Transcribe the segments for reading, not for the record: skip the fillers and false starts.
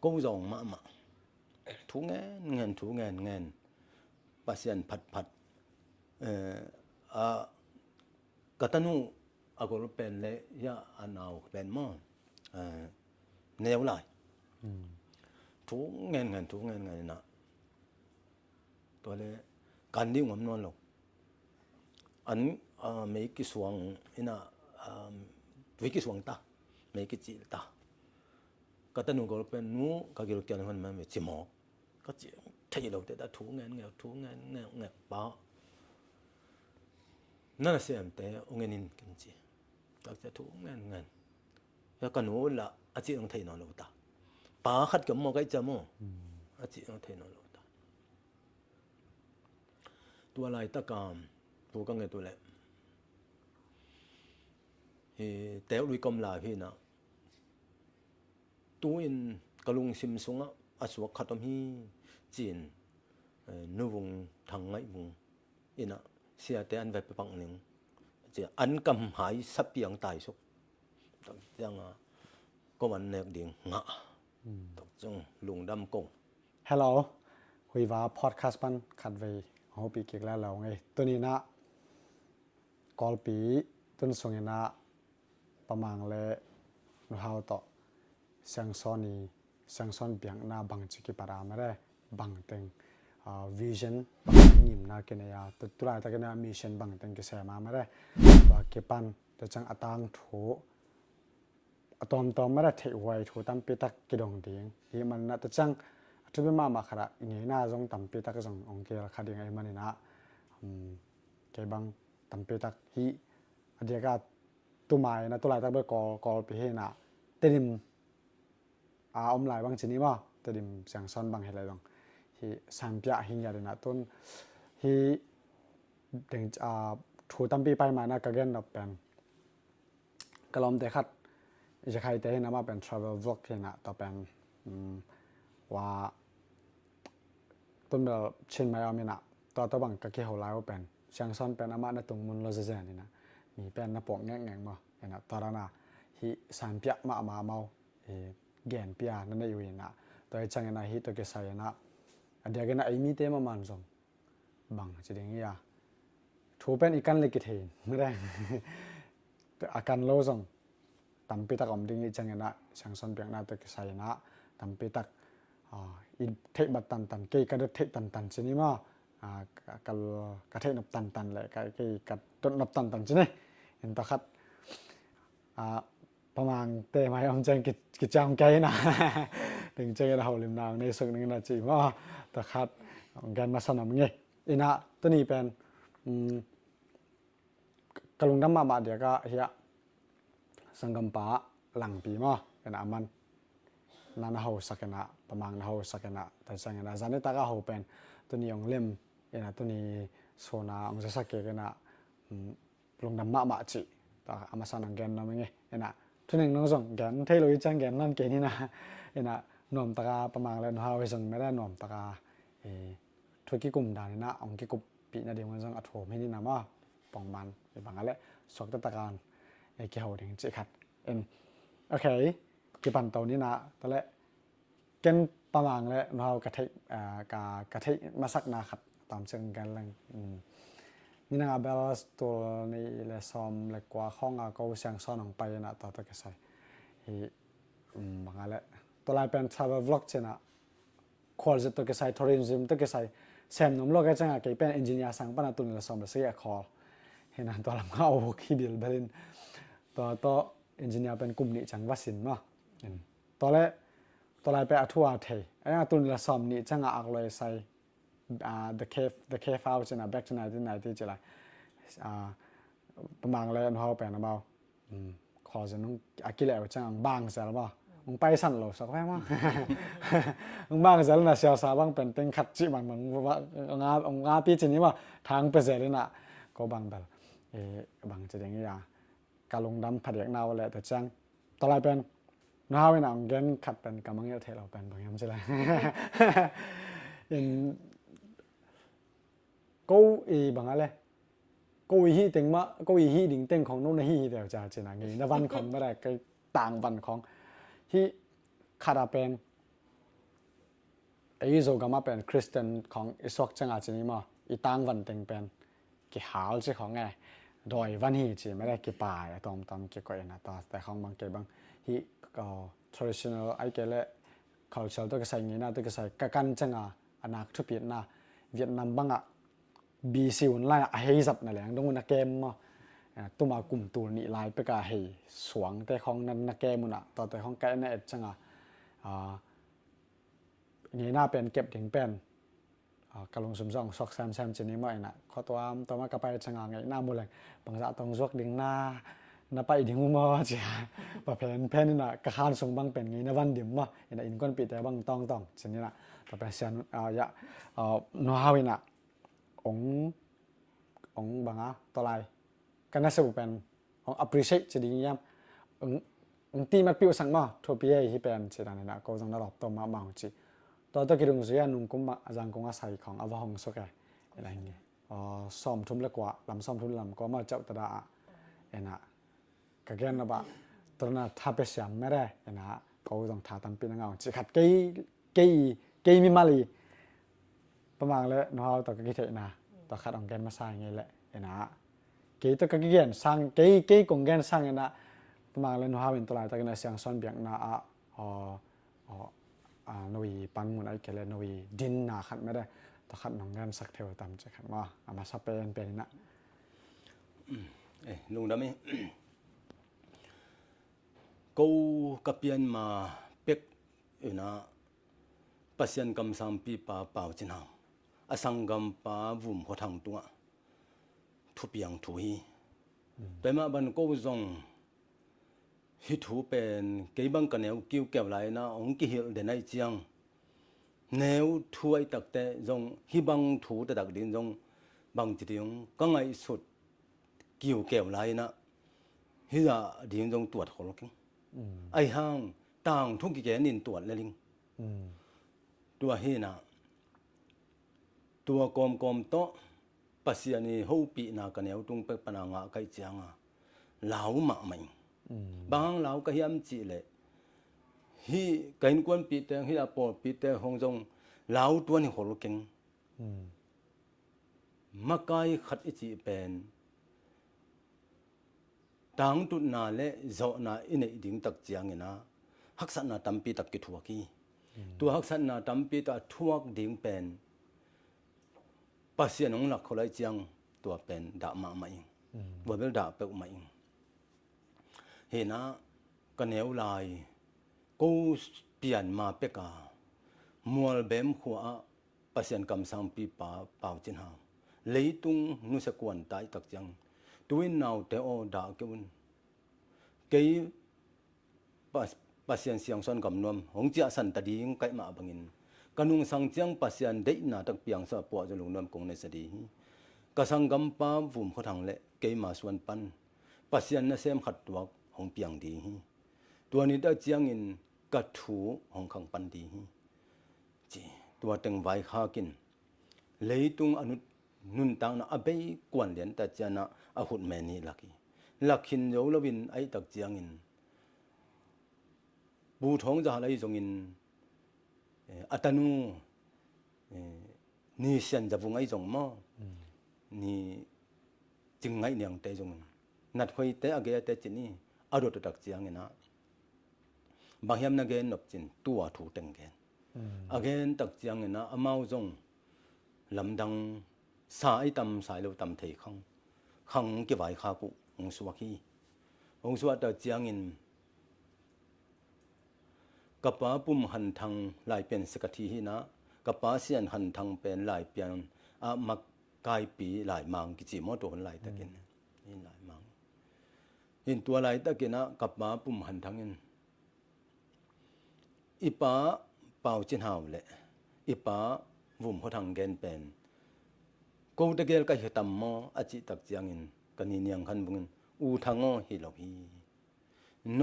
câu dòng mà thú ngàn thú ngàn pasien phat katanu agol pen le ya anau pen mo neo lại thú ngàn naตัวle kan ni ngom non lo an me ki suang ina wi ki suang ta me ki chi ta katanu gol pen nu ka gil kyan han ma me chi mo ka chi thai lo te da thú ngàn ba na sem te ongenin kin chi ta te thú ngàn ya kan nu la a chi ang thai no lo ta pa khat kam mo kai cha mo a chi ang thai no lo taตัวลายตะกามตัวกังเงตัวแหละเต๋อลุยกำลาพี่นะตัวอินกะลุงซิมซุงอะสวกขัดอมฮีจีนนูวงทางไงวงอินะเสียแต่อันไว้ไปปังนึงจะอันกำหายสับเปียงตายสุกจังก็มันแนกดิ่งงะจังลุงดำกง Hello คุยว่าพอดคาสต์ปันขัดไว้เฮาปีเกกแล้วเราไงตัวนี้นะกอลปีต้นสงนะประมาณและนูเฮาต่อสังซอนีสังซอนเบียงนาบังจิกิปารามะได้บังเต็งvision บังนิมนาเกเนียตุลาตะเกเนียมิชชั่นบังเต็งเกษมามาได้ว่าเกปันตะจังอตางโถอะตอมตอมมาได้เทไว้โถตัมปิตักกิดงเดียงฮีมันนะตะจังทุบมาขระอีน่าจงตัมปิตักจงองเกลคาดิงไอ้มันนี่นะเกบังตัมปิตักฮีอเดียกาตุมายนะตุลาตักเบกอลไปเฮนะเตดิมอมหลายบางชนิดว่าเตดิมเสียงซ้อนบางเฮ็ดอะไรต้องฮีสัมปะหิงยาดนะต้นฮีดึงถูตัมปีไปมานะกะเกนดอกเป็นกะลอมแต่คัดจะใครแต่นะมาเป็น travel vlog เฮนะต่อเป็นว่าต้นแบบเช่นไม่เอามีนะต่อบังกะเกเฮาหลายว่าเป็นเสียงซ้อนเป็นอามานะตรงมุนโลเซนี่นะมีเป็นนะปอกแง่งๆบ่เห็นนะตอนนั้นฮีสัมปะมาเมาแกนเปียนั่นได้อยู่นะตัวจังนะฮีตัวเกษายนะอันเดียกันนะไอ้มีเตมามันส่งบังจะได้งี้อ่ะถูเป็นอีกันเลยกิเทนไม่ได้อาการโลส่งตัมปิตักอมดิ้งอีจังนะสังสอนเปียงนะตัวเกษายนะตัมปิตักอินเทบัตตันเกยกระดเทตันชนิดมากระเทนับตันเลยเกยกระดนับตันชนิดเห็นตะคัดประมาณเตะไม้อมจังกิจองไกนะถึงเจอเราลิมนางในสึกนึงนะจีว่าตะคัดกันมาสนามงี้อีนะตัวนี้เป็นกะลุงดำมาบาดเดียวก็เฮียสังกัมปะหลังปีมาเป็นอามันนานาเฮาสักนะประมาณเฮาสักนะแต่สังนะจันนี่ตากะเฮาเป็นตัวนี้องเล่มอีนะตัวนี้โซนาองจะสักเกกันนะลุงดำมาจิตาอามาสนังแกนนะมั้งอีนะทุนึงน้องส่งแกนเทโลอีจังแกนนั่นเกนี่นะอีนะหน่อมตะกาประมาณแล้วเฮาไปส่งไม่ได้หน่อมตะกาทุกกุมดานี่นะองกิกุปีนะเดี๋ยวมันจังอัดโหมให้นี่นะว่าปองมันไปบางอะไรสอกตะการไอ้เกี่ยวถึงจิขัดโอเคกี่ปันเตานี้นะตอนแรกเกนประมาณแล้วเฮากะเทกะเทมาสักนาขัดตามเชิงกันลังนี่นะเบลสตัวนี้เลยซ้อมเลยกว่าข้องก็เสียงซ้อนออกไปนะต่อตะกะใส่บางอะไรตัวลายเป็น travel vlog เช่นนะคอลจะตะกะใส่ tourism ตะกะใส่แซมน้ำโลกก็จังเกเป็น engineer สังปนาตุนเลยซ้อมเลยเสียคอลเห็นนะตัวลำเขาขี้บิลเบลินตัว engineer เป็นกลุ่มนี้จังวัสินเนาะตัวลายไปอัทัวเทไอ้ตุนเลยซ้อมนี้จังอักเลยใส่the cave house นะ back to 1990จะไรประมาณแล้วเขาเป็นabout ขอจะน้องอากิเลวจังบางเสียแล้วบ่มึงไปสั่นหรอสักแป๊บมั้งมึงบางเสียแล้วนะเสียสาบังเป็นเต็งขัดจิมันว่างาปีชนิดว่าทางไปเสียเลยนะก็บางแบบบางจะอย่างนี้การลงดำผัดอย่างนาวแหละแต่จังต่อไปเป็นน้าเวนังเกนขัดเป็นกำมังเยอะเทเราเป็นบางอย่างใช่ไหมกูบางอะไรกูฮีเต็งมะกูฮีดิ่งเต็งของโน่นฮีเดียวจะเจนางี้นะวันของไม่ได้ก็ต่างวันของที่คาราเป็น ai zo gama pen Christian ของ isok changa chini ma itang van teng pen ki hal che khong ngai doi van hi chi mai da ki pa tom ki ko ena ta ta khong bang ke bang hi traditional ai ke le culture to ka sai ni na to ka sai ka kan changa anak thu pi na Vietnam banga BC un la a hei zap na leng dong na kem ma tuma kum tur ni lai pe ka hei suang te khong nan na kem na to te khong ka na et changaนี่น่าเป็นเก็บถึงเป็นกะลงซุมซ่องซอกแซมๆจินี่บ่น่ะขอตัวมากะไปชะงาไงหน้าหมู่แหลงบางซะต้องซวกดึงหน้าไปดึงมอจ้ะปะแผ่นนี่น่ะกะคานส่งบังเป็นงี้นะวันดิมบ่น่ะอินก้นปิแต่บังต้องจินี่น่ะต่อไปเสียนยะโนฮาวิน่ะองบางตอไลกันน่ะสิเป็นอง appreciate จิดียามองตีมัดปิวสังบ่โทเปียที่เป็นสิดานี่น่ะก็ต้องได้รับตัวมาบางจิตอนกิรุงเสียนุ่งกุมอาจารย์กงอาศัยของอวหงสกายอะไรเงี้ยซ่อมทุมละกว่าลำซ่อมทุมลำก็มาเจ้าตะดาเอ็นะกะแกนนะบะตอนนั้นถ้าไปเสียงไม่ได้เอ็นะก็ต้องทาตำปีนังเอาจิขัดเกยมิมาลีประมาณเลยเนาะต่อกิเทนะต่อขัดองแกนมาสร้างไงแหละเอ็นะเกยตัวกะแกนสร้างเกยกงแกนสร้างเอ็นะประมาณเลยเนาะเป็นตัวลายตะกันเสียงซ้อนเบียงนะนวีปันมุนไอเกเลนวีดินนาขัดไม่ได้ต่อขัดน้องงานสักเทวตามจะขัดว่าเอามาสเปนเป็นนะลุงดามิกูกับเปียนมาเป็กนะปัสยันกำสังปีปาเป่าจินหามอสังกำปาวุมหัวทางตัวทุบยังถุยแต่มาบันกูจงฮิถูเป็นเกี่ยบังกันแนวกิ้วแก้วไหลนะองค์กิหิลเดนไอเจียงแนวถวยตักแต่จงฮิบังถูแต่ตักดินจงบังจิตยงก็ไงสุดกิ้วแก้วไหลนะฮิจะดินจงตรวจขอลกิงไอห้างต่างทุกแก่นินตรวจเลยลิงตัวเฮนะตัวกอมโตปัสยานีหูปีนากันแนวตุงเปปนางะไกเจียงเหลาหมาไม่บางเหลาก็ยำจีเลยฮีกันกวนปีแต่ฮีอาปอปีแต่หงจงเหลาตัวนี้ขอลกิงมาไกขัดอิจิเป็นต่างตุนาและเจาะนาอินเอดิ่งตักเจียงนะฮักษณะตัมปีตักกิทวกีตัวฮักษณะตัมปีตักทวกดิ่งเป็นปัสยานงหลักเขาไล่เจียงตัวเป็นดามาไม่ว่าเป็นดาเปิลไม่เห็นนะกันแนวลายกูเปลี่ยนมาเป็กามัวเบมขัวปัสยันกำสังปีป่าเป่าจินหามเลยตุงนุสกวนตายตักจังตัวน่าวแต่โอดาเกี่ยวเกยปัสยันเสียงส่วนกำนวมหงเจ้าสันตดีงไกมาบังินกันุงสังเจียงปัสยันได้นาตักเปียงสะปวจะลงนวมกงในสดีกสังกำป้าวุมเขาทางเละเกยมาส่วนปันปัสยันน่ะเสมขัดตัวของเปียงดีตัวนี้ได้เจียงอินกัดถูของขังปันดีจีตัวเต็งไว้ข้ากินเลยตุงอนุนุนตังนะอเบยกวนเลียนแต่เจนะอหุดแมนี่ลักขินโยลวินไอตักเจียงอินบูทองจะอะไรจงอินอัตนูนี่เสียนจะวงไอจงมั้นี่จึงไงเนียงเตจงนัดคุยเตอเกยเตจินี่อารมณ์ตักเจียงเนะบางยามนักเกนนบจินตัวถูเต็งเกนอเกนตักเจียงเนะอมาจงลำดังสายตำสายเราตำเทขังเก็บไว้ข้ากุองสวากีองสวาตักเจียงอินกับป้าปุ่มหันทางลายเป็นสกัดทีนะกับป้าเสียนหันทางเป็นลายเปลี่ยนมักกายปีลายมังกิจิมอตัวลายตะกินนี่ลายมังเห็นตัวลายตะกินนะกับป้าปุ่มหันทางอินอีป้าเป่าจินหาวเลยอีป้าวุมเขาทางเกนเป็นกูตะเกลก็เหตุมออาจิตักเจียงอินกันนี่ยังขันบุญอูทางอฮิโลฮีโน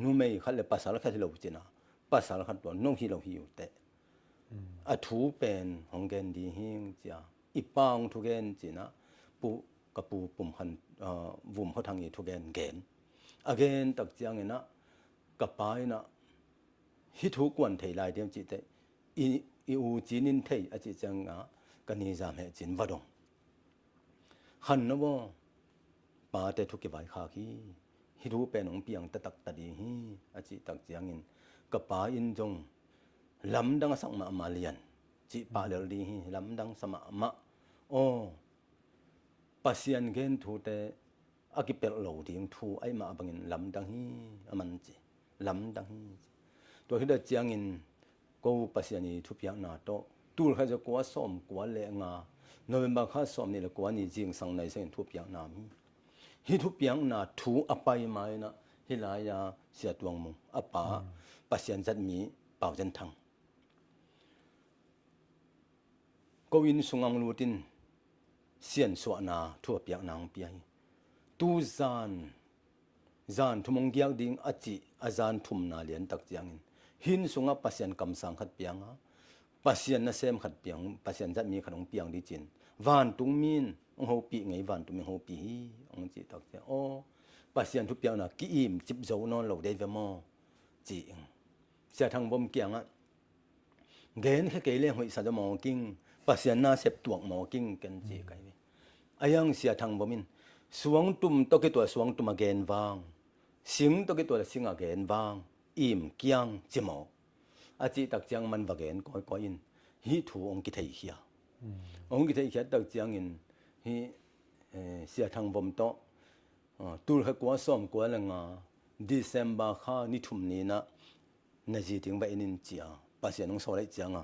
นูไม่ขัดเลยภาษาละขัดฮิโลจินะภาษาละขัดตัวโนฮิโลฮีอยู่แต่อาทูเป็นของเกนดีฮิงจ้าอีป้าของทุเกนจินะปูกับปูปุ่มหันวุมเขาทางอีทุเกนเกนอาเกนตักเจียงอินนะกับป้ายนะฮิทุกวันเทลายเดียมจิตเต u jinin thei achi changa kani jam he chin wadong khan no bo pa te thu ke bai kha ki hi ru pe nong piang ta tak ta di hi achi tak chiang in ka pa in jong lam dang sang ma ma lian chi pa le di hi lam dang sama ma o pasian gen thu te akipel lo ding thu ai ma bangin lam dang hi aman chi lam dang hi to hi da chiang in ko pasiani thu piang na to tur kha ja kwa som kwa le nga November kha som ni le kwa ni jing sang nai sen thu piang na mi hi thu piang na thu apai mai na hilaya sia tuang mu apa pasian zat mi pau jan thang ko in sungang lutin sian so na thu piang nang pi tu zan thumong giang ding achi azan thum na lian tak chiang in hin sunga pasian kam sang khat pianga pasian na sem khat piang pasian zat mi khanong piang di chin van tung min ong ho pi ngai van tung ho pi hi ong chi tak che o pasian thu piang na ki im chip zo non lo dei ve mo chi sia thang bom kiang a gen khe ke le hoi sa da mo king pasian na sep tuang mo king ken chi kai ni ayang sia thang bomin suang tum to ke to suang tum again wang sing to ke to sing again wang im kiang chimo achi tak chang man wagen koi in hi thu ong ki thei hia ong ki thei hia tak chang in hi sia thang bom to tur kha kwa som kwa la nga December kha ni thum ni na na ji ting ba inin chia pasian ong so lai chang a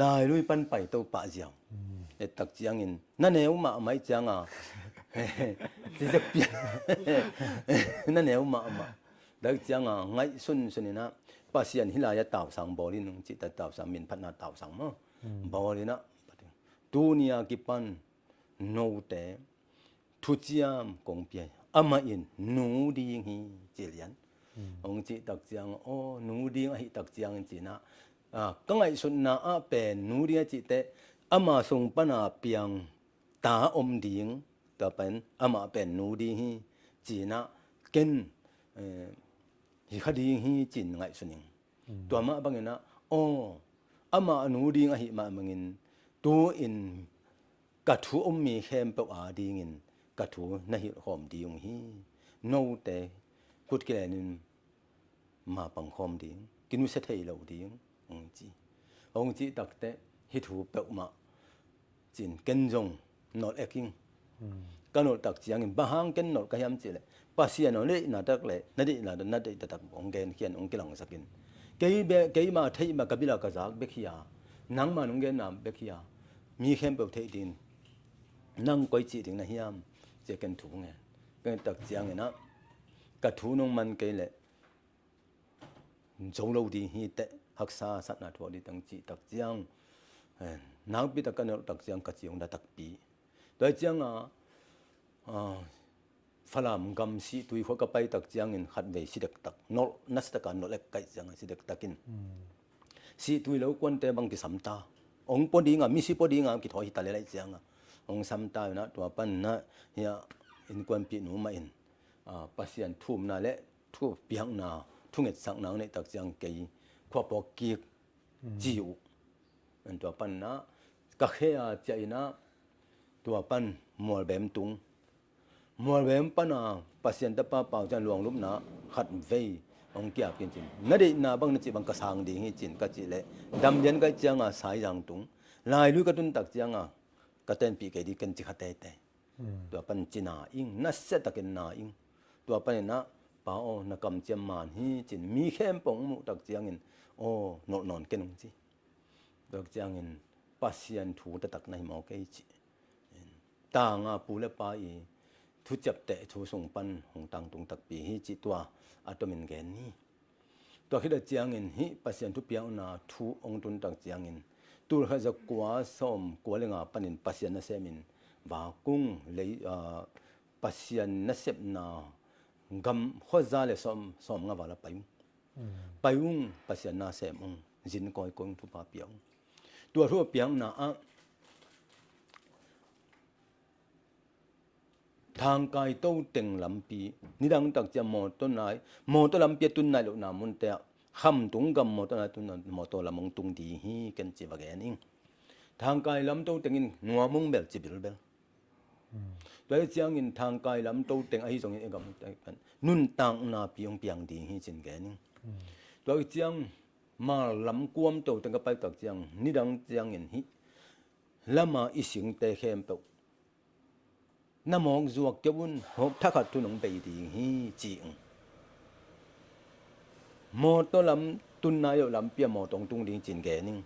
lai lui pan pai to pa jiang e tak chiang in na neu ma mai chang a ti se pia na neu ma dak chiang a ngai sun sunina pasian hilaya taw sang bolin nung chi ta taw sang min phat na taw sang mo bolina dunia ki pan no te thu chiam kong pia ama in nu ding hi chilian ong chi tak chiang o nu ding hi tak chiang chi na ka ngai sun na a pen nu ria chi te ama sung pana piang ta om ding ta pen ama pen nu di hi chi na ken hi khadi hi chin ngai suning to ma bangena o ama nu ding a hi ma mangin tu in ka thu om mi khem pe a ding in ka thu na hi khom ding hi no te kut ke nin ma pang khom ding kinu se thei lo ding ong chi tak te hi thu pe ma chin ken jong not aking kanol tak chiang in bahang ken not ka yam chi le pasian no le na tak le na di na de tak ong gen khian ong kilang sakin kei ma thei ma kabila ka jak be khia nang ma nong gen nam be khia mi khem pe thei din nang koi chi ding na hiam che ken thu nge ken tak chiang na ka thu nong man ke le zo lo di hi te haksa sat na tho di tang chi tak chiang nang pi tak kanol tak chiang ka chiong da tak pi doi chiang phalam gam si tui kho ka pai tak chiang in khat ve si dak tak nol nas ta kan nol ek kai chiang si dak takin si tui lo kon te bang ki samta ong po di nga mi si po di nga ki thoi ta le lai chiang ong samta na to pan na ya in kon pi nu ma in pasian thum na le thu piang na thunget sang nang ne tak chiang kei khwa po ki jiu an to pan na ka khe a chaina to pan mol bem tung mol bem pana pasian ta pa pau chan luang lup na khat vei ong kya kin chin na de na bang na chi bang ka sang ding hi chin ka chi le dam yen ka chiang a sai yang tung lai lu ka tun tak chiang a ka ten pi ke di kan chi khate te to pan china ing na se takin na ing to pan na pa o na kam chem man hi chin mi khem pong mu tak chiang in o non non ken chi tak chiang in pasian thu ta tak nai mo ke chi ta nga pu le pa i thu chap te thu sung pan hong tang tung tak pi hi chi tua atomin gen ni to khi da chiang in hi pasian thu piang na thu ong tun tak chiang in tur kha za kwa som kwa le nga panin pasian na semin ba kung le pasian na sep na gam khoza le som nga wala payung pasian na sem ong jin koi kong thu pa piang tu ru piang na a thang kai to teng lampi ni dang tak cha mo to lam pi tun nai lo na mun te คำตุงกำหมดนะตุนหมดตัวละมงตุงดีฮีกันจิบะแกนิงทางกายลำโตเต็งอินนัวมงเบลจิบิลเบลโดยเจียงอินทางกายลำโตเต็งไอ้จงอินกำนุนตังนาปียงเปียงดีฮีจินแกนิงโดยเจียงมาลำกวมโตเต็งกับไปตักเจียงนี่ดังเจียงอินฮีละมาอิสิงเตเข้มโตน้ำมองจวกเจ้าบุญหกทักขัดทุนงไปดีฮีจีงหมดตัวลำตุนนายลำเปียหมดตรงตุงดิงจินแกนิง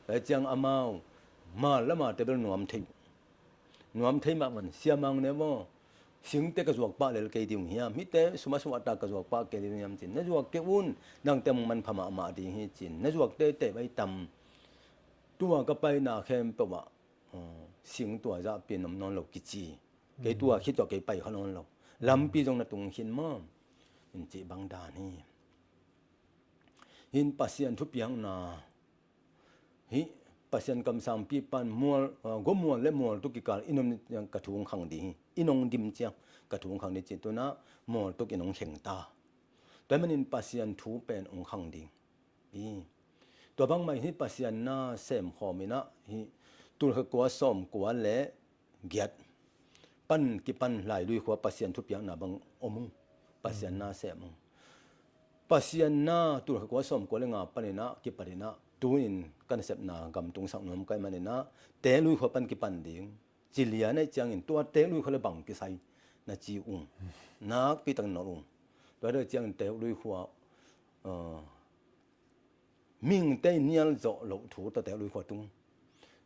แต่เจียงอามาวมาละมาเตเบลหนวมไทยมามันเสียมังเนี่ยว่าสิงเตกระจวกปะเลยเกดิงเฮียมิเตสมัสวัตตากระจวกปะเกดิงยามจินนจวกเกวุนดังเต็มมันพม่ามาดีฮีจินนจวกเตไปตำตัวก็ไปนาเข้มปะว่าสิงตัวจะเป็นน้ำนอนหลกกิจีเกตัวคิดว่าเกไปเขานอนหลกลำปีจงนะตุงหินมั่งอินจิบังดานี่หินปัสยันทุบยังนาฮิปัสยันกำสังปีปันมัวก็มัวและมัวตุกิกาลอินงยังกระทุงขังดีอินงดิมเจียงกระทุงขังดีจิตตัวนะมัวตุกินงเข่งตาแต่มันอินปัสยันทุเป็นองขังดีตัวบางไม่ฮิปัสยันนาเสมหอมินะฮิตุลขกัวส้มกัวเละเกียดปันกิปันหลายด้วยขัวปัสยันทุบยังนาบางอมุงปัสยันนาเสมปัสยันนาตุลขกัวส้มกัวเลงาปันนะกิปันนะตูอินกันเสพนากำตุงสังนมไกมันนะเตลุยขปันกิปันดิงจิเลียในจังอินตัวเตลุยขleบังกิไซนะจีอุงนักปีตังนรุงโดยจังเตลุยขวมิงเตเนียลโจโลถูตะเตลุยขวตุง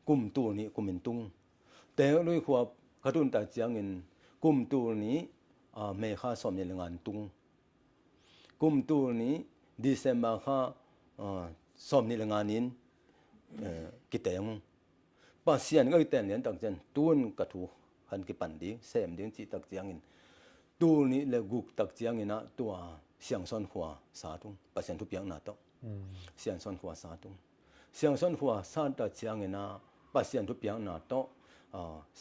กุมตูนี้กุมินตุงเตลุยขวกระตุนตะจังอินกุมตูนี้เมฆาสมเนงานตุงกุมตูนี้ดิเซมบาคาสอมนี่ละงานินกิเตงปัสยันก็กิเตงเนียนตักจันตูนกระถูหันกิปันดิเสมดิงจิตักเจียงอินตูนี่เลกุกตักเจียงอินะตัวเสียงซ้อนหัวสาตุงปัสยันทุบยังนาโตเสียงซ้อนหัวสาตุงเสียงซ้อนหัวสาตักเจียงอินะปัสยันทุบยังนาโต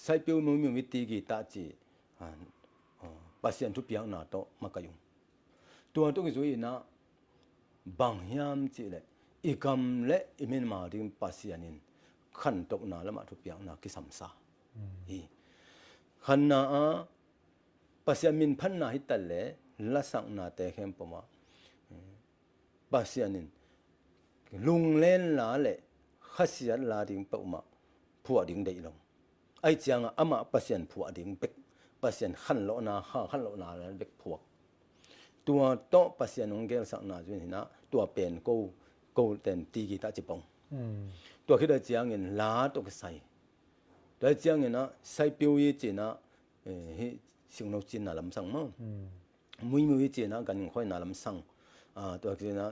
ไซเปียวมือวิตีกีตาจีปัสยันทุบยังนาโตมากยุงตัวตุกิจุยนะบางยามจีเลอีกำและอิมินมาดิงปัสยานินขันตกนาละมาทุกอย่างนากิสัมสาขันนาปัสยามินพันนาฮิตเลละสังนาเตเข้มปมาปัสยานินลุงเล่นลาเลขัสยันลาดิงปมาผัวดิงได้ลงไอจังอามาปัสยันผัวดิงเบกปัสยันขันโลนาขันโลนาแล้วเบกผัวตัวโตปัสยันองเกลสังนาจุนหินะตัวเป็นกูเต็นตีกีตาจิปงตัวคิดได้เจียงเงินลาตกใส่ได้เจียงเงินนะใส่ปิวยี่จีนะสิ่งนกจีนน่ะลำสังมั้งมุยจีนะกันค่อยน่ะลำสังตัวจีนะ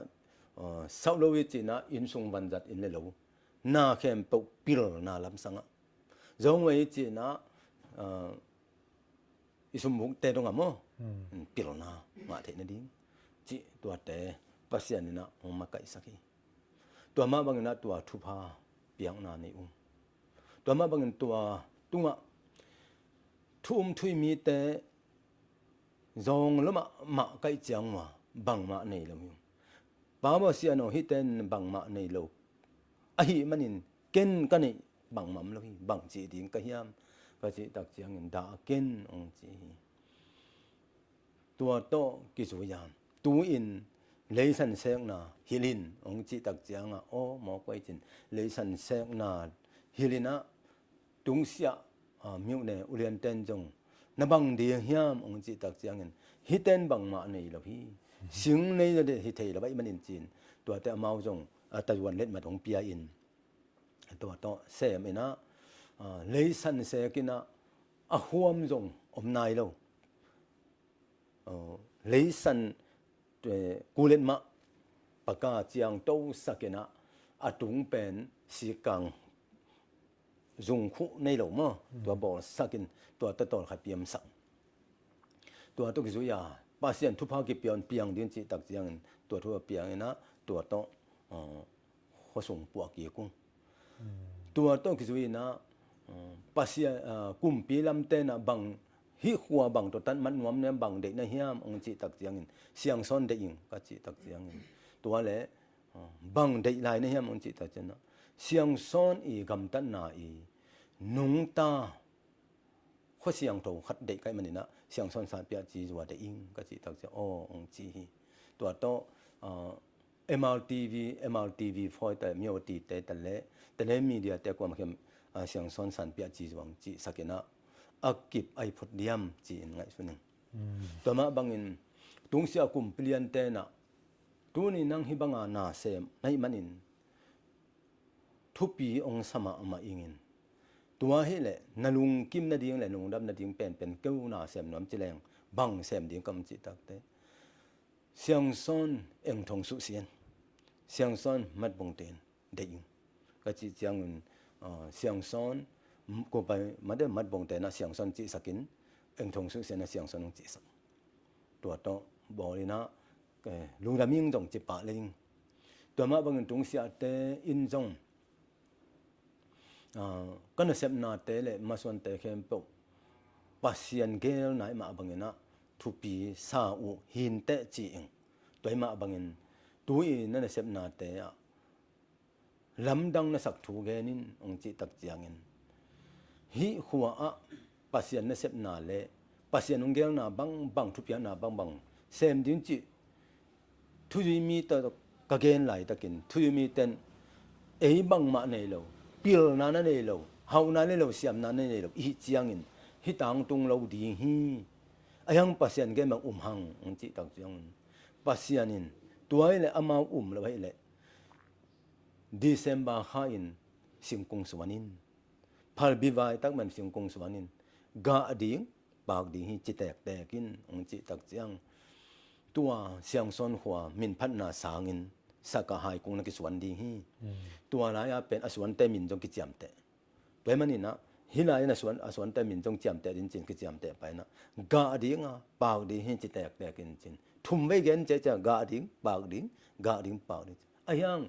เสาโลวิจีนะอินทรงวันจัดอินเลโลน่าเข้มปุกปิลน่ะลำสังอ่ะจงไว้จีนะอิสมุกเตตรงอ่ะมั้งปิลน่ะมาเทนดิ้งจีตัวเตปัสยันนะองมาไกสักตัวมาบังนะตัวทุพาเปียงนาในอุ้งตัวมาบังตัวตุงะทุ่มทุยมีแต่จงละมาไกจังว่าบังมาในละมิปาบ่เสียโนฮิเตนบังมาในโลกอะหิมันินเก่นกันนี่บังมัมละหิบังจีดิงกะยามก็จิตักเจียงดาเก่นองจีตัวโตกิสุยามตูอินlấy sân sáng na hilin ông chỉ đặc giang à ô mò quay chín lấy sân sáng na hilin á tung xia miu này ulian tên trong na bằng địa hiam ông chỉ đặc giang en hiten bằng mạ này là hi sing này là để thầy là vậy mà nên chínตัวแต่เมาจงตะวันเล็ดมาของเปียอินตัวโตเสมนะเลยสันเสกินะห่วมจงอมนายเราเลยสันกูเล่นมาปากกาเจียงโตสักนะอาตุงเป็นสีกังจุงคุในหลงมั้งตัวบอลสักินตัวตะตอลขับเปียมสังตัวตุกิจุยาปาเซียนทุพากิเปียนเปียงดินจิตักเจียงตัวทั่วเปียงนะตัวโตข้อส่งปวกเกี่ยกุ้งตัวโตกิจุยนะปาเซียกุมปีลำเตนะบังฮิขัวบังตัวตันมันนวมเนี่ยบังเด็กนะเฮียมองจิตักเจียงเสียงซ้อนเด็กอิงก็จิตักเจียง ตัวแหละบังได้หลายในยามองจิตจันนะเสียงซ้อนอีกำตันนาอีนุงตาข้อเสียงโตขัดเด็กใกล้มันนี่นะเสียงซ้อนสารเปียจีจัวได้อิงก็จิตจันองจีตัวโตMRTV ฟอยแต่มีโอตีแต่ละมีเดียแต่ความเข้มเสียงซ้อนสันเปียจีจวงจีสักนะอักกิบไอพดเดียมจีไงส่วนหนึ่งตัวมาบังอินตุงเสียกุมเปลี่ยนแต่นะตัวนี้นั่งฮิบังอานาเซมในมันอินทุปีองสมามาอิงินตัวเฮเลนลุงกิมนาดิงและนุงดับนาดิงเป็นเก้านาเซมน้ำจิแรงบังเซมดิงกำจิตักเตเสียงซ้อนเอ็งทงสุเสียนเสียงซ้อนมัดบงเตนได้ยิงก็จิจังเงินเสียงซ้อนก็ไปมาได้มัดบงเตนนะเสียงซ้อนจิสักินเอ็งทงสุเสียนนะเสียงซ้อนจิสักตัวโตบอกเลยนะลุงดามิงจงจิปะเลยตัวมาบางเงินตรงเสียเตอินจงก็น่าเสพนาเตเลยมาส่วนเตเข้มปกปัสยันเกลไหนมาบางเงินนะทุปีซาอุหินเตจีเองตัวมาบางเงินตัวอีนั่นเสพนาเตะลำดังนะสักถูเกนินองจิตักจียงเงินฮิหัวอะปัสยันนะเสพนาเลปัสยันองเกลนาบังทุปีนาบังเซมดิ้งจิทุยมีตะกะเกนไหลตะกินทุยมีเต็นเอบังมาเนโลปิลนาเนโลเฮานาเนโลเสียมนาเนโลอีจียงเงินฮิตังตุงโลดีฮีayang pasien ke mang umhang ngci tak jang pasianin tuai le ama la bai le December khain singkung swanin phal biwai tak man singkung swanin ga ading bak ding hi chitek tekin ngci tak jang tua siang son hwa min phat na sangin saka hai kung na ki swan ding hi tua la ya pen aswan te min jong ki jam te toy manina hilai na aswan te min jong jam te din chin ki jam te pai na ga ding a pau di hin chi tek kin chin thum ve gen che cha ga ding pau ding ayang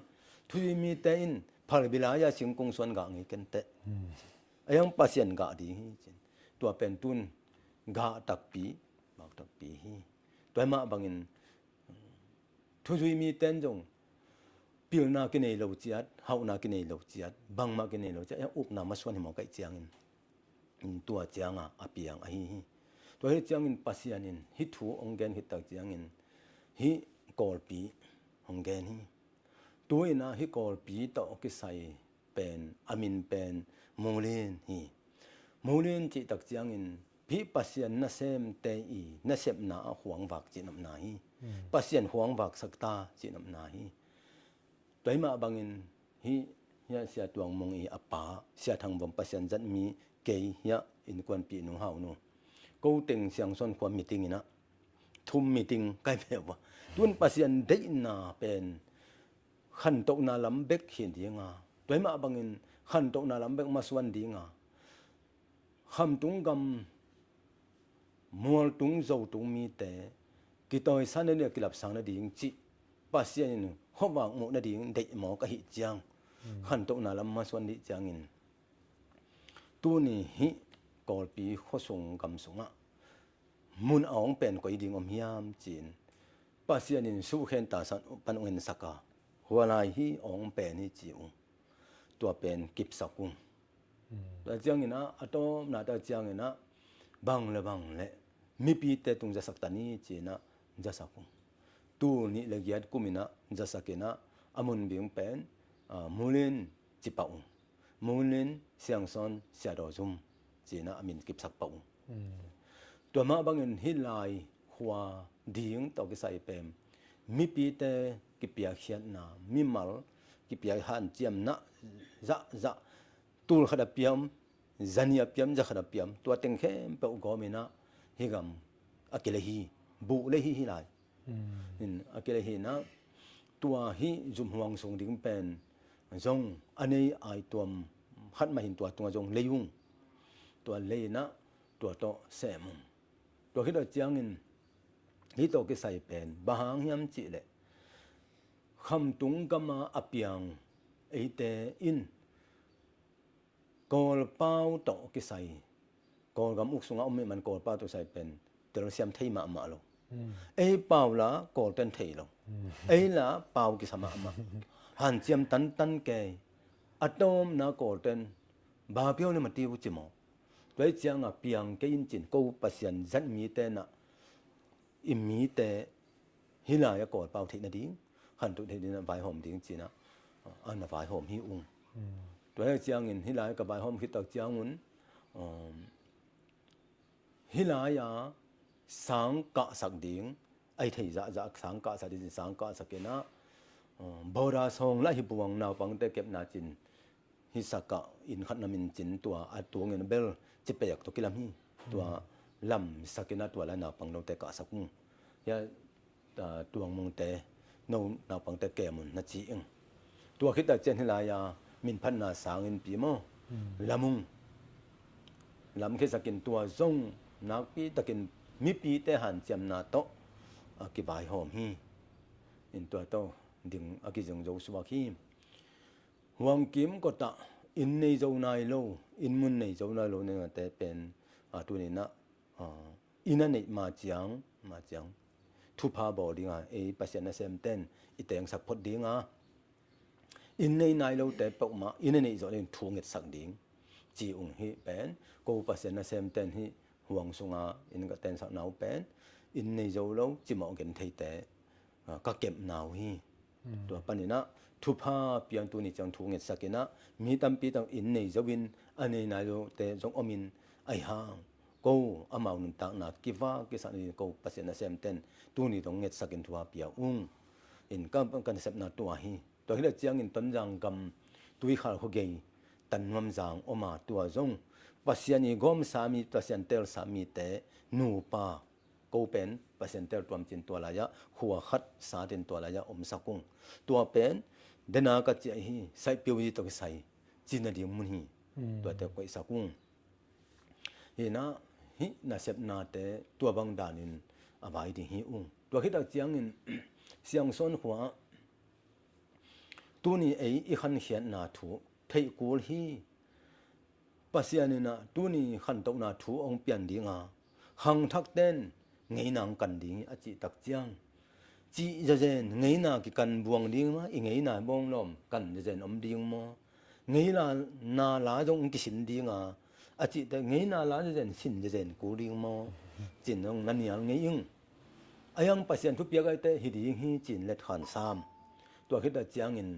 thui mi te in phal bilaya sing kong swan ga ngi ken te ayang pasien ga di hi chin tua pen tun ga tak pi bak tak pi hi toy ma bangin thui mi ten jong pil na ki nei lo chiat hau na ki nei lo chiat bang ma ki nei lo chiat ya up na ma swan hi mo kai chiang in tua chiang a apiang a hiตัวเฮจังอินปัสยานินฮิทูองเกนฮิตักจังอินฮิกอลปีองเกนฮิตัวอินะฮิกอลปีตอกิไซเป็นอามินเป็นโมเลนฮิโมเลนจิตักจังอินพิปัสยานนะเซมเตอีนะเซมนาหวงวักจินำนาฮิปัสยานหวงวักสักตาจินำนาฮิตัวมาบังอินฮิยะเสียตวงมงอีอปาเสียทางบมปัสยานจัดมีเกยยะอินกวนปีนุเฮาโนกูติงเสียงส่วนความมีติงนะทุมมีติงใกล้แบบว่าตุนปัสยันได้นาเป็นขันตกนาลำเบกเห็นดีงาด้วยมาบางอินขันตกนาลำเบกมาสวนดีงาคำตุงกำมัวตุงเจ้าตุงมีแต่กิตอยสันเนี่ยกิลับสังนาดีงจิปัสยันขบวางหมกนาดีงเด็กหมอกะหิจังขันตกนาลำมาสวนดีจังอินตัวนี้ฮิกอลปีข้อส่งกำสงะมุนอองเป็นกอยดิ่งอมยามจีนปัสยานินสู้เข็นตาสันปันเงินสักกาหัวลายฮีอองเป็นฮีจีอุตัวเป็นกิบสักุงแต่จังอินะอัตโตนาตาจังอินะบังleมีปีเตตุงจะสักตานีจีนะจะสักุงตูนี่ละเอียดกุมินะจะสักนะอมุนบิงเป็นมูลินจิปะอุมูลินเสียงซอนเสียดอซุมจีนะอามินกิบสักปะอุตัวมาบางเงินฮิลายหัวดิ่งตอกใส่เปมมีปีเตกิเปียเขียนนามีมัลกิเปียหันเจียมนะจะตูลขดเปียมจันียเปียมจะขดเปียมตัวเต็งเข้มเปอุกอมินะฮิกำอักเลฮีบุเลฮีฮิลายอักเลฮีนะตัวฮิจุมหวังส่งดิ่งเป็นจงอันนี้ไอตัวขัดมาหินตัวจงเลยุงตัวเลนะตัวโตเสมุตัวที่เราเจียงอินที่ตัวก็ใส่เป็นบางยามจีเลยคำตุงก็มาอภิยังไอเตอินกอลเป้าโตก็ใส่กอลกำอุกสุงเอาไม่มันกอลเป้าตัวใส่เป็นแต่เราเสียมไทยมาโล ei paula golden thei lo ei la pau ki sama ma han chiam tan tan ke atom na golden ba pyo ne ma ti bu chi mo doi chiang a piang ke in chin ko pasian zat mi te na im mi te hila ya ko pau thei na ding han tu thei na bai hom ding chi na an na bai hom hi ung doi chiang in hila ka bai hom khit tak chiang un hila ya sang ka sak ding ai thei za za sang ka sa din sang ka sa ke na bora song la hi buang naw pang te kep na chin hi saka in khat na min chin tua a tuang en bel chi pe yak to kilam hi tua lam sakena tua la na pang no te ka sakung ya tuang mong te no na pang te ke mun na chi eng tua khit ta chen hila ya min phan na sang in pi mo lamung lam khe sakin tua zong na pi takin mi pi te han cham na to ki bai hom hi in tua to ding aki jong jo suwa khi huang kim ko ta in nei zo nai lo in mun nei zo nai lo ne te pen tu ni na ina nei ma chiang thu pha bo dinga e pasien na sem ten i teng sak phot dinga in nei nai lo te pok ma in nei zo len thu nget sak ding chi ung hi pen ko pasien na sem ten hi huang sunga in ga ten sak nau pen in nei zo lo chi mo gen thei te ka kem nau hi to panina thu pha pian tu ni chang thu nget sakena mi tam pi tang in nei zawin anei na lo te jong omin ai hang ko amau nun ta na kiwa ki sa ni ko pasien na sem ten tu ni dong nget sakin thua pia in kam kan sep na tu hi to hila chiang in ton jang gam tui khal ho ge tan ngam jang oma tua jong pasiani gom sami pasien tel sami te nu pa ko pen pasien tel tuam chin to la ya huwa khat sa tin to la ya om sakung tua pen dena ka chi hi sai piwi to sai chin na di mun hi to te ko sakung ina hi na sep na te tua bang danin abai di hi tua khita chiang in siang son huwa tu ni ei I khan hian na thu thei kul hi pasianina tu ni khan to na thu ong pian dinga hang thak ten ngei nang kan ding a chi tak chiang chi ja jen ngei na ki kan buang ding ma I ngei na bong lom kan ja jen om ding mo ngei na la jong ki sin dinga a chi te ngei na la ja jen sin ja jen ku ding mo chin nong nan yang ngei ing ayang pasien thu pia ga te hi ding hi chin let khan sam to khita chiang in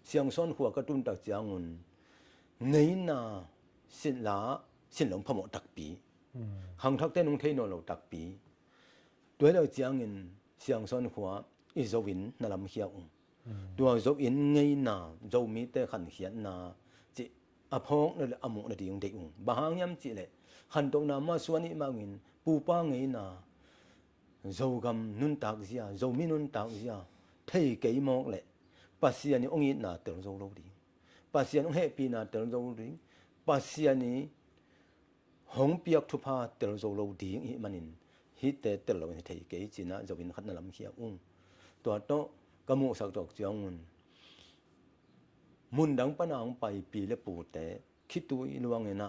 siang son huwa ka tun tak chiang un ngei na sin long phamo tak pi hang thak te nong thei no lo tak pi tuai lo chiang in siang son huwa I zowin na lam hia tua zo in ngei na zo mi te khan hian na chi a phok na amuk na ding dei ba hang yam chi le khan to na ma suani ma ngin pu pa ngei na zo gam nun tak zia zo mi nun tak zia thei kei mok le pasiani ongi na tel zo lo di pasian ong he pi na tel zo lo di pasiani hong piak thu pha tel zo lo ding I manin hi te tel lo ni thei ke china zowin khat na lam hia to to kamu sak tok chiang mun dang panang pai pi le pu te khitui luang ena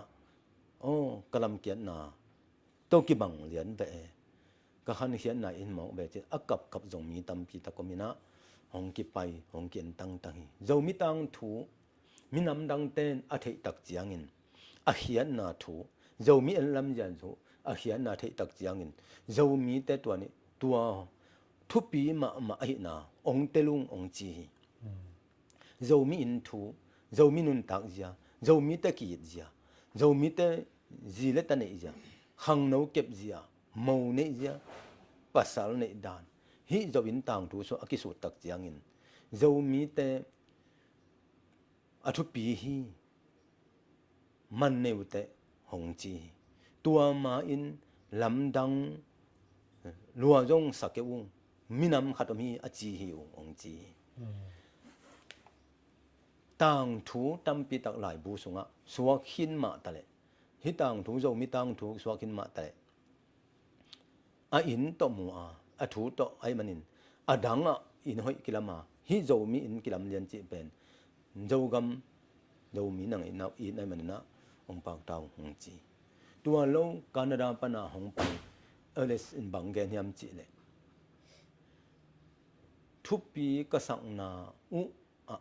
kalam kian na to ki bang lian ve ka khan hian na in mo be che akap kap zong mi tam pi ta komina hong ki pai hong kian tang tang hi zo mi tang thu minam dang ten a thei tak chiang in a hian na thu zo mi en lam jan thu a hian na thei tak chiang in zo mi te to ni tua thu pi ma hi na ong telung ong chi zo mi in thu zo mi nun tak zia zo mi te ki zia zo mi te zi le ta nei zia hang no kep zia mo nei zia pasal nei dan hi zo in tang thu so akisu tak chiang in zo mi te a thu pi hi man neu te hong chi tua ma in lam dang lua jong sakewung minam khatomi a chi hi ong chi tang thu tampi tak lai bu sunga suak hin ma tale hi tang thu zo mi tang thu suak hin ma tale a in to mu a thu to ai manin a danga in hoi kilama hi zo mi in kilam lian chi pen zo gam zo mi nang in nau in ai manina ong pak tau hong chi tua lo Canada pana hong pai ales in banggen yam chi le ทุกปีก็สังนาอุอะ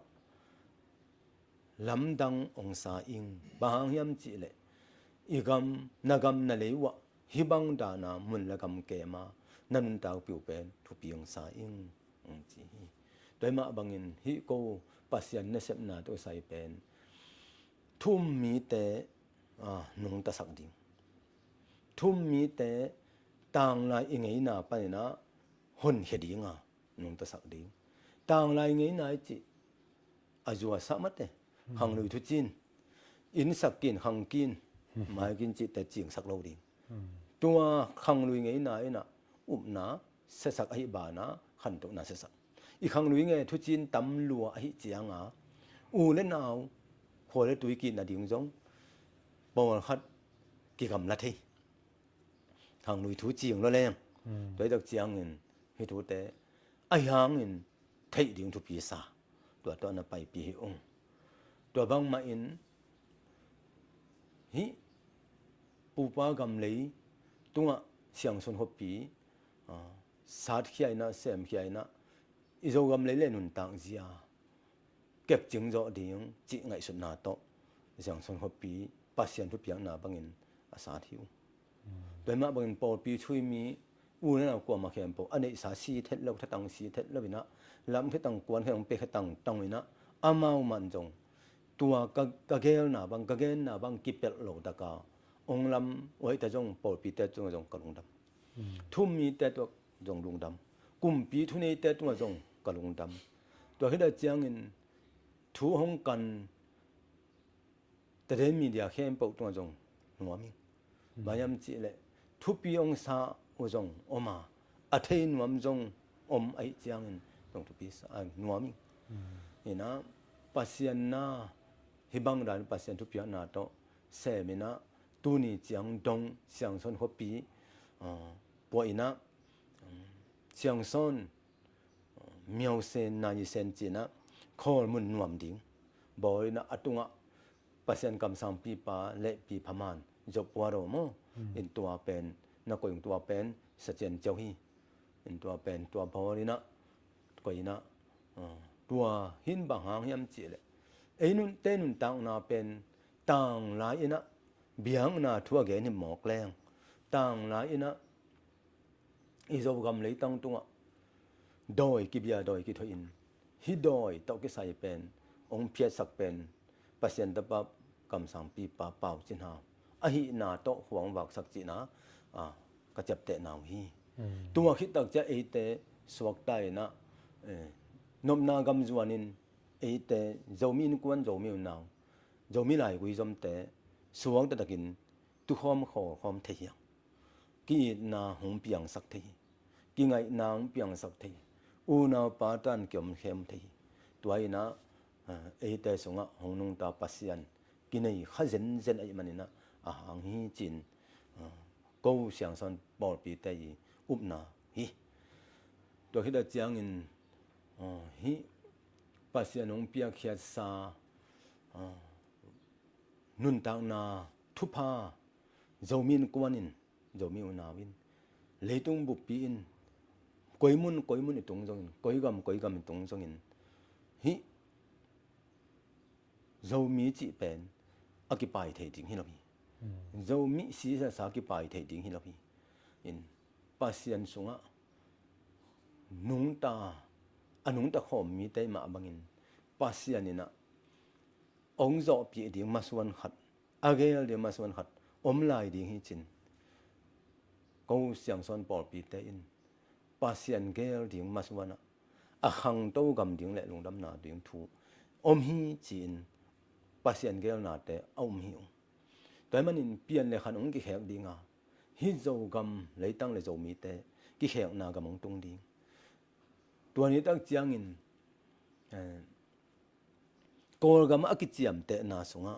ลำดังองศาอิงบางยามจิเลอีกำนากำนาเลวะฮิบังดานามุนละกำเกมานันตาปิวเป็นทุกปีองศาอิงจีโดยมาบังอินฮิโกปัสยันเนเซปนาตัวใส่เป็นทุ่มมีแต่นงตะสักดิงทุ่มมีแต่ต่างลายอิงไงนาไปนะหนเฮดิงนงตะสักดิงต่างลายไงนาจิอาจัวสักมัดเตหังลุยทุจินอินสักกินหังกินมากินจิแต่จิงสักโลดิงตัวหังลุยไงนาไอ้น่ะอุบนาเสสักไอ้บานะขันตุนาเสสักอีกหังลุยไงทุจินตำลัวไอ้เจียงอูเล่นเอาพอเล่ตุยกินน่ะดิงจงปอคัดกี่คำละทีทางลุยทุจิงแล้วแรงโดยตักเจียงเงินให้ทุแต่ไอ้หางเงินไทยดิงทุปีศาตัวนั้นไปปีองตัวบางมาอินฮิปูปากำเลยตัวเสียงสนหปีสาดขี้ไอ้น่ะเสียมขี้ไอ้น่ะอีโจกำเลยเล่นหนุนต่างเสียเก็บจึงจอดิงจิไงสุดนาโตเสียงสนหปีปัสยันทุเปียงนาบางอินอาสาทิวโดยมาบางอินปอปีช่วยมีอูนั่นเอากว่ามาแข่งปออันนี้สาสีเท็ดแล้วถ้าตังสีเท็ดแล้ววินะลำที่ตังกวนที่ตังเปให้ตังวินะอามามันจงตัวกะเกลนาบางกะเกลนาบางกิเปลโลตะกาองลำไว้แต่จงปอปีแต่จงกะลงดำทุ่มมีแต่ตัวจงลงดำกุมปีทุนี้แต่ตัวจงกะลงดำตัวที่ได้เจียงอินทุห้องกันแต่เดมีเดียเข้มปกตัวจงหัวมิบายามจิเลทุปีองศาอุจงอมาอัฐินวมจงไอเจียงอินตรงทุปีสหัวมินี่นะปัสยันนาฮิบังดานปัสยันทุปีนาโตเสมินะตูนี่เจียงดงเสียงสนหัวปีปวยนะเสียงสนเมียวเซนนายิเซนจีนะคอมุนนวมดิงบอยนะอตุงะปัสยันกำสังปีปาเละปีพมานจบวารโมอินตัวเป็นนักกงตัวเป็นสัจเจนเจ้าฮีอินตัวเป็นตัวพอลีนะกวยนะตัวหินบางหางยำจีเลยไอ้นุ่นเต้นต่างนาเป็นต่างหลายนะเบียงนาทั่วแกนี่หมอกแรงต่างหลายนะอีโจกำเลยตั้งตัวดอยกิบยาดอยกิทอินฮิดอยตอกกิใส่เป็นองเพียสักเป็นปัสยันตปะกำสังปีปาเป่าจินหาอหินาโตหวงวักสักจินะกระจับเตะนาวฮีตัวคิดตักจะเอเตสวกไตนะนมนากำจวนินเอเตเจ้ามีนกวนเจ้ามีนาวเจ้ามีหลายกุยจอมเตสวงตะกินตุคอมขอคอมเทียงกีนาหงเปียงสักทีกีไงนางเปียงสักทีอูนาปาตันเกี่ยมเข้มทีตัวไอ้นะเอเตสงะหงนงตาปัสยันกินไอ้ข้าเซนไอ้มันนี่นะหังฮีจินกูเสียงสอนปอดปีแต่อุบนาฮีตัวที่ได้เจียงอินฮีปัสยันงเปียกเขียซานุนตางนาทุพาเจ้ามินกวนินเจ้ามีอุนาวินเลยตุงบุปีอินกอยมุนอีตรงจงอินกอยกำอีตรงจงอินฮีเจ้ามีจิเป็นอากิปายเทดิงฮิลาพีเจ้ามีสีสากิปายเทดิงฮิลาพีอินปัสยันสุงะนุงตานุงตาขอมมีแต่มาบังอินปัสยันนี่นะองค์จอปีดิงมาสวนขัดอาเกลเดียมาสวนขัดลายดิงฮิจินกูเสียงสอนปอดปีแต่อินปัสยันเกลดิงมาสวนหังโตกำดิงและลงดำนาดิงทูฮิจินปัสยันเกลนาแต่หิวแต่มันอินเปลี่ยนเลยขันองกิแขกดิงฮิโจกำเลยตั้งเลยโจมีแต่กิแขกนากำมงตรงดิงตัวนี้ตั้งเจียงอินโกลกำอักเจียมแต่นาสงะ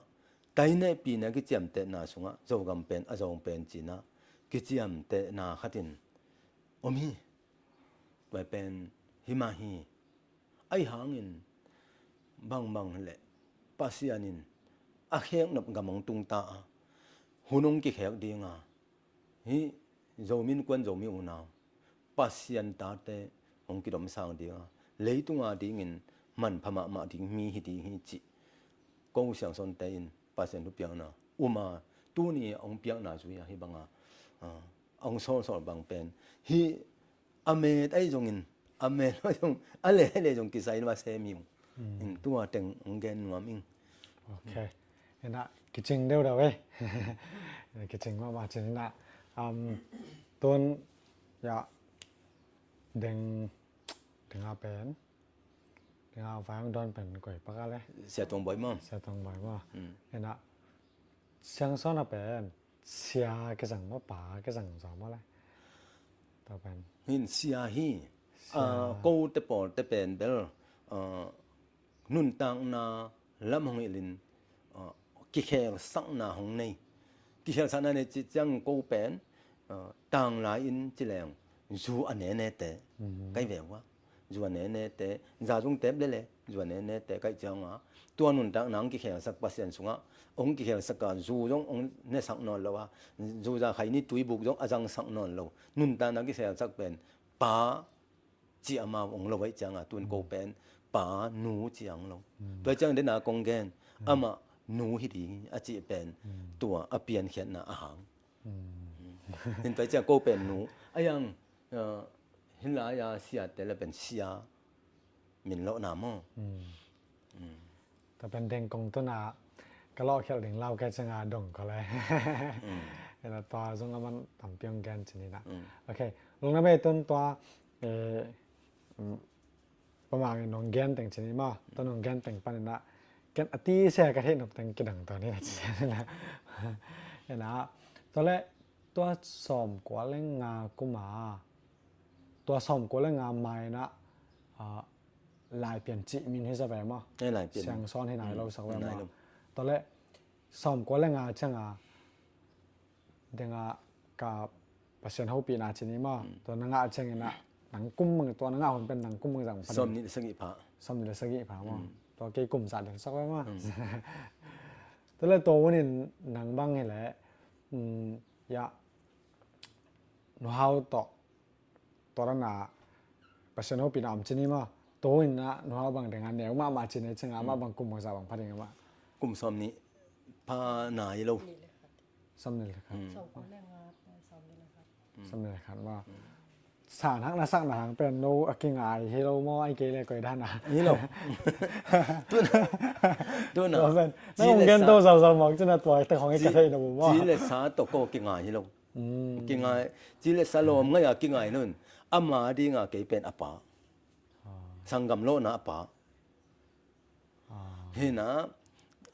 ไตในปีนั้นกิเจียมแต่นาสงะโจกำเป็นโจงเป็นจีนะกิเจียมแต่นาขัดินฮีไปเป็นหิมาฮีไอหางอินบางแหละปัสยันินอาเขกนับกำมงตุงตาหุนงกิแขกดีงาฮีโจมินกวนโจมีอุนาปัสยันตาเตองกิดมสางดีงา lấy tung à đi nghìn mình phàm mà đi mi hi đi hi chỉ câu想son tay in ba sen lúc biang na mà tu ni ông biang na rồi hi bang ông so bang pen hi ame tay jong in ame no jong ale jong kisai ma se mi in tu à teng ông gen ma ming okay ena kiching deu da we kiching ma chin na ton ya deng a pen deng a vang don pen koi pa ka le sẽ tông bội mà sa tong bai ma ena sang son a pen sia ke sang ma pa ke sang zo ma le ta pen hin sia hi câu te por te pen bel nun tang na lam hong ilin ki khel sang na hong nei ki khel sang na ne chi chang câu pen tang la in chi leng zu ane ne te kai ve wa zu ane ne te za jung te le zu ane ne te kai chang a tua nun tang nang ki khel sak pasien sunga ong ki khel sak ka zu jong ong ne sak non lo wa zu za khai ni tui buk jong ajang sak non lo nun ta na ki khel sak pen pa chi ama ong lo wai chang a tun ko pen pa nu chiang lo to chang de na kong gen ama nu hi di a chi pen tua a pian khian na a hang hin to chang ko pen nu ayang hin la ya sia te le pen sia min lo na mo แต่เป็นเด็งกงต้นอ่ะก็ลอกแค่หลิงเล่าแค่จังอาดงก็เลยเวลาตัวซึ่งมันต่ำเปียงแกนชนิดนะโอเคลงน้ำไปต้นตัวประมาณน้องแกนแต่งชนิดมั้งต้นน้องแกนแต่งปันนะแกนอติเสียกระเทศหนุแต่งกิดังตัวนี้นะเห็นนะตอนแรกตัวสอมกว่าเล่งงากุมาตัวสอมกว่าเล่งงาไม้นะลายเปลี่ยนจิมินให้ซะแวมั้งเสียงซ้อนให้ไหนเราสักแวมั้งตอนแรกสอมกว่าเล่งงาจังอ่ะเดงอ่ะกับประชาชนเฮาปีนาชนิดมั้งตัวนังอ่ะจังนี่นะหนังกุ้มมึงตัวนังอ่ะมันเป็นหนังกุ้มมึงจังสมนี่สกิผาสมนี่สกิผามั้งตัวเกยกลุ่มสัตว์สักแวมั้งตอนแรกตัววันนี้หนังบ้างนี่แหละยะหนูเฮาตัวนั้นน่ะประชาชนเฮาปีนาอำชนิดมั้งตัวนี้นะหนูเอาบางแต่งานเนี่ยมาจีนเนี่ยเชิงมาบางกลุ่มบางสาวบางพันธุ์มากลุ่มซ้อมนี้พาหนาอยู่แล้วซ้ำนี่เลยครับสองคนแรงงานซ้ำนี่เลยครับซ้ำนี่เลยครับว่าสารทักนะสักหนังเป็นโนอากิงไอเฮโรโมไอเกเลยก็ได้นะนี่หรอตัวน่ะเป็นนั่งเงินโตสาวๆมองจะน่าตัวแต่ของไอ้กระเทยนะผมว่าจีเลสาตโกกิงไอเฮโรกิงไอจีเลสาโลมง่ายกิงไอนู่นอามาดีงาเกเป็นอปาสังกัมโลนะปะเห็นนะ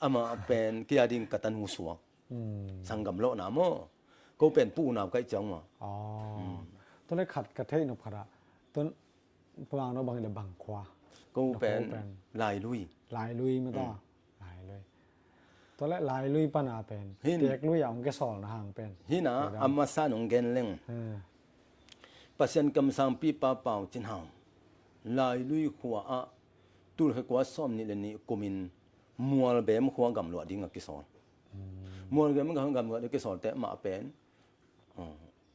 อามาเป็นกิยาดิงกตันหูสัวสังกัมโลนะมั้งก็เป็นผู้นำใกล้จังมั้งต้นเล็กขัดกระเทยนบขระต้นพวางเราบางเดือบางขวาก็เป็นลายลุยไม่ต้องลายลุยต้นเล็กลายลุยปัญหาเป็นเด็กลุยอย่างแกสอนห่างเป็นเห็นนะอามาซาหนงเกนเล่งปัศยันกำสังปีป้าเป่าจินหางลายลุยขวาตุลขวาซ้อมนี่เลยนี่กุมินมัวเบมขวากำลัวดิ้งกิสอนมัวเบมกำลัวดิ้งกิสอนแต่มาเป็น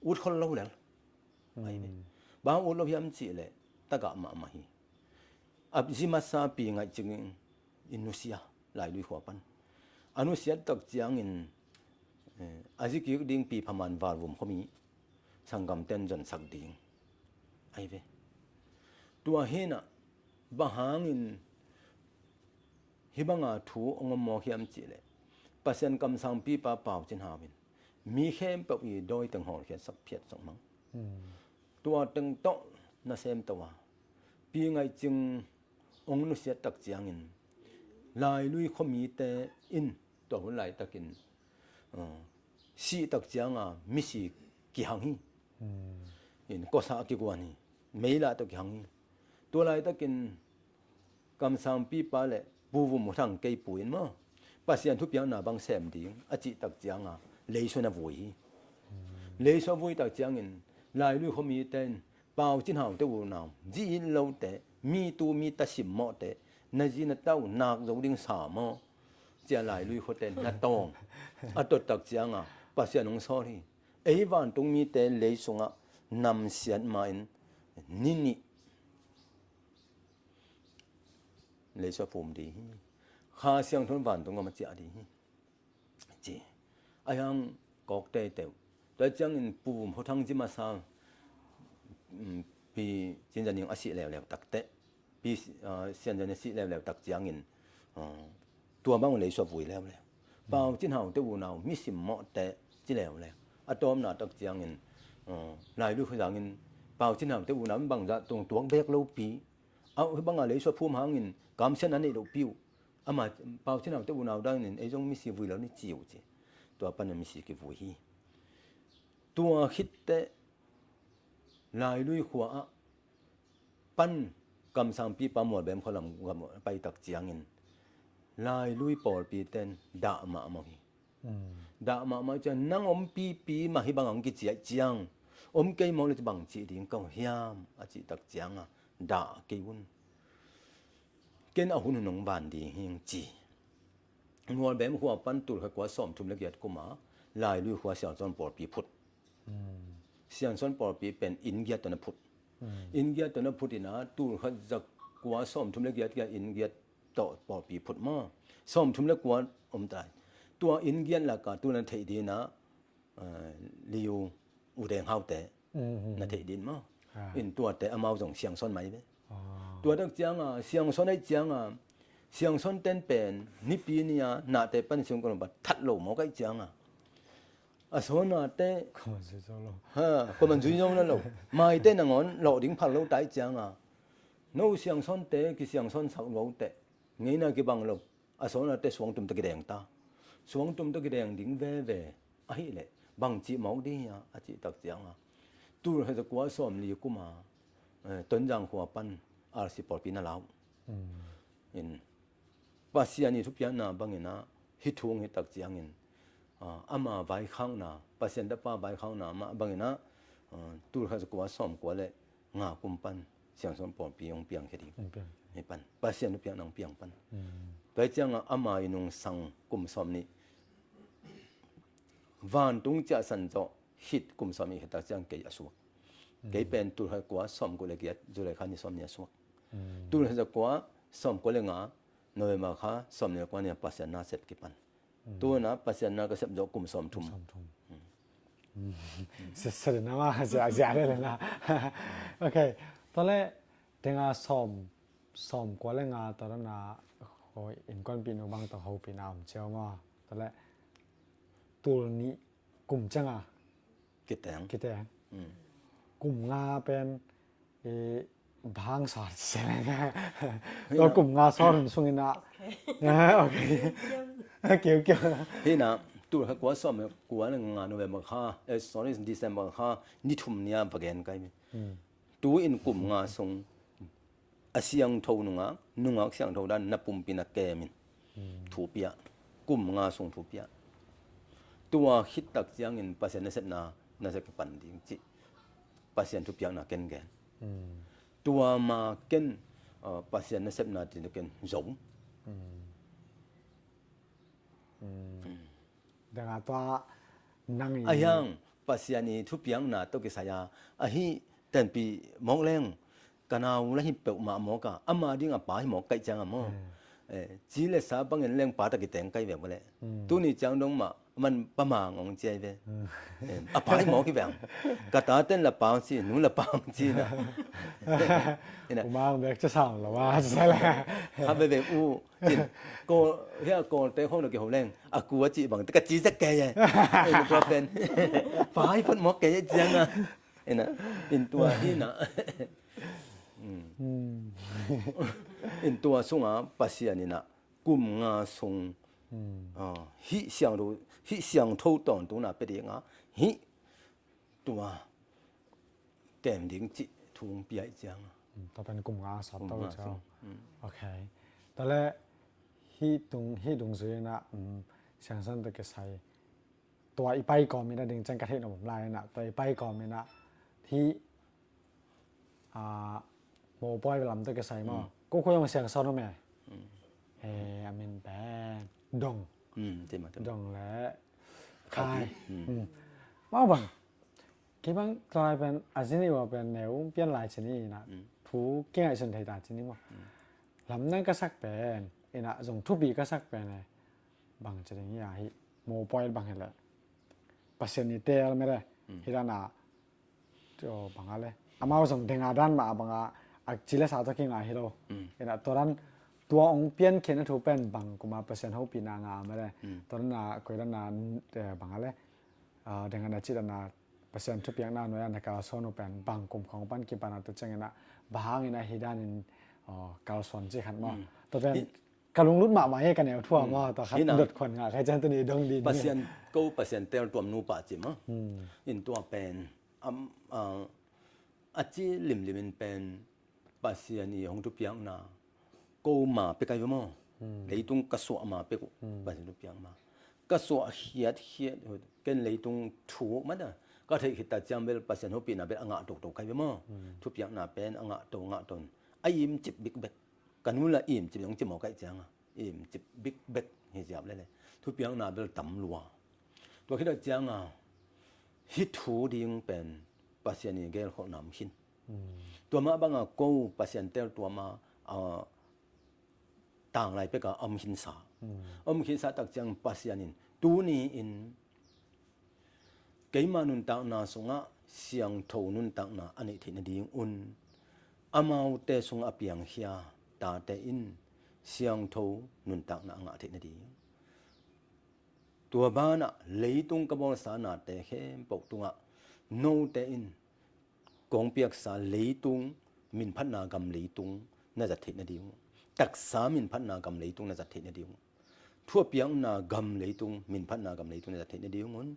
อุดคนเล่าแล้วไอ้นี่บางอุดเราพยายามจีเลยตะกะมาฮีอับซิมาซาปีไงจึงอินโนเซียลายลุยขวาปันอนุเซียตักจียงอินอาจิกิดิ้งปีพมันวารุมเขามีสังกัมเต้นจนสักดิ้งไอ้เว้ตัวเฮน่ะบางหางินฮิบังอาทูองมอเขียมจีเลยปัศยันกำสังปีป้าเป่าจินหาวินมีเข้มเป่าอีโดยตึงหอเขียนสับเพียดสองมั้งตัวตึงโตน่ะเซมตัวปีไงจึงองนุเสียตักเจียงินลายลุยเขามีแต่อินตัวหุ่นไหลตะกินสีตักเจียงมิสีกี่หังฮีอินก็สากิกวานี่ไม่ละตะกี่หังฮีตัวไรตะกินกำสังปีป้าเลยบูบุมทั้งเกยปุ่นมั้งปัศยันทุบยังหน้าบางแสมดิ้งอจิตักเจียงเลยส่วนวุ่ยเลยส่วนวุ่ยตักเจียงินลายลุยเขามีแต่เป่าจินหางเต้าหนาวจีนเราแต่มีตูมีตาสิมหม้อแต่นาจีนเต้านักเราดิ้งสามหม้อเจ้าลายลุยเขาแต่นัดตองตัวตักเจียงปัศยันองสอรี่ไอ้วันตรงมีแต่เลยส่งนำเสียนมาอินนี่ เลยชอบภูมิดีค่าเสียงทนหวานตรงก็มาเจดีจีอายังกอกเตเตแต่จังอินปูมเขาทั้งจิมาซาปีจินจันยังอาศิแล้วตักเตปีเสียนจันสิแล้วตักจังอินตัวบ้างเลยชอบvuiแล้วเปล่าจินเฮาเตวูนาวมีสิมเหมาะแต่จิแล้วอะตอมน่ะตักจังอินหลายลูกจังอินเปล่าจินเฮาเตวูนาวบางจะตรงตัวเบกโลปีเอาบางอะไรชอบภูมิหางินกำเช่นนั้นนี่โลปิวอามาเปล่าจินเฮาเตวูนาวดังอินไอ้จงมีสิvuiแล้วนี่จิวจิตัวปันมีสิกิvuiตัวคิดแต่ลายลุยขัวปั้นกำสังปีปามวดแบบขลำไปตักเจียงอินลายลุยปอลปีเต้นดามามาฮีดามาจะนั่งอมปีมาให้บางอังกิเจียเจียงอมเกยมองเลยจะบางจีดิ่งก็เฮียมอาจิตักเจียงดาเกยวุนเกณฑ์เอาหุ่นหนองบานดีเฮียงจีมวลแบบขัวปั้นตุลขกว่าสอมทุมละเอียดกุมาลายลุยขัวเสียงจนปอลปีพุทธเสียงส่วนปอปีเป็นอินเกียตนพุทธอินเกียตนพุทธินะตูเขาจะกว่าซ่อมทุมเล็กเกียตอินเกียต่อปอปีพุทธมาซ่อมทุมเล็กกว่าตายตัวอินเกียละก็ตัวนั้นเทดีนะลิวอุแดงเฮาแต่นั่นเทดินมาอินตัวแต่อมาส่งเสียงส่วนไหมเว้ตัวตักจังเสียงส่วนได้จังเสียงส่วนเต้นเป็นนิปีเนี่ยน่าแต่ปันเสียงกันบัดทัดโลหมอก็จังasona te ko man zui yong na lo mai te na ngon lo ding phal lo tai chang no siang son te ki siang son sau lo te ngei na ki bang lo asona te suang tum te ki deng ta suang tum te ki deng ding ve ai le bang chi mau di ya a chi tak chang tu ha za kwa som li ku ma ton jang khwa pan ar si por pi na lao in pasiani thu pian na bang ina hi thung hi tak chang in ama vai khang na pasien da pa vai khang na ma bangina tur kha ko som ko le nga kum pan siang som pon piang piang khedi ni pan pasien nu piang nang piang pan pai chang ama inung sang kum som ni van tung cha san zo hit kum som ni heta chang ke asu ke pen tur kha ko som ko le giat zu le kha ni som ni asu tur kha ko som ko le nga noi ma kha som ne ko ni pasien na set ki panตัวนะปัสยานาก็สับยกกลุ่มสมทุมเสร็จนะว่าจะได้เลยนะโอเคตอนแรกเด็กสอมกว่าเรื่องตอนนั้นโอ้ยอินก้อนปีนบางต่อเขาปีนเอาเจ้ามาตอนแรกตัวนี้กลุ่มจังกิแตงกลุ่มงาเป็นบางสอดเสร็จแล้วก็กลุ่มงาซ้อนช่วงนี้นะโอเคเกี่ยวนี่นะตัวเขากว่าสอมกว่านึงงานโนเวมเบอร์ค่าsorry December ค่านี่ทุ่มเนี่ยบางแกนไกตัวอินกลุ่มงาทรงอาเซียงโทนุงอ่ะนุงอ่ะเสียงโทด้านนับปุ่มปีนักแกมินถูเปียกลุ่มงาทรงถูเปียตัวคิดตักเสียงอินปัสยานเสนาน่าจะปันดิงจิปัสยานถูเปียนักแกนแกนตัวมาเกนปัสยานเสนาดินแกนจงดังตัวนั่งอายังปัสยานีทุเปียงนาตกิสายาอะฮิเต็นปีมองแรงกะนาวละหิเปมาหมอกะอามาดิงอะปาหิหมอไกจังอะหมอจีเลสาบังเงินแรงปาตะกิแตงไกแบบบ่แลตุนี่จังดงมามันประมาณองเจเวอะปาหิหมอกิแบบกะตาเต้นละปางสิหนูละปางจีนะกูมาเบกจะสั่งหรอว่าใช่แหละฮะเบอูจิโกเฮียโกเตห้องดอกเฮาแรงอะกูว่าจิบังตะกะจีสักแกยไอ้ตัวเป็นปาหิเพิ่นหมอแกจังอะนะเป็นตัวนี่นะเป็นตัวสุงปัสยานี่นะกุมงาทรงฮิเสียงรู้ฮิเสียงโทตอนตัวน่ะเป็นงาฮิตัวแก้มดิงจิทุงเปียจังต่อเป็นกลุ่มงาสอบตัวเจ้าโอเคตอนแรกฮิตุงซื้อนะเสียงสั้นตะเกใส่ตัวอีไปก่อนมีนะดึงจังกระเทศของผมลายนะตัวอีไปก่อนมีนะที่โมปอยไปลำตะเกใส่มาก็คุยกับเสียงซ้อนมั้ยอามินแปดงดงและคายมาบังคิดว่าตอนเป็นอาชีพนี้ว่าเป็นแนวเปลี่ยนหลายชนิดนะผู้เก่งไอ้ส่วนไทยตาชนิดมั้ง ลำนั้นก็สักเป็นเอ็นะส่งทุบีก็สักเป็นเลยบางจะอย่างนี้ฮิโมปอยบางเห็นแหละปัสเซนิเตลไม่ได้ฮิรานาจะบางอะไรอามาส่งเดงอาดันมาบางอาจิเลสาตะกิงอาฮิโรเอ็นะตัวนั้นตัวองเปียนเขียนถูเป็นบางกุมาเปอร์เซ็นต์เขาปีนางาไม่ได้ตอนนั้นคุยด้านนาบางอะไรเดงอานาจิตนาเปอร์เซ็นต์ทุกอย่างน่าหน่วยในการสอนเป็นบางกลุ่มของปันกิปานาตัวเจงนะบางในฮิดานินการสอนจิขันมาตัวเป็นการลงรุ่นหมาให้กันแนวทั่วมาต่อครับดดคนงาใครจันตัวนี้ดงดีเปอร์เซ็นต์9%เตลตัวนูปะจิมอินตัวเป็นอาจิลิมเป็นเปอร์เซ็นต์ของทุกอย่างนะกูมาไปกันมั้งเลยตรงกระสวมาไปกูเปอร์เซ็นต์ทุกอย่างมากระสวเฮียดกันเลยตรงถูกมั้งก็ที่คิดแต่จำเป็นเปอร์เซ็นต์ของปีน่ะเป็นอ่างตกกันมั้งทุกอย่างน่ะเป็นอ่างตนไอ้ยิมจิบบิ๊กเบ็กกันนู้นละอิ่มจิบยังจิบหมอไก่จังอิ่มจิบบิ๊กเบ็กเฮียจับเลยทุกอย่างน่ะเป็นต่ำลัวตัวคิดแต่จังฮิตถูดีงเป็นเปอร์เซ็นต์นี่เกลเขานำหินตัวมาบางกูเปอร์เซ็นต์เตลตัวมาต่างไรไปกับหินสาหินสาตักจังเปอร์เซ็นต์นี่ตัวนี้อินเกี่ยมานุนตักนาสงะเสียงโทนุนตักนาอันนี้ที่นดีงอุ่นอามาอุเตสงอเปียงเฮียตาเตอินเสียงโทนุนตักนาอันที่นดีตัวบ้านเลยตุงกบองสานาเตเข้มปกตุงโนเตอินกองเปียกสาเลยตุงมินพัฒนากรรมเลยตุงน่าจะที่นดีตักสามินพัฒนากรรมเลยตุงน่าจะที่นดีทั่วเปียงนากรรมเลยตุงมินพัฒนากรรมเลยตุงน่าจะที่นดีงุน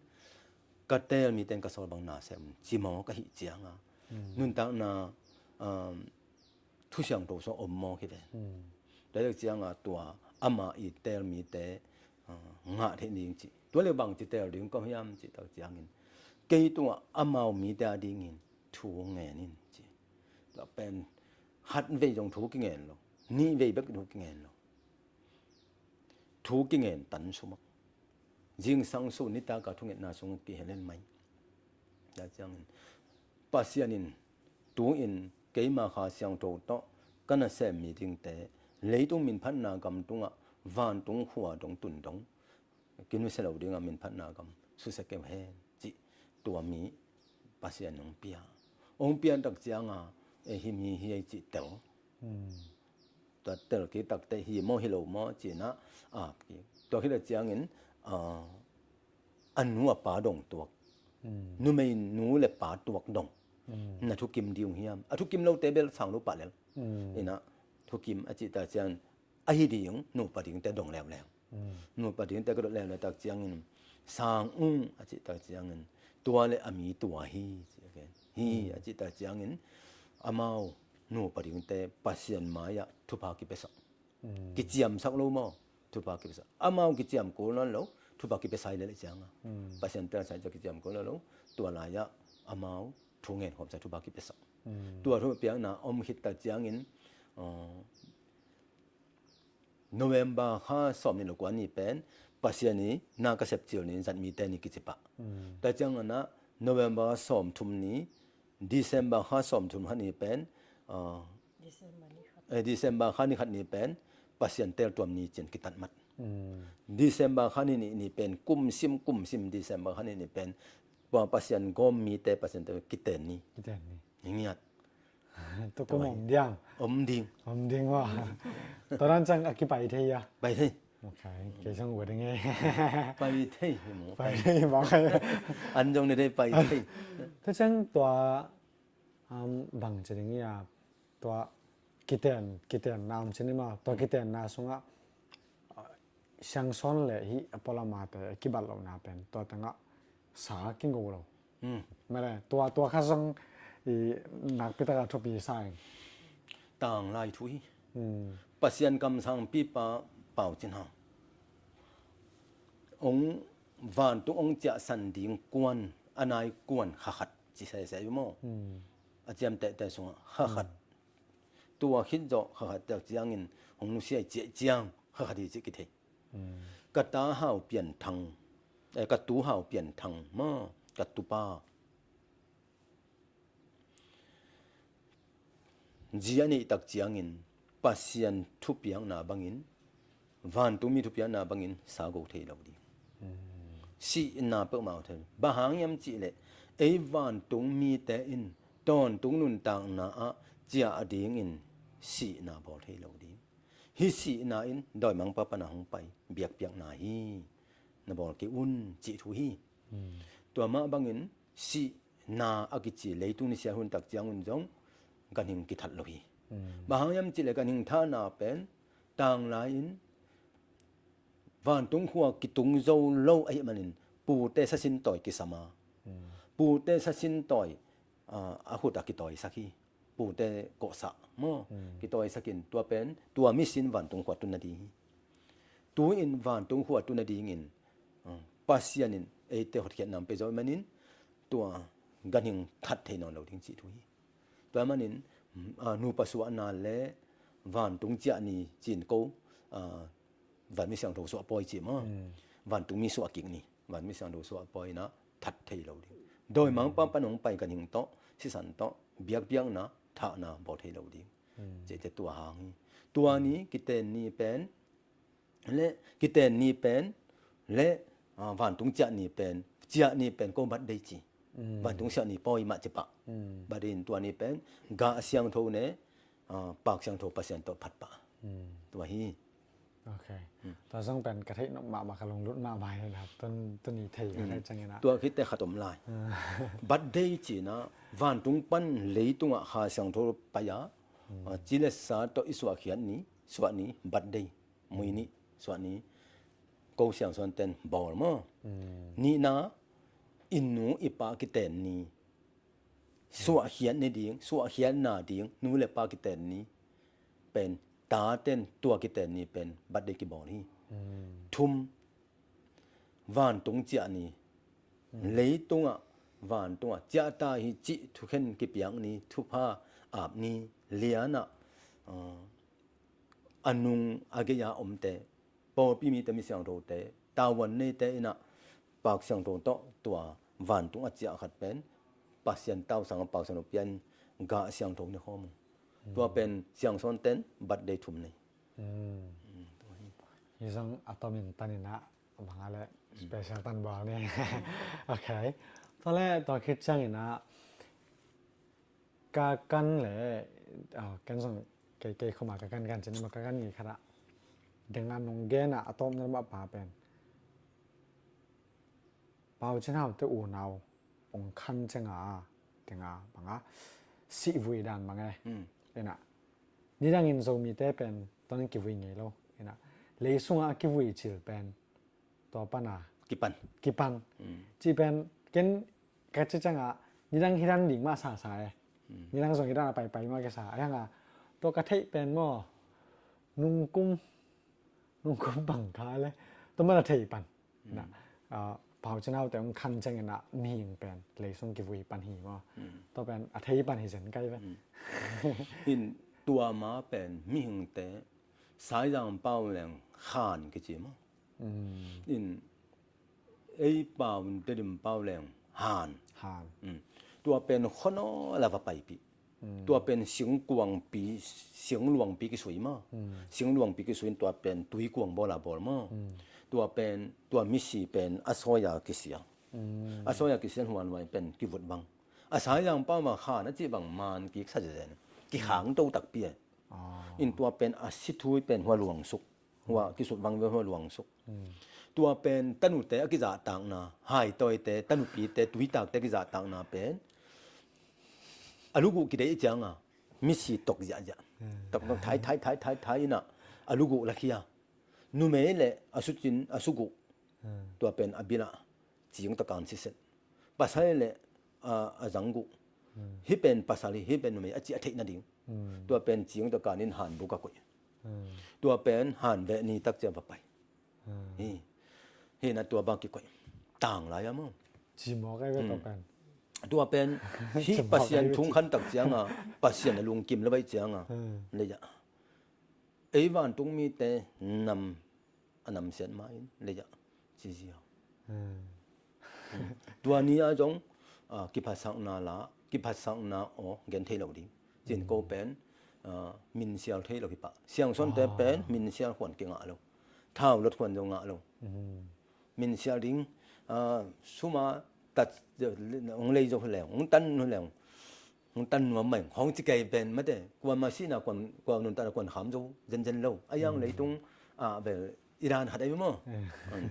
ก็เตลมีเต็งกระสอบบางนาเซมจิมอก็หิเจียงนุนตักนาทุเสียงตัวสอมมอคิดแต่เจียงตัวอามาอีเตลมีแต่งาเทนิงจิตัวเลยบางจิเตลดึงก็พยายามจิตเจียงเกยตัวอามามีแต่ดิ่งทูเงินจิตัวเป็นหัดเวจงทูกิเงินหรอนี่เวเบกทูกิเงินหรอทูกิเงินตันสมักจิงสังสุนิตากาทุเงินนาสงกิเฮเลนไหมแต่เจียงปัสยานินตัวอินเกยมาขาเสียงโตโตกันน่ะเสมีดิ่งแต่เลยตุงมินพันนากรรมตุงวานตุงหัวตุงตุนตุงกินวิเศษเราดิ่งมินพันนากรรมสุสเกมเฮจิตัวมีปัสยานองเปียตักเจียงหิมีเฮียจิเตลตัวเตลกิตักเตหิโมฮิโลโมจินะตัวที่เราเจียงเงินอันนัวป่าดงตัวนูไม่นูเลยป่าตัวดงน่ะทุกิมดิวเฮียมทุกิมเราเตเบลสั่งรูปป่าแล้วนี่นะทุกิมอจิตาเจียงไอ้ดิงนูป่าดิงแต่ดงแล้วนูป่าดิงแต่ก็แล้วตักเจียงเงินสางอจิตาเจียงเงินตัวเลยมีตัวฮีอจิตาเจียงเงินอามานูป่าดิงแต่ปัสยันมายะทุภากิเปสักกิจยมสักโลมอทุภากิเปสักอามากิจยมโกนแล้วทุภากิเปสัยเลยจังปัสยันเตอร์ใส่จะกิจยมโกนแล้วตัวลายะอามาทุเงินหอบใส่ทุภากิเปสักตัวทุเปียงนะหิตตาเจียงเงินโนเวมเบอร์5สอบนี่ลูกว่านี่เป็นปัสยันนี้นากระเสพเจียวนี่จัดมีแต่นี่กิจปะแต่จังนะโนเวมเบอร์สอบทุมนี้ดิเซมเบอร์5สอบทุมหันนี่เป็นดิเซมเบอร์5นี่หันนี่เป็นปัสยันเตลตัวนี้จินกิตัดมัดดิเซมเบอร์หันนี่เป็นกุมซิมดิเซมเบอร์หันนี่เป็นว่าปัสยันก็มีแต่ปัสยันเตลกิเตนนี่อย่างเงี้ยตัวก็มองเดียงดิ่งว่าตอนนั้นจังอกิไปเทียไปเที่โอเคเกี่ยวกับหัวได้ไงไปเที่ไปบอกใครอันจงได้ไปเที่ถ้าจังตัวบังจะอย่างนี้ตัวกิเตนนามชนิดมาตัวกิเตนนาสงะช่างซ้อนเลยที่อพอลมาแต่กิบัลเรานาเป็นตัวตั้งสากิงกูเราไม่ได้ตัวข้าศึกนักพิจารณาทุบปีสายต่างลายทุยปัสยันกำสังปีปะเป่าจินหาองวานตุองจะสันดิงกวนอนายกวนขัดจิใส่อยู่มั้งอาจารย์แต่สงขัดตัวคิดจ่อขัดจากเจียงเงินของนุเสียเจียงขัดดีจิกิเทกระตาห่าวเปลี่ยนทางกระตูห่าวเปลี่ยนทางมั้งกระตูป้าจีอันนี้ตักเจียงเงิน pasien thupiang na bangin van tumi thupiang na bangin sago thei lo di si na pe mau the bahang yam chi le ei van tung mi te in ton tung nun tang na a chia ading in si na bo thei lo di hi si na in doi mang pa pa na hong pai biak piak na hi na bo ke un chi thu hi tua ma bangin si na akichi leitung ni sia hun tak chiang un jong kan hing ki that lo hi bahang yam chi le kan hing tha na pen tang la in van tung khuwa ki tung zo lo ai manin pu te sa sin toy ki sama pu te sa sin toy a hu ta ki toy sakhi pu te ko sa mo ki toy sakin tua pen tua mi sin van tung khuwa tu na di tu in van tung khuwa tu na di ngin pasianin e te hot khian nam pe zo manin tua ganing that the no lo ding chi thu hi tua manin nu paswa na le van tung cha ni chin ko van mi sang tho so poi chi ma van tung mi so king ni van mi sang tho so poi na that thei lo ding doi mang pa panong pai kan hing to si san to biak biak na tha na bo thei lo ding je te tua hang tua ni kiten ni pen le kiten ni pen le van tung cha ni pen chia ni pen ko bat dei chi van tung sia ni poi ma che pa ba din tua ni pen ga siang tho ne pak siang tho pasien to phat pa tua hi โอเคตอนต้องเป็นกะทินมาคลงรุ่นมาใหม่เลยนะครับต้นนี้เทกันได้จังไงนะ ตัวคิดแต่ขตมลายบัดเดจีนะวันตุงปันเลยตุงหาสังโทปยาจิเลสาตอิสวาเขียนนี้สวานี้บัดเดมุยนี้สวานี้โกเสียงส่วนเต็นบอลมั้นี่นะอินนูอิปากิเตนนี้สวาเขียนนี่ดิ่งสวาเขียนนาดิ่งนูเลปากิเตนนี้เป็นตาเต้นตัวกิเตนนี่เป็นบัดเดกิบอนี่ทุมวานตรงเจานี่เลยตรงวานตรงเจาตาหิจิทุกเห็นกิเปียงนี่ทุพาอาบนี่เลียนะอนุงอาเกียอมเตปอปีมีแต่มีเสียงโรเตตาวันนี่เตนะปากเสียงโรโตตัววานตรงเจาขัดเป็นปัสเซียนเต้าสังปากสังเปียนกะเสียงโรในข้อมูลตัวเป็นเสียงซ้อนเต้นบัดได้ทุ่มนี่ยี่ซังอะตอมินตันนี่นะบางอะไรสเปเชียลตันบอลเนี่ยโอเคตอนแรกตอนคิดจังนี่นะกากันแหละกันส่งเกเข้ามากากันจะนี่มากากันนี่ครับdengan nonggen atom na mapapen pau chenau te u nau ong khan chenga tenga banga si vui dan mangai ena ni dang in zo mi te pen ton ki vui nge lo ena le sunga ki vui chil pen to pana kipan chi pen ken ka chi changa ni dang hiran ding ma sa sa ni dang song hiranไปมาke sa ayanga to ka thei pen mo nung kumบังคาเลยต้องมาเทปันนะเผาชนะแต่องคันจังนะมีหิงเป็นเลยส่งกิวีปันหีว่าต้องเป็นอเทปันหิเซนใกล้ไปอินตัวมาเป็นมีหิงแต่สายยางเป้าแรงขานกิจิมอินไอ้เป้าเดิมเป้าแรงหานตัวเป็นคนนอลาวไปปีตัวเป็นเสียงกวางปีเสียงหลวงปีกี่สวยมากเสียงหลวงปีกี่สวยตัวเป็นตุยกวางบอลาบอลมากตัวเป็นตัวมิสีเป็นอสอยากิเสียงอสอยากิเสียงหัวไว้เป็นกิวุดบังอาศัยอย่างเป้ามาขานะจีบังมันกิสัจเจนกิหางโตตักเปียอินตัวเป็นอาศิทุยเป็นหัวหลวงสุกหัวกิสุดบังเป็นหัวหลวงสุกตัวเป็นตันุเตอกิจาต่างนาหายตัวเตตันุปีเตตุยตักเตกิจาต่างนาเป็นอาลูกกิได้จังมิสิตกยะตกต้องท้ายนะอาลูกลักเฮียนูเมเลอสุจินอสุกุตัวเป็นอบินะจิงตะการสิเสภาษาเลอาจังกุฮิเป็นภาษาลีฮิเป็นนูเมอจิอเทนะดิงตัวเป็นจิงตะการนินหันบุกะกุยตัวเป็นหันเวนีตักเจ้าไปนี่เห็นตัวบางกิกุยต่างหลายมั้งจิมอก็ต้องเป็นตัวเป็นที่ปัสยันทุงขันตักเจียงปัสยันลุงกิมแล้วไปเจียงเลยจ้ะไอ้วันตุงมีแต่นำเสียนมาเลยจ้ะจีเจียวตัวนี้จงกิพัสสังนาละกิพัสสังนาอ๋อเงินเทเราดิจินโกเป็น มินเซียลเทเราฮิปะเสียงส่วนแต่เป็นมินเซียลขวนเกงะเราเท่ารถขวนจงะเรามินเซียลดิงสุมาตัดองเลยjoแล้วองตันแล้วองตันว่าไม่ของจิไกเป็นมาแต่กว่ามาสินะกว่านุนตะกวนขามjoเจนๆเราอายังเลยตรงแบบอิหร่านหัดได้มั้ย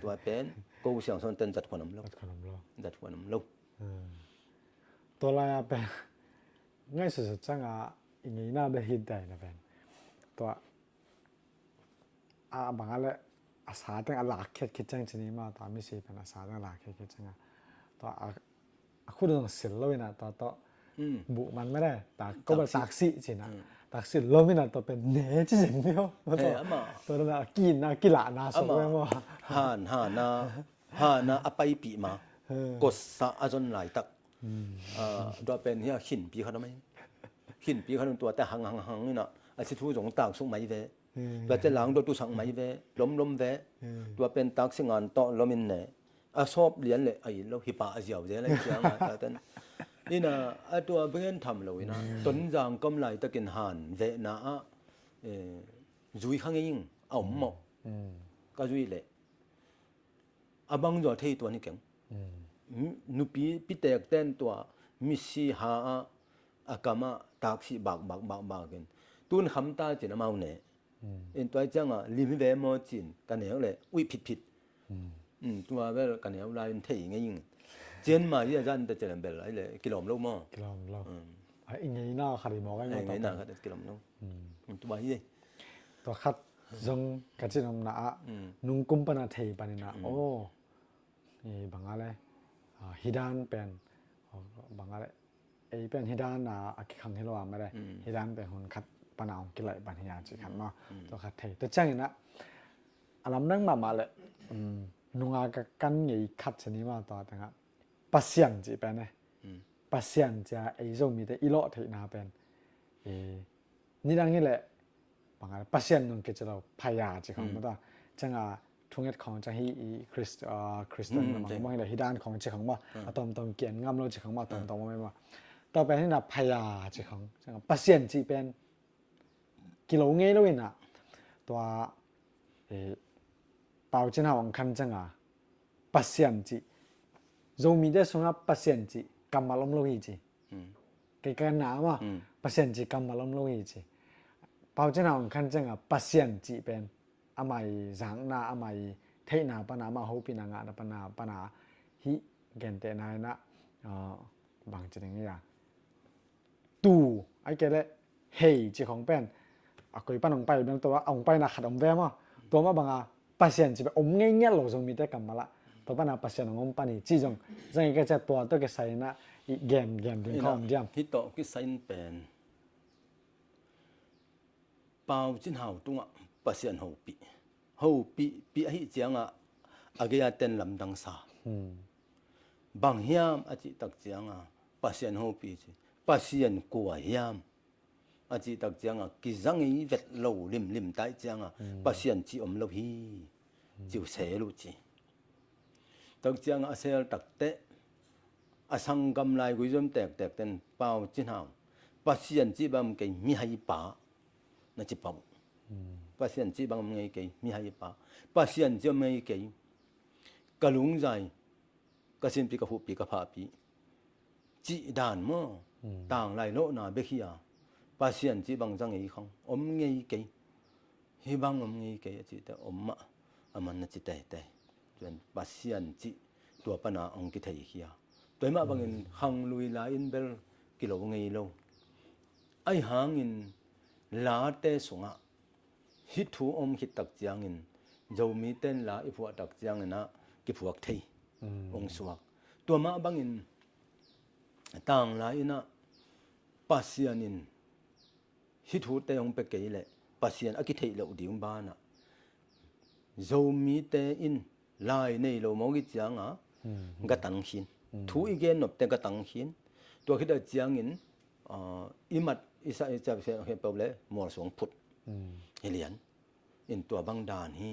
ตัวเป็นกูเสียงส่วนเต็นจัดขวนเราจัดขวนเราตัวลายเป็นง่ายสุดๆจังอีนี้น่าได้ฮิตได้นะเป็นตัวบางอะไรอาสาตั้งหลักคิดจังชนิดมาตอนไม่ใช่เป็นอาสาตั้งหลักคิดจังตัวคุณต้องเสียเลยนะตัวบุมันไม่ได้แต่ก็เป็นตักซี่สินะตักซี่ล้มไม่นะตัวเป็นเนื้อจริงเดียวตัวนั้นกินกินหลานาสมัยมั้งฮานาอไปปีมากดสะอาจนหลายตักตัวเป็นเฮียหินปีเขาทำไมหินปีเขาตัวแต่หังนี่นะอาศิทุจงตากสุกไหมเวตัวจะหลังตัวสังไหมเวล้มเวตัวเป็นตักสิงานโตล้มินเนี่ยชอบเรียนเลยไอ้เราฮิปาเจียวเจอะไรเจียงแต่นี่นะตัวเพื่อนทำเลยนะต้นจางกำไรตะกินหันเวนะจุยข้างยิงเอาหมอกก็จุยเลยบังจอเทตัวนี้เก่งนุปีแตกเต้นตัวมิสิหาอากามาตักสิบากกันตุนคำตาจินมาเนี่ยตัวจังลิมเวมอจินกันเนี่ยเลยอุ้ยผิดตัวเวลกันเนี่ยลายเทงยิงเจนมาที่อาจารย์จะเจริญเบลเลยกิโลมลูกมั้งกิโลมลูกไอ้ไงน่าขัดมองกันไงน่าขัดกิโลมลูกตัวนี้ตัวขัดจงกัจจินมนานุ่งกุมปนาเทปานินะโอ้นี่บางอะไรฮิดานเป็นบางอะไรไอ้เป็นฮิดานอากิคังเฮโลไม่ได้ฮิดานเป็นคนขัดปนาองกิไลปัญญาจิขันเนาะตัวขัดเทตัวจังนะอารมณ์นั่งมาเลยนุ่งอากกันไงขัดชนิดมาต่อแต่ครับปัสยันจีเป็นเนี่ยปัสยันจะไอ้ส่งมีแต่อีโลเทนาเป็นนี่ดังนี้แหละบางอะไรปัสยันนุ่งเกิดจะเราพยาจิของมันต่อจังทุ่งเอ็ดของจะให้คริสต์บางอย่างฮิดานของจิของว่าตอมเกียนงามเราจิของว่าตอมไม่ว่าต่อไปนี่นะพยาจิของจังปัสยันจีเป็นกิโลเงี้ยเลยนะตัวเป่าจินหาวังคันจังปัสยันจีZomi de sunga pasyenti kamalom lohiji. Kaya na ma pasyenti kamalom lohiji. Pau jena on kan jenga pasyenti pen amai zang na amai thei na pana ma hopi na nga na pana hi gente na na bang jeng ya. Tu ai ke le hei ji khong pen akoi pan ong pai ben to ong pai na khat ong ve ma to ma banga pasyenti pe om nge nge lo zomi de kamalaตัวปัญหาปัสสาวะของปันนี่จีจงจังก็จะตัวตัวก็ใส่นะอีเกมถึงข้อมจำที่ต่อก็ใส่เป็นเป่าจินหาวตรงปัสสาวะหูปีให้จังอาเกียเต้นลำดังสาบางยามอาจิตักจังปัสสาวะหูปีปัสสาวะกัวยามอาจิตักจังกิจังอีเวทโลลิมใต้จังปัสสาวะจีอมโลฮีจิวเสลุจีตักจังอาเซลตักเตะอาสังกำไลกุยจมแตกเต้นเป่าจินหาวปัสยันจีบัมเกยมีให้ป่าน่าจะเป่าปัสยันจีบัมเงยเกยมีให้ป่าปัสยันจีไม่เกยกะลุงใจกะสินปีกะหุปีกะพาปีจีดานมั้งต่างไลโลนาเบคียาปัสยันจีบังจังเงยของอมเงยเกยฮิบังอมเงยเกยจีแต่อมมะมันน่าจะแต่จนปัสยันจีตัวปนาองกิเทยขี้ยาตัวมาบางอินหังลุยลาอินเบลกิโลเงยโลไอหังอินลาเตสงะฮิทูอมฮิตักจังอินเจ้ามีเต้นลาอิพวกตักจังอินะกิพวกเทยองสวกตัวมาบางอินต่างลาอินะปัสยันอินฮิทูเตองเปเกยเลปัสยันอกิเทยเลอุดิมบานะเจ้ามีเตอินลายในโลมอกิจังกะตังหินทูอีเกนนบแต่กะตังหินตัวคิดว่าจังอินอิมัดอิสาอิจะเห็นเปล่าเลยมัวสวงพุทธเฮลียนอินตัวบังดานฮี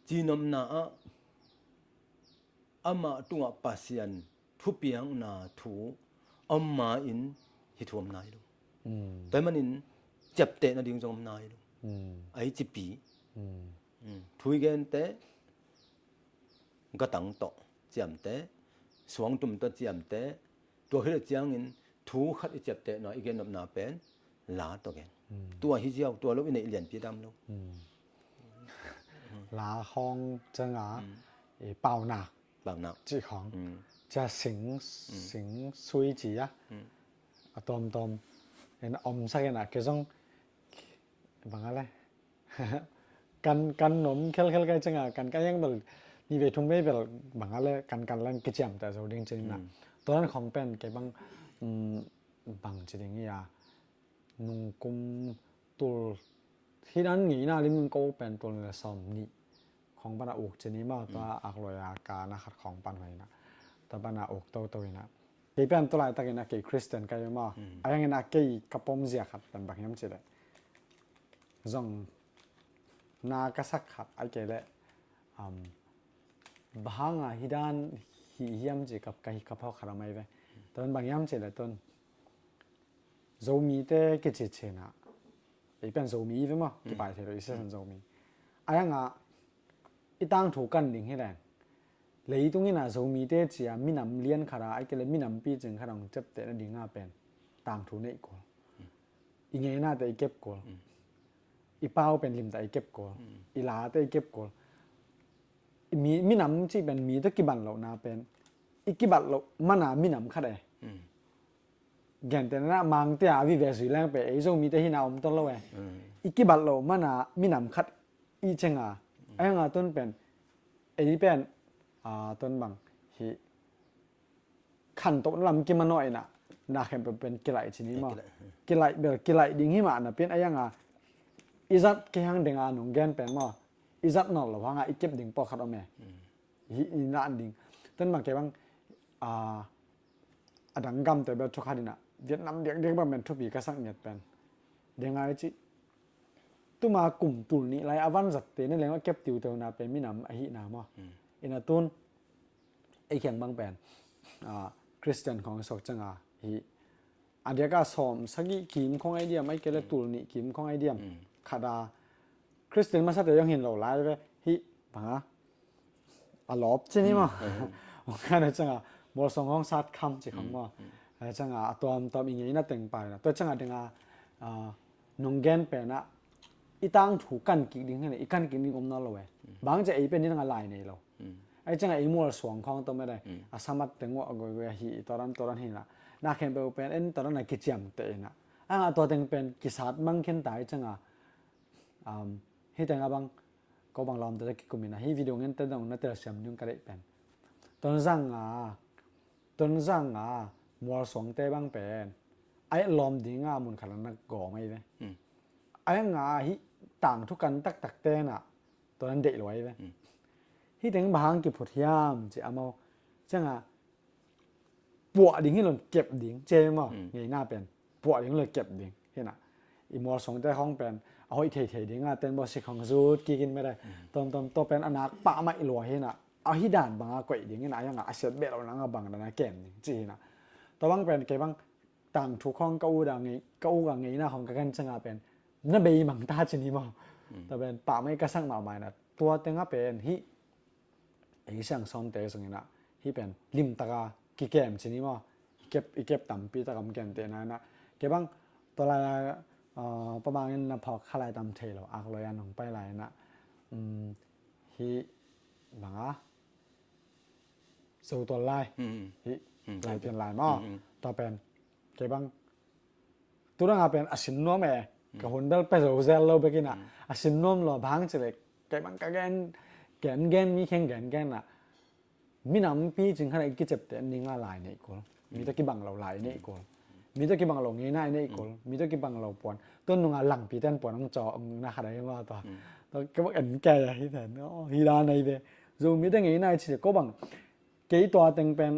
จีนมนาอามาตุงปัสยันทุเปียงนาทูอามาอินฮิทวมนายดูแต่มันอินจ จับเตะนะดิงจงนายไอ้จิปีทุยกันเตะก็ตั้งโตเจียมเตะสวงตุ่มตัวเจียมเตะตัวเฮ็ดจังอินทูขัดจับเตะเนาะอีกนบนาเป็นลาตัวแกตัวฮิเจียวตัวลบอินเลียนปีดำลงลาห้องจังเป่าหนักจีของจะสิงซุยจีอ่ะตอมเห็นอมสักน่ะคือต้องบางอะไรกันหนมเคลๆกันจังกันก็ยังแบบนี่เวทุงเวแบบบางอะไรกันแล้วกิจมแต่เราจริงๆนะตอนนั้นของเป็นแกบางจริงๆอ่ะนุ่งกุมตัวที่นั้นงี้นะลิมก็เป็นตัวละสอมนี่ของปนาอกจนี้มาตัวอักลอยอาการนะครับของปันไว้นะตัวปนาอกตัวนะเกี่ยเป็นตัวอะไรตะกี้นะเกี่ยคริสเตียนกันมาอะไรเงี้ยนะเกี่ยกับปมเสียครับเป็นบางอย่างเฉยๆส่งนากระสักครับไอ้เกี่ยเลยบางฮิดานฮิยามจีกับกับฮิกับเขาขราไม่ไปตอนบางอย่างเฉยๆตอนโจมีเต้กิจเชนะไอ้เป็นโจมีใช่ไหมกี่ไปเถอะอีเส้นโจมีไอ้ยังอีตั้งถูกกันดิ่งให้แรงเลยตรงนี้นะโจมีเต้จีมีน้ำเลี้ยนขราไอ้เกลมีน้ำปีจึงขราเจ็บเตะดิ่งอ่ะเป็นต่างถูกเนี่ยกูอีเงี้ยน่าแต่อีเก็บกูอีเป้าเป็นริมแต่อีเก็บกูอีลาแต่อีเก็บกูมีน้ำที่เป็นมีตะกี้บันเรานาเป็นอีกี่บันเรามันน่ะมีน้ำขัดเลยแก่นแต่นะมังเตียวิเวสุแรงไปไอ้โจมีแต่ที่นาอมต้นเราเองอีกี่บันเรามันน่ะมีน้ำขัดอีเชงไอ้งาต้นเป็นไอ้นี่เป็นต้นบางที่ขันต้นลำกินมาหน่อยน่ะน่าแค่เป็นกิไลชนิดมั้งกิไลเบลกิไลดิ่งหิมะน่ะเป็นไอ้ยังอีจัดแค่หังเด้งหนุ่งแกนเป็นมั้งอีจัดนอลหรอว่าอีเก็บดิ่งปอกขัดเอาแม่อีน่าดิ่งต้นบางแค่บางดังกำแต่แบบทุกขัดน่ะเวียดนามเด็กบางเป็นทุบีก็สักเงียบเป็นเด้งไงจีตัวมากลุ่มตุลนี้ไรอวันสัตเตนั่นแหละว่าเก็บติวเตอร์นาเป็นมินำอหินามะอินาตุนไอเขียงบางแปลนคริสเตียนของสกจังฮีอันเดียก็สอมสักกิมของไอเดียไม่เกี่ยวตุลนี้กิมของไอเดียขาดาคริสเตียนมาสัตยังเห็นเราไล่ไปฮีบังลอบใช่ไหมมั้งโอเคนะจังบอลสองห้องซัดคำจีของมั้งจังตัวอีกอย่างน่าแต่งไปนะตัวจังเด้งนงแกนเป็นนะอีตั้งถูกกันกินดิ้งเนี่ยอีกันกินดิ้งอมนั่นเลยบางจะไอเป็นนี่ตั้งอะไรเนี่ยเราไอจังไอมัวสวงของตัวไม่ได้สามารถแต่งว่าก็ฮีตอนนั้นเห็นละน่าเห็นเป็นเอ็นตอนนั้นกิจยมเตะนะตัวแต่งเป็นกิจสัตว์มังเข็นตายจังให้แต่งบางก็บางลำแต่ละกิจกรรมนะให้วิดีโอเงินแต่ดงนั่นแต่ละเสียมยุ่งกันได้เป็นตอนสั่งมัวสวงเตะบางเป็นไอลมดิ้งมุนขนาดนักก่อไม่ได้ไอ้ฮิต่างทุกกันตักเต้น่ะตอนนั้นเด็กไว้เลยฮิถึงบางกิบผดยามจะเอามาจังปัวดิ้งให้หล่นเก็บดิ้งเจมั้งไงหน้าเป็นปัวดิ้งเลยเก็บดิ้งเห็นน่ะอีมัวสองแต่ห้องเป็นเอาไอ้เทดิ้งเต้นบอสสิของซูดกินไม่ได้ตัวเป็นอนาคปะไม่หลัวเห็นน่ะเอาฮิด่านบางก๋วยดิ้งเห็นน่ะยังอาเซียนเบ็ดเราหนังบางนะแก่นจีน่ะตัวบางเป็นแกบางต่างทุกห้องก็อูดังไงก็อูกังไงหน้าของกันจังเป็นนั่นเป็นบางตาชนิดมั้งแต่เป็นป่าไม่กระสังมาใหม่นะตัวเต็งก็เป็นฮิไอ้ช่างซ้อมเตะส่งนี่นะฮิเป็นริมตากากิเกมชนิดมั้งเก็บต่ำปีตากำเกมเตะนะเก็บบางตัวลายประมาณนั้นพอขลายตำเทเราอักลอยอันของไปลายนะฮิบางสู่ตัวลายฮิลายเป็นลายมั้งต่อเป็นเก็บบางตัวนั้นเป็นอาชินนัวแม่ก็หุ่นเบลไปสู่เซลเราไปกินอาชินนัวเราบางเฉลยแกบางแกนมีแข่งแกนน่ะมีน้ำปีจึงขนาดกิจเจ็บแต่นิ่งละลายเนี่ยกูมีตะกี้บังเราลายเนี่ยกูมีตะกี้บังเราเงยหน้าเนี่ยกูมีตะกี้บังเราปวนต้นนงหลังปีเต้นปวนน้องจอน่าขนาดนี้ว่าตัวก็บอกเอ็นแก่ที่แต่เนาะฮีราในเบdùมีแต่เงยหน้าเฉยก็บังเกี่ยตัวเต็งเป็น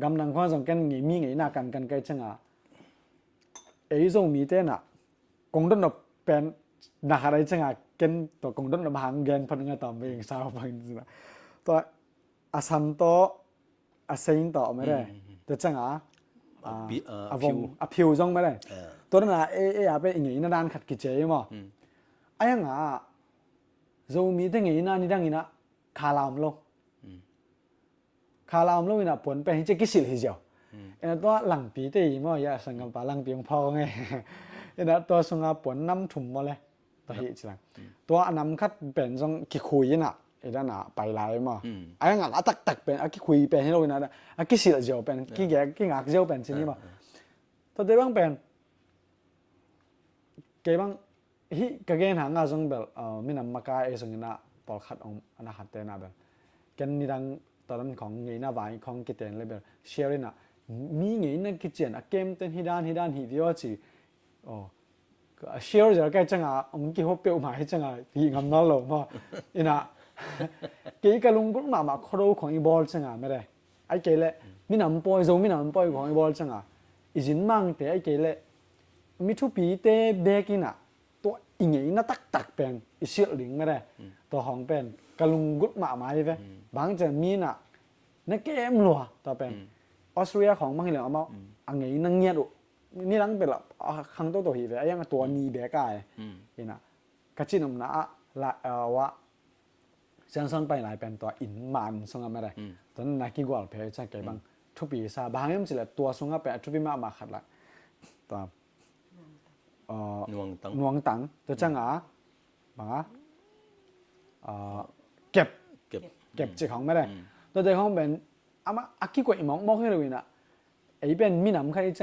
กำลังความสำคัญเงยมีเงยหน้ากันไกลจังไอ้ส่งมีแต่น่ะกงต้นดอกเป็นนักอะไรจังเกณฑ์ตัวกงต้นดอกหางเกณฑ์พันงาต่อไปอย่างสาวพันนะตัวอาสันโตอาเซนต่อไม่ได้แต่จังอาผิวจังไม่ได้ ตัวนั้นอาเป็นอย่างนี้นะด้านขัดกิจเจมั้งไอ้ยังโจมีแต่อย่างนี้นะนี่ดังนี้นะคาลามโลคาลามโลนี่นะผลเป็นที่จะกิสิลฮิเจียวตัวหลังปีเตยมั้งอย่าสังกัปหลังปีของพ่อไงตัวสงาผลน้ำถุ่มมาเลยตัวหิจิลังตัวน้ำคัดเป็นทรงกิคุยน่ะด้านน่ะไปหลายมั้งไอ้ยังตักเป็นกิคุยเป็นให้เรานะกิสิลเจียวเป็นกิแกกิงักเจียวเป็นสิ่งนี้มั้งตัวเดียวเป็นเก็บบ้างฮิกะเกนหางาซงเบลมินำมากาเอซงนะปอลคัดองอนาหัดเตนะเบลกันนี่ดังตอนนั้นของเงยนะวายของกิเตนเลยเบลเชียร์นะมีเงยนะกิเจนอะเกมเตนฮิดานฮิวิโอจิเชียร์จะแกจังองกิฮอเปียวมาให้จังฮิงำนอลลมาอินะเกยกะลุงกุมาครอของอีบอลจังไม่ได้ไอ้เกยเลยมินำปอยซงมินำปอยของอีบอลจังอีจินมังเตไอ้เกยเลยมิทุปีเตเบกินะตัวอีไงน่ะตักเป็นอีเสียหลิงไม่ได้ตัวของเป็นกะลุงกุดหมาไม้เว้บางจะมีน่ะนักเกมลัวตัวเป็นออสเตรเลียของบางเหลืองเอามาอังไงนังเงียดุนี่ลังเป็นละครั้งตัวหีเว้ไอ้ยังตัวนีเบกายนี่น่ะกะจินมนะละว่าเซนซอนไปหลายเป็นตัวอินมันสงไม่ได้ตอนนักกีฬาเพจจะเก็บบางทุกปีซะบางยามสิละตัวสงเป็นทุกปีมาขัดละตัวนวงตังตัวจังบังเก็บจิของไม่ได้ตัวเด็กของเป็นอากิกว่าอีหมองให้เลยนะไอ้เป็นมีน้ำใครใจ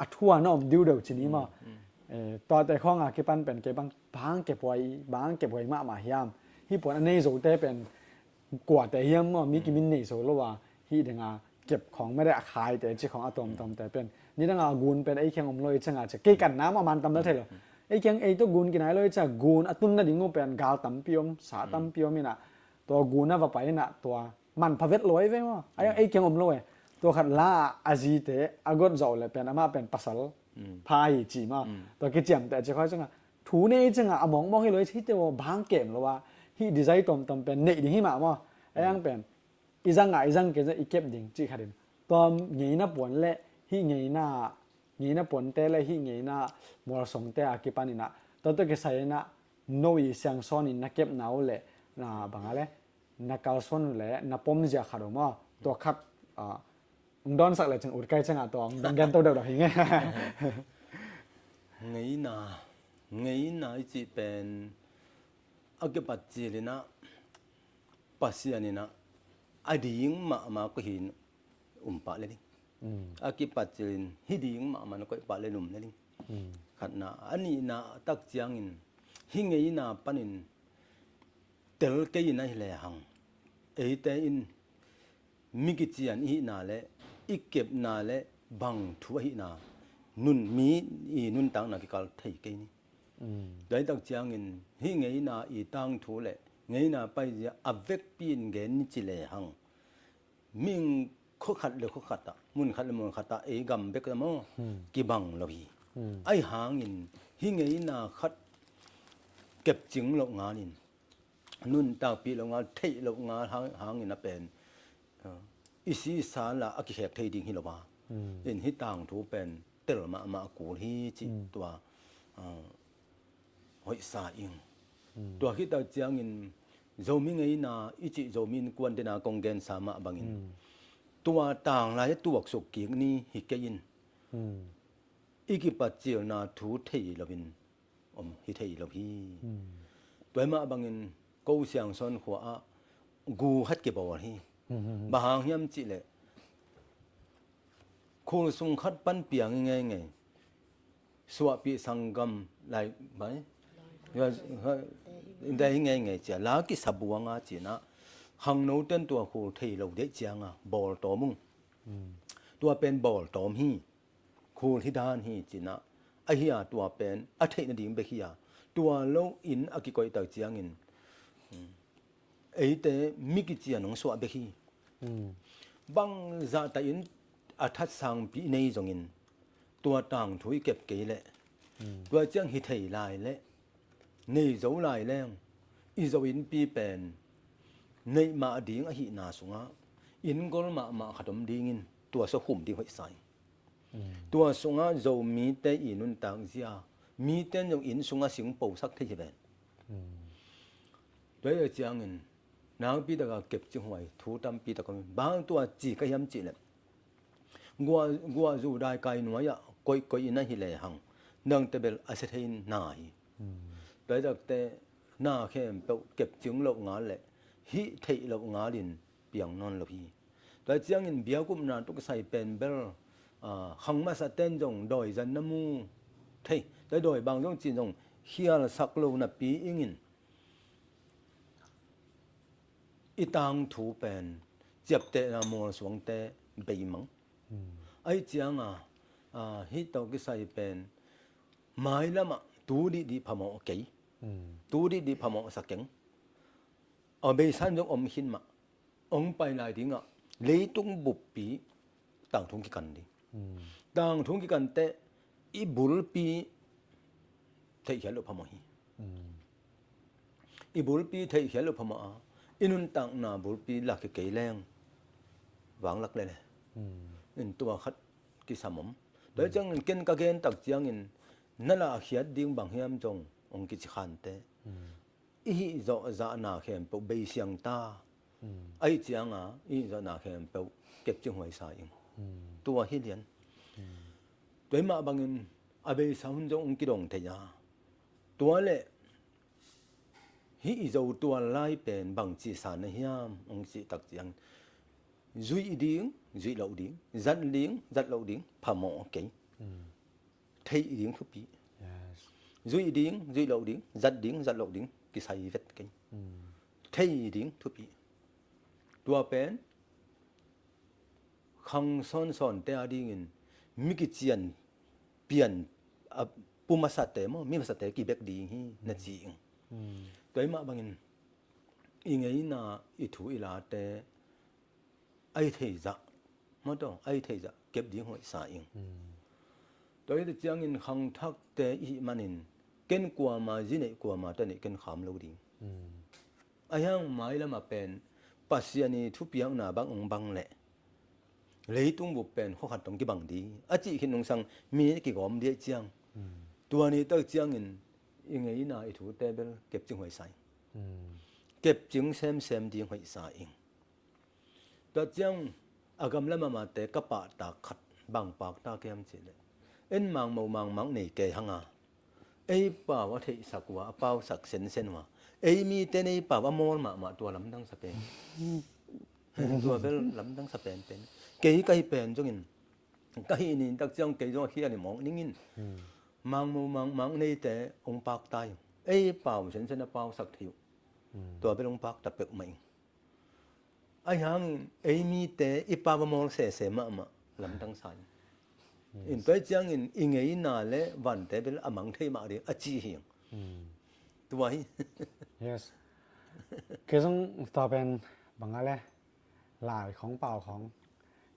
อัทั่วน้อมดิวเดียวทีนี้มาตัวแต่ของอากิปันเป็นเก็บบางเก็บไว้บางเก็บไว้มากยามที่ปวดอันนี้โซเต้เป็นกว่าแต่เฮียมมีกิมินนี่โซแล้วว่าที่เด็กเก็บของไม่ได้ขายแต่จิของอะตอมแต่เป็นนี่ตั้งกูนเป็นไอ้เคียงอมลอยจังจะเกี่ยกันน้ำมันตำได้เท่าไอ้เคียงไอ้ตัวกูนกินไหนเลยจะกูนตุนน่ะดิ่งเป็นกาวตำเปียมสาตำเปียมนี่น่ะตัวกูนน่ะว่าไปน่ะตัวมันพะเวทลอยไว้มั้งไอ้เคียงอมลอยตัวขัดลาอาจีเตอากดเจ้าเลยเป็นอามาเป็นปัสสาวพายจีมาตัวกิจยมแต่จะค่อยจังถูนี่จังอะมองให้เลยที่ตัวบางเกมแล้วว่าที่ดีไซน์ตำเป็นนี่ดิ่งให้มามั้งไอ้ยังเป็นอีจังเกจะอีเก็บดิ่งจีขัดดิ่งตัวเงี้ยน่ะปวนเละที่เงี้ยน่ะปนเตเลยที่เงี้ยน่ะมัวส่งเตอากิปานินะตัวก็ใส่น่ะโนอีเสียงซ้อนนี่นักเก็บหนาวเลยน่ะบางอะไรนักเกาซ้อนเลยนักปมจะขาดออกมาตัวคัดดอนสักเลยจังอุดใกล้จังอ่ะตัวดังกันตัวเดียวอย่างเงี้ยเงี้ยน่ะจีเป็นอากิปัจจิเลยนะปัสยานี่นะอดียงมาก็เห็นปะเลยนี่อากิปัจจินฮิดิงมันก็ปะเลยนุ่มเลยนี่ขัดนะอันนี้นะตักเจียงอินหิงเงยนะปันินเตลเกยนะเลยหังเอเตอินมิกิจียนอีนาเลอีเก็บนาเลบังทัวหินานุนมีอีนุนตังนะกิกาลไทยเกนี่ได้ตักเจียงอินหิงเงยนะอีตังทัวเลเงยนะไปจะอเวกปีนเกนจิเลยหังมิงข้อขัดเลยข้อขัดอ่ะมุนขัดเลยมุนขัดอ่ะกัมเบกละมั้งกี่บังละพี่ไอ้หางอินหิงเงยน่าขัดเก็บจึงลงงานินนุ่นตางปีลงงาเทลงงาหางอินน่ะเป็นอิสิสาละอักเขกเทดิ่งฮิลบาเห็นฮิต่างถูเป็นเตลมากูฮีจิตัวหอยสาอิงตัวคิดตาเจียงอินโจมิงเงยน่าอิจิโจมินกวนเดนากงเกนสามะบังอินตัวต่างหลายตัวสุกกินี่ฮิกยินอีกิปัจเจนาทูเทยลวินฮิเทยลพีตัวมาบังอินกูเสียงสอนหัวกูฮัดเก็บเอาฮีบางยามจิเลคูสุงคัดปันเปียงไงสวปีสังกัมไหลไหมได้ไงจะลากิสับวงจีนะหังโนเต้นตัวคูเทยเราเด็กจังบอลตอมุงตัวเป็นบอลตอมฮีคูที่ด้านฮีจีนะไอเฮียตัวเป็นอัฐินดิ่งเบคียตัวโลอินอากิโกยตาเจียงอินไอเตมิกิเจียนงสวเบคีบังซาตาอินอัฐสังปีในจงอินตัวต่างถุยเก็บเกยเละตัวเจียงฮิเทยลายเละนี่โจลายแรงอีโจอินปีเป็นในมาดิ่งอหินาสุงะอินกอลมาขดมดิ่งอินตัวสะหุ่มดิ่งหอยใส ตัวสุงะโจมีเตอีนุนตังเสียมีเตนยงอินสุงะสิงปูสักที่เป็นโดยเจียงเงินนางปีตะกะเก็บจิงหวยทูตำปีตะกะบางตัวจีก็ยำจีเลยกัวจูได้ไกหน่วยอ่ะก้อยอินนั่นหิเลหังนังเตเบลอาเซทินนายโดยจากแต่หน้าเข้มเก็บจิงโลกงานเลยฮิเทโลกงานลินเปียงนอนละพี่โดยเจียงเงินเบียกุมนานตุกใส่เป็นเบลขังมาสะเต้นจงโดยจันน้ำมูเทแต่โดยบางจงจีนจงเฮียสักโลนับปีอิงินอีตังถูเป็นเจ็บเตะนามอสวงเตะใบมังไอ้เจียงฮิตอกใส่เป็นไม้ละมะตูดีพมอเกยตูดีพมอสักเก่งเอาใบสันจงอมหินมาองไปไหนดิ้งเลยตุงบุบปีต่างทุงกิกันดิต่างทุงกิกันเตะอีบุลปีเทียลุพมอฮีอีบุลปีเทียลุพมออินุนต่างนาบุลปีหลักเกยแรงวางหลักเลยอินตัวขัดกิสมมโดยจังเกินกะเกนตักเจียงอินนั่นละเขียดดิ้งบางเฮียมจงองกิจขันเตอีโจจานาเข้มเปใบเสียงตาไอ้เจียงอีโจนาเข้มเปเก็บจิงหวยสายตัวฮิเลียนโดยมาบางอินอาเบสาหุนจงองกิดงเทียตัวเล่ฮิโจตัวไล่เป็นบางจีสานเฮียมองจีตักเจียงจุยดิ้งจุยเหล่าดิ้งจัดดิ้งจัดเหล่าดิ้งพามอเกยเทียดิ้งทุกปีจุยดิ้งจุยเหล่าดิ้งจัดดิ้งจัดเหล่าดิ้งกิใส่เวทเกยเทียดิ้งทุกปีตัวเป็นขังซ้อนเตะดิ้งมิกิเจียนเปลี่ยนปุมาสัตเตมมีมาสัตเตกี่เบกดิ้งฮีนั่นจีงโดยมาบางอินอิงไงน่ะอิถูอิลาเตไอเทจะมาต้องไอเทจะเก็บดิ้งหอยสายงโดยที่เจียงอินขังทักเตอีมันอินเกินกว่ามาจีเนกว่ามาแต่เนี่ยเกินขามเราดิ้งไอ้ยังไม่ละมาเป็นปัสยานีทุบยังน่ะบางองบังเละเลยตุ้งบุเป็นข้อขัดตรงกี่บังดีอาจีขินองสังมีกี่กอมเดียเจียงตัวนี้ตั้งเจียงอินยังไงน่ะไอ้ถูเตเบลเก็บจึงหอยใส่เก็บจึงเซมดีหอยใส่เองแต่เจียงอากำละมาเตะกระปะตาขัดบางปากตาเกมจีเลยเอ็นมังมังในเกยหังไอ้ป่าวว่าเทสักว่าป่าวสักเซนว่าไอ้มีเตในป่าวว่ามอลมาตัวลำตั้งสเปนตัวเบลลำตั้งสเปนเป็นเกยไก่เป็นจงอินไก่นี่ตักเจียงเกยจงเฮียนี่มองนิ่งอินมังในแต่องปากตายไอ้เป่าฉันป่าวสักทิวตัวเป็นองปากตะเปกใหม่ไอ้ยังไอ้มีแต่อีป่าวมองเสมาลำตั้งสายอินไปจังอิงไงน่าเล่วันแต่เป็นอมังเทมาเดียอจีเหียงตัวนี้ yes คือต้องต่อเป็นบางอะไรหลายของเปล่าของ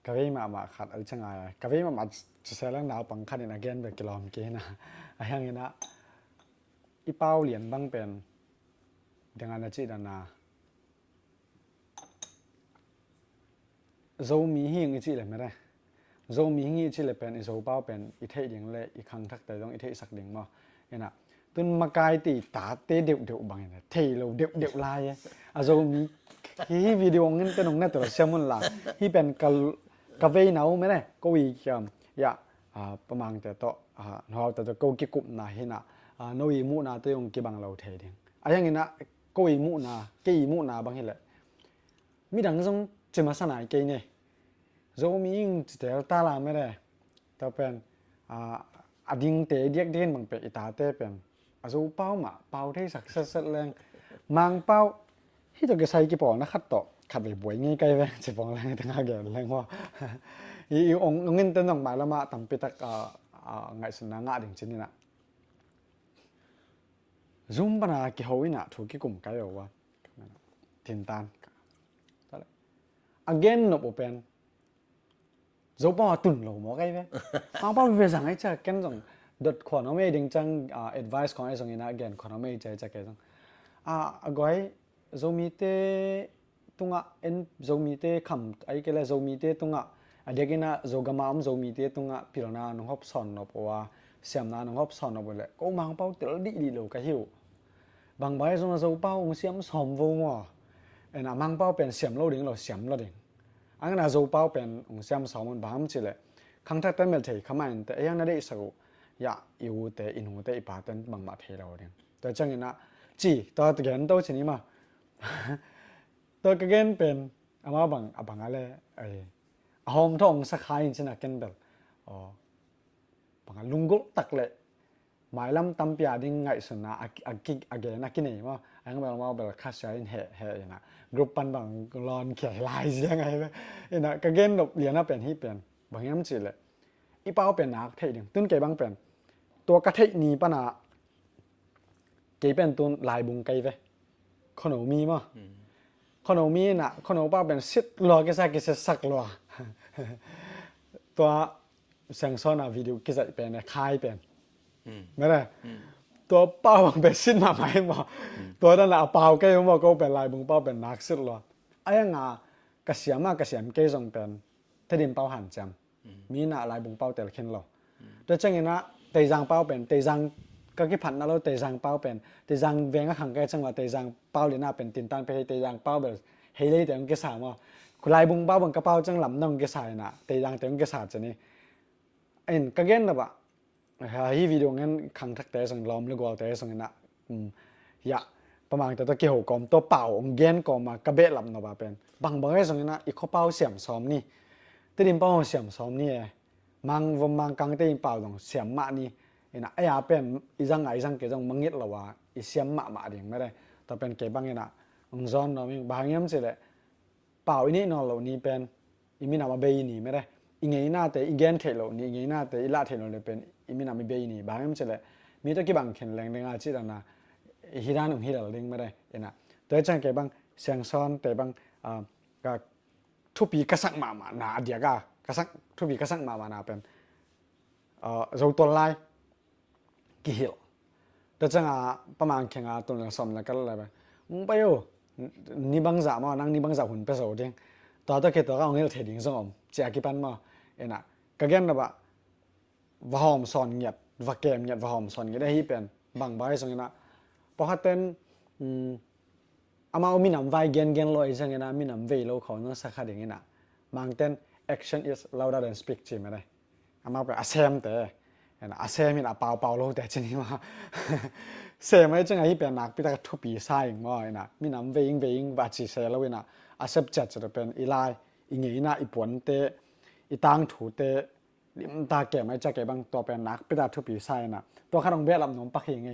กะเวมาขัดอะไรช่างไงกะเวมาจะใช้เรื่องดาวปังคันในนักเรียนแบบกิโลเมตรนะไอ้ยังงี้นะอีเป้าเหรียญบังเป็นดังนั้นจีดันนาโจมีหิงอีจีเลยไม่ได้โจมีหิงอีจีเลยเป็นอีโจเป้าเป็นอีเทยิงเลยอีครั้งทักแต่ต้องอีเทสักเดียงมั้งเนี่ยนะตุนมากายตีตาเตเดียวบางอย่างเทเราเดียวลายอ่ะโจมีฮีวิดีโอเงินเป็นองค์นั่นตัวเชื่อมันละฮีเป็นกาเวน่าไม่ได้ก็วีอย่าประมาณแต่ต่อเราแต่จะก็กิกุมนะเห็นนะโนอีมูนาตัวองค์กิบังเราเทเดียงอะไรอย่างเงี้ยนะก็อีมูนากี่มูนาบางอย่างเลยมีดังส่งจะมาสนายกี่เนี่ยโจมีอิงเดี๋ยวตาลาไม่ได้แต่เป็นอดิ้งเตะเดียกเด่นบางเป็นอิตาเตเป็นโจเป้ามาเป้าที่สักเสร็จแรงมังเป้าที่ตัวกระใสกี่ปอนนะขัดต่อขัดไปบวยงี้ใกล้ไปจะปองแรงตั้งห้าแก่แรงว่าอีองเงินเต้นต้องมาแล้วมาทำไปตักไงสนางาดิ่งชิ้นนี่นะซุ่มปนาเกี่ยวอินะถูกกี่กลุ่มไกลเอาว่าทินตานagain นบเป็นโจป้าตุนเราหมอไกลไปป้าไปสั่งให้จะกันส่งดดขวานเอาไม่ดิ่งจังadvice ของไอ้ส่งนี่นะ again ขวานเอาไม่ใจจะแก่ส่งก้อยโจมีเตตุงะเอ็นโจมีเตคำไอ้เกล้โจมีเตตุงะ adekina zogama zomi te tunga pilona no hop son no pawa siamna no hop son no bole ko mang pau tel di lo ka hiu bang bai so zo pau ong siam som vo mo ena mang pau pen siam lo ding lo siam lo ding angna zo pau pen ong siam som mon bam chi le khang thak ta mel thei khaman te yang na de sa go ya yu te in hu te ipa ten bang ma thei lo ding to changina chi to gen to chini ma to ka gen pen ama bang abang ale ai hom thong sa khai china ken bel bang lungol tak le mai lam tam pia ding ngai suna again akine ma ang bang ma bel kha sai he na group pan bang lon khe lai sia ngai ina ka gen lop lian na pen hi pen bang yam chi le i pao pen nak thei ding tun ke bang pen to ka thei ni pa na ke pen tun lai bung kai ve khono mi ma khono mi na khono pa pen sit lo ke sa ke se sak loตัวแสงซ้อนอ่ะวิดีโอกิจเป็นคล้ายเป็นไม่ได้ตัวเป้าเป็นสิ้นมาไหมบ่ตัวนั้นน่ะเป้าแกบ่ก็เป็นลายบุงเป้าเป็นนักสุดละไอ้งากะเสียมากะเสียมเกจงเป็นถ้าดินเป้าหันจำมีน่ะลายบุงเป้าแต่ละเข็นละโดยจังไงนะเตจังเป้าเป็นเตจังก็กี่พันนะเราเตจังเป้าเป็นเตจังเวงก็ขังแกจังว่าเตจังเป้าเลยน่ะเป็นตินตันไปเตจังเป้าแบบเฮเลยแต่มันก็สามว่าลายบุงเป้าบังกระเป๋าจังลำน้องก็ใส่น่ะเตจังแต่มันก็สาดจะนี่เอ็นก็เก่นน่ะบ่hi video ngen khang thak te sang lom le gol te sang na ya pamang ta ke ho kom to pau ong gen kom ma ka be lam no ba pen bang bang sang na i kho pau siam som ni te dim pau siam som ni mang vom mang kang te pau dong siam ma ni ina aya pen i jang ai jang ke jong mangit la wa i siam ma ding ma dai ta pen ke bang ina ong zon no mi bang yam se le pau ini no lo ni pen i mi na ma be ni me dai i ngei na te i gen the lo ni ngei na te i la the lo le pen i mi na mi be ni ba ngam chele mi to ki bang khen leng lenga chi da na hi dan hi dal ding ma dai ena to chang ke bang siang son te bang ka thu pi ka sak ma na dia ka sak thu pi ka sak ma na pen zo ton lai ki hil to changประมาณ khenga ton la som la kal la ba pa yo ni bang za ma nang ni bang za hun pe so ding to to ke to ka ong hil the ding song om chia ki pan ma ena ka gen na baว่าหอมสอนเงียดว่าแกมเงียดว่าหอมสอนเงียดได้ฮีเป็นบางใบสังนะพอฮัตเต้นอามามีน้ำไวเกนลอยสังนะมีน้ำเวโลเขานั่งสักขนาดนี้นะบางเต้น action is louder than speech ใช่ไหมได้อามาเป็นอาเซมแต่อาเซมินะเปล่าโลแต่ชนิดว่าเซมไม่จังไงฮีเป็นนักพิทักษ์ทุบปีไซน์ว่านะมีน้ำเวงบาดจีเซลแล้วนะอาเซปจัดจะเป็นอีไลอีเงี้ยนะอีปวนเตอีตังถูเตลิมตาแก่ไม่จะแก่บางตัวเป็นนักพิทักษ์ทุบปีไซน์นะตัวข้าต้องเบี้ยลำนมปักยังไง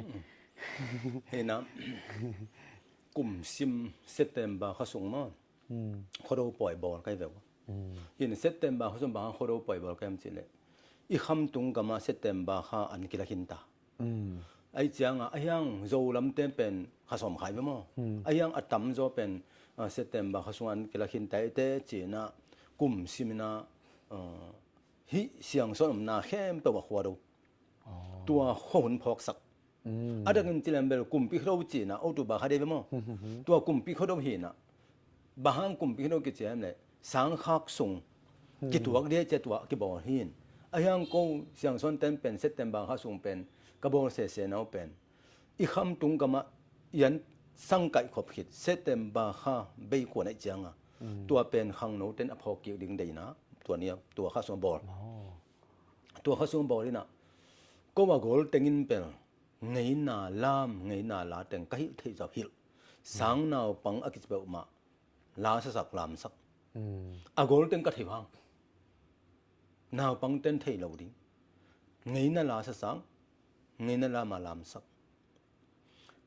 เห็นนะกลุ่มซิมเซตเต็มบาเขาส่งมาเขาดูปล่อยบอลใกล้แบบยินเซตเต็มบาเขาส่งบาเขาดูปล่อยบอลใกล้มันสิเลยอีคำตรงกับมาเซตเต็มบาเขาอันกิลาหินตาไอ้จังไอ้ยังโจลำเต็มเป็นข้าสมขายไปมั้งไอ้ยังอัดตั้มโจเป็นเซตเต็มบาเขาส่งอันกิลาหินตาเตจีน่ะกลุ่มซิมน่ะฮิเสียงส่วนน่ะเข้มตัวหัวดูตัวหุ่นพอกสักอาดังนั้นที่เราเป็นกลุ่มพิเขาจีน่ะเอาตัวบาเขาได้ไหมมั้งตัวกลุ่มพิเขาต้องเห็นน่ะบางกลุ่มพิเขากิจการเลยสังขักส่งกิตัวเดียจะตัวกิบอเห็นไอ้ยังกูเสียงส่วนเต็มเป็นเซตเต็มบางเขาส่งเป็นกบอเสียเอาเป็นอีคำตรงกับมายันสังกัดขบขิดเซตเต็มบางเขาไม่ควรไอ้จังอ่ะตัวเป็นขังโนเต็นอภอกเกี่ยวดึงได้นะตัวนี้ตัวเขาส่งบอลตัวเขาส่งบอลนี่นะก็ว่าโกลเต็งอินเป็นไงน่าลามไงน่าลาแต่งก็ฮิตที่จะฮิลสังน่าปังอักิจเบลมาลาสักลามสักอโกลเต็งก็ที่พังน่าปังเต็นที่เราดิไงน่าลาสักไงน่าลามาลามสัก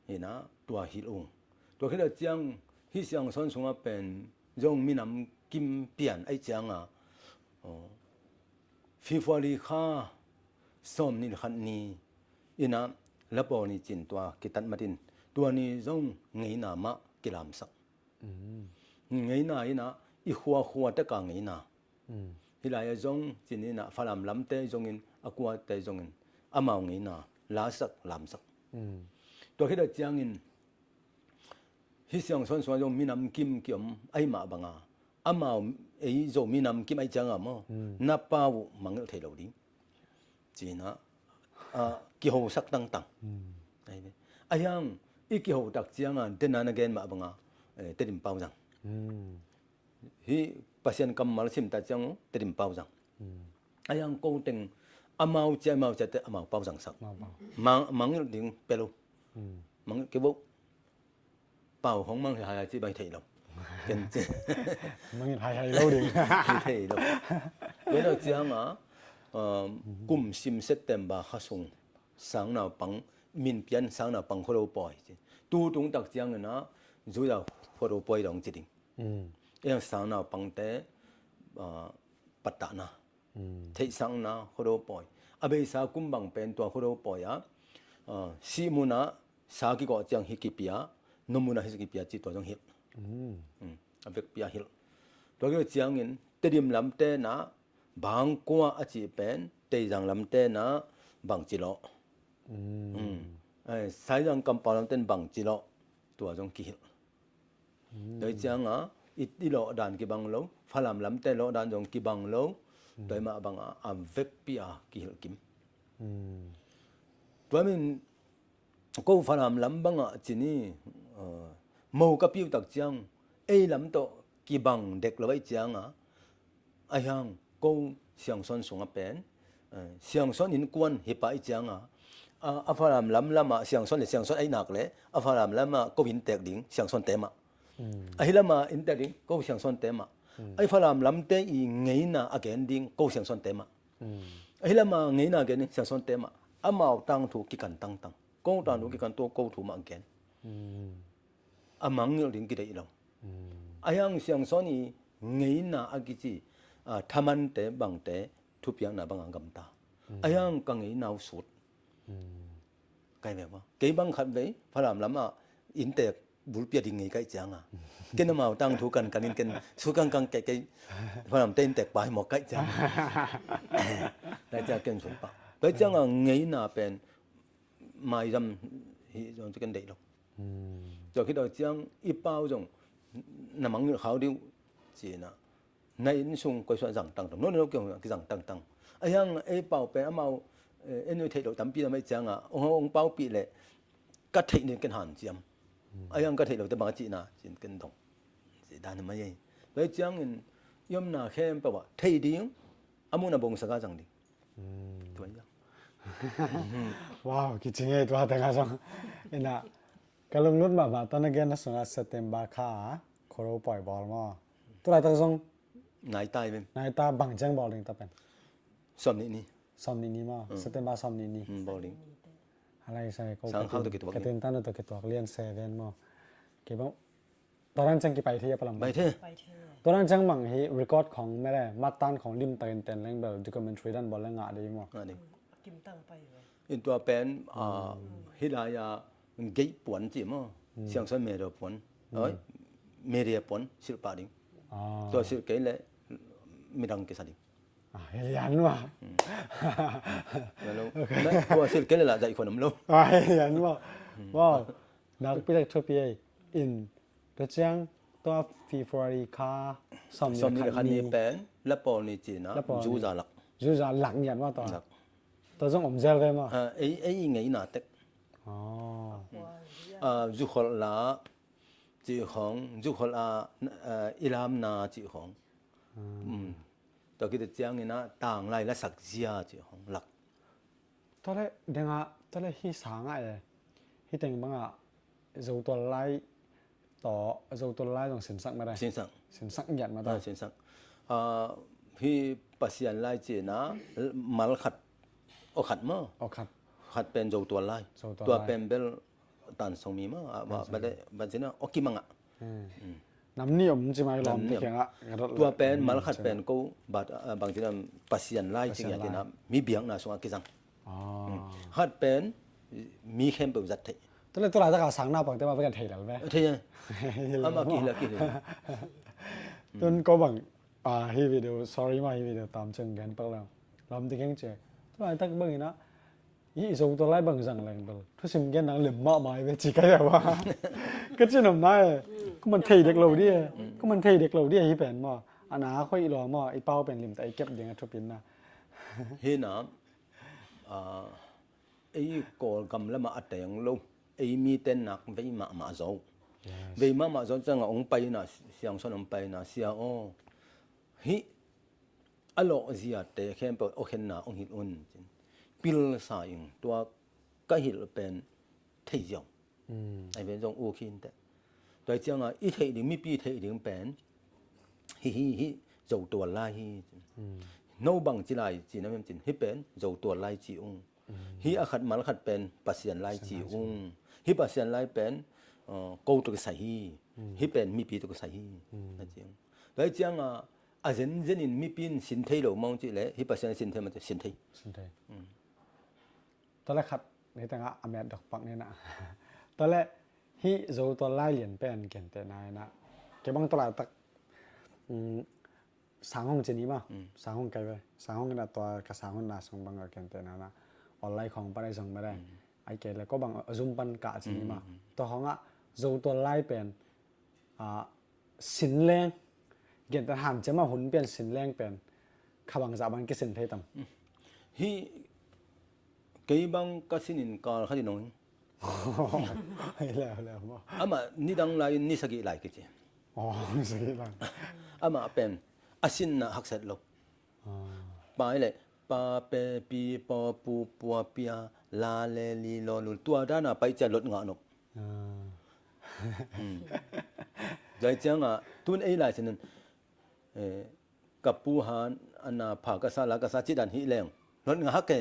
เห็นนะตัวฮิลองตัวที่เราจังฮิเสียงส่วนสูงเป็นยงมีน้ำกิมเปลี่ยนไอ้จังอ่ะฟีฟอลีค่าส้มนี่ขันนี้อินะแล้วปอนี่จินตัวกิตันมาดินตัวนี้จงไงน่ามะกิลามสักไงน่าอินะอีหัวตะกางไงน่าที่ลายจงจินนี่นะฟาลามลำเตจงอินอกัวเตจงอินอามาไงน่าลาสักลามสักตัวที่เราจังอินฮิเสียงส่วนจงมีน้ำกิมเกี่ยมไอมาบังอา amao ei zo minam kim ai changa mo na pau mangel thei lo ding china ki ho sak tang tang ai ne ayang iki ho tak chianga denan again ma banga terim pau jang hi pasien kamal sim ta chang terim pau jang ayang ko teng amao cha te amao pau jang sak mangel ding pelo mang ke bo pau hong mang hai chi bai thei lo ken mang hai lo ding thei lo we lo chianga kum sim september khasung sang na pang min pian sang na pang kholo poi tu tung tak chiang na zu ya kholo poi dong chi ding yang sang na pang te patta na thei sang na kholo poi abe sa kum bang pen to kholo poi ya si muna sa ki ko chiang hikipia nomuna hikipia chi to jong hil abek pia hil to ge chiang in tedim lam te na bang kwa a chi pen te jang lam te na bang chi lo ai sai jang kam pa lam ten bang chi lo to jong ki hil doi chiang a it ti lo dan ki bang lo phalam lam te lo dan jong ki bang lo doi ma bang a vek pia ki hil kim to min ko phalam lam bang a chini mo ka piu tak chiang ei lam to ki bang dek lo bai chiang a ayang ko siang son sunga pen siang son in kwan hi pai chiang a phalam lam lama siang son le siang son ai nak le a phalam lama ko bin tek ding siang son te ma a hilama in tek ding ko siang son te ma ai phalam lam te i ngei na again ding ko siang son te ma a hilama ngei na again siang son te ma amao tang thu ki kan tang tang ko tang thu ki kan to ko thu ma again amang ngil ding ki dei lo ayang siang son i ngei na agichi thaman te bang te thu piang na bang angam ta ayang ka ngei nau sut kai ve ba ke bang khat ve phalam lama in te bul pia ding ngei kai chang ken ma tang thu kan kanin ken su kang kang ke phalam ten tek pai mo kai chang la cha ken su pa pe chang ngei na pen mai ram hi jong ken dei lo cho khi đó chang i pao jong na mang ngil khao diu chi na nay in sung ko so rằng tăng nó kiểu cái rằng tăng ayang e pao pe amao en thei lo tam pi mai chang ông pao pi le ka thei ni ken han chiam ayang ka thei lo te ba chi na chin ken dong chi dan ma ye ve chang in yom na khem pa wa thei ding amuna bong sa ga jang ding to ya wow ki chinge to ta ga jong ina kalung lut ma ta na gen na sunga september kha khoro poi bol mo to la ta jong nai tai ben nai ta bang jang bol ding ta pen som ni som ni mo september som ni bowlingอะไรใส่ก็ sang khao to ki to กระเตนตันตัวกระตัวเรียน7มั้งเก็บตอนนั้นจังกี่ไปที่ปะล่ะ bai the ไปเธอ ตอนนั้นจังบังฮีรีคอร์ดของไม่ได้มาตันของลิมเต็นแรงเบลดิคอมเมนทรีดันบอลแรงงาดีมั้ง ngani กิมตั้งไปเหรอ in tua pen hilaya gei pon chi mo siang son me do pon oi me ria pon sil pa ding อ๋อ to sil ke le mi dang ke sa ding เฮียนว่ะ lo to sil ke le la dai khon am lo เฮียนว่ะว้าวนักพิทักษ์ทวีอินเดจังตัวฟีฟอรีคาสอม som นี่ ni คั khan น ni นี้ pen la pol ni chi na ju za lak จูจะหลังเฮียนว่าตัวจงอมเจลเลยมั้ง ai ngai na tek อ๋อ ju khol la chi hong ju khol ilam na chi hong to ki de chiang ni na tang lai la sak zia chi hong lak ตอนแรกเดี๋ยวตอนแรกที่สางอ่ะที่แต่งบ้างอ่ะจะตัวไล่ต่อจะตัวไล่ต้องเส้นสักไม่ได้ sin sang เส้นสักหยัดมาต่อ sin sang hi pasian lai chi na mal khat o khat mo ออกครับ khat pen jo tua lai Zo tua tua lai. pen bel tan song mi ma ba de ba sin na o ki manga น้ำนี่ผมจะมาลองที่แข่งอ่ะ tua pen mal khat pen ko ba bang tin pasian lai chi ya tin na mi biang na so ki sang อ๋อ khat pen mi khem pe zat thai ตอนแรกตัวหลายตะกาสังหน้าปังแต่มาเป็นกันเทแล้วไหม thai ama ki la ki ต้นก็บังฮีวิดีโอ sorry มาฮีวิดีโอตามเชิงกันเปล่าลำที่แข่งเจตัวหลายตะกบังนะยี่ส่งตัวไล่บังสั่งแรงเปล่าทุกสิ่งแกนังเหลี่ยมมากมายไปจีกันแต่ว่าก็จะนำได้ ก็มันเทเด็กเราดิก็มันเทเด็กเราดิฮิเป็นบ่อันนาค่อยอีหลอมอไอ้เป้าเป็นลิมแต่ไอ้เก็บยังทุปินนะ เฮนะไอ้ก่อกำละมาอัดแต่งลงไอ้มีเต้นหนักไว้มาโซไว้มาโซจังองไปนะเสียงสนองไปนะเสียอ้อฮิอโลเสียแต่แค่เปิดโอเห็นนะองหินอุ่นปิลสายตัวก็หินเป็นเที่ยวไอ้เป็นจงโอคินแต่โดยจังอีเที่ยวมีปีเที่ยวเป็นฮิโจตัวไล่โนบังจิไลจีนั่นเป็นฮิเป็นโจตัวไล่จีองฮิอาขัดมาขัดเป็นปัสเซียนไล่จีองฮิปัสเซียนไล่เป็นโกตุกใส่ฮิเป็นมีปีตุกใส่นั่นเองโดยจังอาเจนนินมีปีนสินเทโลมองจิเลยฮิปัสเซียนสินเทมันจะสินเทตอนแรกขัดในต่างอเมริกาดอกปักนี่นะตอนแรกฮิโจตัวไล่เหรียญเป็นเก่งแต่นายนะเก็บบางตลาดตักสางห้องเจนี้มาสางห้องไกลไปสางห้องกันตัวกับสางห้องนาส่งบางเก่งแต่นายนะออนไลน์ของไปได้ส่งไม่ได้ไอ้เกแล้วก็บางซุมปันกะเจนี้มาตัวของโจตัวไล่เป็นสินแรงเก่งแต่หันจะมาหุ่นเป็นสินแรงเป็นขบังจะบังก็สินเทตัมฮิเกี่ยบังก็สินินกอลเขาดีน้อยแล้วบ่มานี่ดังไลนี่สกิไลกิจนี่สกิไลมาเป็นอาสินนะฮักเสร็จลบไปเลยปาเปปีปอปูปัวเปียลาเลลีโลลุตัวด้านไปจะลดงานบใจจังตุนไอ้หลายสินกับปูหานอันน่ะผากษาลากษาจิดันหิแรงลดงาฮักแก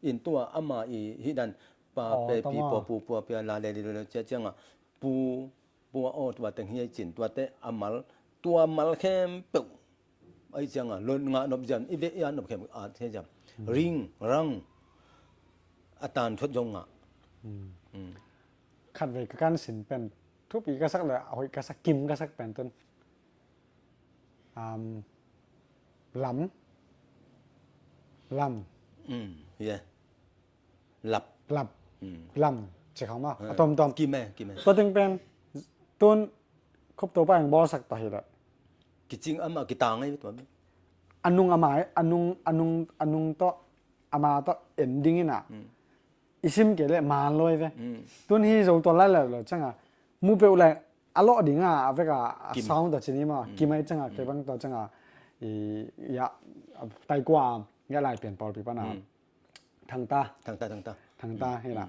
อินตัวอามาอีหิดันปาเปปีปอปูปัวเปียลาเลลีโลเจจังปูปัวโอตัวแต่งเฮียจินตัวเตอามัลตัวมัลเข้มเปไอ้จังลดงานบจันอีเวยันบเข้มอาเทจังริงรังอาตานทดยงขัดไว้กับการสินเป็นทุกปีก็สักเลยเอาอีกสักกิมก็สักเป็นต้นลำเย่หลำใช่คำว่าตอมกี่แม่ตัวถึงเป็นต้นครบตัวไปอย่างบอสักต่อเหตุกิจริงมากิตางไงตัวอันนุงอาหมายอันนุงต่ออามาต่อเอ็นดิ้งน่ะอิซิมเกลมาลอยเว้ยตัวนี้เราตัวไล่แล้วจังมูเปลเลยอโลดิ้งเวกซาวด์ตัวนี้มากิไม่จังเก็บังตัวจังยาไตกว่ายาลายเปลี่ยนปอลปีปนาทางตาเห็นล่ะ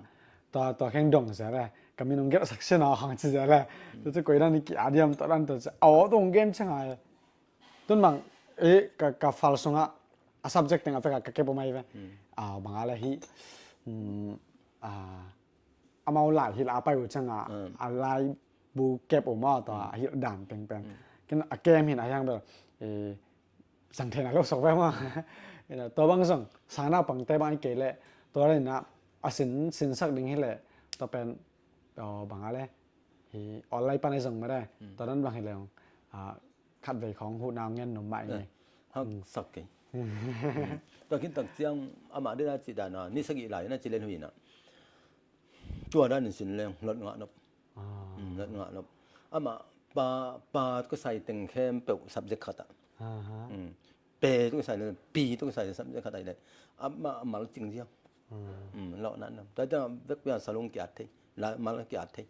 ตัวแข่งดงเสียเลยก็มีน้องเก็บสักเส้นเอาของเสียเลยตัวจะกุยด้านนี้กี่อาเดียมตัวนั้นตัวจะตรงเกมจังต้นบางกับฟัลซงsubject yang afek ka kepo mai ve bangala hi amau lai hi la pai u changa alai bu kepo ma ta hi dan peng peng ken a game hin ayang be sang thena lo sok ve ma ina to bang song sana pang te bang ke le to le na asin sak ding hi le to pen bangale hi online pa nai song ma dai to nan bang hi le khat ve khong hu naw ngen nom mai ni hak sak keตัวกินตักเจียงอามาได้จิตานะนี่สกิหลายนะจิเลนหุยนะจัวด้านสินแรงลดงะนบลดงะนบอามาปาก็ใส่ตึงแค่เป subject ขัดเปต้องใส่เลยปีต้องใส่ subject ขัดได้อามาจริงเจียงเลาะนั้นแต่จะเวกว่าสลงเกียรติละมาเกียรติ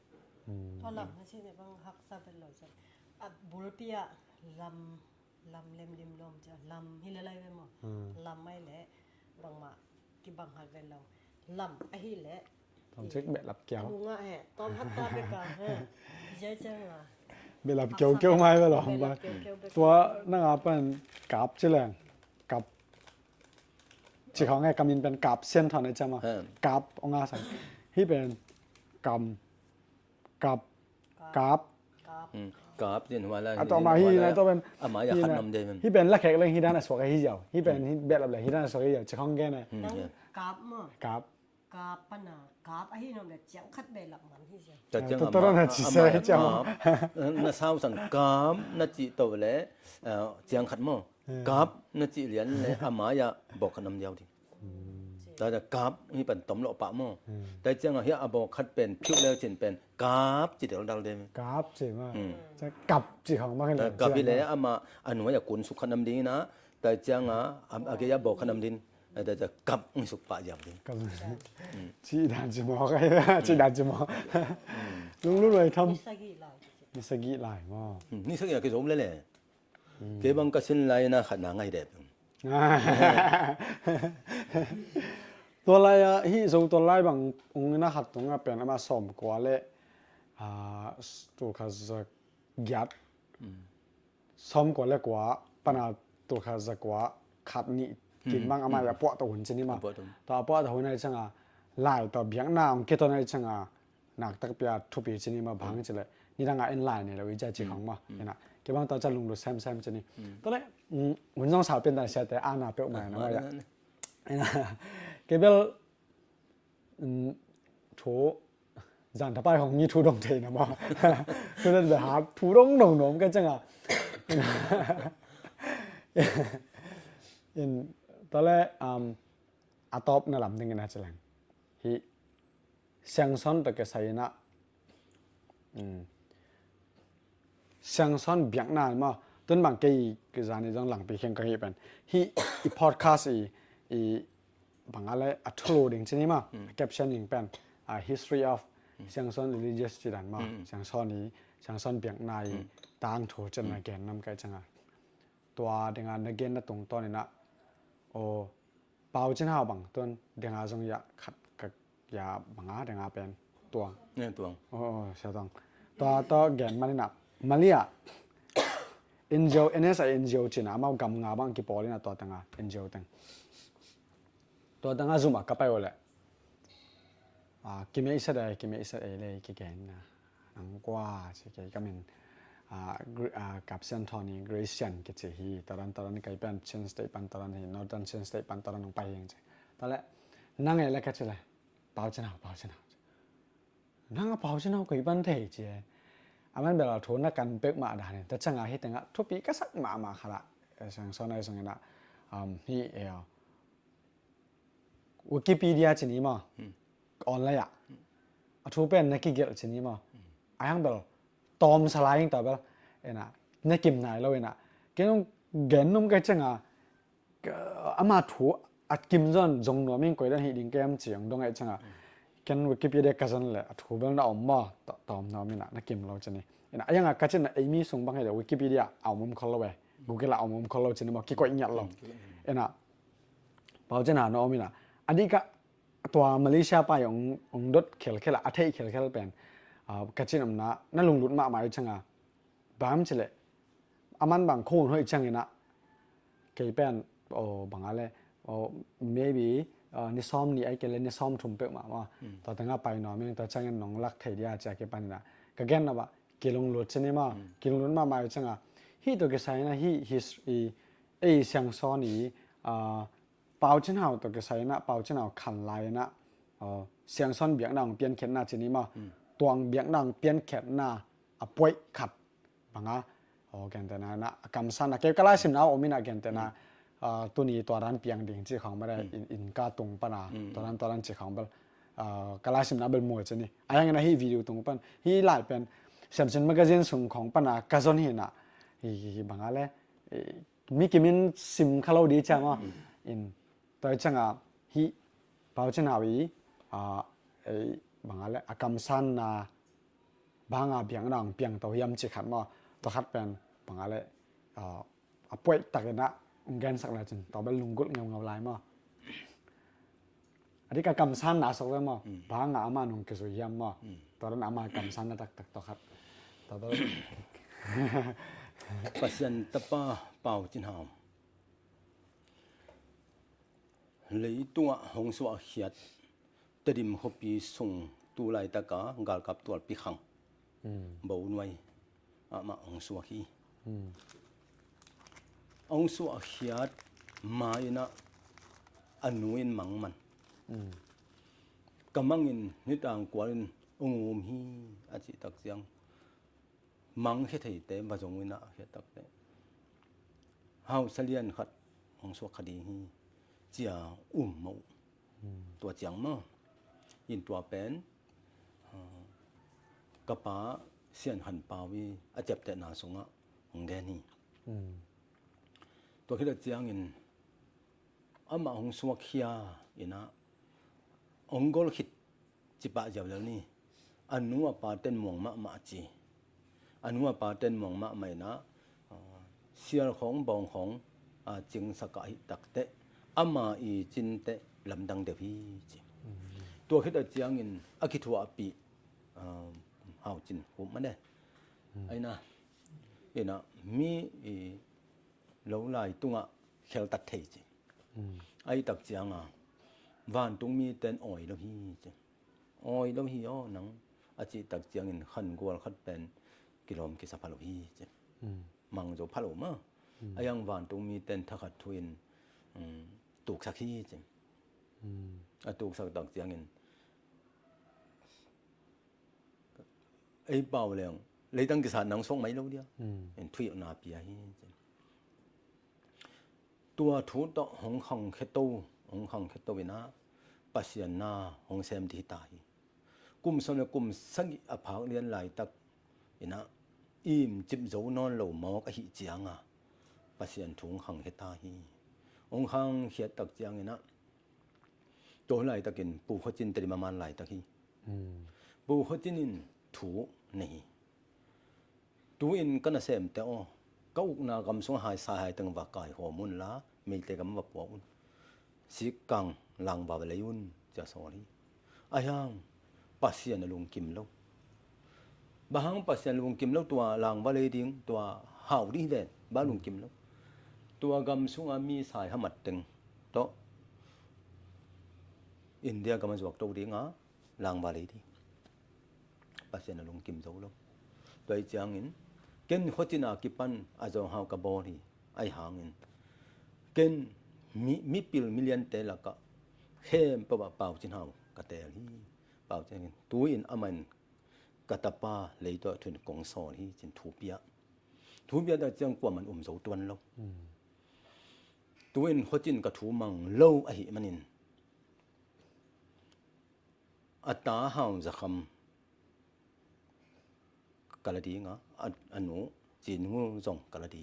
พอหลังนะสิเนี่ยบางฮักซะเป็นหลอยบุลเปียลำเล่มริมลมจะลำฮิเลไลไว้หมดลำไม่แหละบางมากิบังหัดเวลาลำไอ้ฮิแหละต้องเช็คเบ็ดลับเกี่ยวงะแห่ตอนพัดตาไปกันเจ๊จังอ่ะเบ็ดลับเกี่ยวไม้ไปหรอตัวนั่งเป็นกาบชื่อแรงกาบชื่อเขาไงกำมินเป็นกาบเส้นทอนในจำอ่ะกาบองอาสังที่เป็นกาบจินว่าแล้วต่อมาฮีนะตัวเป็นมาอยากขัดนำเดมันฮีเป็นลักแขกเลยฮีด้านสวกฮีเจ้าฮีเป็นเบ็ดลับเลยฮีด้านสวกฮีเจ้าจะของแกน่ะกาบมั้งกาบปะน่ะกาบไอ้ฮีนำเลยจังคัดเบ็ดลับมันฮีเจ้าจะจังตัวนั้นสิเซเจ้าน่ะซาวสังกาบน่ะจิโตเลยจังขัดมั้งกาบน่ะจิเหรียญเลยอามาอยากบอกขัดนำยาวดิ แต่จะกราบนี่เป็นตอมโลปะหม้อแต่จังเฮียอบอกคัดเป็นพิวแล้วจินเป็นกราบจิตเราดังเด้ม กราบสิมาจะกลับสิของมาให้เลย กราบนี่แหละอามาอนุอย่ากุนสุขนำดีนะแต่จังอาเกยบอกขนำดินแต่จะกลับสุขปะอย่างนี้ กับจีดานจิมอก็จีดานจิมอลุงรู้เลยทำ มิสกิหลาย มิสกิหลายมอ นี่สักอย่างก็สมเลยแหละเกบังก็สินไลนะขัดหนังไงเด็บ ตัวไรอ่ะฮีส่งตัวไรบางองค์นะขัดตรงอ่ะเป็นมาสอมกว่าเลยตัวข้าจะยัดสอมกว่าเลยกว่าปนาตัวข้าจะกว่าขัดนี่กินบางอามาอย่าปวดตัวหุ่นชนิดมาตัวปวดตัวหุ่นในช่างอ่ะไล่ตัวเบียงน้ำเกี่ยวตัวในช่างอ่ะหนักตะเกียบทุบปีชนิดมาบังจะเลยนี่ดังอ่ะเอ็นไลน์เนี่ยเราวิจัยจีของมาเห็นอ่ะเกี่ยวกับตัวจะลงดูแซมชนิดตัวเลยหุ่นน้องสาวเป็นแต่เสียแต่อาณาเปรี้ยวใหม่นะว่าอย่างเกี่ยวกับถูจานทับไปของมีถูดงเทนะมั้งคือนั่นแบบหาถูดงหนุ่มๆกันจังอ่ะตอนแรกอาตอบนั่นลำนึงนะจ๊ะแหลงฮีเสียงซ้อนตะเกียบใส่นะเสียงซ้อนเบียงนานมาต้นบางกีคือจานนี้ต้องหลังไปเข่งกันฮีเป็นฮีอีพอดคาสต์อีบางอะไรอัตโหลดิ่งชนิดมาแคปชั่นลิงเป็น history of เสียงซ้อน religious จีดันมาเสียงซ้อนนี้เสียงซ้อนเบียงนายต่างโถจนมาแกนนำกันจังอ่ะตัวเด็กงานนักเรียนนั่นตรงตอนนี้นะโอ้เป่าจินหาบังต้นเด็กงานจงอยากขัดกับอยาบังอาเด็กงานเป็นตัวเนี่ยตัวโอ้เสียต้องตัวแกนมันนี่นะมาเลียNGO NSI NGO จินะมากำงาบังกี่ปอลินะตัวตั้งอ่ะ NGO ตั้งตัวตั้งอ่ะ zoom อ่ะกับไปโอเลยกิมเออิสระกิมเออิสระเลยกี่แกนนะนังกว่าสิกี่ก็มันกับเซนทอนี่เกรเซียนกิจฮีตอนนั้นก็เป็นเชนสเตปันตอนนั้นนอร์ดันเชนสเตปันตอนนั้นไปยังไงตอนแรกนั่งไงแล้วก็จะเลยเป่าชนะนั่งเป่าชนะก็อีบันเทเจมันแบบเราโทนนักการเป็กมาด่าเนี่ยแต่จังหวะที่แต่งทุกปีก็สักมาขละสังสอนในสังเกตนะนี่วิกิพีเดียชนิดมั้งออนไลน์ทุกเป็นนักกิจชนิดมั้งยังแบบตอมสไลด์ต่อไปนะนักกิมนายเรานะแกต้องเกณฑ์นุ่มก็จังอามาถูอัดกิมจนจงหน่วยมิ่งก๋วยดันหิดิงเกมเจียงตรงไอ้จังแกนวิกิพีเดียกันจนเลยถูเป็นเราออกมาตอมหน่วยมิ่งนักกิมเราจะนี่นะยังก็จะไอ้มีส่งบางให้เดี๋ยววิกิพีเดียเอามุมคอลเราไป Google เอามุมคอลเราจะนี่บอกกี่ก๋วยยัดเรานะพอจะหาหน่วยมิ่งนะอันนี้ก็ตัวมาเลเซียไปองดดเขลละอัฐิเขลเป็นกัจจินอำนาจนั่นลุงลุดมาหมายจังบางทีเลยอามันบางคนเขาอีกจังนะเกี่ยเป็นบางอะไรmaybe นิซอมนี่ไอ้เกลนิซอมทุ่มเปมาว่าตอนตั้งไปหน่อยมันตอนจังน้องรักไทยเดียจะเกี่ยเป็นนะก็แก่นนะว่าเกี่ยลงลุดใช่ไหมมาเกี่ยลงลุดมาหมายจังฮีตัวเกี่ยใส่นะฮีไอ้เสียงซ้อนนี่เป่าเช่นเฮาตัวเกี่ยใส่นะเป่าเช่นเฮาขันลายนะเสียงซ้อนเบียงดังเปลี่ยนเข็นหน้าเช่นนี้มาตวงเบียงดังเปลี่ยนแขนหน้าป่วยขัดบางแกนแต่นะกำสันเกี่ยวกับลายสิมนะมินะแกนแต่นะตัวนี้ตัวร้านเปียงดิ่งจีของไม่ได้อินกาตรงปนาตัวนั้นจีของเบลกลายสิมนะเบลมัวจะนี่ยังไงนะฮีวิดีโอตรงปันฮีหลายเป็นเซมซันแมกกาซีนส่งของปนากาซอนฮีนะฮีบางอะไรมีกิมินซิมคาร์ลดีจ้ามั้งอินตัวจังฮีเป่าเช่นเอาบางอะไรกำสันนะบางเบียงดังเปียงตัวยำจีขัดมาตัวขัดเป็นบางอะไรป่วยตักนะองแกนสักแล้วจนต่อไปลุงกุดเงาลายมาอันนี้ก็กำสันนะสักแล้วมาบางอามานุงเกสุยำมาตอนนั้นอามากำสันนะตักต่อขัดต่อไปปัสยันตะป้าเป่าจินหอมเลยตัวหงสวะเขียดตดิมขบีส่งตูไลตะกากาลกับตัวปีขังบ่วนไว้มาองสวะฮีองสวะเขียดมาอินะอนุอินมังมันกำมังอินนิต่างกว่าอินองมฮีอาจิตักเสียงมังเฮ็ดให้เตมาจงอินะเฮ็ดตักเตเฮาเสลียนขัดองสวะคดีฮีเจียเมา ตัวเจียงมายินตัวเป็นกะปาเสียนหันปาวีอาเจ็บแต่นาสงะของแกนี่ตัวคิดเจียงอินอามาของสวกเขียอินะองกอลคิดจิปะเจ้าแล้วนี่อันนัวปาเต้นมวงมะมาจีอันนัวปาเต้นมวงมะไม่นะเสียของบองของจึงสกะหิตักเตอามาอีจินเตลำดังเดวีจีตัวคิดเจียงอินอาคิทัวปีเฮาจินหุมมันเด้ไอ้นะเอ็นะมีเหลาลายตุงะเขลตัดเทจิไอ้ตักเจียงวานตุงมีเต้นอ้อยแล้วฮีจิอ้อยแล้วฮีอ้อนังอาจิตักเจียงอินขันกวลขัดเป็นกิโลมกิสพะโลฮีจิมังโจพะโลมาไอ้ยังวานตุงมีเต้นทักทวินตุกสักฮีจิตุกสักตักเจียงอินไอ้เบาเรื่องเลยตั้งกิสานนังส่งไหมแล้วเดียวเห็นทวีนาปีฮีตัวทูตหงขังเคโตหงขังเคโตวินะปัสยันนาหงเซมที่ตายกุมสนกุมสังอภาเรียนหลายตักวินะอิมจิบโจนอนโลมอกะหิเจียงปัสยันทุงขังเคตาฮีหงขังเขียตักเจียงวินะตัวหลายตักินปูขจินตริมามันหลายตักฮีปูขจินินถูนี่ตูอินกันเสมแต่อ๋อก็อุกนากำสงหายสายตั้งว่ากายหัวมุนละมีแต่กำว่าปวกสิกังหลังบาเบลยุนจะสอนีอายังปัสยันลุงกิมโลบางปัสยันลุงกิมโลตัวหลังบาเลดิงตัวหาวดีเด่นบาลุงกิมโลตัวกำสงมีสายหมัดตึงโตอินเดียกำมันจวกตัวดีงะหลังบาเลดิปัสยันลุงกิมโจโลโดยจางอินเกณฑ์ขจินากิปันอาจจะหาวกับบอดีไอหางอินเกณฑ์มีปิลมิเลียนเตลกะเข้มปะเป่าจินหาวกะเตลีเป่าจินตัวอินอามันกะตะปาเลยตัวทุนกงสอนที่จินทูเปียแต่จังกว่ามันโจตวนโลตัวอินขจินกะทูมังโลอหิมันินอัตตาหาวจะคำกะละดีงะอันนูจีนงูจงกะละดี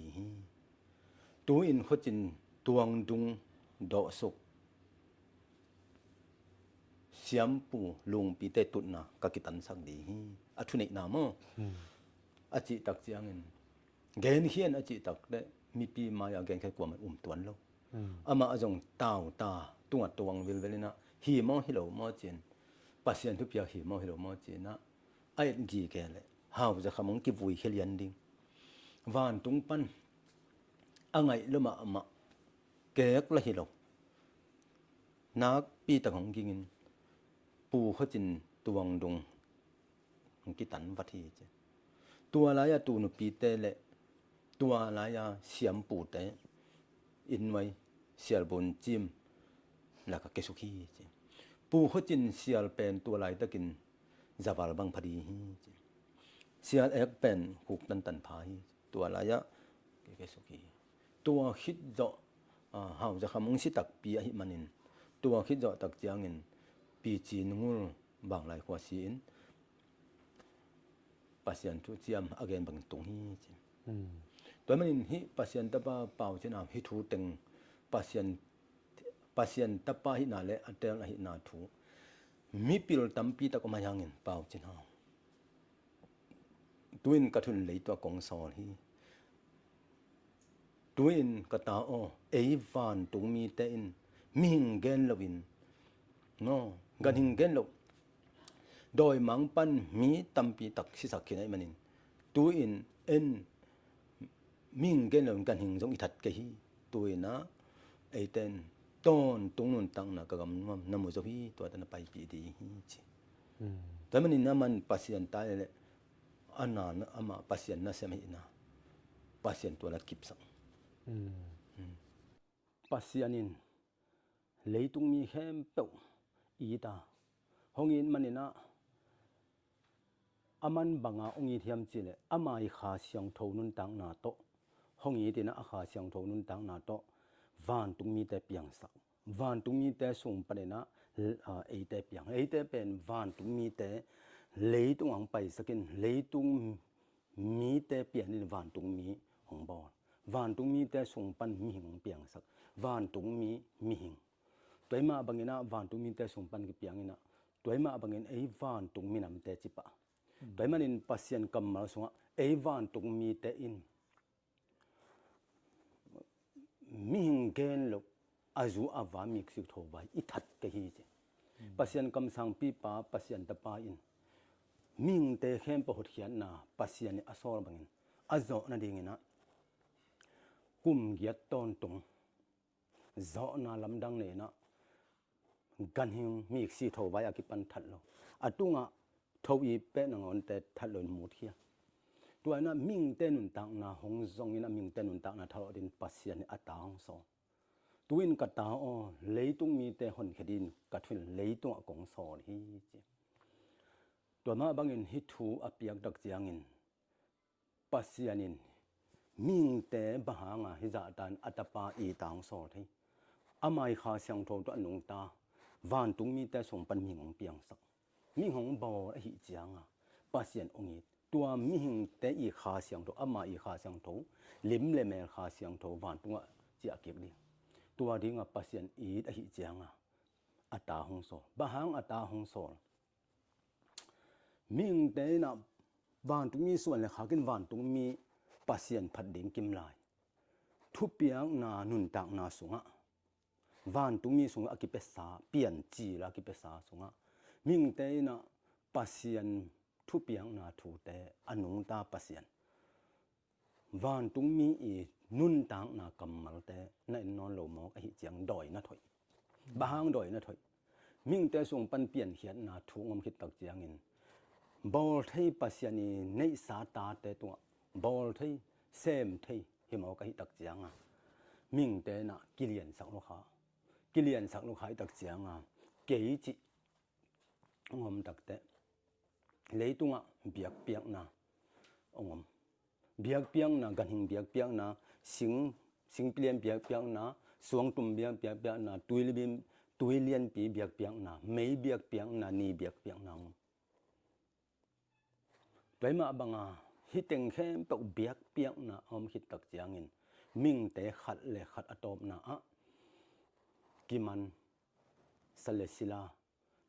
ตัวอินขจินตวงดุงดอสุกเสียมปูลุงปีเตตุนะกะกิตันสักดีอะทุเนนามอจิตักเจียงอินเกนเฮียนอจิตักเดมีปีมายาเกนแค่กว่ามันตวนโลอามาจงตาวตาตวงเวลนะฮีมอฮิโลมอจินปัสยันทุเปียฮีมอฮิโลมอจินะไอ้กีแกเลยหาวจะขมังกิบุยเฮลียนดิงวานตุงปันอังไงละมาแกกละฮิโลนักปีตะของกินปูเขาจินตวงดงกิตันวัดที่ตัวลายตูนปีเตเลตัวลายเสียมปูเตอินไว้เสียบนจิมแล้วก็เกสุขีปูเขาจินเสียเป็นตัวลายตะกินจาวาลบังพอดีเสียเอกเป็นหุกตันพายตัวลายเกสุขีตัวคิดจะหาวจะขมังสิตักปีอหิมันินตัวคิดจะตักเจียงอินปีจีนงูบางหลายขวาสีอินปัสยันทุเจียมอเกนบางตรงนี้ตัวมันอินฮิปัสยันตะปาเป่าเจนามฮิทูตึงปัสยันตะปาฮินาเลอันเตลหินาทูมีปิลตัมปีตะกมายังอินเป่าเจนามตัวอินกระทุนเลยตัวกองสอนฮีตัวอินกระตาโอเอวานตุงมีเตอินมิงเกนลวินเนาะกันหิงเกนลโดยมังปันมีตัมปีตักสิสักขินไอมันินตัวอินเอ็นมิงเกนลกันหิงจงอิทัดเกฮีตัวอินนะไอเตนต้นตรงนู้นตั้งนะกะกำนำมุจฮีตัวตันไปปีดีฮีจิแต่มันอินนะมันปัสยันตายเลยอันนั้นอามาปัสยันนะเสมินะปัสยันตัวละกิบสังปัสยันินเลยตุงมีเข้มเปวอีตาหงอินมันนะอามันบังอาองอีเทียมจิเลอามาอีขาเสียงโทนุนตังนาโตหงอีตินะอาขาเสียงโทนุนตังนาโตวานตุงมีแต่เปียงสักวานตุงมีแต่ส่งประเดนะ ไอแต่เปียงไอแต่เป็นวานตุงมีแต่เลยตุงหังไปสักินเลยตุงมีแต่เปียงนี่วานตุงมีของบอนวานตุงมีแต่ส่งปันมีหิงเปียงสักวานตุงมีหิงตัวมาบางนะวานตุงมีแต่ส่งปันกิเปียงนะตัวมาบางไอวานตุงมีนำแต่จิปะตัวมานินปัสยันกำมาสงะไอวานตุงมีแต่อินมีหิงเกนลกอาจูอาวามิกสิโทไว้อิทัดกะฮีเจปัสยันกำสังปีปาปัสยันตะปาอินมิงเตเข้มปะหดเขียนนาปัสยันอสอลบังอินอจอนะดิงินะกุมเกียตอนตงจอนาลำดังเนนะกันหิงมิกสิโทไว้อากิปันทัดโลอตุงะทวีเปนังอนแต่ทัดโลนหมดเฮียตัวนั้นมิงเตนุนตังนาหงซงอินะมิงเตนุนตังนาทอดินปัสยันอตาหงซอตุวินกตาอเลยตุงมีแต่หนคดินกัดฟินเลยตุงอกงสอฮีเจตัวมาบังอินฮิทูอเปียกดักเจียงอินปัสยานินมิงแต่บะหางาฮิจาตันอัตปาอีตางสอที่อามายคาเสียงโทตัวนุงตาวานตุงมีแต่ส่งปันมิงของเปียงสักมิงของบ่ออหิเจียงอ่ะปัสยันองอิตัวมิงแต่อีคาเสียงโทอามาอีคาเสียงโทลิมเลเมคาเสียงโทวานตุงอ่ะเจียเก็บดิตัวดิ้งอ่ะปัสยันอีดอหิเจียงอ่ะอัตตาหงโซบะหางอัตตาหงโซมิงแต่นะวานตุงมีส่วนเลยขากินวานตุงมีปัสยันพัดดิ่งกิมลายทุเปียงนานุนตักนาสุงะวานตุงมีสุงะอกิเปสาเปลี่ยนจีละกิเปสาสุงะมิงแต่นะปัสยันทุเปียงนาทูแต่อนุงตาปัสยันวานตุงมีอีนุนตังนากำมัลแต่ในนอนโลมอกอหิเจียงดอยนะถอยบางดอยนะถอยมิงแต่ส่งปันเปลี่ยนเขียนนาทูงอมคิดตักเจียงอินบอลไทยปัสยานีในสาตาแต่ตัวบอลไทยเซมไทยหิมอกะหิตักเจียงอ่ะมิงแต่นะกิเลียนสักลูกค้ากิเลียนสักลูกค้าตักเจียงอ่ะเกยจิงอมตักแต่เลยตัวเบียกเปียกนะองมเบียกเปียงนะกันหิงเบียกเปียงนะสิงเปลี่ยนเบียกเปียงนะสวงตุ่มเบียกเปียกนะตุยเลียนปีเบียกเปียงนะไม่เบียกเปียงนะนี่เบียกเปียงนะตัวมาบังอาฮิตเต็งแค่ปกเบียกเปียงนะอมฮิตตักเจียงอินมิงแต่ขัดเลยขัดอตอบนะอะกิมันสเลสิลา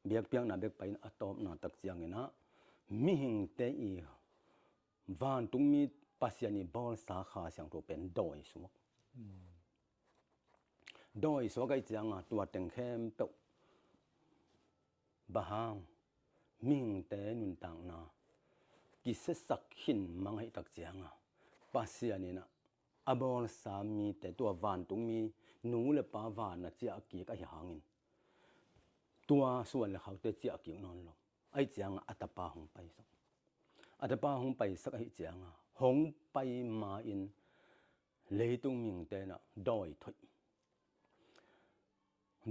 เบียกเปียงนะเบียกไปอตอบนะตักเจียงอินะมิหิงแต่อีวานตุงมีปัสยานีบอลสาขาเสียงตัวเป็นดอยสวกดอยสวกไอเจียงอ่ะตัวเต็งแค่ปกบะฮางมิงแต่นุนตังนะกิเสสักหินมังให้ตักเจียงอ่ะปัสยานีนะอบอลสามีแต่ตัววานตุงมีหนูและปาวานนะเจียกีกไอหางอินตัวส่วนและเขาเตเจียกีนอนลงไอเจียงอัตปาหงไปสักอัตปาหงไปสักไอเจียงอ่ะหงไปมาอินเลยตุงมิงแต่นะดอยถอย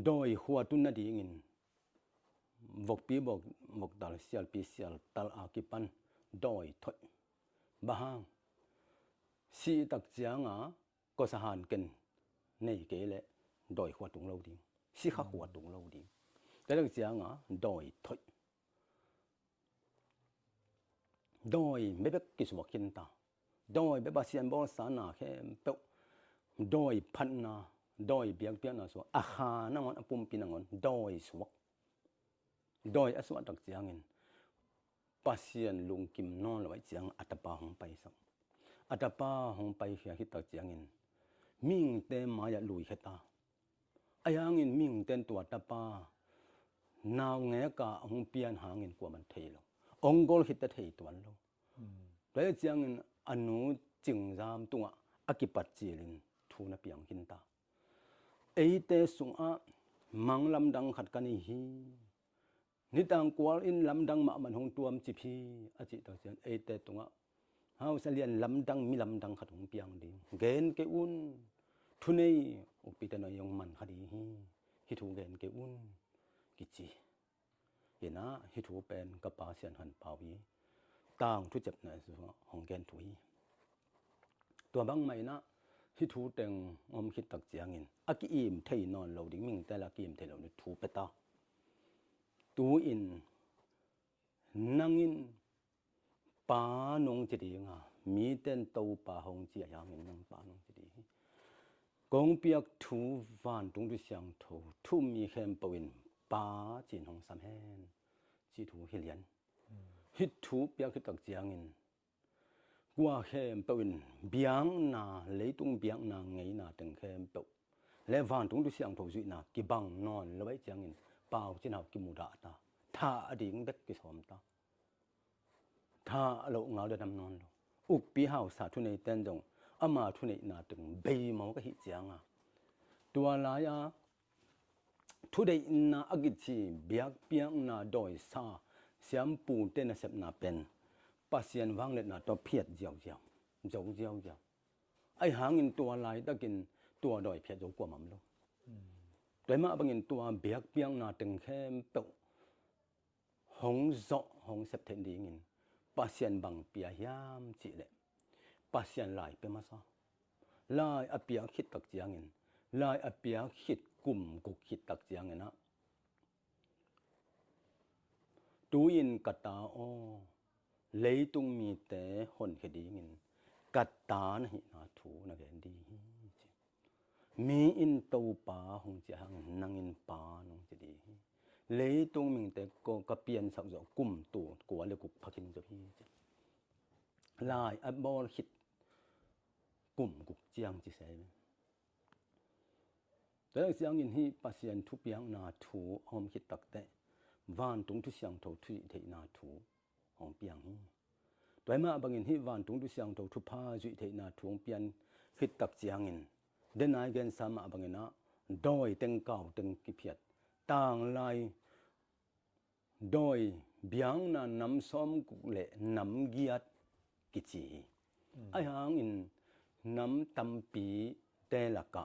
ดอยหัวตุนนาดีงินบอกปีบอกดาลเซียลปีเซียลตัลอากิปันดอยถอยบะฮางสีตักเจียงอ่ะก็สหานกันในเกลดอยหัวตุงเราดิสีข้าหัวตุงเราดิแต่ตักเจียงอ่ะดอยถอยดอยไม่เป็นกิจวัตรกินตาดอยแบบว่าเสียนบอลสานาแค่เปล่าดอยพันนาดอยเบียกเบียกนาสวอาคานังอนปุ่มปีนังอนดอยสวกดอยอสวตักเจียงเงินปัสยันลุงกิมนอนไว้เจียงอัตปาหงไปสักอัตปาหงไปเขียคิดตักเจียงเงินมิงเตมายาลุยเขตาไอ้หางเงินมิงเตนตัวอัตปานาวเงกะหงเปียนหางเงินกว่ามันเทลองกอลคิดแต่เทตัวนั้นแล้วเจียงเงินอนุจิงจามตัวอากิปัจจีลินทูนับยังหินตาเอเตสุงอามังลำดังขัดกันฮีนิตังกวาลอินลำดังมามันหงตัวมจิพีอาจิตาเจียนเอเตตุงอาเฮาเสลียนลำดังมีลำดังขัดหงเปียงดิเกนเกอุนทุเนอุปิตนายงมันคดีฮีฮิทูเกนเกอุนกิจิเห็นนะฮิทูเป็นกระปาเสียนหันเปาวีต่างทุจับในส่วนของแกนถุยตัวบางไม่นะฮิทูเต็งอมคิดตักเจียงอินอากิอิมเทนอนเราดิ่งมิงแต่ละกิมเทเราเนี่ยทูเปตา ตูอินนังอินปานงจะดีงามีเต้นตูปาหงเจียยามินนังปานงจะดีกงเปียกทูวานตุงดุเสียงทูทุ่มมีแคมปวินปาจินหงสามแหนจีทูเฮเลียนฮิตทูเปียกฮิตตักเจียงินกัวแคมปวินเบียงนาเลยตุงเบียงนาไงนาตึงแคมปและวานตุงดุเสียงทูจุนากิบังนอนละไว้เจียงินเปล่าจินเอากิมุดาตาท่าอดีงเด็กกิสอมตาท่าโลงเอาเดนำนอนโลอุปปีเฮาสาธุในเต้นจงอามาทุในนาตึงเบยเมาก็หิเจียงอ่ะตัวลายาทุได้นาอกิจีเบียกเปียงนาดอยซาเสียมปูเต้นเสพนาเป็นปัสยันวังเล็ดนาตัวเพียดเจียวเจียวเจียวเจียวเจียวไอหางินตัวลายตะกินตัวดอยเพียดโยกว่ามั่มโลแต่มาบางเงินตัวเบียกเปียงนาตึงแค่เปาหงเจาะหงเสพเทนดีเงินปัสยันบังเปียยามจีเลปัสยันลายเป็นมาซะลายอเปียคิดตักเจียงินลายอเปียคิดกลุ่มกุกคิดตักเจียงินนะตูยินกัตตาโอเลยตุงมีแต่หนคดีงินกัตตานะหินาถูนะแกนดีมีอินตูปาหงเจียงนังอินปานงจะดีเลยตุงมิงแต่ก็กระเปียนสักจะกลุ่มตัวกัวเลยกุกพักินจะพี่ลายอบอลคิดกลุ่มกุกเจียงจิเสยแต่เสียงยินที่ปัสยันทุเปียงนาถูหอมคิดตักแต่วานตุงทุเสียงโถทุเทนาถูหอมเปียงฮีโดยมาบางยินที่วานตุงทุเสียงโถทุพาจุเทนาถูหอมเปียนคิดตักเจียงยินเดนายเกนสามาบางยินนะดอยเต็งเก่าเต็งกิเพียดต่างลายดอยเบียงนาน้ำซ้อมกุเละน้ำเกียดกิจีไอหางอินน้ำตำปีเตลกะ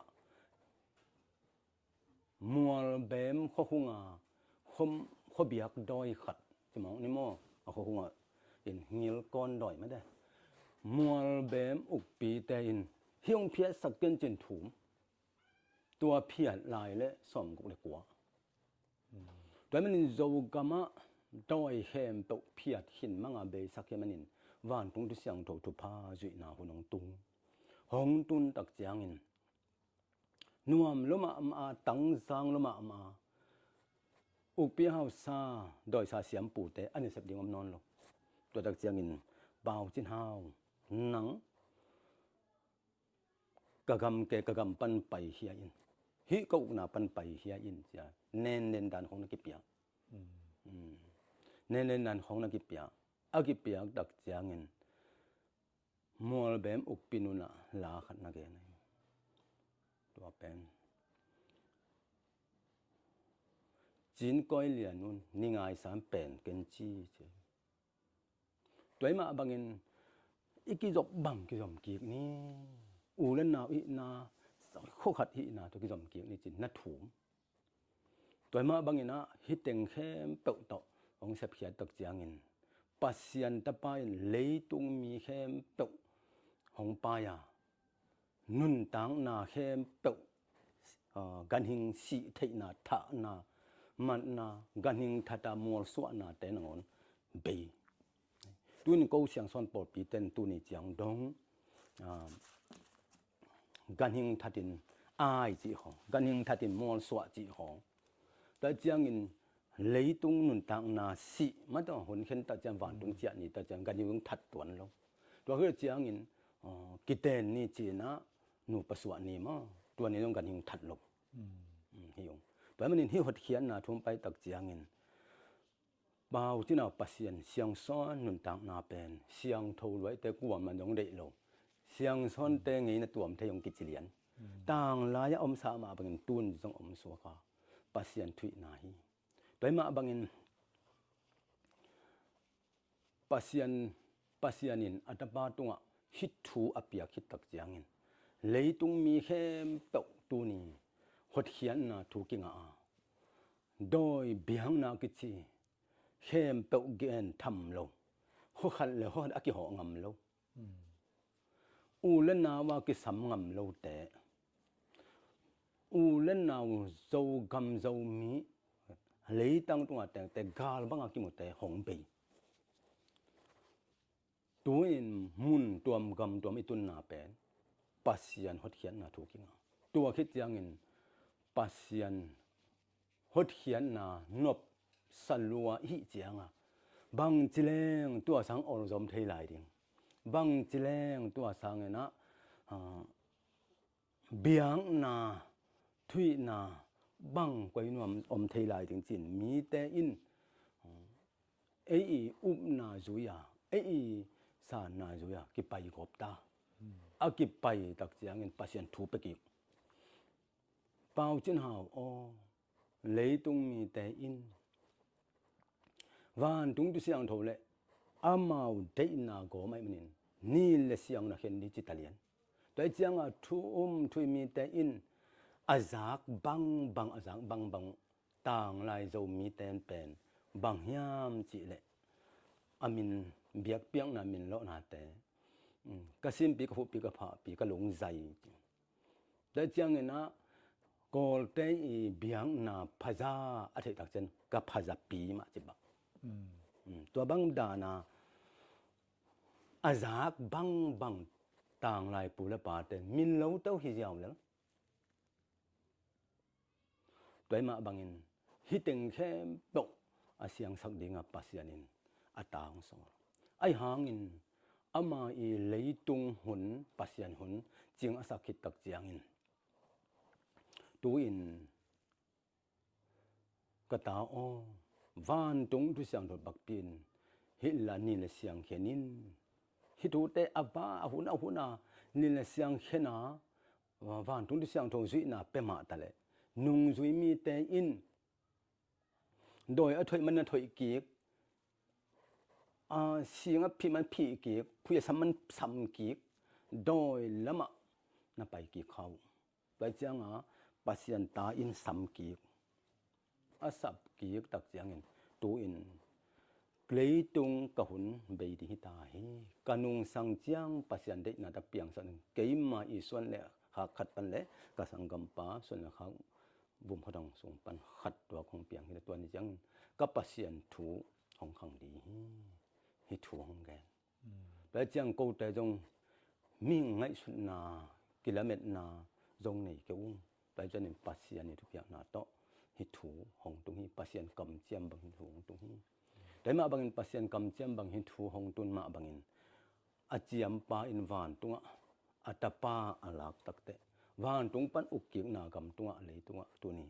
มัวเบมข้อหุงาข้อเบียกดอยขัดจะมองนี่มั้งข้อหุงาอินเงียลก้อนดอยไม่ได้มัวเบมอุกปีเตอินเฮียงเพียสักเกินจินถุมตัวเพียลายและสมกุเละกัวโดยมันโจกามะดอยแหมตกเพียหินมังอาเบสักแค่มันวานตุงทุเสียงโถทุพาจุยนาหุนงตุงหงตุนตักเจียงอินนวมลมาอาตังซังลมาอาอุปปีเฮาซาดอยซาเสียมปูเตอันนี้เสพดิ่งอมนอนลงตัวตักเจียงอินบ่าวจินเฮาหนังกะกำเกกะกำปันไปเฮียอินฮิก็อุนาปันไปเฮียอินจ้ะเน้นดันของนักกิเปียเน้นดันของนักกิเปียอากิเปียดักเจียงอินมัวเบมอุปปีนุนะลาขัดนักเกนตัวเป็นจีนก้อยเหลียนุนนิงายสามเป็นเกนจีเจตัวมาบางเงินอีกิจบบังกิจมกีกนี่อูเล่นนาอีนาโคขัดอีนาตัวกิจมกีกนี่จีนนัดถุมตัวมาบางเงินนะฮิตเต็งเข้มเปิดต่อของเสพเขียตักเจียงเงินปัสยันตะปายเลยตุงมีเข้มเปิดของปายานุนตังนาเข้มเปิดกันหิงสีเทนาทานามันนากันหิงทัตามัวสวนาเตนงอนเบย์ตุนก็เสียงส่วนปอดปีเต็นตุนิจังดงกันหิงทัดินอายจีหองกันหิงทัดินมัวสวจีหองแต่เจียงอินเลยตุงนุนตังนาสีมันต้องหุ่นเข็นแต่จังหวานตุงเจียนี่แต่จังกันหิงทัดตวนลงตัวคือเจียงอินกิเตนนี่จีนะหนูประสวนี่มั้งตัวนี้ต้องกันหิงทัดลงหิวแต่มันนี่หัดเขียนนะทุ่มไปตักเจียงอินบ่าวที่น่าปัสยันเสียงซ้อนนุนตังนาเป็นเสียงโทรไว้แต่กลัวมันต้องได้ลงเสียงซ้อนแต่ไงนะตัวมันเทยงกิจเลียนต่างลายอมสามาบางตุนจงอมสัวกาปัสยันทุยนาฮีโดยมาบางปัสยันินอัตบาตุงะฮิตทูอเปียคิดตักเจียงอินเลยตุงมีเข้มเปาตัวนี้หดเขียนนะถูกิงอาโดยเบียงนากิจีเข้มเปาเกนทำลงหัวขันเลยหัวอากิหองำลงอูเล่นนาวากิสำงำลงแต่อูเล่นนาวโจกำโจมี lấy tăng tung at te gal bang ki mo te hong bei tuin mun tuam gam tuam itun na pen pasian hot hian na thu kinga tua khit yang in pasian hot hian na nop salua hi chianga bang chileng tua sang or zom thei lai ding bang chileng tua sang na biang na thui na bang quay nuam thei lai ding chin mi te in ei na zuya ei sa na zuya ki pai gop ta a ki pai tak chiang in pasien thu pe ki pau chin hao o leitung mi te in van tung tu siang tho le amau de na go mai manin ni le siang na hen di chitalian toi chiang a thu thui mi te in azak bang azak bang tang lai zo mi ten pen bang hiam chi le amin biak piang na min lo na te ka sim pi ka fu pi ka pha pi ka lung zai da chiang na kol te i biang na phaza a thei tak chen ka phaza pi ma chi ba to bang da na azak bang tang lai pu la pa te min lo to hi yaw le toy ma bangin hiteng khem to asiang sak dinga pasianin atang so ai hangin ama i leitung hun pasian hun ching asakit tak chiangin tu in kata o van tung tu siang dot bak pin hilla ni le siang khenin hitu te aba ahuna ni le siang khena van tung tu siang thong zui na pe ma ta le nung zui mi te in doi a thoi man na thoi ki siang a phi man phi ki phu ya sam man sam ki doi lama na pai ki khau pai chiang a pasian ta in sam ki asap ki tak chiang in tu in kleitung ka hun bei di ta hi kanung sang chiang pasian de na ta piang san keima i suan le ha khat pan le ka sangam pa suan la khang bum khodang sung pan khat to khong piang hi to ni chang ka pasian thu hong khang di hi thu hong ge ba chiang ko te jong ming ngai su na kilomet na jong nei ke ung ba chen pasian ni thu piang na to hi thu hong tung hi pasian kam chiam bang hi thu hong tung hi dai ma bangin pasian kam chiam bang hi thu hong tun ma bangin achiam pa in van tunga atapa alak takte van tung pan ukking na gam tunga le tunga tuni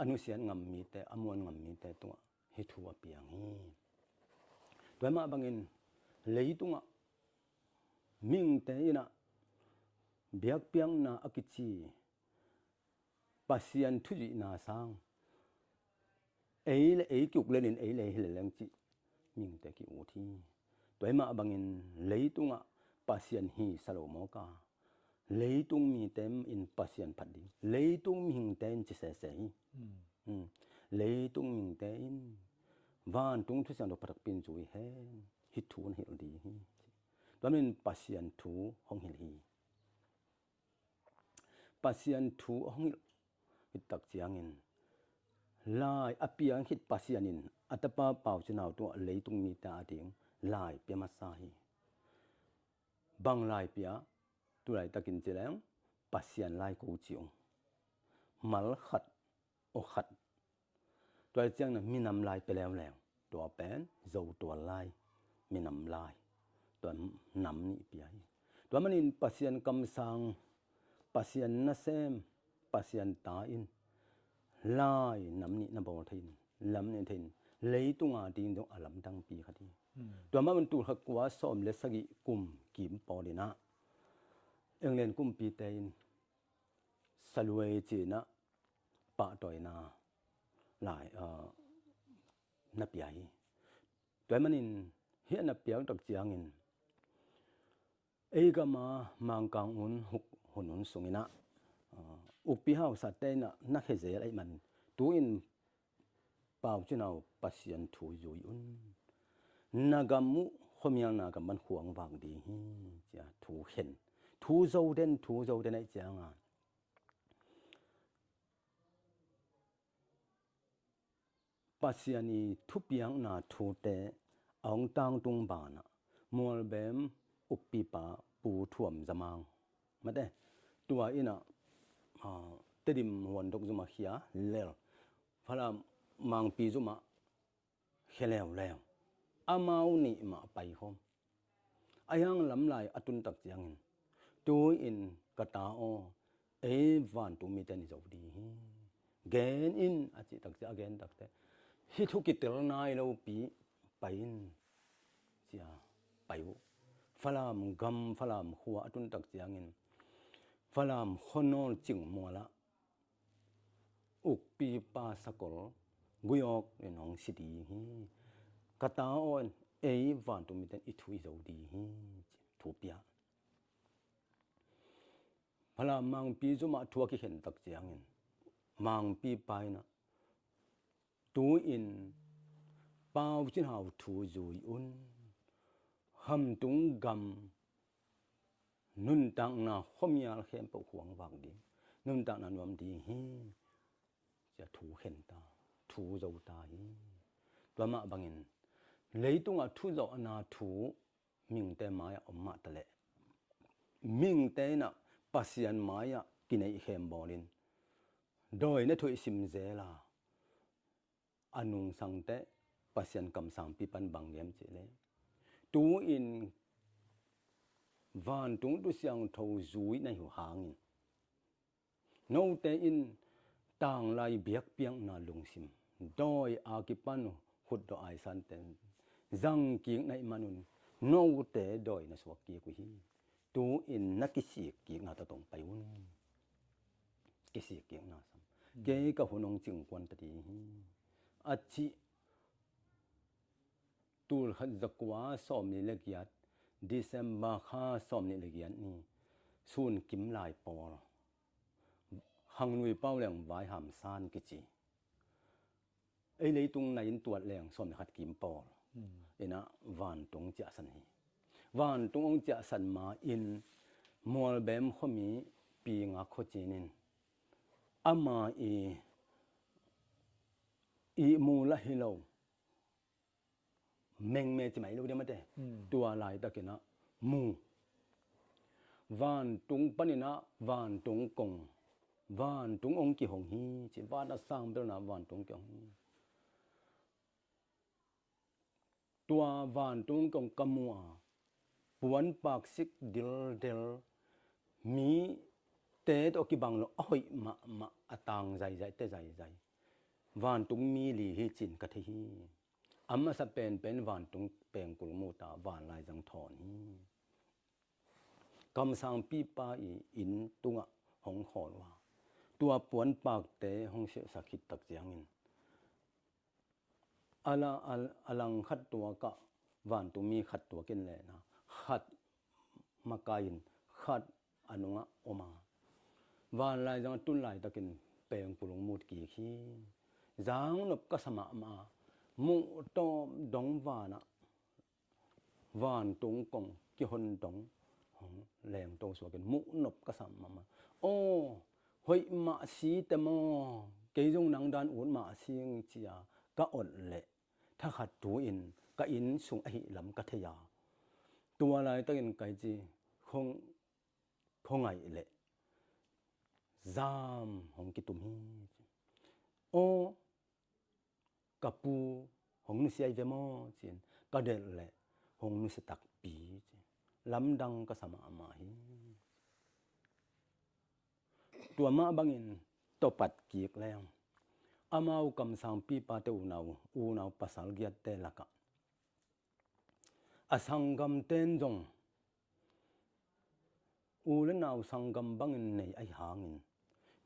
anu sian ngam mi te amuan ngam mi te tunga hi thu a piang hi dai ma bangin le tunga ming te ina biak piang na akichi pasian thuji na sang ei kyuk lenin ei le hileng chi ming te ki uthi toy ma bangin leitunga pasian hi salomo ka leitung mi tem in pasian phading leitung ming ten chi se se leitung ming te in van tung thu sang do phatak pin chui he hi thun hil di hi tomin pasian thu hong hil hi pasian thu hong hil tak chiangin lai apiang hit pasianin atapa pau chinaw to leitung mi ta ding lai pema sahi bang lai pia tu lai takin cheleng pasian lai ko chiong mal khat o khat toy chiang na minam lai pelem leng to pen zo to lai minam lai to nam ni pia to manin pasian kam sang pasian na sem pasian ta in lai nam ni na bo thin lam ni thin leitunga ding dong alam dang pi khati to ma man tu kha kwa som le sagi kum kim polina englen kum pi tein salwe chi na pa toina lai na pi ai to manin hi na piang tak chiang in ega ma mangkang un hunun sungina upi hau sa te na kheze lai man tu in pau chinaw pasian thu yui un nagamu khomiang na kam ban khuang wang di hi cha thu hen thu zo den ai chang a pasiani thupiang na thote aung tang tung bana molbem upipa pu thuam zamang mate tua ina tedim hon dok zuma khia lel phala mang pi zuma khelew lew amau ni ma pai hom ayang lam lai atun tak chiangin tu in kata o e van tu mi ten zodi gen in achi tak cha gen tak te hi thu ki tel nai lo pi pain chia payu phalam gam phalam khuwa atun tak chiangin phalam khonol ching mola ukpi pa sakol guyok enong sidi hi kata on e van tu mi ten i thui zodi hi thupia phala mang pi zuma thua ki hen tak chiangin mang pi pai na tu in pau chin hau thu zui un ham tung gam nun tang na khomial khem po huang wang di nun tang na nuam di hi cha thu hen ta thu zo ta hi twa ma bangin leitung a thu zo ana thu ming te maya omma tale ming te na pasian maya kinai hem bolin doi na thui sim zela anung sangte pasian kam sang pi pan bangyam chele tu in van tung tu siang tho zui na hu hangin no te in tang lai biak piang na lungsim doi akipan hut do ai san ten zang king nai manun no te doi na swak ki ku hi tu in nakisi ki na ta tong pai un kisi ki na sam ke ka hunong ching kwan ta ti achi tul khat zakwa som ni le kiat December kha som ni le kiat ni sun kim lai por hang nui pau leng vai ham san ki chi ei leitung na in tuat leng som khat kim por ina van tung cha san hi van tung ong cha san ma in mol bem khomi pi nga kho chinin ama i mu la hilo meng me chi mai lo de ma te tua lai ta kina mu van tung panina van tung kong van tung ong ki hong hi chi ba na sang bel na van tung kyong tua van tung kong kamua puan pak sik dil del mi te to ki bang lo oi ma atang zai zai te zai zai van tung mi li hi chin ka the hi amma sa pen van tung peng kul mu ta van lai jang thon hi kam sang pi pa in tunga hong khol wa tua puan pak te hong se sakhit tak chiangin alang khat tua ka van tu mi khat tua ken le na khat makain khat anunga oma van lai jang tun lai takin peng pulung mut ki khi jang nop ka sama ma mu tom dong wana van tung kong ki hon dong leng to so ken mu nop ka sama ma o hoi ma si te mo ke jong nang dan un ma sing chia ka ot le tha khat tu in ka in sung a hi lam ka thaya tua lai takin kai ji khong ai le zam hong ki tum hi o kapu hong nu siai ve mo chin ka del le hong nu se tak pi lam dang ka sama ma hi tua ma bangin to pat kiek leng amau kam sang pi pa te u nau pasal giat te laka asangam ten jong u le nau sangam bangin nei ai hangin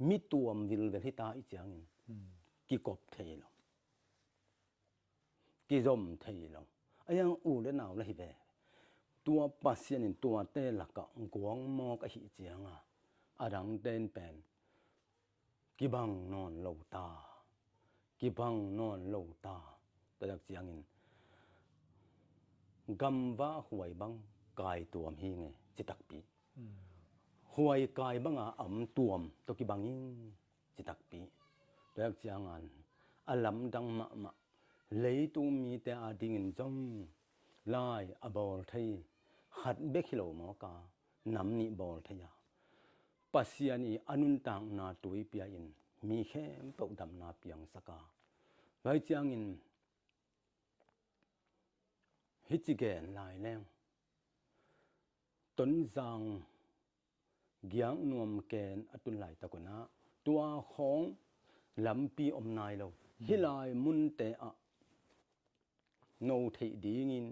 mi tuam vil ve hita I changin ki kop theilo ki zom theilo ayang u le nau la hi ve tua pasien in tua te laka ngwang mo ka hi chianga adang ten pen ki bang non lo ta ki bang non lo ta ta dak chiangin gamwa huai bang kai tuam hi nge chitak pi huai kai banga am tuam to ki bangin chitak pi dak chiangan alam dang ma lấy tu mi te a ding jong lai a bol thai khat be khilo mo ka nam ni bol thaya pasiani anun tang na tui pia in mi khem pau dam na piang saka vai chiang in hichigen lai leng ton jang giang nuam ken atun lai takuna tua khong lampi om nai lo hilai mun te a no thei ding in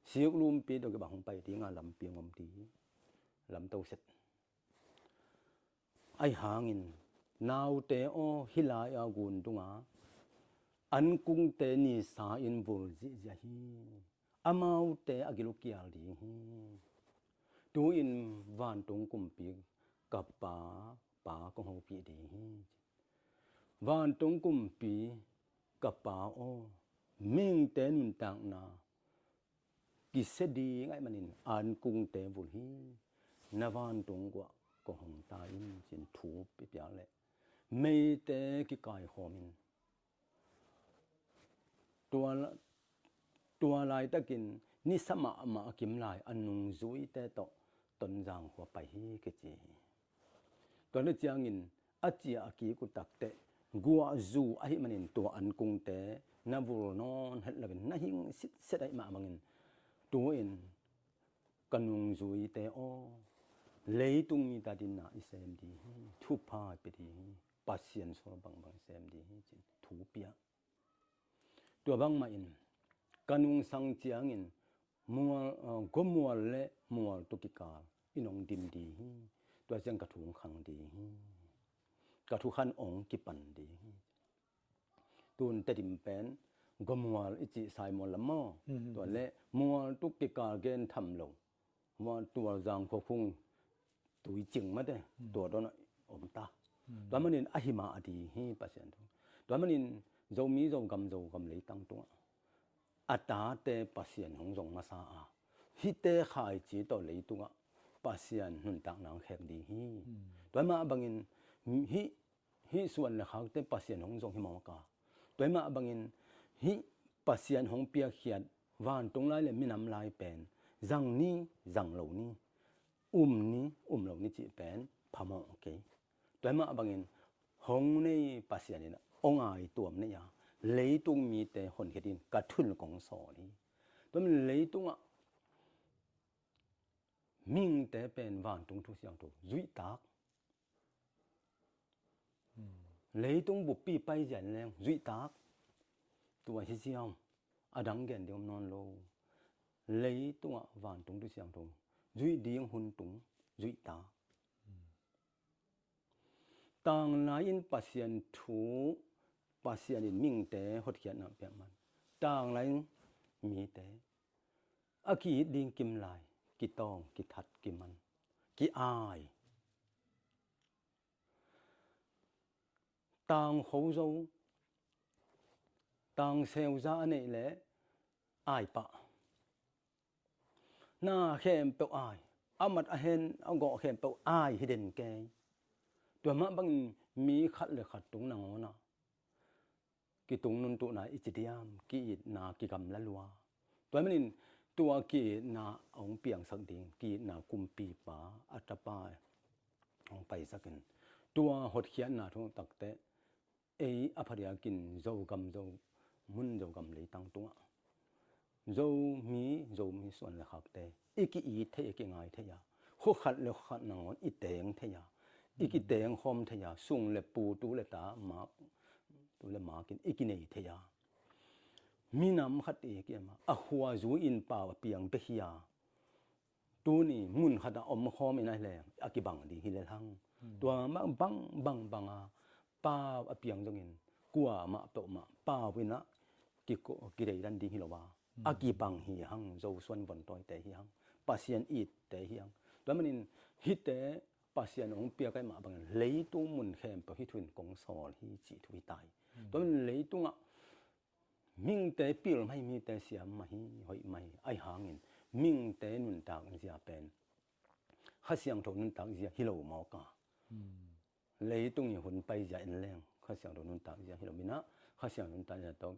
siuk lum pi do ke bang pai ti nga lampi ngom ti lam to set ai hangin naw te o hilai a gun tunga an kung te ni sa in bul ji ja hi amau te agilu kial ding hi tu in van tung kum pi kappa pa ko ho pi di hi van tung kum pi kappa o ming te nun tang na ki se di ngai manin an kung te bul hi na van tung kwa ko hong ta in chin thu pi pya le mei te ki kai khomin tua lai takin ni sama ma kim lai anung zui te to ton jang ho pai hi ke chi to le chiang in achia ki ku tak te gua zu a hi manin to an kung te na bul non het la na hing sit set ai ma mangin tu in kanung zui te o leitung mi ta din na isem di thu pa pe di pasien so bang bang sem di chin thu pia to bang ma in kanung sang chiang in mual gomual le mual to ki ka inong dim di to jang ka thung khang di ka thu khan ong ki pan di tun te dim pen gomual ichi sai mo lamo to le mual tu ki ka gen tham lo mual tu jang pho khung tui ching ma de to don om ta to manin ahima adi hi pasien to manin zomi zong gam le tang tu ata te pasien hong jong ma sa a hi te khai chi to le tu nga pasien hun tak nang khek di hi to ma bangin hi suan le khak te pasien hong jong hi ma ka to ma bangin hi pasien hong pia khiat van tung lai le minam lai pen jang ni jang lo ni lo ni chi pen phamo ke to ma bangin hong nei pasien ni ong ai tuam ne ya leitung mi te hon hedin ka thun kong so ni to min leitung a ming te pen van tung thu siang to zui tak leitung bu pi pai jan leng zui tak tua hi siang adang gen diom non lo leitung a van tung thu siang to zui ding hun tung zui ta tang na in pasien thu pasien in ming te hot khian na pe man tang lai mi te aki ding kim lai ki tong ki that ki man ki ai tang ho zo tang seu za nei le ai pa na khem pe ai amat a hen go khem pe ai hidden ke to ma bang mi khat le khat tung na ngona ki tung nun tu na ichidiam ki na ki gam la lua to manin tua ki na ong piang sak ding ki na kumpi pa atapa ong pai sakin tua hot khian na thong takte ei apharia kin zo mun zo gam le tang tunga zo mi son la khakte iki I the ki ngai the ya kho khat le khat na ngon I teng the ya iki teng khom the ya sung le pu tu le ta ma tu le ma kin iki nei the ya minam khat e ki ma a huwa zu in pa piang be hiya tu ni mun khata om khom in ai le akibang di hi le hang tua ma bang a pa a piang jong in kwa ma to ma pa wina ki ko ki dei ran ding hi lo wa akibang hi hang zo swan bon toy te hi hang pasien it te hi hang to manin hi te pasien ong pia kai ma bang lei tu mun khem pa hi thun kong sol hi chi thui tai to lei tu nga ming te pil mai mi te siam ma hi hoi mai ai hangin ming te nun tak zia pen kha siang tho nun tak zia hi lo mo ka leitung hi hun pai ja in leng kha siang tho nun tak zia hi lo mina kha siang nun ta ja to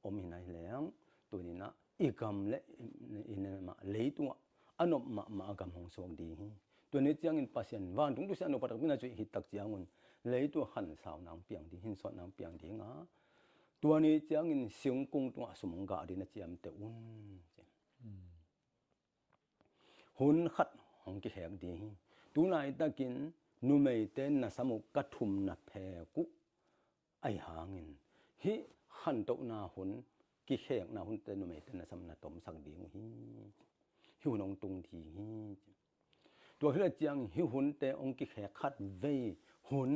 อมหินายแหลงตัวนี้นะอีกำและอินมาเลยตัวอันนมากำหงสวงดีตัวนี้จังอินปัสยันวันตรงตุเสนอปัตตมินาจุหิตักจังุนเลยตัวหันสาวนางเปียงดีหินสอนนางเปียงดีงาตัวนี้จังอินเสียงกงตัวสมงกาดีนะเจียมเตอุนหุนขัดหงกิแหกดีตัวนายตะกินนุเมเตนนะสมุกัทุมนะแพกุไอหางินฮิขันโตนาหุนกิแหกนาหุนเตนุเมเตนนะสมนะตมสักดีหิวนองตุงทีตัวเฮือจังหิหุนเตองกิแขกคัดเวหุน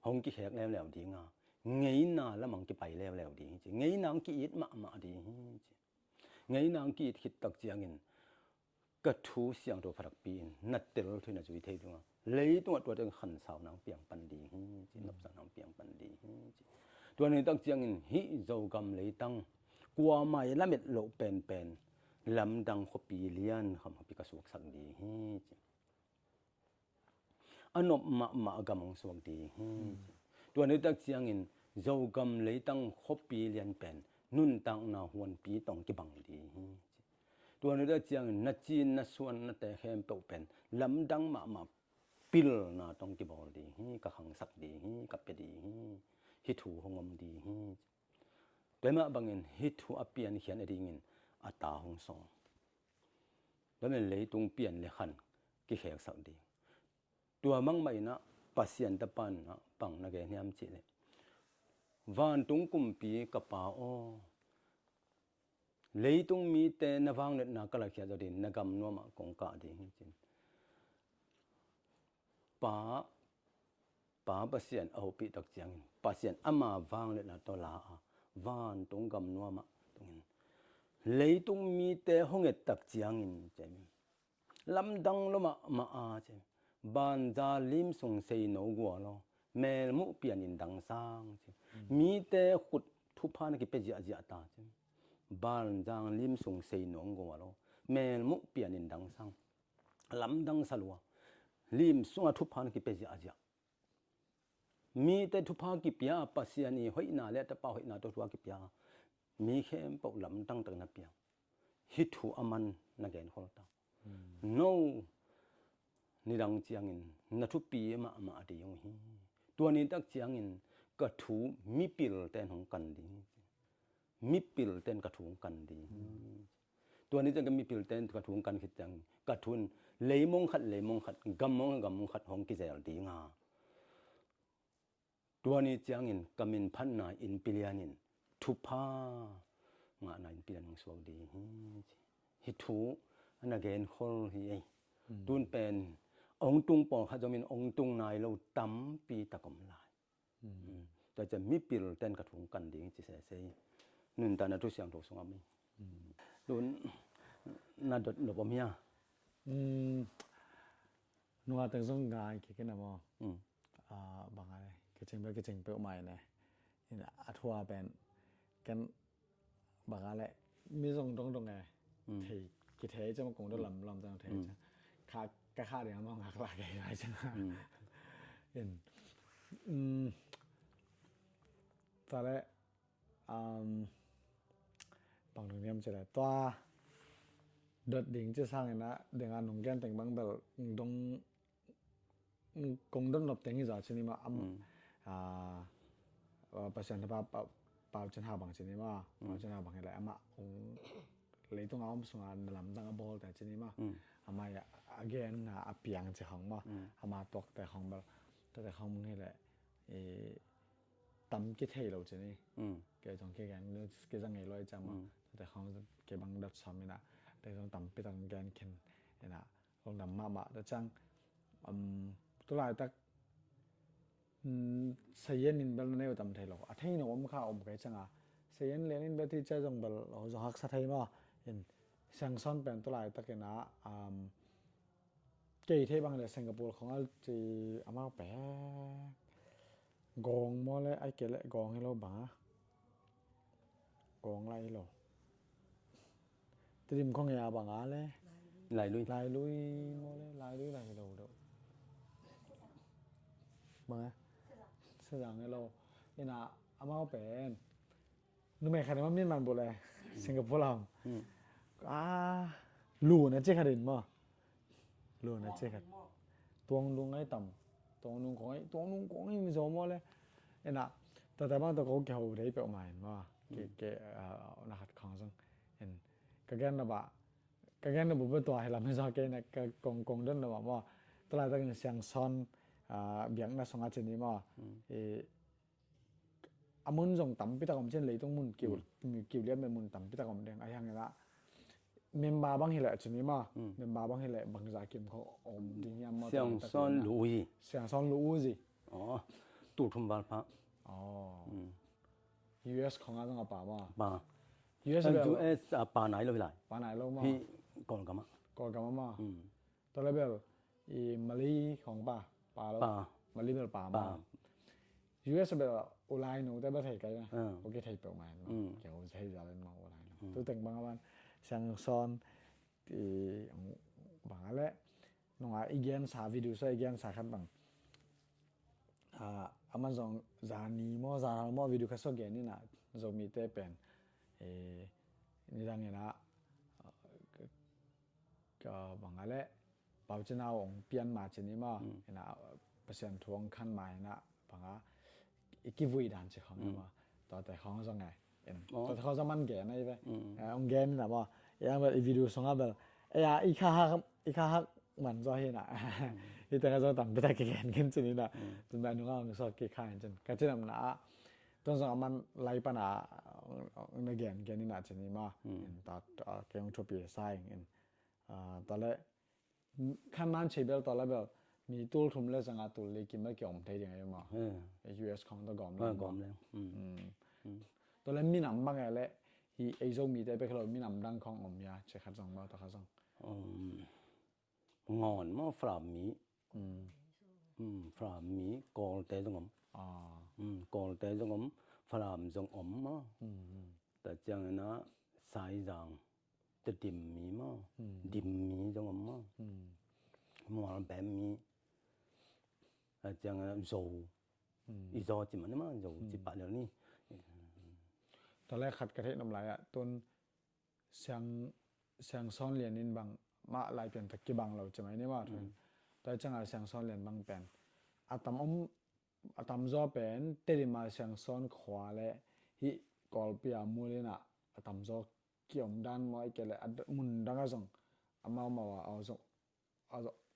หงกิแขกแล้วดีงาไงนาละมังกิไปแล้วดีจิไงนางกิอิดมาดีจิไงนางกิอิดคิดตักจังอินกะทูเสียงตัวพรักปีนนัดเตลทุนจุยเทดุงเลยตัวเดงขันสาวนางเปียงปันดีจินบสาวนางเปียงปันดีจิตัวนี้ตักจังอินหิโจกำเลยตังกว่าไม่ละเม็ดโลเป็นลำดังขปีเลียนคำพิกสุกสักดีอันนบมากำมงสวกดีตัวนี้ตักเสียงอินเจ้ากำเลยตั้งขปีเลียนเป็นนุ่นตั้งนาหวนปีต้องกิบังดีตัวนี้ตักเสียงนัดจีนนัดส่วนนัดแต่แคมเปเป็นลำดังมาปิลนาต้องกิบอลดีกะขังสักดีกับเป็ดีฮิถูหงมดีตัวมาบังอินฮิถูอเปียนเขียนอดีงินอัตาหงสองแล้วมันเลยตรงเปลี่ยนเลยขันกิแขกสักดีตัวมั่งไม่นะปัสยันตะปันนะปังนักเรียนจิเลยวันตรงกุมปีกับป่าอ้อเลยตรงมีแต่นวังเน็ตนักละเขียนตัวดินนักำนัวมากงกาดีจริงป่าปัสยันเอาปีตักเจียงปัสยันอามาวังเน็ตนักตัวลาวันตรงกำนัวมาตรงนี้เลยตรงมีแต่ห้องตักเจียงอินใช่ไหมลำดังลมาใช่บานจาลิมสงเซโนกัวโลเมลมุเปียนินดังสร้างใช่มีแต่ขุดทุพานกิเปจิอาจิอาตาใช่บานจางลิมสงเซโนกัวโลเมลมุเปียนินดังสร้างลำดังสลัวลิมสงทุพานกิเปจิอาจิมีแต่ทุพากิเปียปัสยานีหอยนาเลตะปาหอยนาตัวกิเปียมีแค่ปกลำตั้งนับเปียงฮิตูอามันนักเรียนคนต่างโน่นี่ดังเจียงอินนัทุปีมาดียงฮีตัวนี้ตักเจียงอินกระถูมีปิลเต้นของกันดีมีปิลเต้นกระถูกันดีตัวนี้จะก็มีปิลเต้นกระถูกันคิดจังกระทุนเลยมงขัดกำมงขัดของกิเจลดีงาตัวนี้เจียงอินกำมินพันนาอินปิเลียนินทุพางานอินปิเลียนสวกดีฮิทูนักเรียนคนฮีตุนเป็นองตุงปองเขาจะมีองตุงนายเราตั้มปีตะกมลายแต่จะมีปิลเต้นกระถุงกันดีจิเสยนุนตานาทุเสียงถูกสงมีตุนนาดนบมียนัวตึงสงกายคิดกันนะมอบางอะไรกิจงเปิดใหม่นะนี่นะอัทวาเป็นกันบางอะไรมีส่งตรงไงที่กิเทจะมากงด้วยลำจังเทจะค่าเดี๋ยวมองหักหลักใหญ่ใช่ไหมเห็นตอนแรกบางตรงนี้มันจะได้ตัวดดดิ่งจะสร้างนะเดี๋ยวงานหนุ่มแก้มแต่งบางแบบตรงกงต้นหลบแต่งที่จอดชนิดว่าประชันทภาพเป่าจันทาบางชนิดว่าเป่าจันทาบางอะไรเลยต้องเอาส่วนลำตั้งบอลแต่ชนิดว่ามาagain อาเปียงจะของมามาตกแต่ของแบบแต่ของมึงนี่แหละตั้มกิเทเราชนิดแกจงแกงนึกแกจังไงลอยจำมาแต่ของแกบังดัดซ้ำนี่นะแต่ต้องตั้มไปตั้งแกนเข็นนี่นะลงดำมาแต่จังตัวลายตักเสียนินเบลเนวตั้มไทยหรอกอาทิตย์นึงผมข้าวไก่จังเสียนเลี้ยงนินเบลที่เจ้าจงเบลเราจะหักสัตย์ไทยมาเห็นเสียงซ้อนเป็นตัวลายตักนะเกย์ที่บางเลยสิงคโปร์ของจีอามาแปะกองมอเลยไอเกล็ดกองให้เราบ้ากองไรเราตีมของยาบางอะไรลายลุยมอเลยลายลุยเราเด้อบ้างเสียงให้เรานี่นะอามาเป็น nu me khane ma min man bole Singapore lam lu na che kharin ma lu na che khat tuang lung ai tam tuang lung kong ai mi zo mo le ena ta bang ta ko ke ho dei pe mai ma ke na khat khang sang en ka gan na ba ka gan na bu ba to hai lam za ke na ka kong den na ma ta la ta siang son biang na songa che ni ma amun jong tam pi ta kom chen lei tong mun kiu lian me mun tam pi ta kom deng ai hang la member bang hi la chini ma member bang hi la bang za kim kho om ding yam ma siang son lu ji tu thum bal pha US ของอ่ะป่ามา US ป่าไหนเลยล่ะป่าไหนลงมาพี่ก่อนกะมาตอนแรกแบบอีมะลีของป่าแล้วมะลีเป็นป่ามา US แบบออนไลน์หนูแต่บ่ไทยไกลนะโอเคไทยเป้าหมายเกี่ยวใช้จะเล่นมาออนไลน์ตัวแต่งบางวันสังซอนที่บางอะไรน้องอีเกียนสาวิดีโออีเกียนสาคันบางAmazon zani mo zara mo video kaso ge ni na zo mi te pen ni dang na ka bangale pau chena ong pian ma chini ma na percent thuang khan mai na banga ikivui dan che khang ma to te khang zo ngai to te khang zo man ge na i be ong ge ni na ma ya ba video songa ba ya ikha haมันซอเฮน่ะอีแต่ก็ต้องไปตะเกียนขึ้นจินี่น่ะจนแม่นว่าซอเกค่ายจนก็จินำนะต้นสองมันไล่ปะนะในแกนนี่น่ะจินี่มาตอเกงทุปีไซตอนแรกคันนั้นเฉเบลตอนแรกแบบมีตูลทุมเลสังอาตูลเลยกินมาเกี่ยวมไทยยังไงมาUS ของตะกอมแล้วตอนแรกมีนำบางแหละอีไอโซมีแต่ไปเขามีนำดังของอมยาเชคัดซองบ่ตะคัดซองงอนมาฟรามมีฟรามมีกอลเตจงอมกอลเตจงอมฟรามจงอมมาแต่จังนะสายจางจะดิมมีมาดิมมีจงอมมามัวแบมมีจังนะโซอีโซจิมันมาโซจิปะเดี๋ยวนี้ตอนแรกขัดกระเทศน้ำลายต้นเสียงซ้อนเรียนนินบางมาลายเปลี่ยนตะกี้บางเราจะไม่ได้ว่าทุนแต่จังอาเสียงซ้อนเรียนบางเป็นอาตมจอเป็นเตลิมาเสียงซ้อนขวาและฮิกอลเปียมูเลนะอาตมจอเกี่ยวด้านมาอีกเลยมุนดังก็ส่งมาว่าเอาส่ง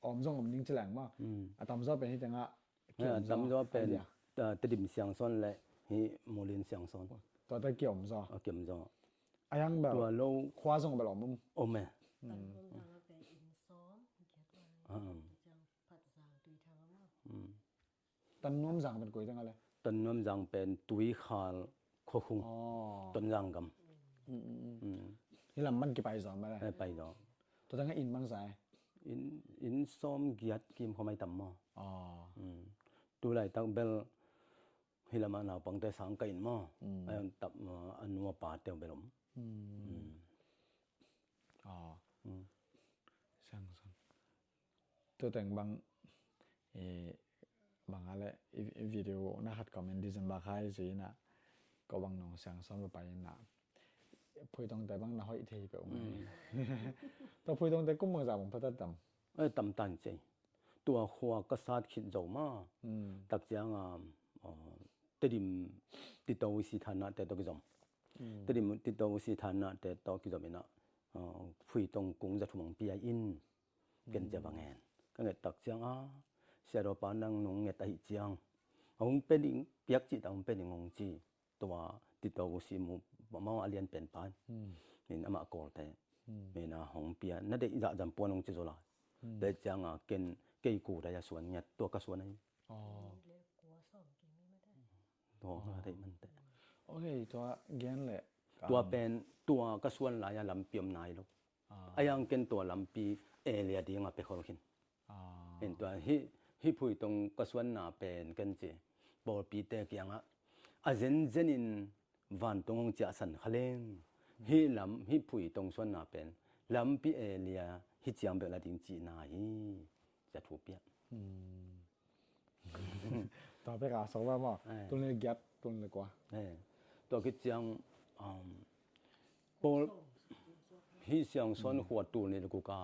อมส่งนิ่งแฉลงมาอาตมจอเป็นที่แต่งอ่ะอาตมจอเป็นเตลิมเสียงซ้อนและฮิมูเลนเสียงซ้อนตัวตะเกี่ยวจอเกี่ยวจออายังแบบตัวเราคว้าส่งไปหรอมึงโอ้แม่ตันน้อมจังเป็นกุยจังอะไรตันน้อมจังเป็นตุยขานโคคุงตันจังกำนี่ลำมันกี่ไปสอนมาเลยไปสอนตัวจังก็อินบางสายอินซ้อมเกียรติกิมเขาไม่ต่ำมอตัวไรตั้งเบลฮิลามานาปังแต่สังกัยมอไอ้ตับอันนัวปาเตียวเบลมช่างตัวแต่งบางบางอะไรวิดีโอนะครับคอมเมนต์ดิฉันบางครั้งสินะก็บางน้องช่างซ้อมไปนะพูดตรงแต่บางน้อยทีไปอุ้มตัวพูดตรงแต่กุ้งบางจากผมพัฒนาต่ำตันใจตัวหัวกษัตริย์คิดโจมาตักจังติดติดตัววิสิธานะแต่ตัวกิจมติดตัววิสิธานะแต่ตัวกิจมนะพูดตรงกุ้งจะทุ่งปีอินกันจะบางแห่งก็เกิดตักจังเสียดปานังนงเงตหิจังองเป็นอิงเปียกจิตองเป็นอิงงจีตัวติดตัววิสิมุบ่มาเรียนเป็นปานนี่นะมากอลแต่เมนะหงเปียนั่นได้จะจำปวนงจิโซลาแต่จังเกณฑ์เกยกูได้ส่วนเนี่ยตัวกระส่วนนี้ตัวอะไรมันแต่โอเคตัวเกณฑ์แหละตัวเป็นตัวกระส่วนหลายลำเปียมนายลูกไอ้ยังเกณฑ์ตัวลำปีเอเลียดีมาเป็นคนกินเห็นตัวฮิพูดตรงกระส่วนหน้าเป็นกันเจบอลปีเตกยังเจนอินวันตรงงจะสันขเลงฮิลำฮิพูดตรงส่วนหน้าเป็นลำปีเอเลียฮิจยังเบลาดิงจีนาฮิจะถูกเปียต่อไปก็สว่าตัวนี้แกปตัวนี้กว่าตัวกิจยัง ปอฮิเสียงซ้อนหัวตูนี่กูกา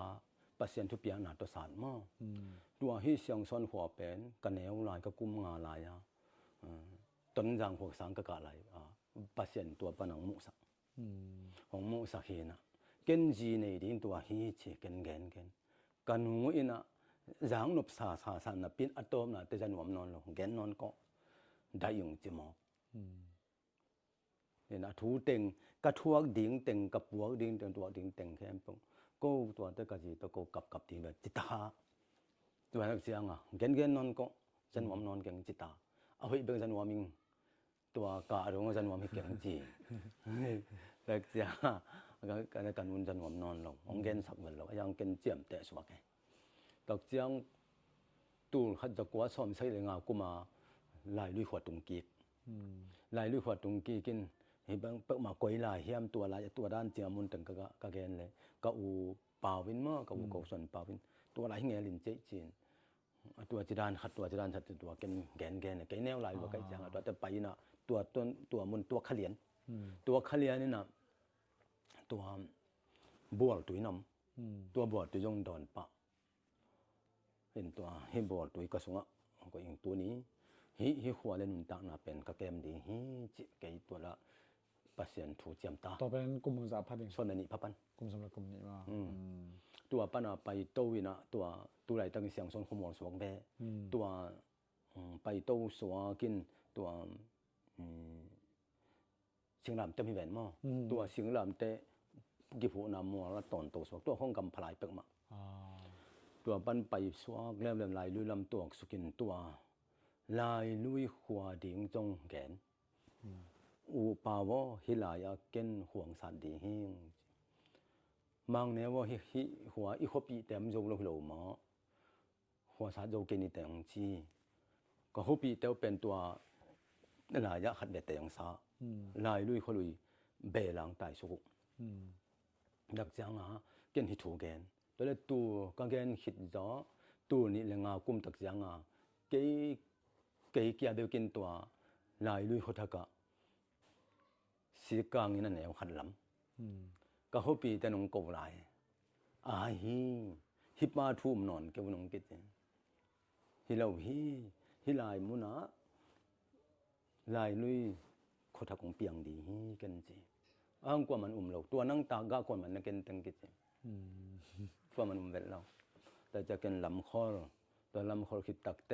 ปะเซียนทุเปียนาตสารมาตัวฮิเสียงซ้อนหัวเป็นกันแนวลายก็กุมงาลายต้นจางพวกสังกะกะลายปะเซียนตัวปะนังมุสักของมุสักเฮนะเกนจีในดินตัวฮิเชเกนกันหูอินะจางนบสานะปินอะตอมนะแต่จันวมนอนลงแกนนอนก็ได้ยุงจิมอกเห็นอะทูเต็งกะทวกดิ่งเต็งกับปวกดิ่งตัวดิ่งเต็งแค่ปงก็ตัวตะกะจีตะโกกับดิ่งแบบจิตาตัวนักเสียงอ่ะแกนนอนก็จันวมนอนแกงจิตาเอาให้เบิ่งจันวมิงตัวกะรงจันวมให้แกงจีนักเสียงกันอุนจันวมนอนลงองแกนสักวันลงยังแกนเจียมแต่สวกไงตักเจียงตูขัดจะกว่าซ้อมใช้เลยงากูมาลายลุยหัวตุงกีลายลุยหัวตุงกีกินเห็นเปิกมาก้อยลายเฮียมตัวลายตัวด้านเจียมุนตึงกะแกนเลยกะอูปาวินมากะอูกส่วนปาวินตัวลายเงี้ยลินเจจีนตัวจิดานขัดตัวจิดานขัดตัวแกนแกนไกแนวลายว่าไกจังตัวแต่ไปน่ะตัวมุนตัวขะเลียนตัวขะเลียนนี่น่ะตัวบัวตุยน้ำตัวบัวตุยยงดอนปะเห็นตัวเห็นบัวตุยกระสุงอ่ะก็อย่างตัวนี้ฮิหัวเล่นมันตากน่ะเป็นกะแกมดีฮิจิไกตัวละปะเซียนถูเจียมตาต่อเป็นกลุ่มมุสาพัดเองส่วนนี้พะปันกลุ่มสำหรับกลุ่มนี้ว่าตัวปันน่ะไปโตวินะตัวไหลตั้งเสียงส่วนขมวลสวงแบตัวไปโตสวกินตัวเสียงลำเต็มพิแวนมอตัวเสียงลำเตกิผู้นำมัวละตอนโตสวกตัวห้องกำพลายเปิกมาตัวปันไปสวกแล้วลายลุยลำตัวสุกินตัวลายลุยหัวดิ่งจงแกนอูปาวะฮิลายาเกนห่วงสัตว์ดีหิงมังเนวะฮิหัวอีขปีเต็มจงลงโลมาหัวสัตว์โจเกนิแต่งจีก็ขปีเตวเป็นตัวลายะขัดเบตแต่งซาลายลุยขลุยเบลังตายสุกดักจังหาเกนฮิถูแกนตัวเลตัวก็แกนหิดจ้อตัวนี้เลงากุมตักจังหาเกยเกียเบกินตัวลายลุยขทักะสีกางนี่นั่นแนวขัดลำก็เขาปีแต่นงโกลายฮิปมาทุ่มนอนเกี่ยวนงกิจฮิเลาฮิลายมุนะลายลุยขทักของเปียงดีกันจีอ้างกว่ามันเราตัวนั่งตากกว่ามันนักเก็นตังกิจว่ามันเวลเราแต่จะเก็นลำคอตัวลำคอคิดตักเต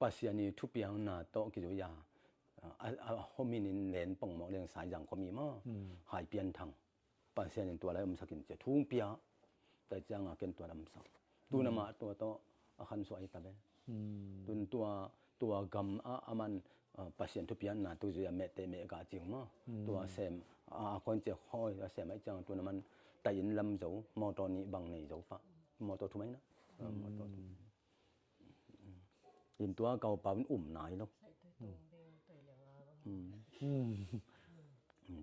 ปัสยานีทุเปียงนาโตกิจยาเขามีนินเลนป่องหมอกเรื่องสายอย่างเขามีมาหายเปลี่ยนทางปัสยานีตัวอะไรมันสักินจะทุ่งเปียแต่จังอาเกินตัวลำสักตัวนมาตัวโตอาคันสวยตาเบตัวกำอามันปัสยานีทุเปียงนาตัวจะเมตเตเมกาจิงมาตัวเซมคนจะคอยเซมไอ้จังตัวนั้นมันแต่ยินลำเจ้ามอตอนี้บังในเจ้าปะมอตอถูกไหมนะมอตอยินตัวเก่าป่ามันนายเนาะ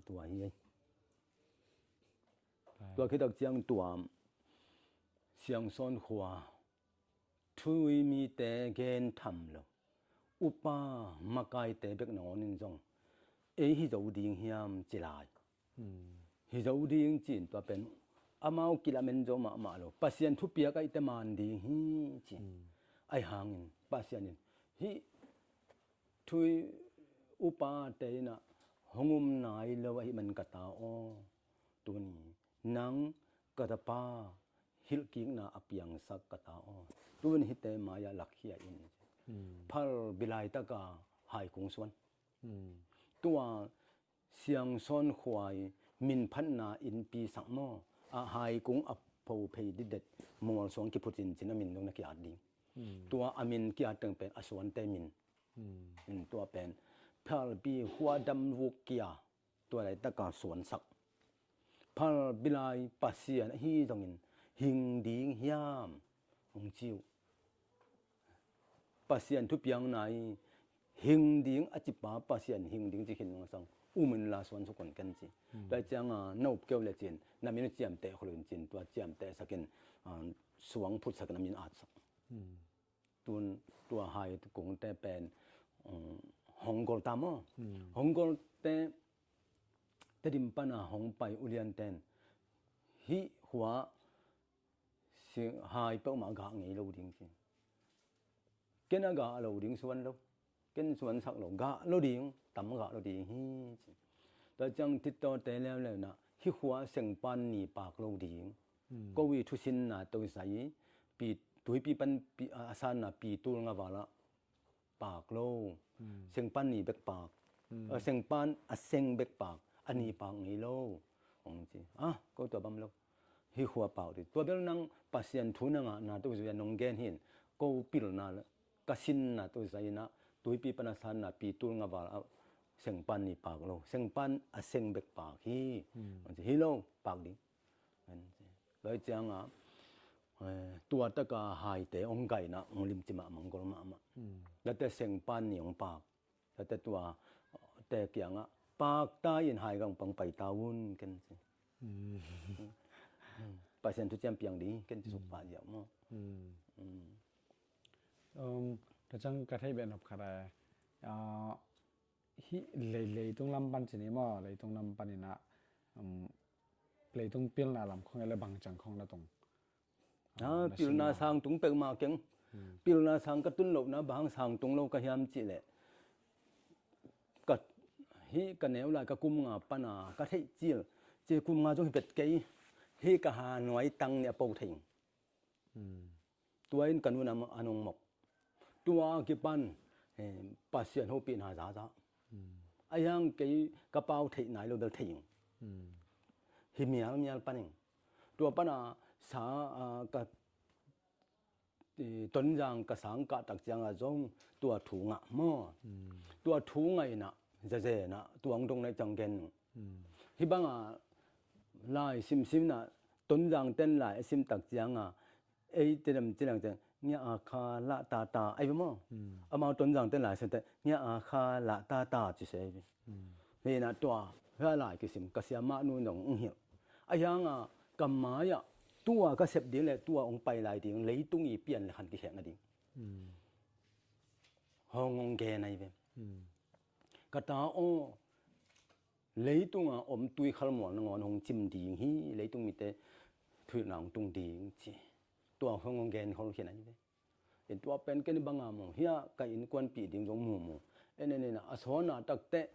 ตัวเฮียตัวคิดตักเจียงตัวเสียงซ้อนขวาทุยมีแต่เกณฑ์ทำแล้วอุปามาไกลแต่เบ็กนอนนินจงฮิจาวดิ่งเฮียมจิลายฮิจาวดิ่งจินตัวเป็นอามากิลาเมนโจมาแล้วปัสยันทุเปียกไอเตมันดิ่งฮิจิไอหางปัสยันฮิทุยอุปาเตนะหงุมนายเลวะฮิมันกะตาอตัวนี้นังกะตะปาฮิลกิงนาอเปียงสักกะตาอตัวนี้เตมายาลักเฮียอินพัลบิลายตะกาหายคงสวนตัวเสียงซ้อนควายมินพันนาอินปีสักมอหายคงอัปโพเพดิเด็ดมอลสวงกิพุจินจินามินตรงนักยาดิงตัวอามินกิอาตึงเป็นอสวนเตมินตัวเป็นพัลบีหัวดำวุกยาตัวอะไรตะกาสวนสักพัลบิลายปัสเซียนฮีตรงนี้หิงดิงยามองจิวปัสเซียนทุบยังไหนหิงดิงอจิปาปัสเซียนหิงดิงจิขินงสังมันลาสวนสุกคนกันจีแต่จังนบเกี่ยวเลยจีนนามินเจียมเตะคนอื่นจีนตัวเจียมเตะสักินสวงพุทธสักนามินอาจสักตัวหายกงแต่เป็นห hongol tamo hongol te dimpana hongpai ulian ten hi hua si hai pa ma ga ngei lo ding si ken ga lo ding suan lo ken suan sak lo ga lo ding tam ga lo ding hi ta chang tit to te le le na hi hua seng pan ni pak lo ding ko wi thu sin na to sai pi tui pi pan pi asan na pi tul nga wala pak lo seng pan ni bek pak seng pan a seng bek pak ani pak ngei lo ong chi ko to bam lo hi hua pau di to bel nang pasien thu na nga na to ju nong gen hin ko pil na ka sin na to sai na tui pi pan asan na pi tul nga wala seng pan ni pak lo seng pan a seng bek pak hi ong chi hi lo pak ding an chi loi changตัวตะกาหายแต่องไก่นะองลิมจิมะมังกรมะมะแล้วแต่เสียงปานนี่องปากแล้วแต่ตัวแต่เกียงอ่ะปากตายินหายกังปังไปตาวุ้นกันสิปาเซนทุเจียมเปียงดีกันสุปาเยอะมั้งแต่จังกระเทยเป็นอบคาราฮิเลยตรงลำปันสินี่มั้งเลยตรงลำปันนี่นะเลยตรงเปียงน่ะลำของอะไรบางจังของน่ะตรงปิลนาสางตุงเปกมาเก่งปิลนาสางกะตุนโลนะบางสางตุงโลกะยามจิแหละกะฮิกะแนวลายกะกุมงาปะนากะเทจิลเจกุมงาจงเป็ดเกยฮิกะหาหน่วยตังเนี่ยเป่าถิงตัวอินกันวนะอนงหมกตัวกิปันปาเสียนโหปีนหาซาอายังเกยกะเป่าถิไหนโลเบลถิงหิเมียปันนิงตัวปะนาสากะตนจางกะสังกะตักจางอะจงตัวถุงอ่ะม้อตัวถุงไงน่ะเจๆน่ะตัวองตรงในจังเกนฮิบังอ่ะลายซิมน่ะตนจางเต้นหลายซิมตักจางอ่ะไอ้เตมจิลังจังเนี่ยอาคาละตาไอ้บ่ม้ออะมาตนจางเต้นหลายซิแต่เนี่ยอาคาละตาจิเสนี่น่ะตัวเฮาหลายกิซิมกะเสียมานูนงเหี่ยวอะยังอ่ะกัมมายะตัวก็เสพดีเลยตัวองไปหลายดิ่งเลยตุ้งอีเปลี่ยนเลยหันที่แข็งดิ่งห้ององแกในเว้กะตาเลยตุ้งอมตุยขลมวนงอนหงจิมดิ่งฮีเลยตุ้งมีแต่ถุยหนังตุ้งดิ่งจีตัวห้ององแกนเขาเขียนอะไรเว้เห็นตัวเป็นกันบางามเฮียกะอินกวนปีดิ่งจงหมู่เอ็นนี่นะอสอนาตักเตะ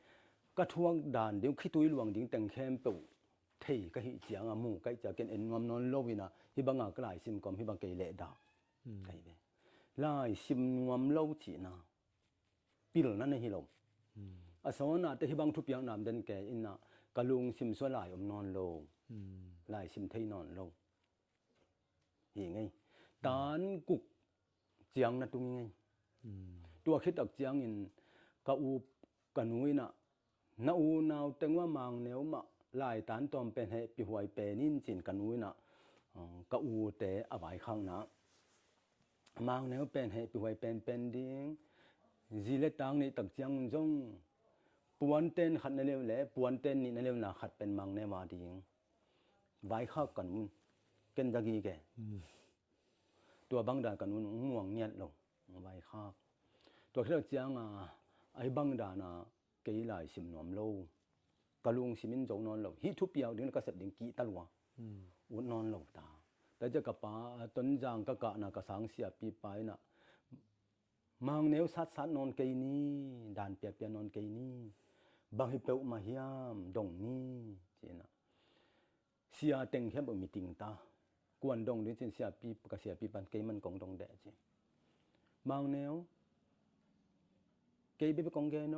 กะทวงด่านดิ่งขี้ตุยหลวงดิ่งแต่งแคมปูเทก็หิเจียงหมู่ก็จะเป็นงอมนอนโลวินะฮิบังกลายซิมกอมฮิบังเกเลดาไกเบลายซิมงอมโลจินะปิลนั่นฮิลมอสอนาแต่ฮิบังทุเปียงนามเดนแกอินนะกะลุงซิมสวลายอมนอนโลลายซิมเทนอนโลหิไงตานกุกเจียงนะตุงไงตัวคิดตักเจียงอินกะอูกะนุยนะนาอูนาวเต็งว่ามางแนวมะลายตานตอมเป็นให้ปิหวยเปนินจินกันอุ้ยนะกะอูเตอวายข้างนะมางแนวเป็นให้ปิหวยเป็นดิ้งจีเลตังนี่ตักจังจงปวนเต้นขัดในเร็วแหละปวนเต้นนี่ในเร็วนะขัดเป็นมังแนวาดิ้งวายข้ากันมุนเกินจักกีแกตัวบังดากันมุนม่วงเงียดลงวายข้าตัวที่เราจังไอ้บังดานะเกยลายสิมหนอมโลกะลุงสิมินจงนอนหลบฮิทุเปียวดึงกะเสพดึงกีตะลัวอุนอนหลบตาแต่จะกะปาตนจางกะกะนะกะสังเสียปีปายนะมังแนวสัดนอนเกยนี้ด่านเปียนอนเกยนี้บางฮิเปวมาฮิยามดงนี้จินะเสียเต็งแค่บ่มีติงตากวนดงดิจินเสียปีกะเสียปีปันเกยมันกงดงแดจิมังแนวเกยไปกงแกโน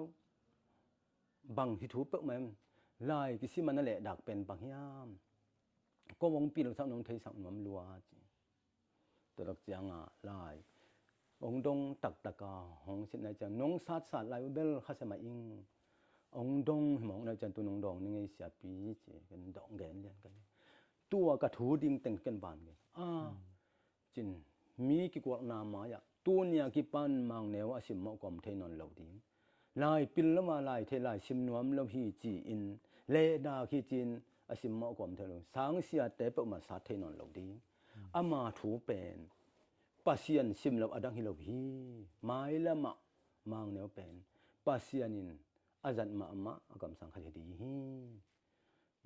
บังฮิทุเปแม่ลายกิสิมันนั่นแหละดักเป็นบางยามก็วงปีเราสักน้องไทยสักน้ำลัวจีตัวดักจังลายองดงตักตะกาหงสินในจังน้องสัตลายเบลข้าสมัยอิงองดงหมองในจังตัวน้องดองนี่ไงเสียปีจีเป็นดองแกนเรียนกันตัวกระถูดิ่งแต่งกันบานกันจินมีกี่กว่านามาอยากตัวเนี่ยกี่ปันมังแนวอาศิมมะกอมเทนอนเหล่าดิ่งลายปิลละมาลายเทลายซิมนวมลฮีจีอินเลดาคีจินอสิมมอกอมเทลสังเสียเตปมาสาเทนอนลดีอามาถูเป็นปัสยันซิมลอดังฮิลฮีไม้ละมะมังแนวเป็น ปาเซียนินอาจันมาอากำสังคดีฮี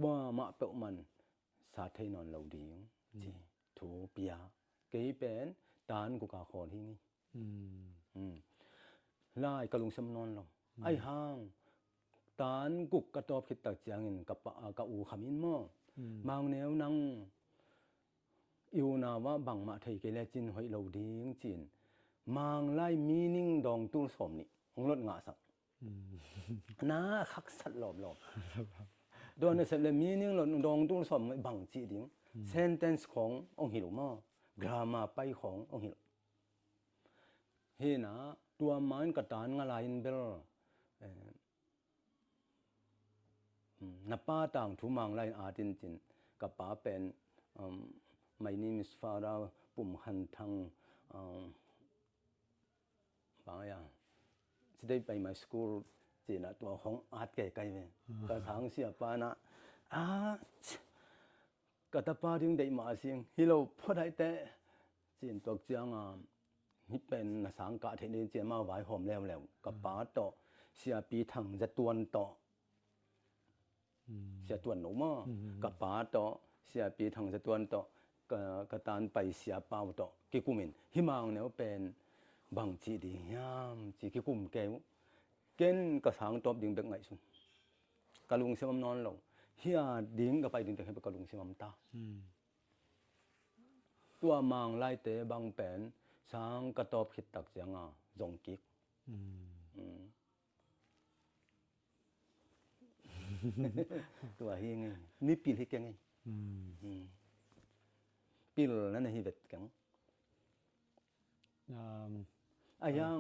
ว่ามาเปะมันสาเทนอนเราดีจีทูเปียเกยเป็นตานกุกาขอที่นี่ลายกะลุงสำนอนลงไอ้ห้างตานกุกกะตอบคิดตักจางอินกับปะกะอูขมินมอบางแนวนังอยู่นาว่าบังมาไทยเกลจินหอยเราดีจีนมางไล่มีนิ่งดองตู้สมนี่ของรถงาสักน่าคักสัตว์หลอบโดนเสร็จแล้วมีนิ่งรถดองตู้สมบังจีดิ้งเซนเทนส์ขององค์ฮิโรมากรามาไปขององค์ฮิโรเฮนะตัวมันกระตานงาลายนเบลนับป้าต่างทุมังไลน์อาตินจินกับป้าเป็นmy name is Farah ปุ่มหันทางบางอย่างจะได้ไป my school จีนะตัวของอาร์ตไกลๆไหมก็ทางเสียป้านะก็ตาป้าถึงได้มาเสียงฮิโลพอได้แต่จีนตัวจังนี่เป็นสังกัดที่เจียมาไว้หอมแล้วกับป้าต่อเสียปีทางจะตวนต่อเสียตวนหนูมากับป้าต่อเสียปีทางจะตวนต่อกตานไปเสียเป้าต่อกิกุมินหิมังเนี่ยเป็นบางจีดียามจีกิกุมแก้วเก้นกระสังตบดิ่งเด็กไงสุนกะลุงเสียมนอนลงเฮียดิ่งก็ไปดิ่งเด็กให้กะลุงเสียมตาตัวมังไล่เตะบางเป็นสังกระตบคิดตักเสียงจงกิกตัวเฮียไงนี่ปีที่แกไงปีนั้นนะฮิเวตกังอายัง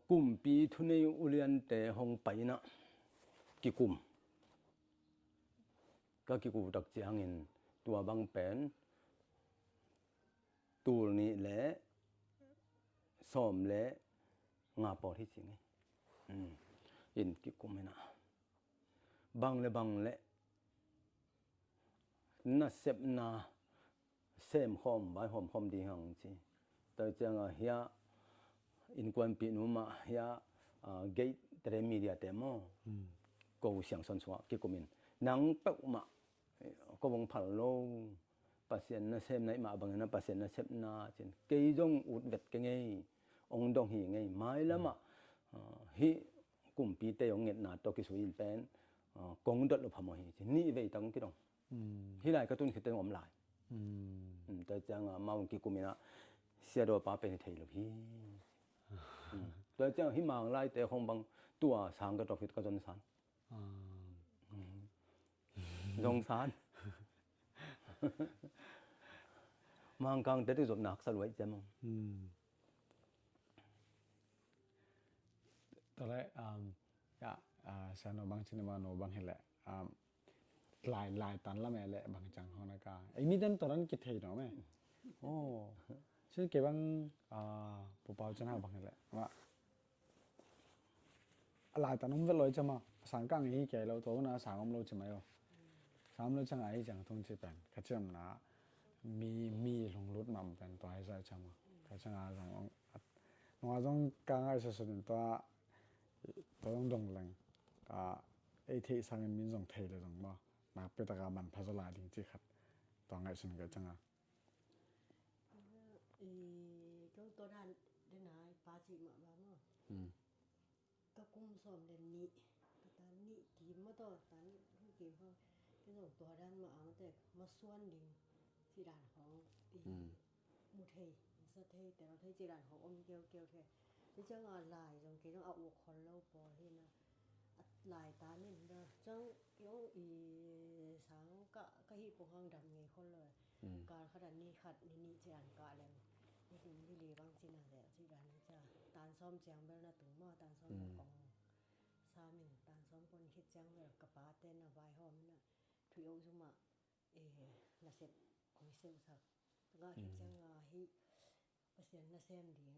กุมปีทุนในอุเลียนแต่ห้องไปนะกิกุมก็กิกุมตักเจียงอินตัวบางเป็นตูนี้แหละซ้อมและงาปอที่จริงอินกิกุมนะบางและน่าเสพนาเซมหอมใบหอมดีหังจีแต่จังเฮียอินกวนปีนุมาเฮียเกตเตรมีเดียเตมก็เสียงสันสวะกิกุมินนังเปกมาก็วงพัลโลปัสเซนน่ะเซมไหนมาบางนะปัสเซนน่ะเซมนาจินเกยจงอุดเวทกันไงองดงหีไงไม่ละมาฮิกุมปีเตยองเงนาตกิสุอินเป็นกงดดลพมหีจินี่เวตังกิดงฮิไลก็ตุนคิดเตอมลายแต่จังมาวันกิกุมินะเสียดอป้าเป็นไทยลูกพี่แต่จังหิมังไล่แต่ของบางตัวสางก็ตกผิดก็จนสานจงสานมังกังแต่ที่จบหนักสลวยจังมั้งตอนแรกเสียโนบางชินมาโนบางเห็นแหละหลายตันละแม่แหละบางจังฮอนากาไอ้มีดันตอนนั้นกิเทเนาะแม่โอ้ชื่อเก็บบางปูเปาจันหาบางแหละว่าหลายตันนมเวลอยจะมาสังกังอีแก่เราตัวนะสังอมโลจะมั้ยสามโลจังไอ้จังทงสิเป็นกะเจิมนะมีลงรถมาเป็นตัวให้ใช้จังกะจังสังน้องจงกางไอ้สุดๆตัวต้องดงแรงไอ้ที่สังมินจงเทเลยจังบ่มาเปตกามันภาษาลาจริงๆครับตอนไงฉันก็จังก็ตัวด้านได้นายปาจิมาบ้างเนาะก็กุมสอมเดนนี้ก็ตานนี้กีมาต่อตันผู้เกี่ยวข้องที่ส่งตัวด้านมาเอาแต่มาส่วนดิ่งที่ด่านของมุเทยสะเทยแต่เราเทยจีด่านของอมเกียวแท้ที่จังหลายจงกี่ต้องเอาอุคนเล่าปอที่นะหลายตานี่เด้อจังยงสังก็ฮิปงหังดำไงคนเลยการขนาดนี้ขัดนี่จะอ่านกะแล้วนี่ถึงที่ลีบางสินะแล้วสิดานจะตานซ้อมเจียงเบลนะตุงมาตานซ้อมกองซามินตานซ้อมคนคิดจังแบบกระปาเต้นน่ะวายหอมน่ะถุยเอาซุมาละเสร็จของเซลสักก็คิดจังฮิเปอร์เซ็นต์นะเซมเดียง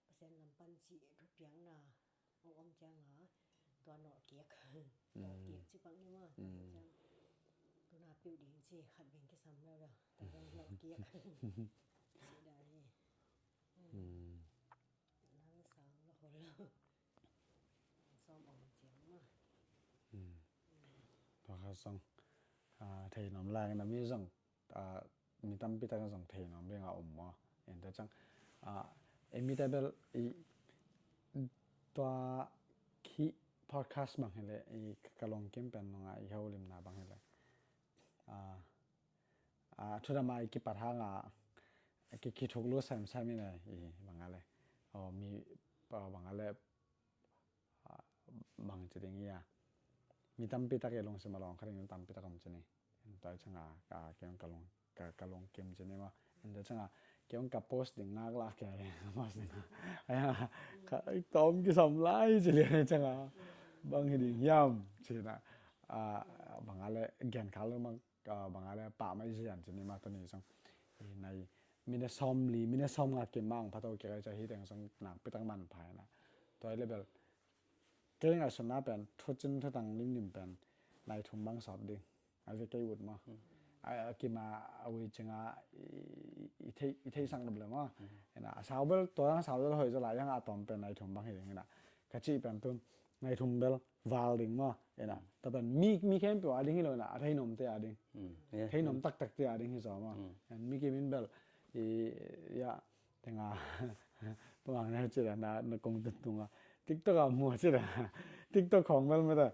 เปอร์เซ็นต์ลำปันจิทุกเปียงน่ะอมจังตัวหนอเกียกเกียกจิปังนี่ว่าจังตัวนาปิวดิงสิขัดเบงแค่ซ้ำแล้วแต่ว่าหนอเกียกสิได้นี่นั่งสาวแล้วคนแล้ว song thei nom la na mi jong mi tam pi ta jong thei nom be nga mo en ta chang immutable I ตัวคีพอดคาสต์บางเฮเลยอีกะลงเกมเป็นนงอีเฮาลิมนาบางเฮเลยทุดามาอีกิปัทางกิคิทุกรู้สัมซามิเลยอีบางอะไรมีบางอะไรบางจุดอย่างเงี้ยมีตั้มปิตาเกลงสมาลองครั้งนี้ตั้มปิตากำจันนี่ตัวช่างเกมกะลงเกมจันนี่ว่าเดี๋ยวช่างKiong ka post ding ngak la ke mas ding aya ka tom ki som lai chi le changa bang hi ding yam chi na bang ale gen ka lo mang bang ale pa mai jian chi ni ma to ni song nai mina som li mina som nga ke mang pha to ke cha hi teng song nak pi tang man phai na toy level keng a sona pen thochin thotang lim pen nai thum bang sop ding ave kai wut ma ki ma awi chinga I thei sang dam lama ena sawbel to ang sawbel hoi ja la yang atom pen nai thum bang hi na ka chi pen tun nai thum bel wal ding ma ena ta pen mi kem pe ading hi lo na thei nom te ading thei nom tak te ading hi zo ma en mi ke min bel ya tenga pang na chi na kong tu tunga TikTok a mo chi na TikTok ของ bel ma da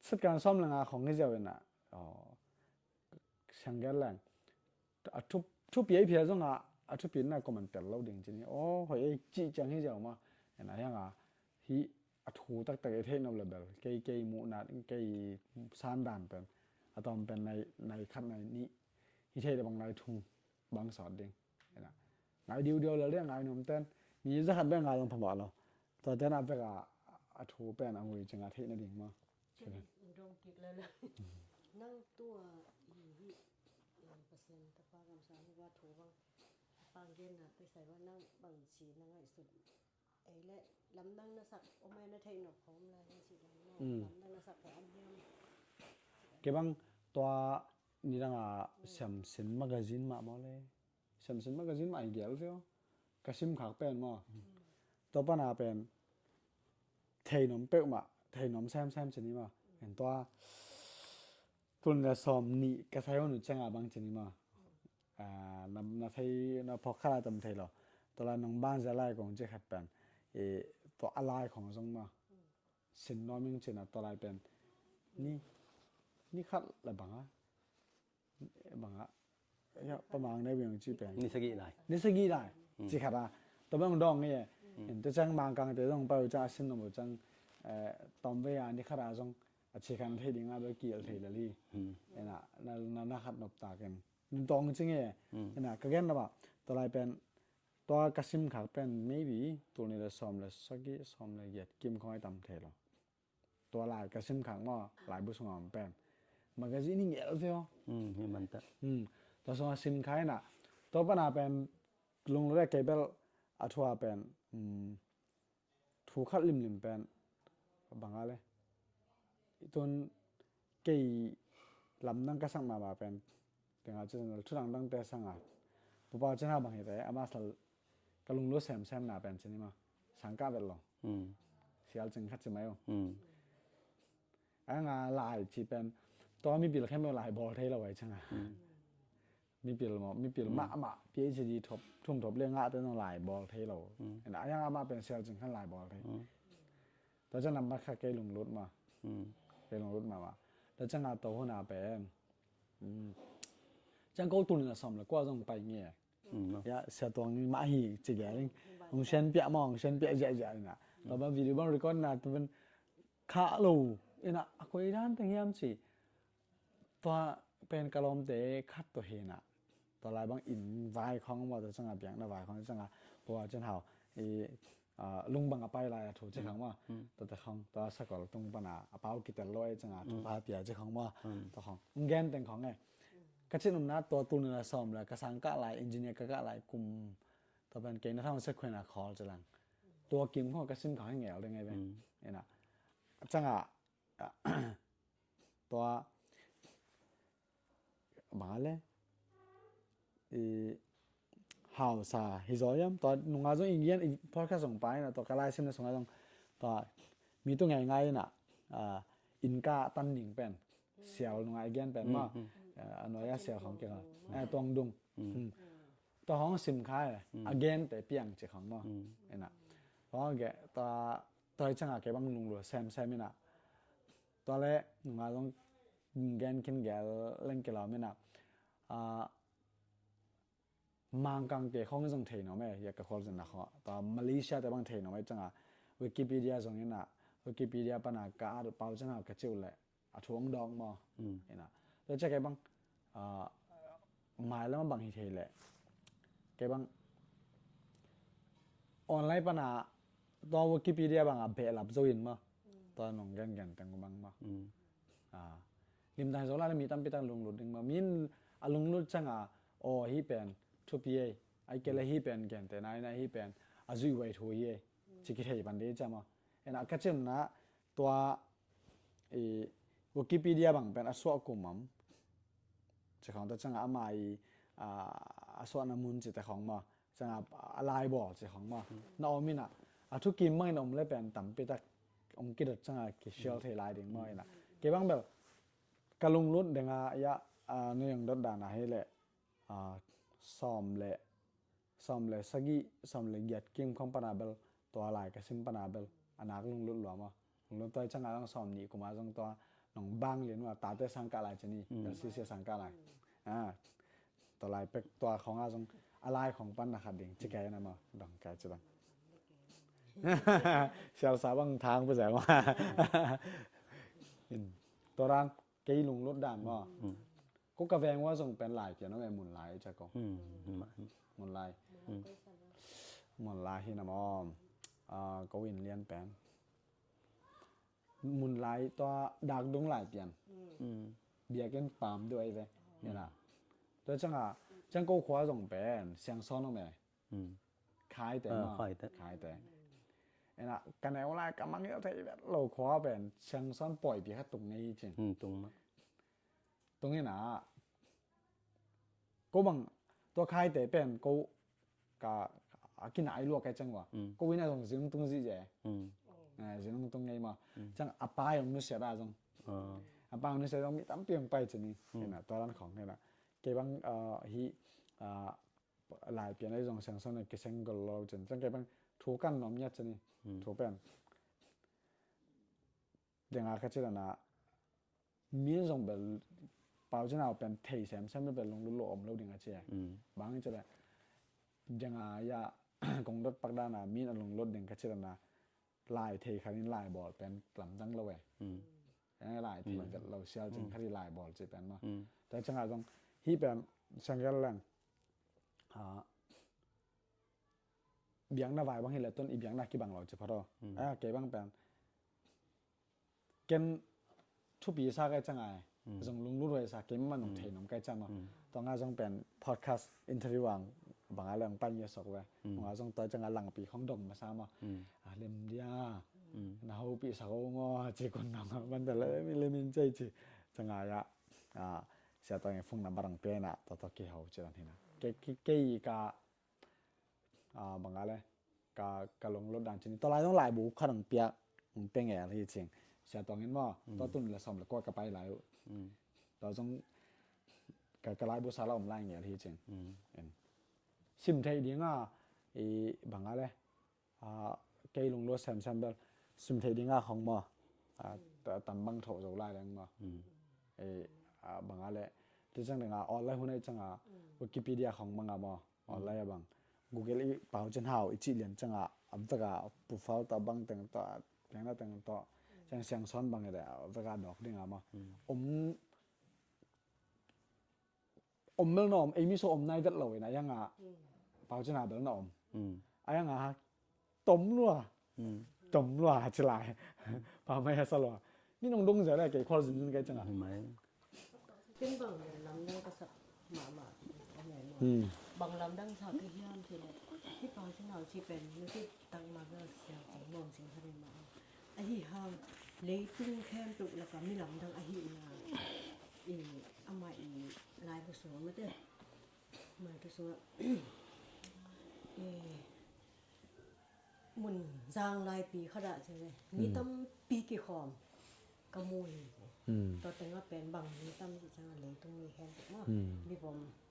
สุดการซ่อมละงาของนี่จะเว้นน่ะช่างแก่แรงทุบเปียเพียซงทุบปีน่ะก็มันแต่เราดิ่งจริงหอยจิจังให้เจ้ามาเห็นยังฮีถูตักเทนเลเบลเกยหมู่น่ะเกยซานด่านเป็นตอมเป็นในขั้นในนี้ที่เทได้บางในทุงบางสอดดิ่งเห็นน่ะไงเดียวแล้วเรื่องไงหนุ่มเต้นมีจะหัดเป็นไงลองพอบอกเราตอนนั้นเป็นถูเป็นอังวยจังเทนดิ่งมาดงกิกแล้วนั่งตัวอีเปอร์เซ็นต์ตะฟ้ากำสาว่าถูบางปางเย็นน่ะไปใส่ว่านั่งบางสีนั่งไอ้สุดไอ้และลำนั่งน่ะสักโอแม่น่ะไทยนกของลายสิลำนั่งน่ะสักของอันเดียวเก็บังตัวนี่ดังซัมซินแมกาซีนมาบ่เลยซัมซินแมกาซีนมาอีเกลเซียวกะซิมขากเป็นมาตัวปะนาเป็นไทยนมเป๊กมาไทยนมแซมชนิดมาเห็นตัวตุนละซอมนี่กะไทยว่าหนูจังบางชนิดมานำไทยนพอคาราตำไทยหรอตัวละน้องบ้านจะไล่ของเจขัดเป็นตัวอะไรของทรงมาสินน้อมิงเจนะตัวอะไรเป็นนี่คัดละบังya pamang nei wyang chi pen ni sagi lai chi khara to bang dong ye en to chang mang kang te dong pa cha sin no mo chang tom ve ya ni khara jong a chi kan thei ding a be ki al thei la li ena na khat nop ta ken nim tong ching ye ena ka gen ba to lai pen to kasim khak pen maybe to ni la som la sagi som la yet kim khoi tam thei lo to lai kasim khak ma lai bu song am pen magazine ni ngel fe ni man taตัวสมาสินค้าน่ะตัวปนาเป็นลงแรกเกเบลอัทวาเป็นถูกคัดลิมเป็นบางอะไรตัวเกยลำนั่งก็สั่งมาเป็นแต่อาจจะทุลังตั้งแต่สั่งปุ๊บอาจจะน่าบางเหตุอามาสก็ลงรู้แซมหนาเป็นชนิดมาสังกัดเป็นหรอเสียจึงคัดจะไหมงานลายที่เป็นตัวมีปีละแค่ไม่ลายบอลไทยเราไว้ใช่ไหมมีปีละมา PhD ทุ่มทบเรื่องงานแต่ต้องหลายบอลไทยเราอันนั้นยังมาเป็นเซลล์จึงขั้นหลายบอลไทยแต่จะนำมาค่าเกลงรถมาแต่จะงานโตขึ้นมาเป็นจังก็ตุนละสมละกว่าต้องไปเงี้ยอย่าเสียตัวนี้มาหีจิกอย่างองเชนเปียมองเชนเปียใหญ่ๆน่ะต่อมาวิดีโอบางรีคอร์ดน่ะตัวเป็นขาโลน่ะคุยด้านตั้งยามสิตัวเป็นกะลมเตคัดตัวเฮน่ะตัวลายบางอินวายของว่าจะจังอ่ะเปียงนะวายของจังอ่ะเพราะว่าจังเฮาลุงบังไปลายถูกจังว่าตัวแต่ของตัวสกอลตรงปะน่ะเปากิตลอยจังอ่ะถูกพาเปียจังของว่าตัวของแกนแต่งของไงกะชินนะตัวตุนละซ่อมละกะสังกะลายเอนจิเนียร์กะลายกุมตัวเป็นเกณฑ์ทางเซควนน่ะคอลจังตัวกิมของกะซิมของให้แงวได้ไงเว้ยนี่น่ะจังอ่ะตัวมาเลยหาวซาฮิซอยมตอนนุ่งอาจจะอินเดียนพอดคาสต์ส่งไปนะตัวกะลายซิมนะส่งอาจจะตัวมีตัวง่ายๆน่ะ อินกาตันหนิงเป็นเสียวลงไอแกนเป็นมาอันน้อยเสียวของเกี่ยวตวงดุงตัวของซิมค่ายagain แต่เปียงจิของมาไอ้น่ะเพราะแกตัวจังอ่ะแกบังลุงรัวแซมมิน่ะตัวแรกงาลงแกนคินแกเล่นเกลามิน่ะมังกังเตของจงเทนเอาแม่อยากกะคอลจังนะเขาตัวมาเลเซียแต่บังเทนเอาไว้จังอ่ะวิกิพีเดียจงนี่น่ะวิกิพีเดียปนากาเปาจังอ่ะกะจิวแหละอะทวงดองมาไอ้น่ะแล้วจะแกบังหมายแล้วมันบังฮิเทแหละแกบังออนไลน์ปนาตัววิกิพีเดียบังอ่ะเบลับโจอินมาตัวน้องกันตังบังมาลิมไทโซลามีตั้มปิตังลงลุดดึงมามินอลงลุดจังอ่ะโอ้ฮีเป็นทุปีไอเกลฮีเป็นกันแต่นายฮีเป็นอาจุยไว้โถยจิกิเทบันเดจามาเอ็นอากัจจนะตัววิกิพีเดียบังเป็นอสวกุมัมจะของตัวจังอ่ะมาอสวนามุนจิตของมาจังอ่ะลายบอจิของมานาอมินะทุกกิมไม่นอมเลยเป็นตั้มปิตักกิดจังอ่ะกิเชลเทลายดึงมาเอ็นะเก็บังแบบกะลุงลุดดึงอ่ะยะเนื่องดดดานะให้แหละซ่อมเลยสกิซ่อมเลยเกียดกิมของปนาเบลตัวลายกะซิมปนาเบลอนาคลุงลุดหลวมาลุงลุดตัวจังอ่ะต้องซ่อมนี่กุมาจังตัวน้องบางเรียนว่าตาเตสังกะลายจะนี่แต่ซีเสียสังกะลายตัวลายเป็กตัวของอาจงอะไรของปันนะครับเด็กจิแกนะมาดองแกจะดังเสียวสาบังทางไปแสงว่าตัวร้านเกยลุงรถด่านมาก็กระแวงว่าส่งเป็นลายเกี่ยวกับหมุนลายจะก็หมุนลายที่นะมอมก็วินเรียนแปลนหมุนลายตัวดักดงลายเปลี่ยนเบียกันปามด้วยเลยเนี่ยนะตัวจังก็ขวาส่งเป็นเสียงซ้อนลงไปขายแต่มาขายแต่เอ็นะกันแนวลายกำมังเนี่ยที่แบบเราขวาเป็นเสียงซ้อนปล่อยไปแค่ตรงนี้จริงตรงนี้นะก็บางตัวขายแต่เป็นก็กินไอ้ลวกแกจังวะก็วินาตรงตรงสิเจสิตรงไงมาจังอปายของนุเสียได้จังอปายของนุเสียต้องมีตั้มเปลี่ยนไปจะนี่เห็นนะตัวร้านของเนี่ยนะเก็บบังฮีหลายเปลี่ยนได้ตรงเสียงซ้อนเนี่ยเสียงกลอจังเก็บบังถูกกันน้อมยัดจะนี่ถูกเป็นเดี๋ยวอาจจะนะมีตรงแบบเปล่าจะเอาเป็นเทแซมไม่เป็นลงลุโลอมเราดึงอาเจียบางจะได้ยังไงยากงรถปักด้านามีลงรถดึงกระเชนะลายเทคันนี้ลายบอลเป็นกล่ำตั้งเราเว้ยลายที่มันจะเราเชียร์จึงคันนี้ลายบอลจะเป็นมาแต่จังหวะตรงฮีเป็นช่างกันแรงเบียงหน้าไว้บางทีเลยต้นอีเบียงหน้ากี่บางเราจะพอเราเก็บบางเป็นเกณฑ์ทุบีซาก็จังไงจงลุงรู้เลยสักเกมมันหนุ่มเทนมใกล้จังมาตอนงานจงเป็นพอดแคสต์อินเทอร์วิววังบางอะไรของปัญญาสกเว้ยงานจงต่อจังงานหลังปีของดมมาซ้ำมาเล่มเดียนะฮูปีสาวงอเจคนนำมันแต่ละมีเลมินใจจีจังงานเสียตัวเองฟุ้งน้ำบารังเปียนะต่อเกี่ยวเจอที่นะเกี่ยกาบางอะไรกาลงรถด่านชนิดต่อไล่ต้องหลายบุคคลเปียกเป็นไงที่จริงเสียตัวเงินว่าตัวตุนละซ่อมแล้วก็กระไปหลายเราต้องกระไล่บุษาเราไล่เงี้ยที่จริงซิมไทยดีง่ะบางอะไรเกยลงรถแซมเบลซิมไทยดีง่ะของมาแต่ตำบังโถจะไล่แรงมาบางอะไรที่จังเลยออนไลน์คนไหนจังวิกิพีเดียของบางมาออนไลน์บาง Google เป่าจนหาวอีจีเลียนจังอันตะปุ๊บฟ้าตะบังแต่งต่อแรงแต่งต่อจังเสียงซ้อนบางอย่างตะการดอกนี่มาอมเมื่อนอมมีโซอมในดัดเลยนะยังเป่าจนหาเบลนอมยังต้มรัวจะลายป่าไม่ให้สลัวนี่น้องดงจะได้เกี่ยวกับสิ่งนี้กันจังไหมเป็นบางลำดังกษัตริย์มาบางลำดังชาวที่ย่านที่เลยที่เป่าจนหาวที่เป็นไม่ใช่ตั้งมาก็เสียงของมองสิ่งที่มาไอ้ที่ห้างเลยตุ้งแค้มตุกแล้วก็มีลำดังไอ้ที่นาเอามาลายผสมมาเด้อมาผสมมุนจางลายปีเขาได้ใช่ไหมมีตั้มปีกี่คอม กะมูยตัวแต่ว่าเป็นบางมีตำที่จังเลยตรงนี้แฮนบ่มีบ่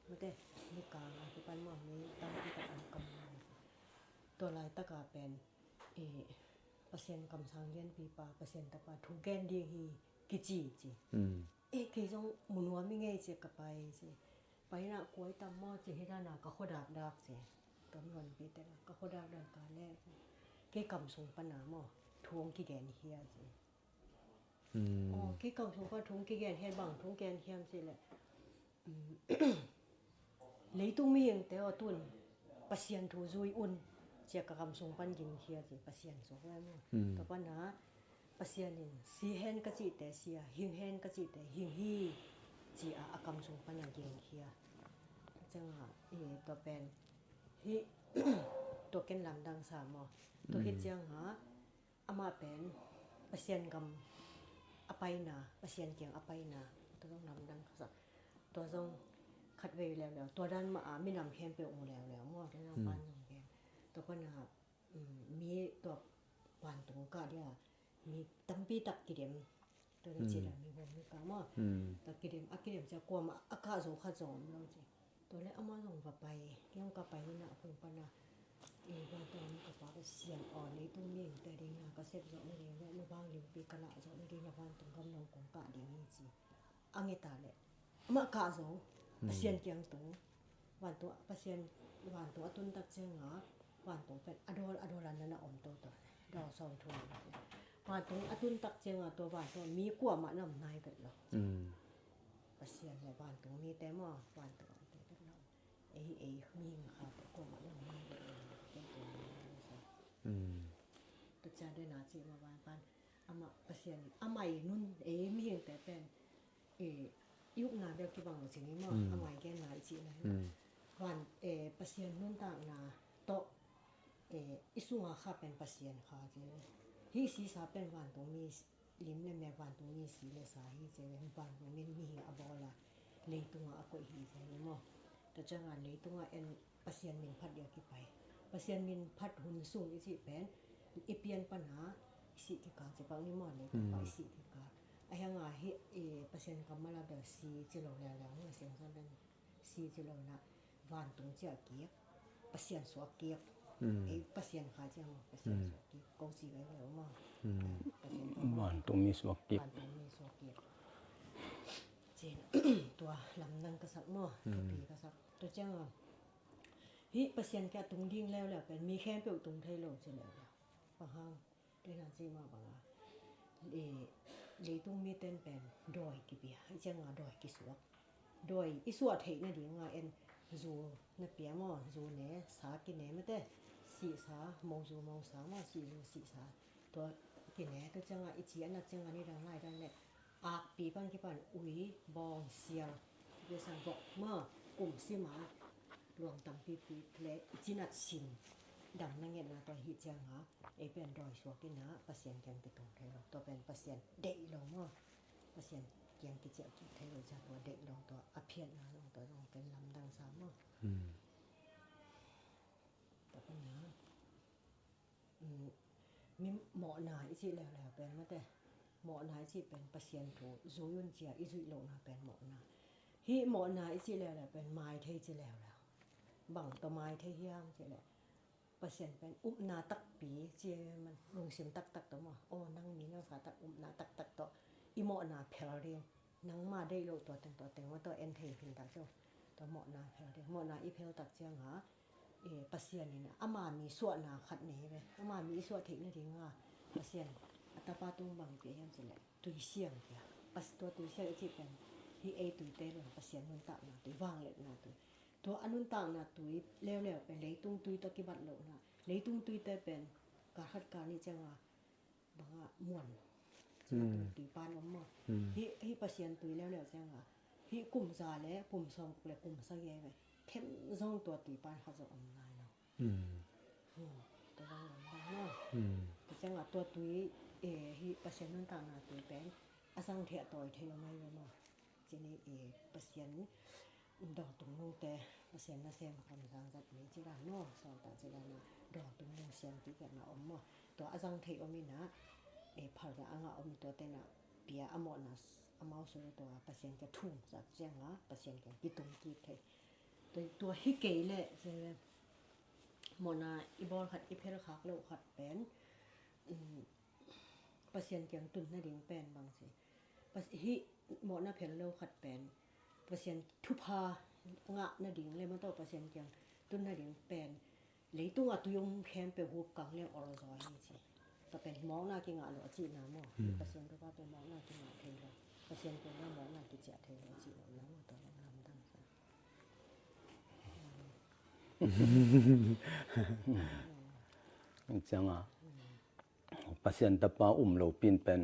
มันได้มีกลางที่ปันบ่มีตำที่ตะอันกะมูยตัวลายตะกาเป็นเปอร์เซ็นต์กำสังเรียนปีปาเปอร์เซ็นต์ตะปาทุแกนดีฮีกิจิจิเคจงมุนวมีไงจิกะไปสิไปนะกวยตำหม้อจิเฮ็ดน่ะก็ขดากดักสิตอนวันปีแต่ก็ขดากดักกาแลเคกำสงปนาหม้อทวงกิแกนเฮียสิเคกำสงปทวงกิแกนเฮียบังทวงแกนเฮียมสิแหละเลยตุ้มีงแต่ว่าตุนปะเซียนทูซุยอุ่นเจียกะกำสงปันยิงเฮียสิปะเซียนสงแล้วมั้งตะปันหาปะเซียนนี่สีแฮนกะจิแต่เสียหิงแฮนกะจิแต่หิงฮีจีอะกำสงปันยิงเฮียจังว่าตัวเป็นฮิตัวเก้นลำดังสามตัวเฮ็ดจังหาอามาเป็นปะเซียนกำอไปนาปะเซียนเกียงอไปนาตัวต้องลำดังสักตัวต้องคัดไว้แล้วตัวด้านมามีนำแฮมไปองแล้วมั่วแล้วบ้านนำแกตัวก็น่ะมีตัวปานตรงกะเดียมีตํปีตักกิเดมตัวนี้จิละมีบ่มีกะมาตักกิเดมอะกิเดมจะกวมอะกะโซขะจอมแล้วจิตัวแล้วเอามาลงไปยังกะไปนี่น่ะเพิ่นปะนะว่าตอนก็ปาเสียงอ่อนนี่ตุ้มนี่แต่ดีน่ะก็เสร็จแล้วนี่แล้วบางลิมปีกะละจอนี่นะวันตรงกำนองของกะดีนี่จิอังเงตาแหละมากะโซปะเซียนเกียงตงวันตัวปะเซียนวันตัวตุนตักเจงหาวันตงเป็นอโดรันนั่นน่ะอมตัวดอกซองทุนวันตงอตุนตักเจงอ่ะตัววันตัวมีกว่ามะนำนายเป็นหรอกปะเซียนในวันตงมีแต่หม้อวันตัวแต่เป็นเรามีค่ะกว่ามะนำนายเป็นตัวตัวจะได้นาจิมาวันปันอามาปะเซียนอาใหม่นุ่นมีแต่เป็นยุคนาเบลกิบังสินี่มั้งอาใหม่แกนาอีจินะวันปะเซียนนุ่นต่างนาโตอิสุงาค่ะเป็นปะเซียนค่ะเจฮีสีสาเป็นวันตรงมีลิมในแม่วันตรงมีสีเลสาฮีเจวันตรงมีอะบอละเลยตุงอะก็ฮีเจนี่มั้งแต่จังอันเลยตุงอะปะเซียนมินพัดเดียวกี่ไปปะเซียนมินพัดหุ่นสูงอีจิเป็นอีเปียนปัญหาสิที่กาจะปังนี่มั้งเลยไปสิที่กายังอ่ะปะเซียนกำมาละเดสีจิโลแล้วเมื่อเสียงซั่นเป็นสีจิโลนะวันตรงเจียเกียปะเซียนสวกเกียปะเซียนขาจังปะเซียนสวกเกียกงสีไว้แล้วมาปะเซียนวันตรงมีสวกเกียวันตรงมีสวกเกียเจนตัวลำนังกษัตริย์มั้งตัวปีกษัตริย์ตัวจังปะเซียนแกตรงดิ่งแล้วเป็นมีแค่เปียวตรงไทยโลจิแล้วปะฮังได้นาจิมาบังเลยต้องมีเต้นเป็นดอยกิเปียให้จังดอยกิสวกดอยอีสวดเฮนะดิงาจูนะเปียมอจูเนสากิเนมะเตสีสามงจูมงสามาสีสาตัวกิเนตัวจังอีจีอันนะจังนี่ดังไล่ดังเนี่ยอาปีปันกิปันอุยบองเสียงเดซังบอกมากลุ่มสิมาหลวงตังปีเลจินัดชินดังนั่งเงี้ยนะตัวฮิจังหาเป็นดอยสวกินะปะเซียนแกงไปตรงไทยเราตัวเป็นปะเซียนเด็กลงมั้งปะเซียนแกงกิเจาะไทยเราจะตัวเด็กลงตัวอเพียรนะลงตัวลงเป็นลำดังสามมั้งแต่ปัญหามีหมอหนาอีสิแล้วเป็นมาแต่หมอหนาอีสิเป็นปะเซียนถูโซยุนเจียอีสิลงนะเป็นหมอหนาฮิหมอหนาอีสิแล้วเป็นไม้ไทยจีแล้วบังตัวไม้ไทยย่างจีแล้วปะเซียนเป็นอุปนาตักปีเจมันลงเสียงตักตัวมาโอ้นั่งมีนักษาตักอุปนาตักตัวอีหมอนาเพลเรียงนั่งมาได้โลตัวแต่งว่าตัวเอ็นเทพินตักเจ้าตัวหมอนาเพลเรียงหมอนาอีเพลตักเจียงหาปะเซียนนี่นะอามามีส่วนนาขัดเนไปอามามีส่วนเทคนิคว่าปะเซียนอัตปาตุงบังเปียยังสิแหละตุยเสียงเปียปัสตัวตุยเสียงที่เป็นที่ตุยเตลปะเซียนมันตักนะตุยวางเลยนะตัวอนุนต่างนะตุยแล้วเป็นเลยตุงตุยตะกิบัดโลนะเลยตุงตุยแต่เป็นการคัดการนี่จังว่าบังม่วนตุยปานอมมาฮิปะเซียนตุยแล้วจังว่าฮิกลุ่มซาและกลุ่มซองและกลุ่มซะแยไปเข็มซองตัวตุยปานเขาจะอำนาจเนาะตัวดังเนาะแต่จังว่าตัวตุยฮิปะเซียนนั้นต่างนะตุยเป็นอสังเถะต่อยเทยไม่เลยเนาะทีนี้ปะเซียนดอกตรงนู้นแต่ปะเซียนนะเสียงคำสั่งจัดนี้จิราเนาะสอนตาจิรานะดอกตรงนู้นเสียงที่กันนะอมตัวอสังเถะอมินะพัลละอ่างอมตัวเตนะ pia amona amau so to pasien ke thung sa jenga pasien ke pitung ki theตัวฮิเกเลเจมอนาอีบอลขัดอีเพลคักโลขัดเป็นปาเซียนเกียงตุนนาดิงเป็นบางสิปาฮิมอนาเพลโลขัดเป็นปาเซียนทุพางะนาดิงเลยมันต่อปาเซียนเกียงตุนนาดิงเป็นเลยตัวตุยงแคมเปหูกังเลี้ยงอรซอยนี่สิแต่เป็นมองหน้ากิงอ่ะหรอจีน้ำมั้งปาเซียนก็ว่าเป็นมองหน้ากิงอ่ะเทเลยปาเซียนเกียงว่ามองหน้ากิจเทเลยจีน้ำตัวน้ำตั้งจังpasien tapa lo pin pen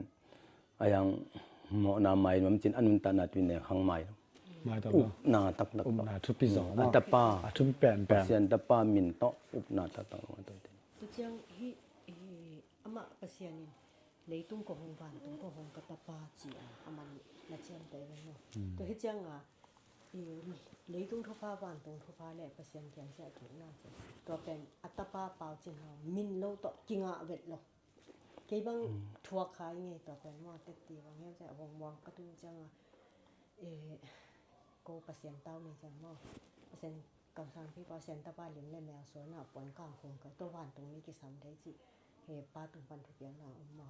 ayang mo na mai mam chin anun ta na twin ne khang mai มาตอ na tak tak นาทุปี2มา tapa ทุแปน pasien tapa min to na ta ta ma to ตัวเจียงฮิอามาปะเซียนนี่เลยตุ้งกงวันตุ้งกงกะตะปาจีอามันมาเจียงไปเนาะตัวฮิเจียงเลยตุ้งทุพาวันตุ้งทุพาแลปะเซียนเจียงเสียถูกน่าจะตัวเป็นอัตปาเปาจิงเฮามินโลตอกิงะเวทโลเกบังทัวคายไงตัวเป็นว่าเตตีว่าเงี้ยจะวงกระตุ้งจังโกปะเซียนเต้านี่จังเนาะปะเซียนกำสังพี่ปะเซียนตะปาลิมและแมวสวนน่ะปอนกลางคงก็ตัววันตรงนี้กิซ้ำได้จิเฮป้าตุงปันทุกอย่างน่ะมา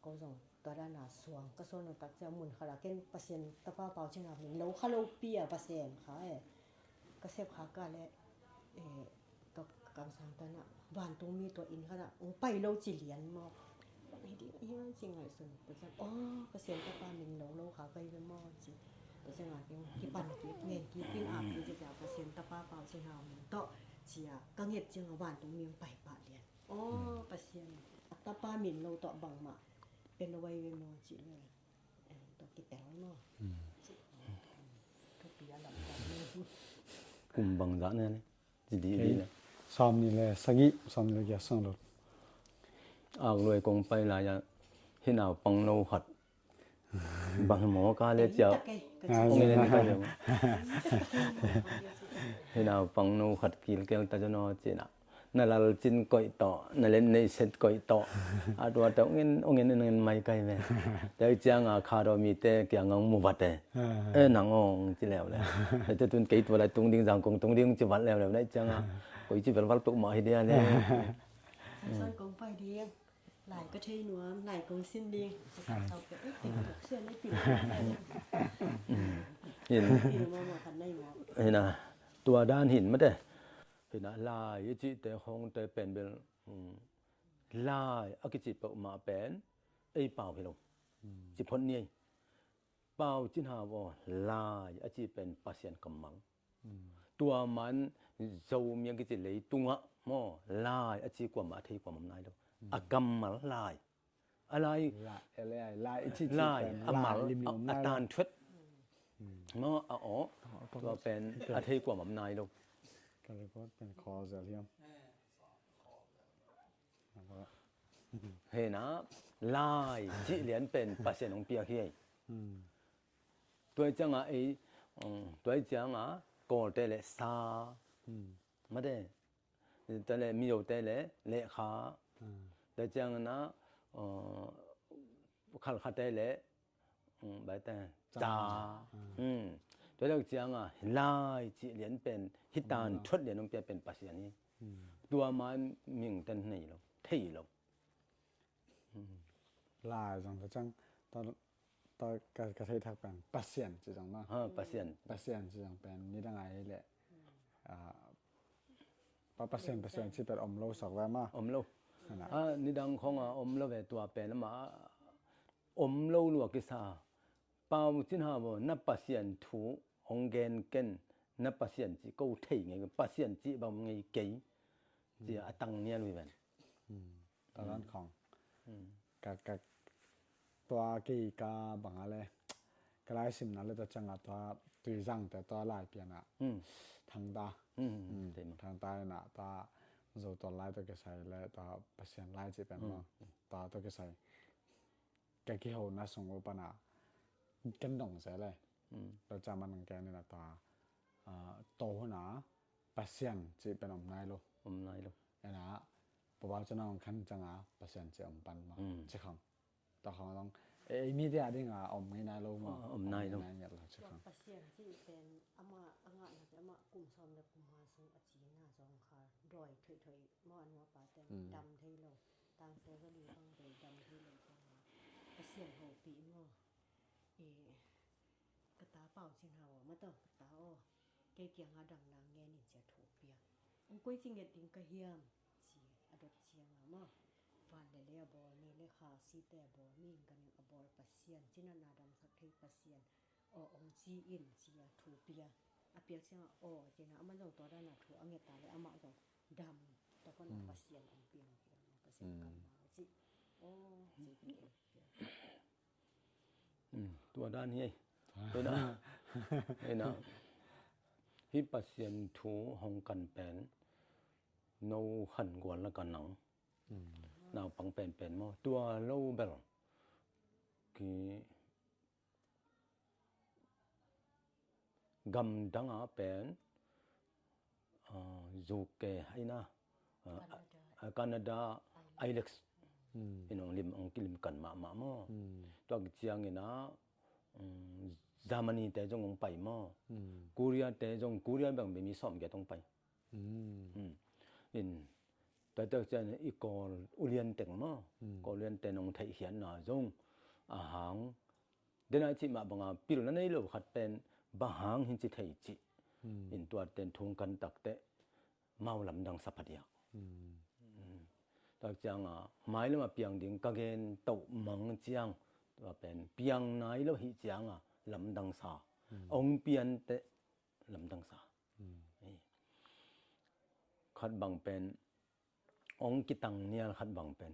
ก็ส่งตัวด้านหน้าสวงก็ส่วนตักจะหมุนขลาเก้นปะเซียนตะปาเปาจิงอ่ะมินโลคาโลเปียปะเซียนค่ะก็เสพขากะและตกกำสังตัวน่ะบ้านตรงมีตัวอินขนาดไปโลจิเหรียญมอบนี่ดิอีมันจริงไงส่วนปะเซียนอ๋อปะเซียนตะปามินโลขาไปเป็นมอจิปะเซียนอ่ะที่ปั่นที่เงินที่ปิ้นอาบที่จะปะเซียนตะปาเปาจิงเอามันต่อเสียกังเฮ็ดจิงบ้านตรงมีไปปะเหรียญอ๋อปะเซียนตะปามินโลต่อบังมาเป็นเอาไว้เวมอจิเลยตัวกิแต๋วเนาะทุกปีอันดับkum bang da ne ji di di ne ซ้อมนี่แหละสักิซ้อมนี่แกส่งรถ ak loi kong pai la ya hinao pang lo khat bang mo ka le chao ong ne ni ka le hinao pang no khat kil kel ta jo no china na lal chin koi to na len nei set koi to atwa ta ong en mai kai me dai chang a kha ro mi te kya ngong mu wat te nang ong chi lew le te tun kei to la tung ding jang kong tung ding chi wat lew le dai chang a koi chi vel wal tu ma hi dia le ซ่อนกองไฟเดียงหลายก็เทหนัวหลายกองสิ้นเดียงเอาไปติดเสื้อในปิ่นหิน มาหมดคันได้หมด เห็นนะตัวด้านหินมาแต่เห็นนะลายจิแต่คงแต่เป็นเป็นลายอกิจิปมาเป็นไอ้เป่าไปลงจิพ้นเนี่ยเป่าจินหาวลายอจิเป็นปัสยันกำมังตัวมันโจมยังกิจิเลยตุงะมอลายอจิกว่ามาเทกว่ามันนายแล้วอากำมัลลายอะไร ลายจิ ลายอมัลอตานทวดมออ๋อตัวเป็นอาเทกว่ามันนายแล้วก็เลยก็เป็นคอเสียเรียม เห็นนะลายจิเหรียญเป็นปัสเซนของเปียขี้ตัวจังอ่ะตัวจังอ่ะก่อแต่ละซามาได้แต่ละมีอยู่แต่ละเลขาแต่จังนะขัดแต่ละแบบแต่จ้าตัวเราจังอ่ะลายจิเหรียญเป็นฮิตานชุดเหรียญของเปียเป็นปัสเซนนี้ตัวมันมิ่งแต่ไหนหรอกที่หรอกลายจังแต่จังตอนกระเทยทักเป็นปัสเซียนจังเนาะปัสเซียนจังเป็นนี่ดังไงแหละปัสเซียนที่เป็นอมโลสักแวมาอมโลนี่ดังของอมโลเวตัวเป็นมาอมโลลวกกิซาเป่าจินหาบ่นับปัสเซียนถูองเกนเกนนับปัสเซียนจิกูเทไงปัสเซียนจิบ่ไงเกยจิอตังเนี่ยลุยเป็นตอนนั้นของกับตัวกี่กาบังอะไรกลายสิมนั้นเลยตัวจังตัวตุยจังแต่ตัวลายเปลี่ยนอ่ะทางตาทางตาน่ะตัวตัวลายตัวก็ใส่แล้วตัวเปอร์เซ็นต์ลายจะเป็นว่าตัวก็ใส่แกกี่หัวน่าสงบปนะกันดงใส่เลยเราจะมันแกนี่นะตัวโตนะเปอร์เซ็นต์จะเป็นอมนายโลนะเพราะว่าจะน้องขั้นจังเปอร์เซ็นต์จะอมปันมาใช่ของต่อของต้อง ai mi dia ding om ngai na lo ma om nai lo ya lo cha khang ปะเสียนที่เป็นอามาอ่างะนะแต่อามากลุ่มซ้อมและกลุ่มหาซึ่งอาจีน่าจองค่ะดอยถอยๆมออันว่าปาแต่ดำไทยเราต่างเสก็ดีบางไปดำไทยเราจังว่าปะเสียนโหปีมอกระตาเป่าสิงหามาต่อกระตาอ้อเกเกียงหาดังนางแงนี่จะถูกเปียองก้อยจิงเฮ็ดดิงกะเฮียมสิอดดเชียงมาฟานเลๆบ่นี่เลขาสิแต่บ่มีกันอบอปะเสียนจินนาดำสักเทปะเสียนองจีอินจีถูเปียอเปียเสียงเจนะมันต้องตัวด้านน่ะถูอังเงตาเลยอามาต้องดำตะก็น่ะปะเสียนองเปียงปะเสียนกันมาจิจิเปียตัวด้านนี้ตัวนะนะฮิปะเสียนถูหงกันเป็นโนขันกวนละกันหนังนาวปังเป็นมอตัวโลเบลคือกำดังเป็นจูเกให้นะแคนาดาไอเล็กซ์น้องลิมองกิลิมกันมาๆมอตัวเจียงนี่นะGermany แต่จงไปมอโคเรียแต่จงโคเรียบางไม่มีซ่อมแกต้องไปอินแต่จะอีกออุเรียนแต่งมอกอเรียนแต่นองไทยเขียนน่ะจงอาหารเดนาจิมาบังปิลนั้นไอ้โลขัดเป็นบะหางหินจิไทยจิอินตัวเต็นทงกันตักแต่เมาลำดังสัพพะเดียตักจังหมายแล้วมาเปียงดิงกะเกนตกมังเจียงตัวเป็นเปียงไหนแล้วหิจังลำดังสาองเปียนเตลำดังสาขัดบังเป็นองกิตังเนี่ยขัดบังเป็น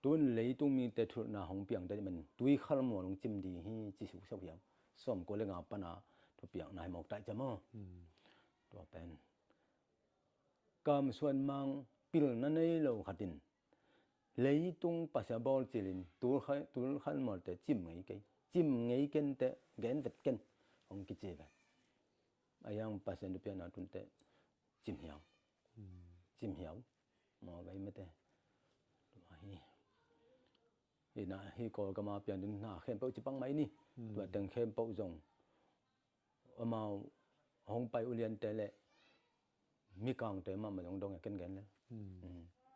ตุนเลยตุมีแต่ทุนาหงเปียงแต่มันตุยขัลมอลงจิมดีฮีจิสุเสียวส่อมก็เลยงาปนาตัวเปียงนายหมอกได้จะมั้ตัวเป็นกำส่วนมังปิลนั่นเองเราขัดดินเลยตุงปัสสาวะจิลินตัวขัลมอลแต่จิมไงกันแต่เกนเวทกันองกิเจแบบอายังปัสสาวะเปียนาตุนแต่จิมเหี่ยวมอไว้ไม่ได้ตัวฮีน่ะฮีก็กมาเปียนหน้าเข้มเป้าจิปังไหมนี่ตัวแต่งเข้มเป้าจงมาหงไปอุเรียนแต่ละมีกลางแต่มาไม่ต้องดองกันแล้ว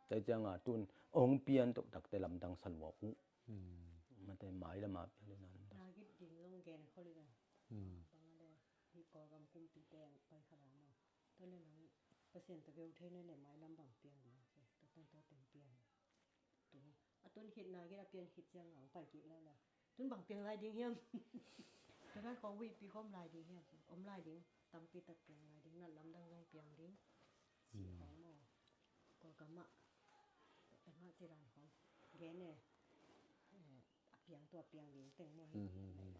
แต่จังตุนองเปียนตกตักแต่ลำดังสลวะมันแต่หมายละมาเป็นนั้นนากิดดินลงแกนเขาเลยบางอะไรฮีก็กำกุมปีแดงไปขนาดนั้นตอนนั้นเปอร์เซ็นต์ตะเกียวเทนั่นแหละไม้ลำบางเปียงตัวต้นเต็มเปียงตัวต้นหิดนากิดเปียงหิดเจียงหลังไปกินแล้วล่ะต้นบางเปียงลายดิ้งเฮียมแต่นั้นของวิปีคอมลายดิ้งเฮียมอมลายดิ้งตั้งปีตะเปียงลายดิ้งนั่นลำดังลงเปียงดิ้งสีของหม้อก็กำมะเป็นว่าจีรันของแกเนี่ยเปียงตัวเปียงดิ้งแต่งหม้อใ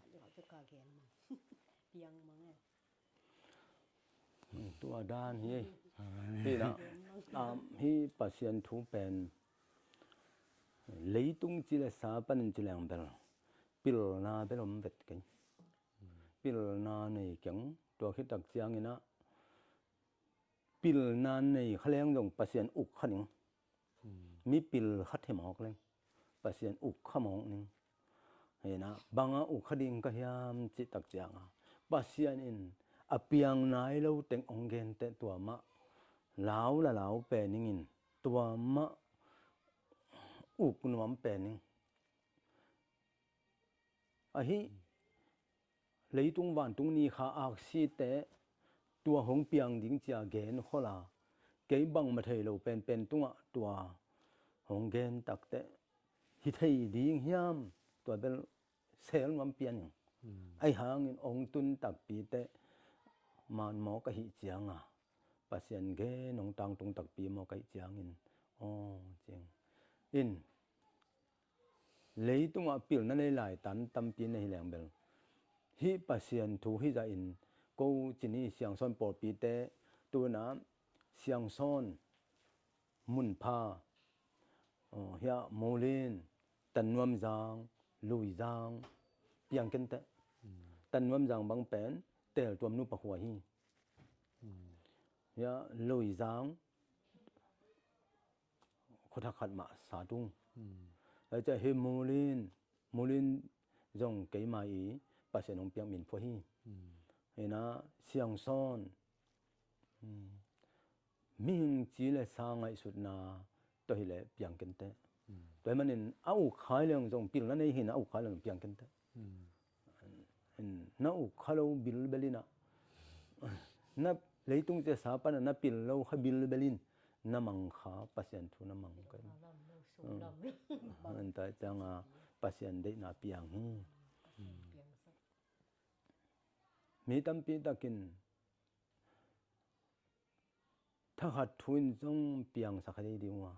ห้เราจะกาแกนมันเปียงมั้งไงตัวด้านฮีนะฮีปัสเซียนทูเป็นเลยตุงจิเลสาปันจิเลงเบลปิลนาเบลมเวทกันปิลนาในเก่งตัวคิดตักเจียงนี่นะปิลนาในเขาเลี้ยงตรงปัสเซียนอุกขันมีปิลขัดให้หมอกเลยปัสเซียนอุกขมองนึงเห็นนะบางอุกขดิงก็ยามจิตักเจียงปัสเซียนอินอเปียงนายเราแต่งองเกนแต่ตัวมะลาวละลาวเป็นนิงตัวมะอุกนวมเป็นนิงฮีเลยตรงวันตรงนี้ข้าอักษีแต่ตัวหงเปียงดิ้งจะเกนขลาเก็บบังมาเทเราเป็นตัวหงเกนตักแต่ฮิตให้ดิ้งยามตัวเป็นเซลล์มันเปลี่ยนไอหางองตุนตักปีแต่มันหมอกะหิเจียงปัสเซียนเกนองตังตรงตักปีหมอกะหิเจียงอินจริงอินเลยตรงปิลนั่นเลยหลายตันตำปีในแหลงเบลฮิปัสเซียนถูฮิจะอินกูจินี่เสียงซ้อนปอปีเตตัวน้ำเสียงซ้อนมุนพาเฮียโมลินตันนวมจางลุยจางเปียงกันเตตันนวมจางบางเป็นเตลตัวมนุปะหัวฮียาลุยจางขดขัดมาสาดุงแล้วจะเฮโมลิน mulin jong kei mai pasien ong piang min pho hi ena siang son ming chi le sa ngai sut na to hi le piang ken te toy manin au khai leng jong pil na nei hin au khai leng piang ken te na u khalo bil belina na leitung che sa pa na pil lo kha bil belin na mang kha pasien thu na mang kai an ta changa pasien de na piang hi mi tampi takin tha hat thuin jong piang sa khadei diwa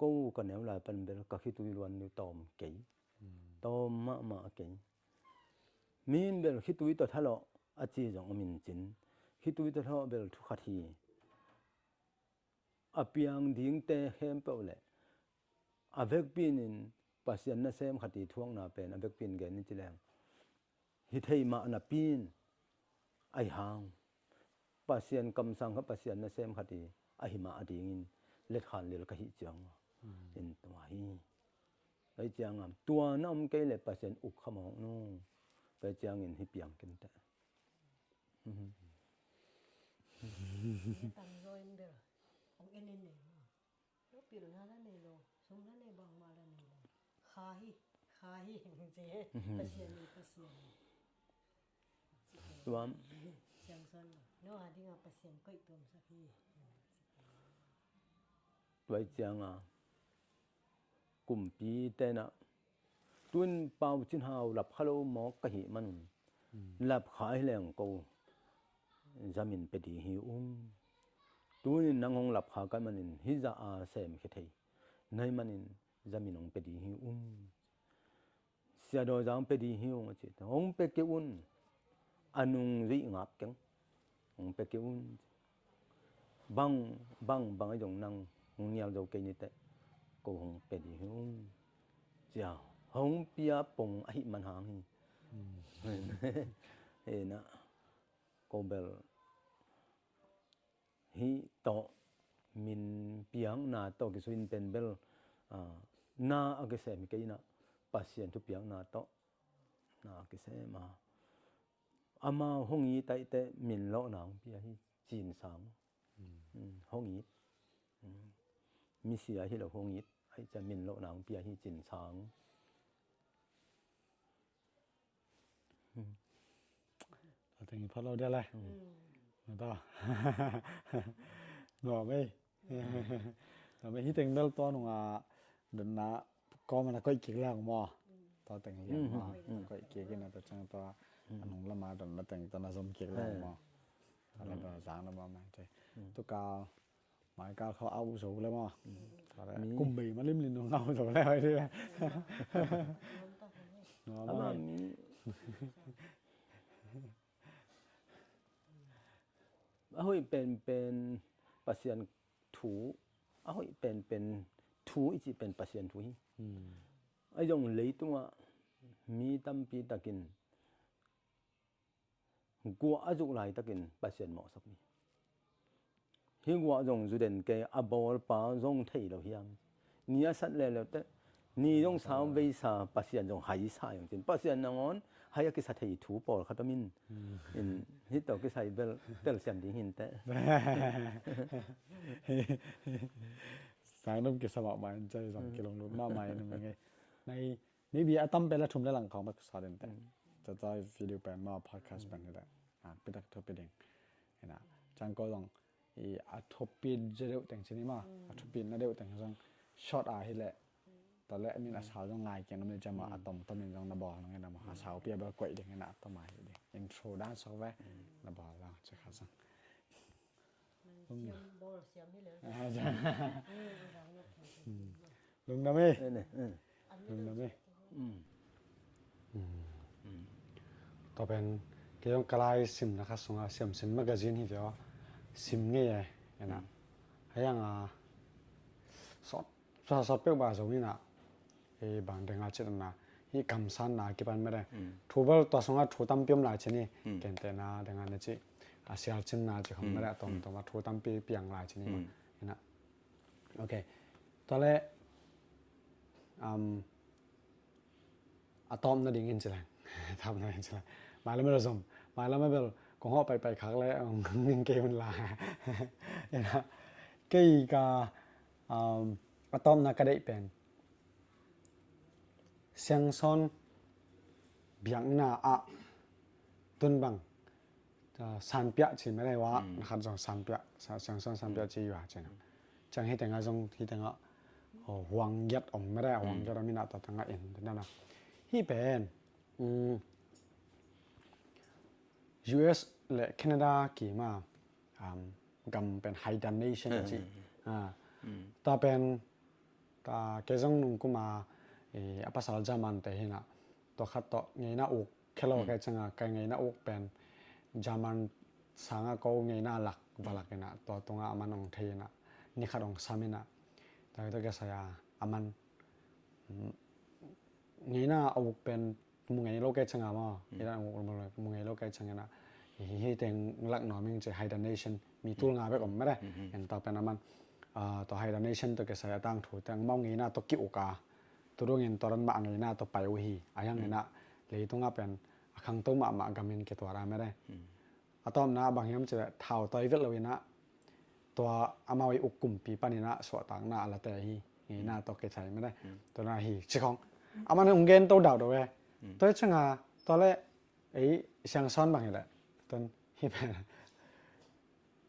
ko ka neu la pan bel ka khi tui luan ni tom kei tom ma kei min bel khi tui to thalo a chi jong min chin khi tui to tho bel thu khathi a piang ding te hem pe le a vek pin in pasien na sem khati thuang na pen a vek pin gen ni chilang hi thei ma na pin ai hang pasien kam sang kha pasien na sem khati a hi ma ading in let khan lel ka hi chang in twa hi ai chang am tua nam ke le pasien uk khamong no pe chang in hi piang ken ta tam roin ber ong enen ne lo pil na la ne lo sum na ne bang ma la ne lo kha hi je pasien ni pasien tuam siang son no ha ding a pasien koi tom sa hi vai chang a kum pi te na tun pau chin hau lap khalo mo ka hi man lap khai leng ko zamin pe di hi tun nangong lap kha ka manin hi za a sem khe thei nai manin zamin ong pe di hi sia do jang pe di hi ong chi ong pe ke anung ri ngap keng ong pe ke bang ai jong nang ong nial do ke ni te ko hong pe di hi chia hong pia pong ai man hang hi na ko bel hi to min piang na to ki suin pen bel na age sem ke na pasien tu piang na to na ke se ma ama hongi tai te min lo na pia hi chin sang hongi mi sia hi lo hongi ai cha min lo na pia hi chin sang ta ting pha lo dia lai na ta no mai no mai hi ting dal to no nga den na ko ma na koi ki la mo ta ting hi ma koi ki ki na ta chang ta anong la ma don na ting ta na som ki la mo ala ba sang na ma ma te tu ka mai kaเขาเอาสูแล้วมั้งกุมบีมาลิ่มลินของเอาสูแล้วไอ้ที่ama ahoi pen pasien thu ahoi pen thu ichi pen pasien thu hi ai jong leitunga mi tampi takin gua azuk lai takin pasien mo sak ni hi gua jong juden ke abol pa jong thei lo hiam nia sat le lo te ni jong sao vei sa pasien jong hai sa yong chin pasien nangon haya ki sa thei thu pol khatamin in hi to ki sai bel tel siam ding hin te sai nom ki sama mai chai sam ki long lu ma mai no ngai nei maybe atam pe la thum la lang khong ba sa den te ta tai video pe ma podcast ban da pe dak to pe ding ena chang ko long i athopin jereu teng chini ma athopin na deu teng jang short a hi le ta le min a sa jong ngai ken me jama atom to min jong na bo ngai na ma sa pe ba kwai ding na to mai de intro dan so ve na ba la che kha sang siam bol siam ni le lung na me ne lung na me to ben ke yong kalai sim na kha sunga sim magazine hi jo sim nge ya na hayang a so pe ba so ni na e bang de nga chen na hi kam san na ki ban me de thubal to songa thu tam piam la cheni ken te na de nga na chi a sial chen na chi khom na tom to ma thu tam pi piang la cheni ma na okay to le อะตอมนะดิ่งอินซิแลทำนะอินซิแลมาแล้วไม่รู้สมมาแล้วไม่เป็นกงฮอไปคักแล้วมิงเกมันลาเห็นนะเกี่ยกาอะตอมนะก็ได้เป็นเสียงซอนเบียงหน้าอะตุนบังสันเปียจิไม่ได้ว่านะครับจงสันเปียเสียงซอนสันเปียจีอยู่อ่ะจังจังให้แต่งจงที่แต่งหวังยัดออกไม่ได้หวังยัดมีหน้าต่อทางเอ็นนั่นนะที่เป็นUS และแคนาดากี่มากำเป็น Hidden Nation จีต่อเป็นต่อเกจงนุ่งกุมาอัปสารจามันแต่เห็นนะตัวขัดต่อไงน่าอกแค่เราแค่จังไงน่าอกเป็นจามันสังก็ไงน่าหลักบาลักนะตัวตรงมันองเทนะนี่ขัดองสามินะแต่ตัวแกsaya aman ไงน่าอกเป็นมุงไงโลกแกจังอ่ะมั้งไงน่าอกมุงไงโลกแกจังนะที่แต่งหลักหน่อยมันจะ Hidden Nation มีตัวงานไปก่อนไม่ได้เห็นต่อเป็นมันต่อ Hidden Nation ตัวแกsayaตั้งถูแต่งมองไงน่าตัวกิโอกาตัวเงินตอนนั้นมาไงน่าตัวไปอุฮีอายังไงน่ะเลยต้องว่าเป็นครั้งตัวมากำเนิดเกี่ยวตัวอะไรไม่ได้อะตอมนะบางอย่างจะเท่าตัวอีเวลเลยนะตัวอามาวิอุกุมปีปานินะสวดต่างน่ะละแต่ฮีไงน่าตัวเกชัยไม่ได้ตัวน่ะฮีชิคองอามันองเกนตัวดาวด้วยตัวช่างอ่ะตัวแรกไอ้เสียงซ้อนบางอย่างแหละตัวฮีเป็น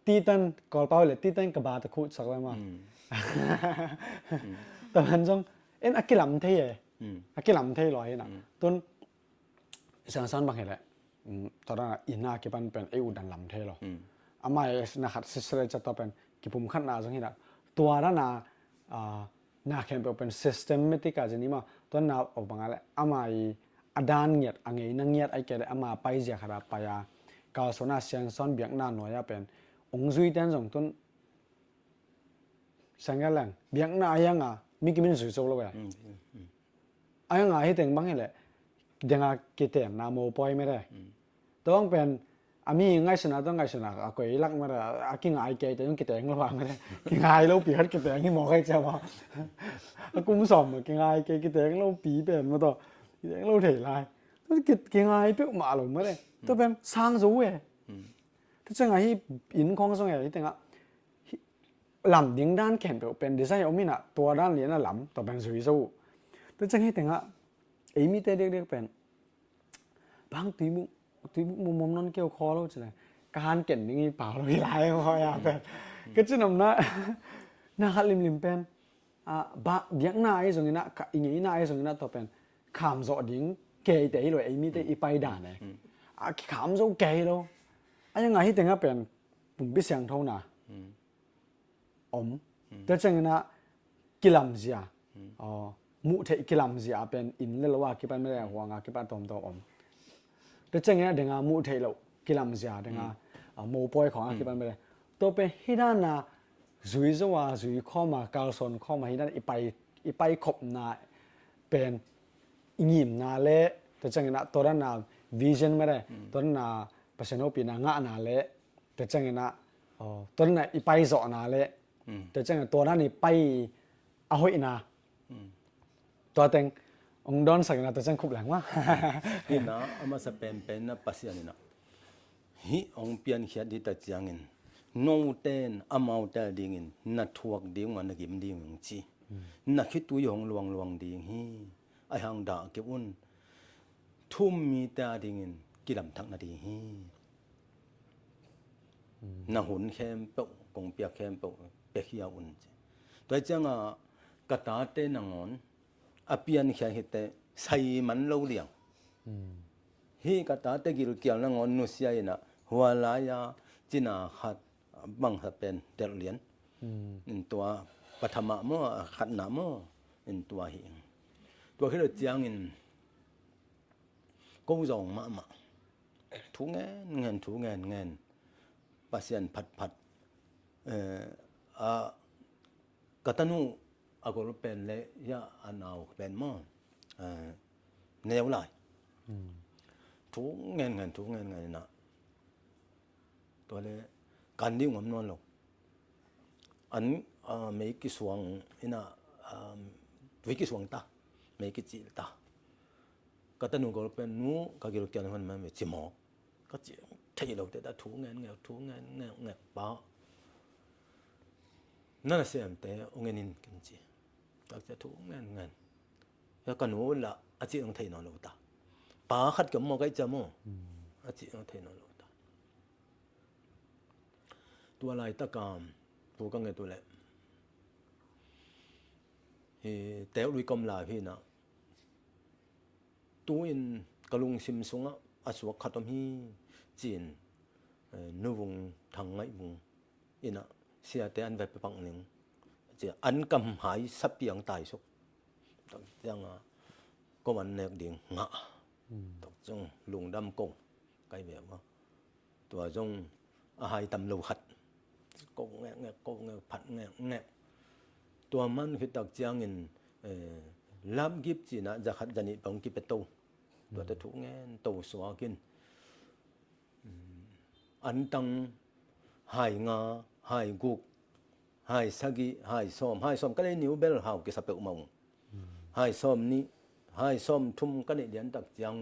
ตีตันกอลเป้าเลยตีตันกับบาตะคุสักแล้วมั้งแต่มันจงเอ็นอักกิลำเท่อักกิลำเท่ลอยนะต้นเสียงซ้อนบางอย่างแหละตอนนั้นอินนากิปันเป็นอุดันลำเท่หรออามานะครับสิสเรจัตต่อเป็นกิปุ่มขันนาจงที่น่ะตัวนั้นน่าแค่เป็น systematic อาจจะนี่มาตัวน่าออกบางอะไรอามาอดานเงียดอังเงยนั่งเงียดไอ้แกเลยอามาไปเสียขนาดไปกาวสนาเสียงซ้อนเบียงหน้าหน่วยเป็นองค์ซุยเต้นจงต้นเสียงกันแรงเบียงหน้ายังมีกี่มินสุยโซ่เลยยังให้แต่งบางอย่างแหละเดี๋ยวกิเตนนาโมปอยไม่ได้ต้องเป็นอามีง่ายชนะต้องง่ายชนะก็อีลักไม่ได้กินง่ายเกยแต่ต้องกิเตงระวังไม่ได้กินง่ายแล้วปีฮัดกิเตงที่หมอให้เจ้าว่ากุ้มสอมกินง่ายเกยกิเตงแล้วปีเป็นมาต่อกิเตงแล้วเทลายต้องกินง่ายเปี้ยมาหลงไม่ได้ต้องเป็นสร้างสู้เองถ้าจังไงที่อินของสงไงที่แต่งลำดิ้งด้านแขนเป็นดีไซน์เอามีน่ะตัวด้านเหรียญน่ะลำต่อเป็นสุยสู้ถ้าจังให้แต่งไอ้มีแต่เด็กๆเป็นบางทีมุมนั้นเกี่ยวคอแล้วจะไหนการเก่นนี่เปล่าเราไม่ไล่พอยาเป็นก็จะนำนะขัดริมเป็นบะเบียงหน้าไอ้ส่วนนี้นะอีกอย่างนี้หน้าไอ้ส่วนนี้นะต่อเป็นขามโซดิ้งเกยแต่เลยไอ้มีแต่อีไปด่านเลยขามโซเกยแล้วไอ้ยังไงที่แต่งเป็นปุ่มพิเศษเท่าน่ะแต่จังนะกิลัมเสียมุเทกิลัมเสียเป็นอินเลลว่ากิปันไม่ได้หัวงากิปันตอมแต่จังนะเดงามุเทลกิลัมเสียเดงาโมปอยของกิปันไม่ได้ตัวเป็นฮิดานาซุยซัวซุยข้อมากาลซอนข้อมาฮิดานอีไปขบนาเป็นงิมนาเละแต่จังนะตัวนั้นวิชั่นไม่ได้ตัวนั้นปัจจุบันปีนางะนาเละแต่จังนะตัวนั้นอีไปสอนาเละแต่จังตัวนั้นนี่ไปอาหอยนาตัวเต็งองดอนสักนะตัวจังคุบหลังว่านี่นะอามาสเป็นนะปัสยานี่นะฮิองเปียนเขียดดิตาจังเงินโนเตนอามาเตดิงินนัทวกดิงวันนักกิมดิงจีนักคิดตัวยองลวงดิงฮีไอหังดาเก็บอุ่นทุ่มมีตาดิงินกิลำทักนาดีฮีน่าหุ่นเข้มเปกงเปียกเข้มเปเปียกยาอุ่นตัวจังกระตาเตนังอนอาเปียนเขียนเหตุใส่มันเล่าเลี้ยงฮีกระตาเตกิลเกี่ยวนังอนนุสยานะหัวลายาจินาขัดบังหัดเป็นเดลเลียนตัวปฐมะมั่วขัดหนามั่วตัวหิงตัวที่เราเจียงก็ส่งมาทุกเงินปัสยันผัดกตันูอากรเป็นเลยยาอันเอาเป็นมั่งแนวไหลทุกเงินนะตัวเลยการดิ้งมันนอนหรอกอันไม่กี่ส่วนนะวิกิส่วนตาไม่กี่จีตา katanu ko pen nu ka gil kyan han ma me chimo ka chi thai lo te da thu ngen ba na sem te ongenin kinchi ta che thu ngen ya kanu la a chi ang thai no lo ta pa khat ka mo kai cha mo a chi ang thai no lo ta tua lai ta kam tu ka nge tu le he teu lui kom la phi na tu in kalung sim sunga aswa khatom hi chin nu wung thang ngai wung ina sia te an ve pang ning che an kam hai sap piang tai sok tak jang ko man nek ding nga tak jong lung dam kong kai ve ma tua jong a hai tam lo khat ko nge phat nge tua man khi tak jang in lam gip chi na ja khat jani pang ki peto tua ta thu ngen to swa kin an tang hai nga hai guk hai sagi hai som ka le new bel hau ke sape umong hai som thum ka ne lian tak jang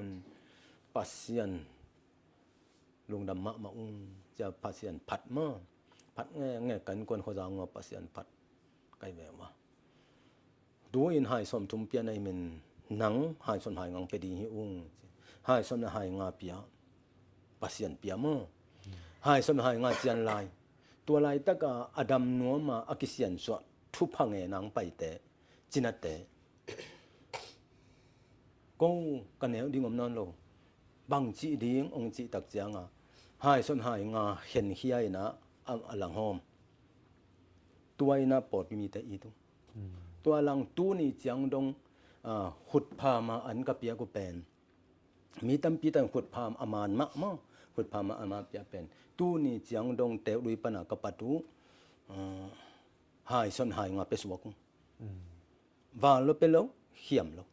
pasian lungdam ma ja pasian phat nge kan kon kho jang pasian phat kai ve ma du in hai som thum pian ai men nang hai son hai ngang pe di hi hai som na hai nga pia pasian pia mo hai som hai nga chian lai tua lai ta ka adam no ma akisian so thu phang e nang pai te chinate ko ka ne ding om non lo bang chi ding ong chi tak chianga hai son hai nga hen hiai na alang hom tua ina pot mi te i tu tua lang tu ni chiang dong hut pha ma an ka pia ko pen mi tam pi tan hut pha aman ma mo hut pha ma ama pia pen tu ni chiang dong te lui pana ka patu hai son hai nga pe suak va lo pe lo hiam lo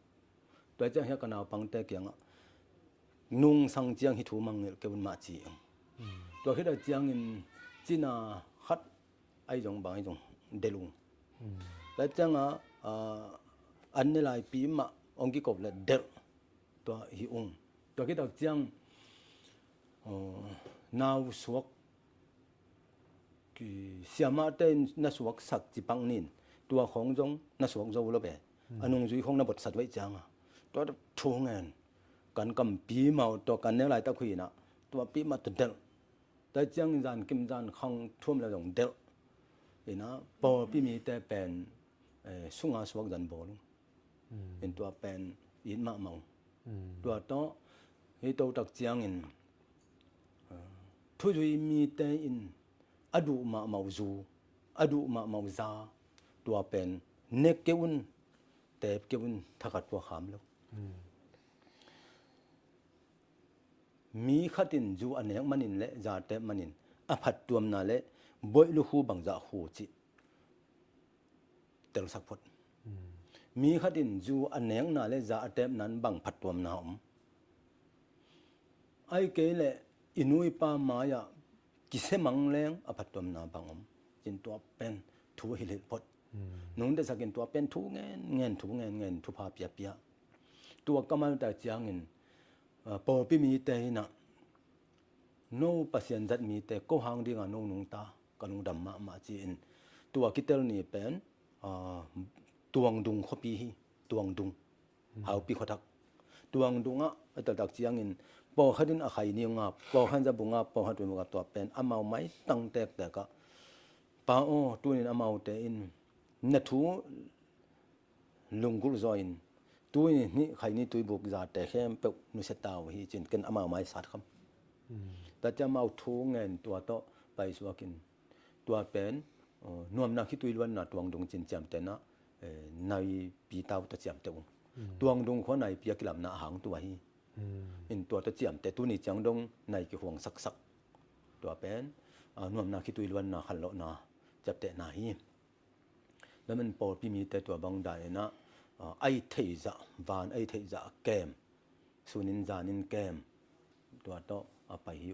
tua cha ha kana pang te kyang nung sang chiang hi thu mang ke bun ma chi tua khi da chiang in china khat ai jong bang ai jong delung la chang an ne lai pi ma ong ki kop le del tua hi tua khi da chiang naw suak ki siama ten na suak sak chi pang nin tua khong jong na suak zo lo be anung zui khong na bot sat wai chang tua thu ngen kan kam pi mau to kan ne lai ta khui na tua pi ma del ta chang jan kim jan khang thum la jong del ina po pi mi te pen sunga suak jan bol in tua pen in ma mau tua to hi to tak chiang in thu jui mi te in adu ma mau zu adu ma mau za tua pen nek keun te keun thakat po kham lo mi khatin ju anek manin le za te manin a phat tuam na le boi lu hu bang za hu chi tel sak phot mi khatin ju anek na le za atep nan bang phat tuam na ai ke le inui pa maya kise mangleng a phat tuam na bangom chin to pen thu hi le phot nung de sakin to pen thu ngen thu pha pia tua kamal ta chiang in po pi mi te na no pasien zat mi te ko hang ding no nung ta kanung dam ma chi in tua kitel ni pen tuang dung khopi hi tuang dung hau pi khotak tuang dunga atal tak chiang in po khadin a khai ni nga po khan ja bunga po hat mu ga to pen amau mai tang tek ta ka pa o tunin amau te in na thu lungul zoin tui ni khai ni tui buk za te khem pe nu se taw hi chin ken amau mai sat kham ta cha mau thu ngen tua to pai suakin tua pen nuam na khi tui lwan na tuang dung chin cham te na nai pi taw ta cham te tuang dung kho nai pia kilam na hang tua hi in tua ta cham te tu ni chang dong nai ki huang sak tua pen nuam na khi tui lwan na khal lo na chap te na hi lamen por pi mi te tua bang dai na ai thei za van ai thei za kem sunin zanin kem tua to apai hi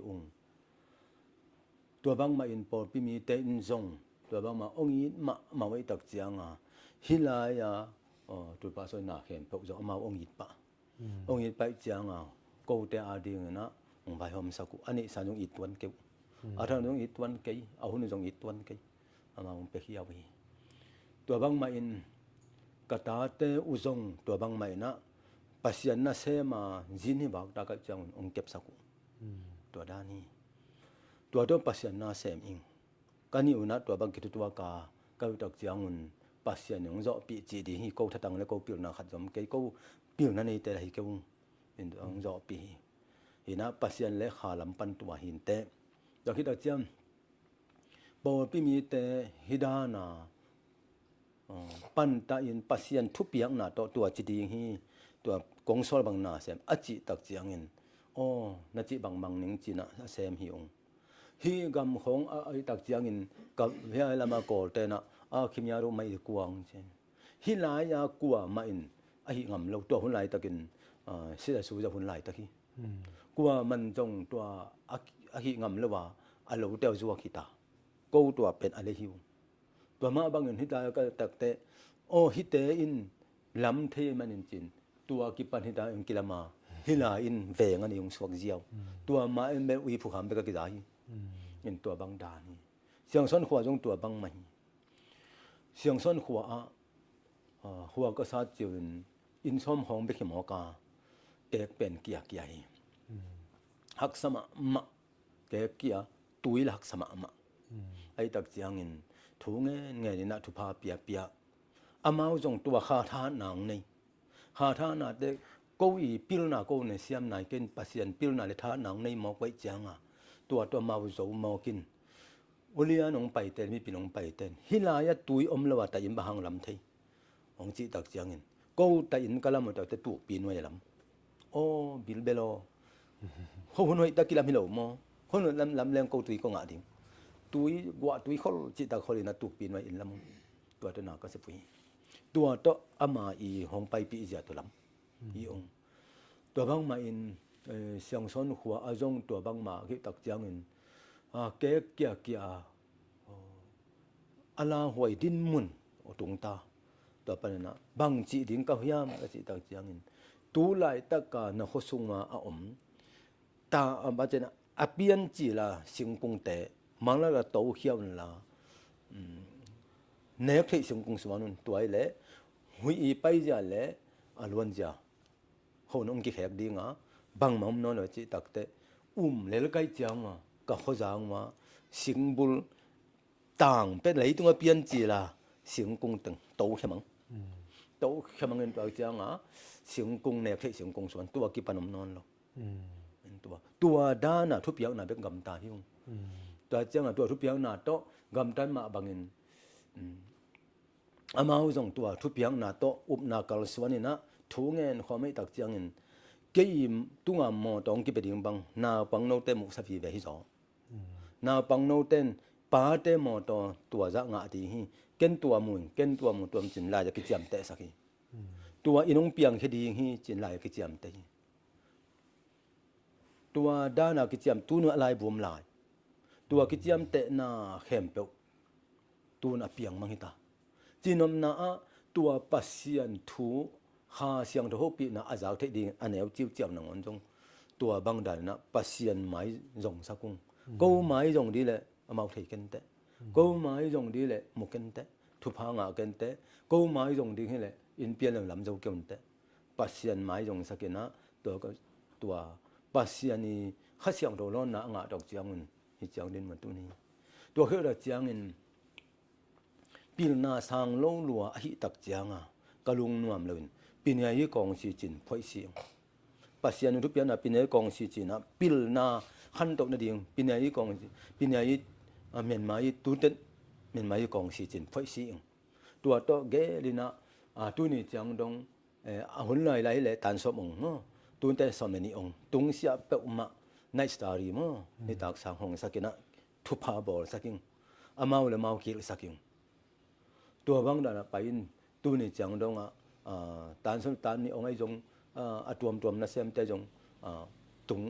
tua bang ma in por pi mi te in zong tua bang ma ong in ma wai tak chianga hilaya tu pa so na khem pok zo ma ong it pa องอีไปจังกูเตอาดิงนะองไปหอมสักอันนี้สานงอีตวันเกอาทานงอีตวันเกเอาหุ่นจงอีตวันเกอามาองไปขี้เอาไปตัวบางมาอินกตาเตอุจงตัวบางมานะปัสยันนะเสมาจินฮิบักตากจังองเก็บสักตัวด้านนี้ตัวตัวปัสยันนะเสมอิงกันนี่อุณตัวบางกิตุตัวกาก็ตักจังอุนปัสยันองจะปีจีดีฮีกูทัดตังแล้วกูปิลนาขัดจอมเกกูปิลนั่นนี่แต่ให้กูเป็นองจะปีหินะปัสยันเล็กขาลำปันตัวหินเตจากที่ตักจังบอปีมีเตฮิดานาปันตาอินปัสยันทุบเปียงนาตัวจีดีฮีตัวกงโซลบังนาเสมอจิตักจังอินนาจิบังนิงจีนะเสมฮิองฮีกำของไอตักจังอินกับเฮียลามาโกลเตนะคิมยารุไม่กวางเช่นฮิลายากวมาอินไองำเราตัวหุ่นไหลตะกินเสียสูจะหุ่นไหลตะกี้กวมันจงตัวฮิงำเลว่าเราเตียวจัวขิตากูตัวเป็นอะไรหิวตัวมาบางเงินฮิตาก็ตักเตฮิเตอินลำเทมันจินตัวกิปันฮิตาอินกิลามาฮิลาอินเวงันยงสวกเจียวตัวมาอินเบวีผู้หามไปก็กิจายอินตัวบางดานี่เสียงซ้อนขวาจงตัวบางไม่เสียงซ้อนขวาหัวก็ซาจิวอินซ้อมห้องไปขิมอกาเด็กเป็นเกียร์ใหญ่หักสมะมะเด็กเกียร์ตุยหักสมะมะไอ้ตักเจียงอินถูเงี้ยนี่นะทุพาเปียเปียอามาจงตัวขาท่าหนังนี่ขาท่าหนักเด็กกูอีพิลนากูเนี่ยเสียมนายกินปัสยันพิลนาเลท่าหนังนี่มอกไว้เจียงตัวมาวิโสมอกินอุลียนองไปเต้นมีปีนองไปเต้นฮิลายะตุยอมละว่าแต่ยินบะหังลำไทยองจิตักเจียงอินกูแต่ยินกะละมแต่ตุปีนไว้ลำบิลเบโลเขาหุ่นไว้ตะกิลามิโลมอคนลำแรงกูตุยก็งาดิตุยกว่าตุยเขาจิตตะเขาเลยนะตุปีนไว้อินลำตัวตัวนาก็เสปุยตัวตัวอามาอีห้องไปปีเจียตัวลำอีองตัวบางมาอินเสียงซ้อนหัวอาจงตัวบางมาที่ตักเจียงอินเกียอาลาหวยดินมุนตรงตาต่อไปนะบางจีดิงก็พยายามก็จีตักเจียงอินตูไลตะกานะเขาส่งมาตาบาเจนะอเปียนจีละสิงคงแต่มังละก็โตเขียวนั่นละเนกที่สิงคงสวรรค์ตัวไอ้เละหุยไปจะเละอล้วนจะเขาน้องกี่แขกดีงะบางมั่มนอนเลยจีตักแต่เละไกจังก็เขาจางมาสิงบุลต่างเป็นไหลตรงเปียนจีละสิงคงตึงโตแค่มั้งโตแค่มั้งเงินตัวจังสิงคงเนกที่สิงคงสวรรค์ตัวกี่ปนมนอนหรอกตัวด้านน่ะทุบเปียกน่ะเป็นกำตาหิ้วตัวเจ้าน่ะตัวทุบเปียกน่ะโตกำตันมาบางเงินอามาหูจงตัวทุบเปียกน่ะโตอุบนากาลสวรรค์นี่นะทูเงินความไม่ตักเจียงเงินเกี่ยมตุงามอตองกี่เป็นยังบังนาปังโนเตมุสับฟีเวหิจอนาปังโนเตนปาเตมอตัวจะงาดีฮีเก้นตัวมุนตัวจินลายจะกิจยามเตะสักทีตัวอินงเปียงคดีฮีจินลายกิจยามเตะตัวด้านกิจยามตัวนู้อะไรบวมลายตัวกิจยามเตะนาเข้มเปียวตัวน่ะเปียงมังหิตาจีนอมนาตัวปัสยันทูหาเสียงทบปีน่ะอาจจะเทดีอันเอวจิ้วเจียวหนังอันจงตัวบางด่านน่ะปัสยันไม้จงสักกุ้งกูไม้จงดีเลยมาเทกันเตะกูไม้จงดีเลยมุกันเตะทุพางากันเตะกูไม้จงดีเลยอินเปียนลำจงเกี่ยวเตะปัสยันไม้จงสักนะตัวปัสยันนี่ข้าเสียงโดนน่ะงาดอกเจียงเงินที่เจียงดินมันตัวนี้ตัวเขาดอกเจียงเงินปีนาสางโลลัวหิตักเจียงกะลุงนวมเลยปีนี้ยี่กองสีจินพ่อยเสียงปัสยันทุกปีน่ะปีนี้กองสีจินปีนาขันตกนั่นเองปีนี้ยี่กองปีนี้ยี่เมียนมายี่ตูเต็นเมียนมายี่กองสีจินพ่อยเสียงตัวโตเกลินะตัวนี้เจียงดงหุ่นลอยเลยตันสมองตูนแต่สมัยนี้องตุงเสียเปมาในสตอรี่มั้งในตากสังหงสักนะทุพาบอลสักยิ่งอามาเลยมาคิดสักยิ่งตัวบางด่านไปตัวนี้จังดงตันสมตันนี่องไอ้จงตัวนั่นเสียมแต่จงตุง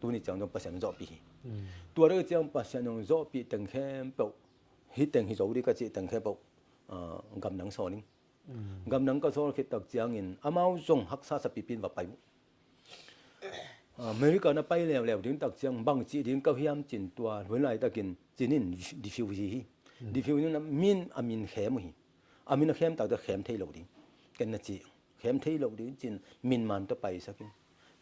ตัวนี้จังดงภาษาโจปีตัวเรื่องจังภาษาโจปีตั้งแค่ปกฮิตตั้งฮิโจดีก็จีตั้งแค่ปกกำลังสอนนี่ กำนังก็โซลคิดตักเจียงอินอามาส่งฮักษาสปิปินว่าไปอเมริกาน่ะไปแล้วถึงตักเจียงบางจีถึงก็พยายามจินตัวเวลาตะกินจินินดิฟิวซีดิฟิวนี่นะมินอามินแขมหิอามินแขมตักตะแขมเทโลดิกันนะจีแขมเทโลดิจินมินมันตะไปสัก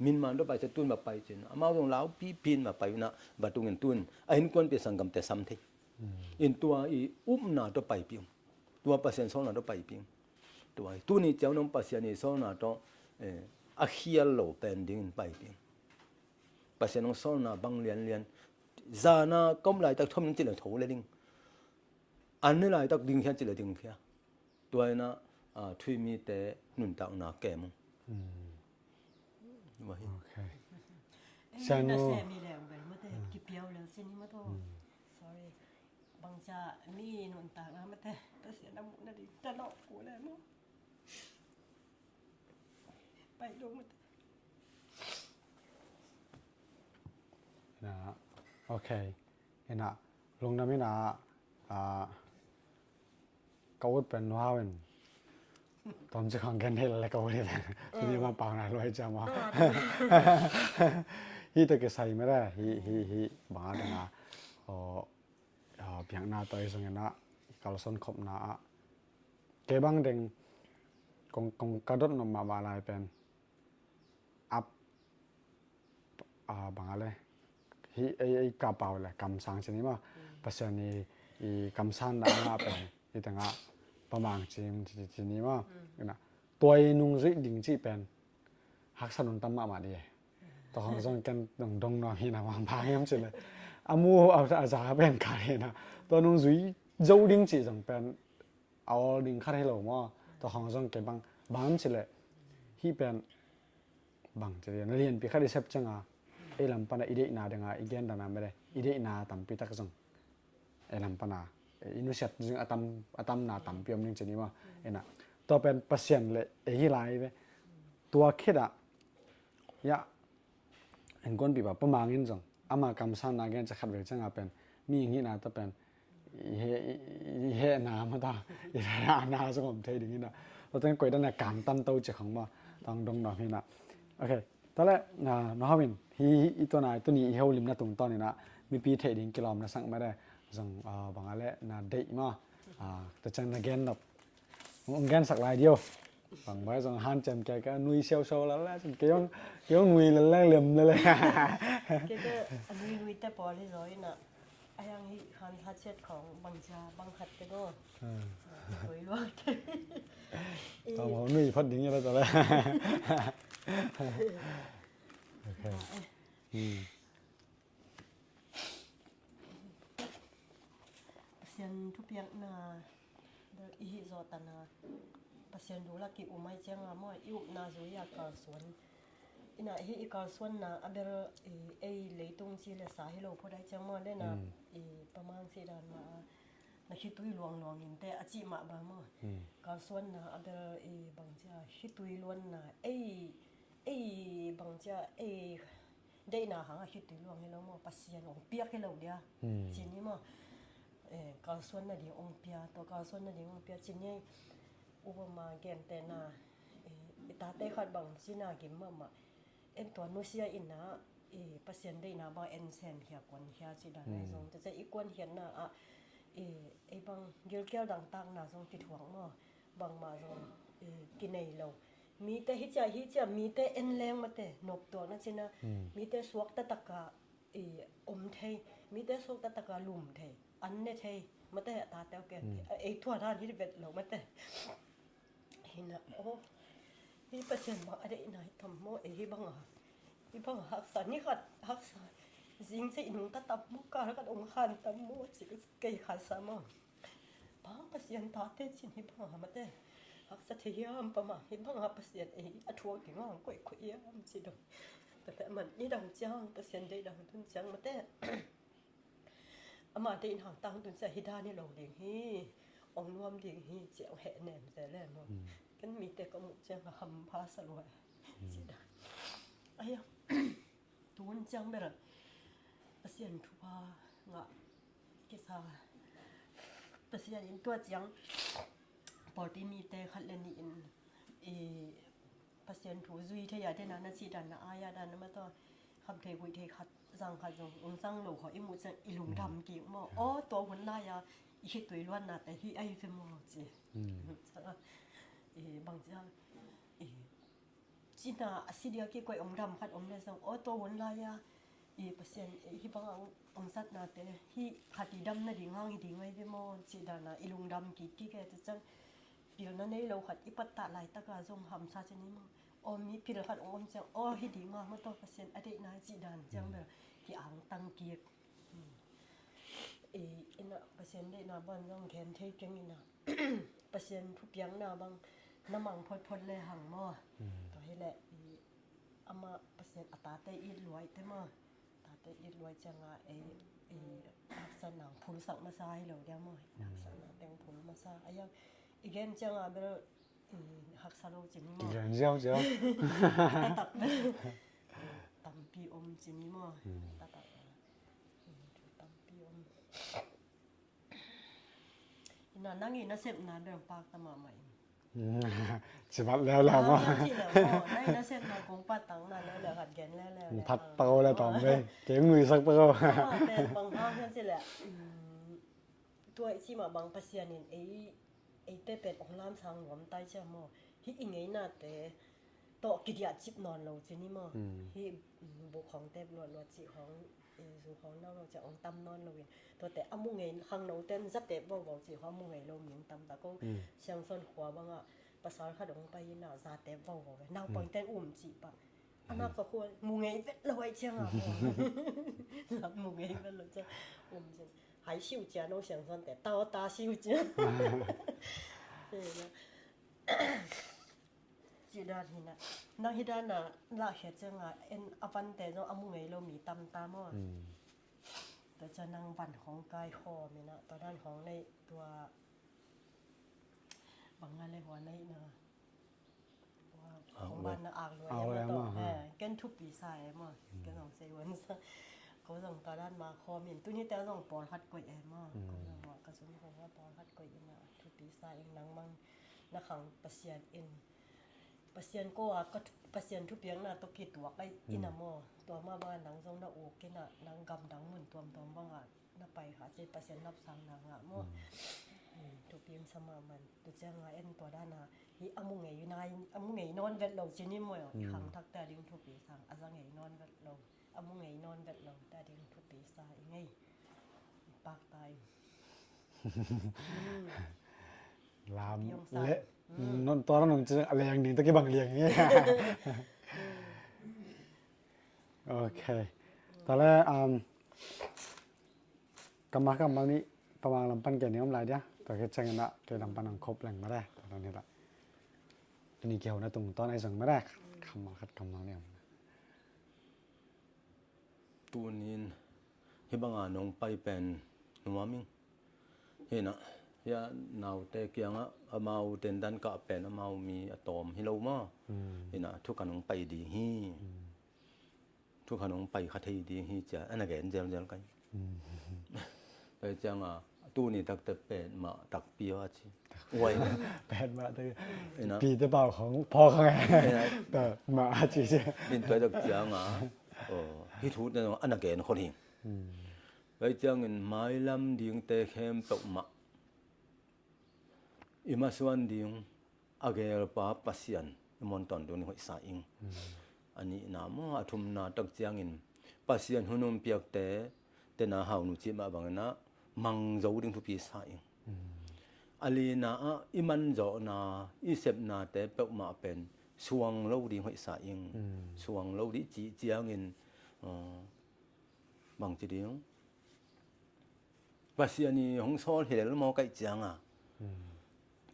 มินมันตะไปจะตุนมาไปจินอามาส่งลาวปีปินมาไปนะบาตุงเงินตุนไอ้หินกวนเปสังกัมแต่ซ้ำเทอินตัวอีอุ้มนาตะไปปิงตัวเปอร์เซ็นต์2นาตะไปปิงตัวตู้นี่เจ้าน้องปัสยานี่2นาตะอาเคียโลเป็นดิ้งไปปิงปัสยาน้อง2นาบังเลียนจานาก้มไหลตักทมจิเลโถเลยดิ้งอันนี้ไหลตักดิ้งแค่จิเลดิ้งแค่ตัวน่ะทุยมีแต่นุนตักนาแก่มว่าโอเคเซนูมีแล้วเบลมาแต่กิเปียวแล้วสินี่มาโต sorry บางจะมีนุนตักนะมาแต่เสียน้ำนั่นดิตลกกูแล้วมั้งไปดูมันนะโอเคเห็นนะลงน้ำนี่นะก็วดเป็นว่าเป็นตอนจะขังกันได้แล้วก็วดนี่แหละทีนี้มาเปล่านะรวยจังวะฮีตะเกใส่ไม่ได้ฮีบางอันนะเพียงหน้าตัวส่งนะกาลสันขบนะเก็บังเด้งกงกระดดนมาบาลายเป็นอัพบางอะไรฮีไอกระเป๋าแหละกำสังชนิดว่าปัจจุบันนี้อีกำสันน่ะเป็นอีต่างประมาณชนิดว่านะตัวนุ่งสิดิ่งสิเป็นหักสนุนตำมาดีต่อของส่งกันดงนอฮีนะวางพายมั้งสิเลยอามูเอาอาจารย์เป็นการนะตัวนุ่งสิเจ้าดิ่งสิจังเป็นเอาดิ่งคัดให้เราว่าต่อของส่งกันบางสิเลยฮีเป็นบางจะเรียนปีคัดได้เสพจังไอ้ลำปนาอีเดนาดังอีเกนดานาไม่ได้อีเดนาตั้มปีตักจังไอ้ลำปนาอินุเซตจึงอาตัมนาตั้มเปียมนึงจะนี่ว่าเอ็นะตัวเป็นเปอร์เซ็นต์เลยไอ้ที่ไลฟ์ไปตัวคิดยะเห็นคนปีแบบประมาณนี้จังอามากำสันนาเกนจะขัดเวจังเป็นมีอย่างนี้นะแต่เป็นเฮนามาตาอีนาสงบเทดิ่งนี้นะเราต้องกดดันการตั้มโตจะของมาต้องดงดอกนี่นะโอเคตอนแรกน้องวินฮีตัวนี้เฮาลิมนะตรงตอนนี้นะมีปีเทดิ่งกิโลนะสั่งไม่ได้สั่งบางอะไรนะเดย์มาแต่จังนะเกนแบบเกนสักลายเดียวบางไว้สั่งหันจันแกก็นุยเชียวแล้วแหละจังเกี่ยวนุยแล้วเหลี่ยมเลยเกอันนี้นุยแต่พอที่ร้อยน่ะไอ้ยังหันทัดเช็ดของบางชาบางขัดก็โดนสวยลวกตอนผมนุยพัดดิ่งแล้วตอนแรกโอเคเสียนทุกอย่างนาอีหิโซตนาเสียนดูละกิอุไม่เจ้างามอยอิวนาจุยากาสวนอินาอีกาสวนนาอันเดอร์เอเลยตรงซีเลสาให้เราพอได้เจ้ามอได้นะประมาณ4 เดือนมานะคิดตุยลวงอินแต่อจิมาบามอกาสวนนาอันเดอร์บางจ้าคิดตุยล้วนนาบางจ้าได้นาหางคิดตุยลวงให้เรามอปัสยานองเปียกให้เราเดียจีนี้มอกาสวนนาดีองเปียตัวกาสวนนาดีองเปียจีนี้อุปมาแกนแต่นาตาเตขัดบางสินากิมมาเอ็นตัวนุเซียอินนะปัสยันได้นาบางเอ็นเซนเฮียกวนเฮียสิดาในทรงจะอีกวนเฮียนนะบางเกลแก้วต่างๆนะทรงติดหวงมาบางมาทรงกินในเรามีแต่ฮิจะมีแต่เอ็นแรงมาแต่นกตัวนั่นสินะมีแต่สวกตะตะกะอมไทยมีแต่สวกตะตะกะลุ่มไทยอันเนี่ยไทยมาแต่ตาเต้าแกนทั่วท่านที่เป็นเรามาแต่เห็นนะโอ้ที่เปอร์เซ็นต์บางอะไรไหนทำโม่ที่บางหักษานี่ขัดหักษาจริงสิหนุ่มตับมุกการกัดองค์ขันตับโม่สิก็เกยขัดสามบางเปอร์เซ็นต์ตาเต้สิที่บางมาแต่หักษาเทียมประมาณที่บางเปอร์เซ็นต์อัฐวถึงว่าก๋วยก๋วยสิดแต่มันนี่ดังจังเปอร์เซ็นต์ได้ดังทุนจังมาแต่อามาได้หางตังตุนใส่ฮิดานี่เราเดียงฮีองรวมเดียงฮีเจียวแห่แหนมแต่แรกมั้งกันมีแต่กมุจังหำพาสลวยเสียดายไอ้ยังตุนจังเบลเสียนทุบางะกิซาเสียนตัวจัง Portimite khatlen in pasien thu zui thaya de na si dan na aya dan ma to kham thei gui thei khat jang kha jong sang lo kho imu chang ilung dam ki mo o to hun la ya I hi tui luan na te hi ai fe mo chi bang ja china asidia ki koi dam khat le sang o to hun la ya pasien hi bang sat na te hi khati dam na ding hang hi ding ai fe mo chi da na ilung dam ki ke te chang pil na nei lo khat ipat ta lai ta ka jong ham sa chani mo o mi pil khat chang o hi ding ma to pasien ade na chi dan chang be ki ang tang ki ina pasien de na ban jong khen thei keng ina pasien thu piang na bang namang phot le hang mo to hi le ama pasien ata te I luai te mo ta te I luai changa aksan nang phul sak ma sai lo dia mo aksan na teng phul ma sa ayang again changa ber hak sa lo chin mo Yang jiao jiao tampi chin mo ta tampi ina nangi na sep na ber pak ta ma mai สิบัดแล้วล่ะว่า nai na sep na kong pa tang na le khat gen le พัดเปาแล้วตอมเว้ยเก๋มือสักเปา เป็นบางครั้งสิแหละตัวสิมาบางปัสยานินไอ้เตเป็ดองลามทางหลวมใต้ใช่มั้ยฮิอิงไงน่ะแต่ตอกิดยาจิบนอนเราจินี่มั้ยฮิบุของเต็บลวดจิของสู่ของเนาเราจะองตำนอนเราตัวแต่อมุงไงข้างเราเต้นซับเต็บบ่จิของมุงไงเราหมิงตำตะก็เสียงส่วนขวาบางอ่ะภาษาขดงไปน่ะซาเต็บบ่นาวปอยเต้นจิปะอันนั้นก็ควรมุงไงเป็ดลอยจังอ่ะรับมุงไงเป็ดลอยจังจัง还秀家侬想算得到大秀家对啦จีดาทีน่ะนางฮิดาน่ะละเฮ็ดจังอ่ะอวันแต่เนาะอมุไงเรามีตำตามอ่ะแต่จะนางบันของกายคอมีนะตอนนั้นของในตัวบางงานเลยหัวในนะของบ้านน่ะอากรวยแล้วต่อแก่นทุบปีสายมั้งแก่นของเซวันซะเขาส่งตอนนั้นมาคอมีตัวนี้แต่ส่งปอลฮัดก้อยมั้งก็ส่งว่ากระสุนของว่าปอลฮัดก้อยน่ะทุบปีสายนางมังนะขังปะเสียนเอ็นpasien ko ka pasien thu piang na to ki tuak ai inamo to ma ba nang jong na o ke na nang gam dang mun tom banga na pai ha che pasien nap sang na nga mo thu piang sama man tu changa en to da na hi amu ngei nai amu ngei non vet lo chini mo hi khang thak ta ding thu pi sang aza ngei non vet lo amu ngei non vet lo ta ding thu pi sa ngei pak tai ลามเละนนตอนนั้นจะอะไรอย่างนี้ตะกี้บางเรียงนี่โอเคตอนแรกกำมานี้ประมาณลำปันแก่นี้อำลายเดียวแต่แค่จังนะเดี๋ยวลำปันครบแหล่งมาได้ตอนนี้ละตัวนี้เกี่ยวนะตรงตอนไอ้สังมาได้คำมาคัดคำมาเนี่ยตัวนี้ที่บางอ่านงไปเป็นนัวมิงเห็นนะยานาวแต่เกียงอะมาเอาเต็นดันกะเป็นมาเอามีอะตอมให้เรามาเห็นนะทุกขนมไปดีฮีทุกขนมไปคัดให้ดีฮีจะอันนั้นแกนเจลกันไปจังอ่ะตู้นี่ตักแต่เป็นมาตักเปียวจิไว้เป็นมาตั้งปีตะเป่าของพ่อเขาไงแต่มาจิเจบินตัวตักจังอ่ะฮิทุนั่นอันนั้นแกนคนหิงไปจังเงินไม้ลำดิ่งแต่แคมตกมาimaswan ding agel pa pasien monton dun hoi sa ing ani na mo athum na tak chiangin pasien hunum piak te na haw nu chi ma bangna mang zo ding thu pi sa ing ali na iman zo na isep na te pe ma pen suang lo ding hoi sa ing suang lo di chi chiangin bang chi ding pasien ni hong sol hel mo kai chiang a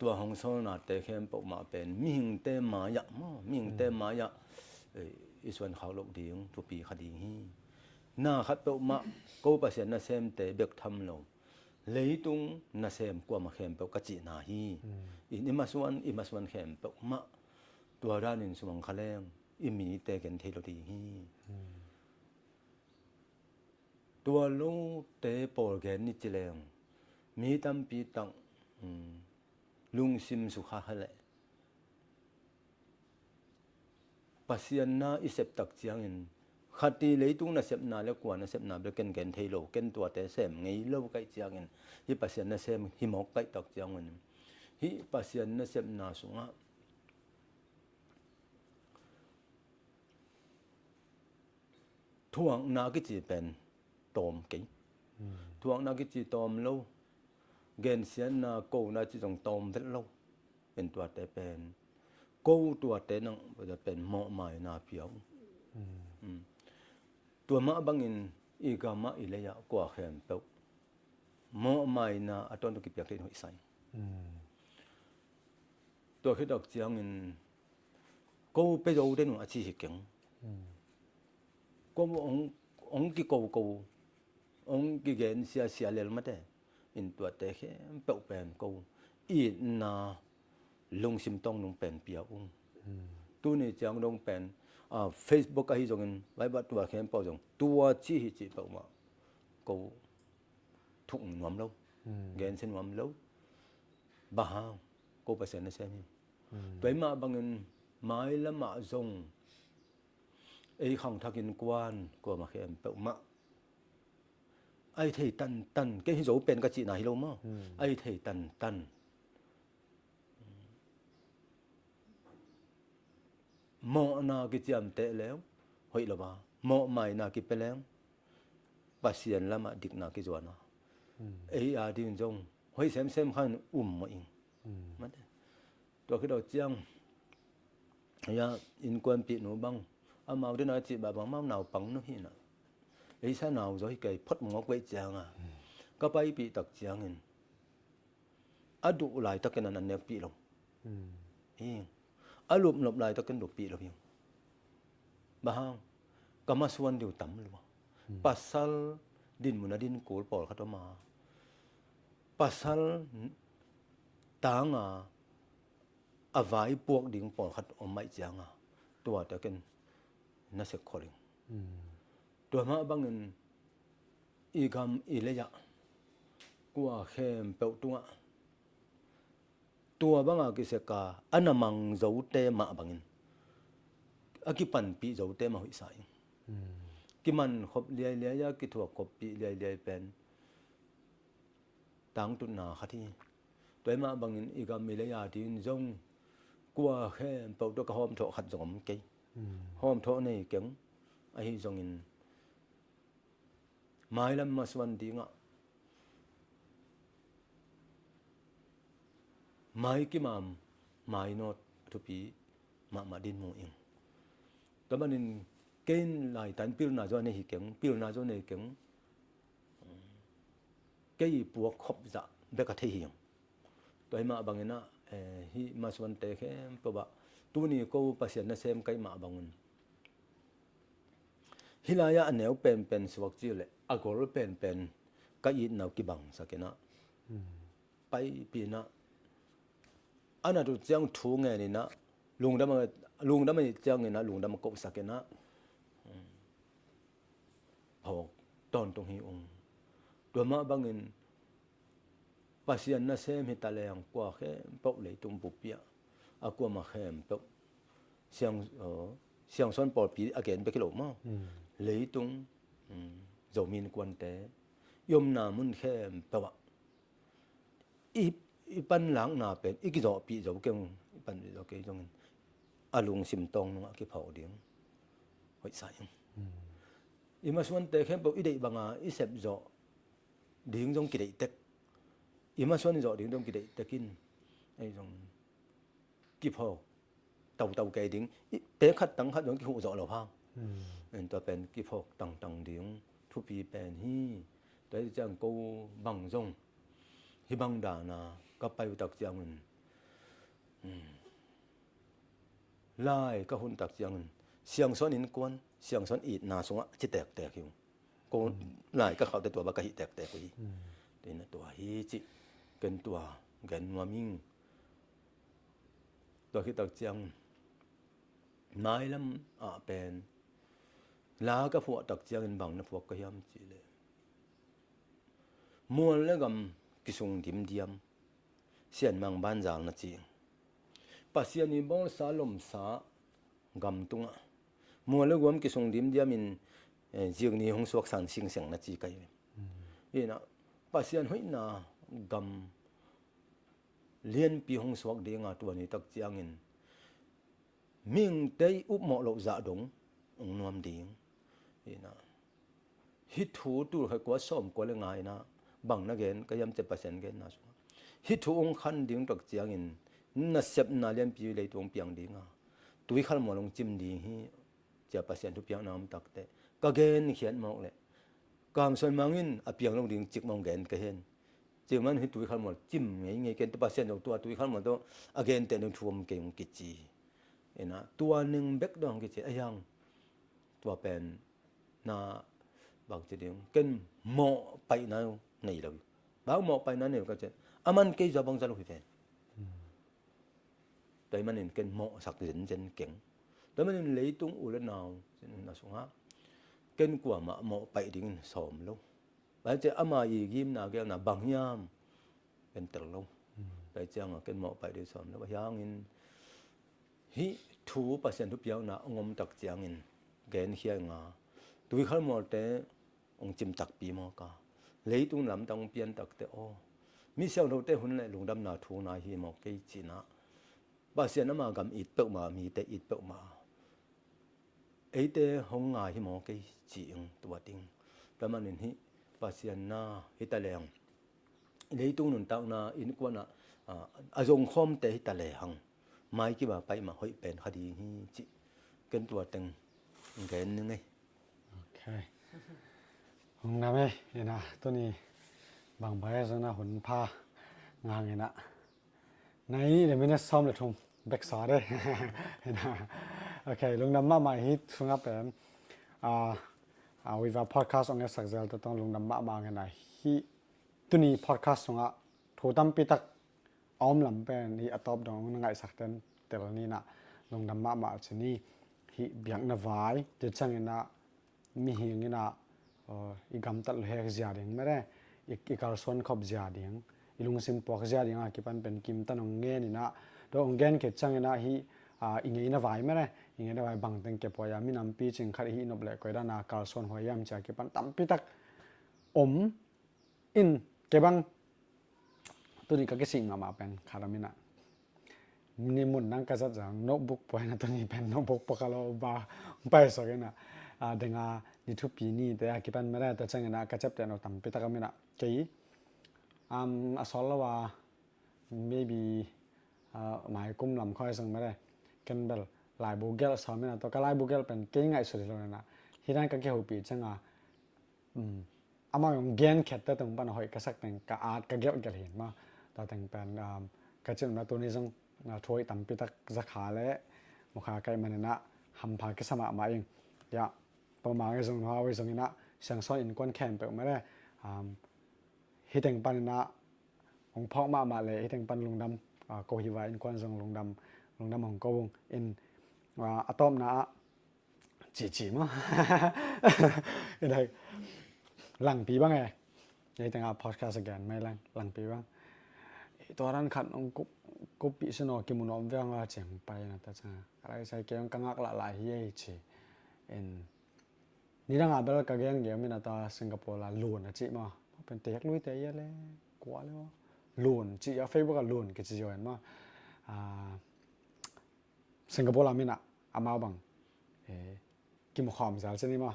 ตัวของโซนาเตเข้มปกมาเป็นมิงเตมายะมอมิงเตมายะอีส่วนเขาลกดีงทุปีคดีฮีนาคัดปกมากูปะเสนนะเซมเตเบกทำลงเลยตุงนะเซมกว่ามาเข้มปกกะจินาฮีอิมาสวนเข้มปกมาตัวด้านนินสวงคะแลงอิมีเตเกันเทโลดีฮีตัวลูเตโปลแกนนิจิแลงมีตํปีตัง ลุงซิมสุขะหะละปัสยันนาอิเสบตักเจียงอินขัดตีเลยตุงนะเสบนาแล้วกว่านะเสบนาเบเกนเกนเทโลเกนตัวแต่เสมไงโลไกเจียงอินฮิปัสยันนะเสมฮิมอกไกตักเจียงอินฮิปัสยันนะเสบนาสุงะทวงนากิจิเป็นตอมกิทวงนากิจิตอมโลเกนเสียนนาโกนาจิตงตอมเวลโลเป็นตัวแต่เป็นโกตัวแต่นังจะเป็นเหมาะหมายนาเปียวตัวมะบังอินอีกามะอิเลยะกว่าแขมเปวเหมาะหมายนาอตอนตุกิเปียกเทนหอยใส่ตัวคิดดอกเจียงอินโกไปโดเดนอาชีพเก่งก็องกิโกองกิเกนเสียเลลมาแต่อินตัวแต่แค่เปวเป็นโกอีนาลงซิมต้องลงเป็นเปียอุ้งตัวนี้จังลงเป็นFacebook ก็ฮิจงไว้บัดตัวแค่เปาจงตัวจี้ฮิจิเปามาก็ทุกหนวมแล้วเกนเส้นหนวมแล้วบ้าก็เปอร์เซ็นต์นะเส้นนี้ตัวมาบางเงินไม้ละมาจงไอ้ขังทักินกวนก็มาแค่เปามาไอ้เทตันก็ฮิโจเป็นกะจิไหนโลมาไอ้เทตันเหมาะนากิจามเตะแล้วหอยละว่าเหมาะใหม่นากิไปแล้วปัสยันละมาดิกนากิจวานะไอ้อาดินจงหอยเซมขันมาอิงมันตัวคือดอกเจียงยาอินกวนปีหนูบังอามาด้วยนาจิบาบังมาหนาวปังนู่นนี่นะไอ้ซะหนาวจะให้ไก่พดงอกไว้เจียงก็ไปปีตักเจียงเงินอดุหลายตะกันนั้นเนี่ยปีลงอารมณ์หลบลายตะกันดกปีแล้วเพียงบางก็มาส่วนเดียวต่ำหรือว่าปัสสัลดินมุนดินโกลปอลขัดมาปัสสัลตางอวายพวกดิ่งปอลขัดอมไม่เจียงตัวตะกันน่าเสียคอลิงตัวมาบางเงินอีกำอีเลยะกว่าเข้มเปตัวบางกิเสกาอันมังโจเตมาบางอินอากิปันปีโจเตมาหุยสายกิมันขบเลียยากิถั่วขบปีเลียเป็นตังตุนาขัดที่ตัวมาบางอินอีกามีเลยาที่จงกว่าแค่เปตัวกระหอมโถขัดจงกี่หอมโถนี่เก่งไอ้จงอินไม้ลำมาสวันดีงะไม้กิมามไม้นอดทุปีมาดินมูอิงแต่บัดนี้เกณฑ์หลายตันปิลนาจอนี่เก่งปิลนาจอนี่เก่งเกยปวกขบจะเบกะเทียงตัวมาบางนะฮิมาสวันเตแค่ปะบะตัวนี้ก็ปัสยันนะเซมไกมาบางนฮิลายะอันแนวเป็นสวักจิเลยอากอรเป็นกะยินนาวกิบังสักนะไปปีนะอันนั้นตัวเจียงทูไงนี่นะลุงดำมันเจียงนี่นะลุงดำมันกบสักนะพอตอนตรงนี้องตัวมาบางเงินปัสยันนะเซมฮิตาเลงกว่าแค่เปาเลยตุงปุบเปียอากว่ามาแค่เปาเสียงซ้อนปอดปีอเกนไปกิโลมาเลยตุงจะมีนกวนแต่ยมนามุนแค่เปล่าอีปันหลังนาเป็นอีกจ่อปีจ่อเก่งอีปันจ่อเก่งจงอาลุงซิมตองนึงอ่ะกี่เผาเดียงหอยใส่อีมาส่วนแต่แค่เปล่าอีเด็กบางอีเสพจ่อเดียงจงกี่เด็กเต็กอีมาส่วนจ่อเดียงจงกี่เด็กเต็กินไอ้จงกี่เผาเต่าเกยเดียงเตะขัดตั้งขัดจงกี่หัวจ่อเราพังตัวเป็นกี่พกตังเดียงทุปีเป็นฮีตัวจังกูบังจงฮิบังดานาก็ไปตักเจียงมันไล่ก็หุ่นตักเจียงมันเสียงซ้อนอินกวนเสียงซ้อนอีดนาสงะจิแตกอยู่กูไล่ก็เขาแต่ตัวบักหิแตกไปแต่นั่นตัวฮีจิเกินตัวเกินวามิงตัวที่ตักเจียงไม้ลำเป็นลาก็พวกตักเจียงบังนะพวกก็ยำจีเลยมวนแล้วก็กิสุงดิม เสียนมังบ้านจางนะจีปัสยานีบองสาลมสากำตุงมัวเลกวมกิสงดิมเดียมินจีกนี้หงสวกสันสิงเสียงนะจีไกอีนะปัสยานหอยนากำเลียนปีหงสวกเดียงตัวนี้ตักจียงินมิงเตยอุบหมอโลจะดงองนวมเดียงอีนะฮิตูตูให้กว่าซ้อมกว่าเลยง่ายนะบังนะเกนก็ยำเจ็บปัสยานเกนนะฮิตูองคันเดียงตักจียงินน่าเสพน่าเลียนปีเลยตัวองเปียงเดียงตุยขันหมอลงจิมดีฮีจะปัสยานทุเปียงน้ำตักเตก็เกนเขียนหมอกเลยกามส่วนมังอินอเปียงลงดิ่งจิกมองเกนก็เห็นจึงมันให้ตุยขันหมอจิมไงเกนตัวปัสยานตัวตุยขันหมอตัวอเกนเตนึงทวมเกงกิจีเอ็นะตัวหนึ่งเบกดองกิจียังตัวเป็นนาบางทีเดียวเกนหมอไปนั่นในเราบ้าหมอไปนั่นเนี่ยก็จะอามันเกยจะบังจะลุยเป็นแต่มันเห็นเกนหมอสักเจนเก่งแต่มันเห็นเลยตุ้งอุลนาวเจนน่าสงสารเกนกว่ามาหมอไปดิ้งสอมลงแต่จะอามาอีกิมนาเกลนาบางยามเป็นตลงแต่จังเกนหมอไปดิ้งสอมแล้วยังอินฮิทูปัสยันทุบยังนะงมตักจังอินเกนเขียงาตุยขันหมอแต่องจิมตักปีมอกาเลยตุ้งลำตังเปลี่ยนตักแต่โอมีเสียงเราแต่หุ่นเลยลงดำนาทูนาฮีหมอเกยจีนะปัสยันน้ำมากำอิดเปิกมามีแต่อิดเปิกมาไอ้แต่หงงาฮิหมอเกยจีงตัวติงแต่มันเห็นฮิปัสยันนาฮิตะแรงเลยตุ้งนุนตักนาอินกว่านะอาจงคอมแต่ฮิตะแรงไม่กี่ว่าไปมาหอยเป็นคดีฮิจิเกินตัวตึงเกินนึงไงโอเคหงน้ำเอ้ยนะตัวนี้บางใบสังนะหุ่นผ้างางเงี้ยนะในนี้เดี๋ยวไม่ได้ซ้อมเลยทุ่มแบกสอได้นะโอเคลุงดำมาใหม่ฮิตสุนัขเป็นวิวาพอดแคสต์องค์สักเซลต้องลุงดำมาเงี้ยนะฮิตัวนี้พอดแคสต์สุนัขถูตั้มปีตักออมลำเป็นฮิอัตอบดองนั่งไงสักเดือนแต่ละนี้นะลุงดำมาชนีฮิเบียงนวายจะจังเงี้ยนะมีเงี้ยนะอีกำตัดเฮกเสียดิ่งไม่ได้อีกการส่วนขอบเสียดิ่งอีลุงซิมปอกเสียดิ่งอ่ะกี่ปันเป็นกิมตันองเงี้ยนี่นะโดยองเงี้ยเกิดจังเงี้ยนะฮีอีเงี้ยนวายไม่ได้อีเงี้ยนวายบางตั้งเก็บไว้ยามีน้ำปีจึงขัดฮีนบเล็กก็ได้นะการส่วนหัวยามจากกี่ปันตั้มปีตักอินเก็บังตัวนี้ก็เกี่ยสิ่งมาเป็นคารามินะนี่มุนนั่งกระจัดจังโน้ตบุ๊กปอยนะตัวนี้เป็นโน้ตบุ๊กปกติเราบ้าไปสักนะdengan di tupi niแต่กี่ปันไม่ได้แต่จังนะกระจับแต่เราทำไปตะกันไม่นะกี่asal lahว่า maybe หมายกุมลำค่อยสังไม่ได้กันเบลหลายบุกเกลสอนไม่นะตัวก็หลายบุกเกลเป็นเก่งไงสุดเลยนะที่นั่นก็เกี่ยวปีจังอามาอย่างเกณฑ์แค่แต่ตรงปัญหาก็สักแต่งก็อาจก็เกี่ยวกันเห็นมาแต่แต่งเป็นกระจับนะตัวนี้จังช่วยทำไปตะสักขาและมุขากายมันนะทำพากิสมาเองอย่าประมาณไอ้ส่งว่าไว้ส่งนี้นะเสียงซ้อนอินก้อนแขนเปิดไม่ได้ฮิตแห่งปันนะของพ่อมาเลยฮิตแห่งปันลงดำโกหิวาอินก้อนส่งลงดำของโกวงอินอะตอมนะจีมั้งอะไรหลังปีบ้างไงยังแต่งพอดแคสต์กันไม่หลังปีบ้างตัวนั้นขัดองกุปิสนอกิมุนอมเวียงว่าเจียงไปนะแต่จ้าอะไรใส่เกี่ยงกังอักละลายเย่จีนี่ดังอาเบลกาเกนเกี่ยวมินาตาสิงคโปร์ละลูนนะจีมาเป็นเตะลุยเตะยะเลยกว่าเลยว่าลูนจีอาเฟย์บอกว่าลูนกิจจอยมาสิงคโปร์ละมินาอามาบังกิมขอมสารเช่นนี้มา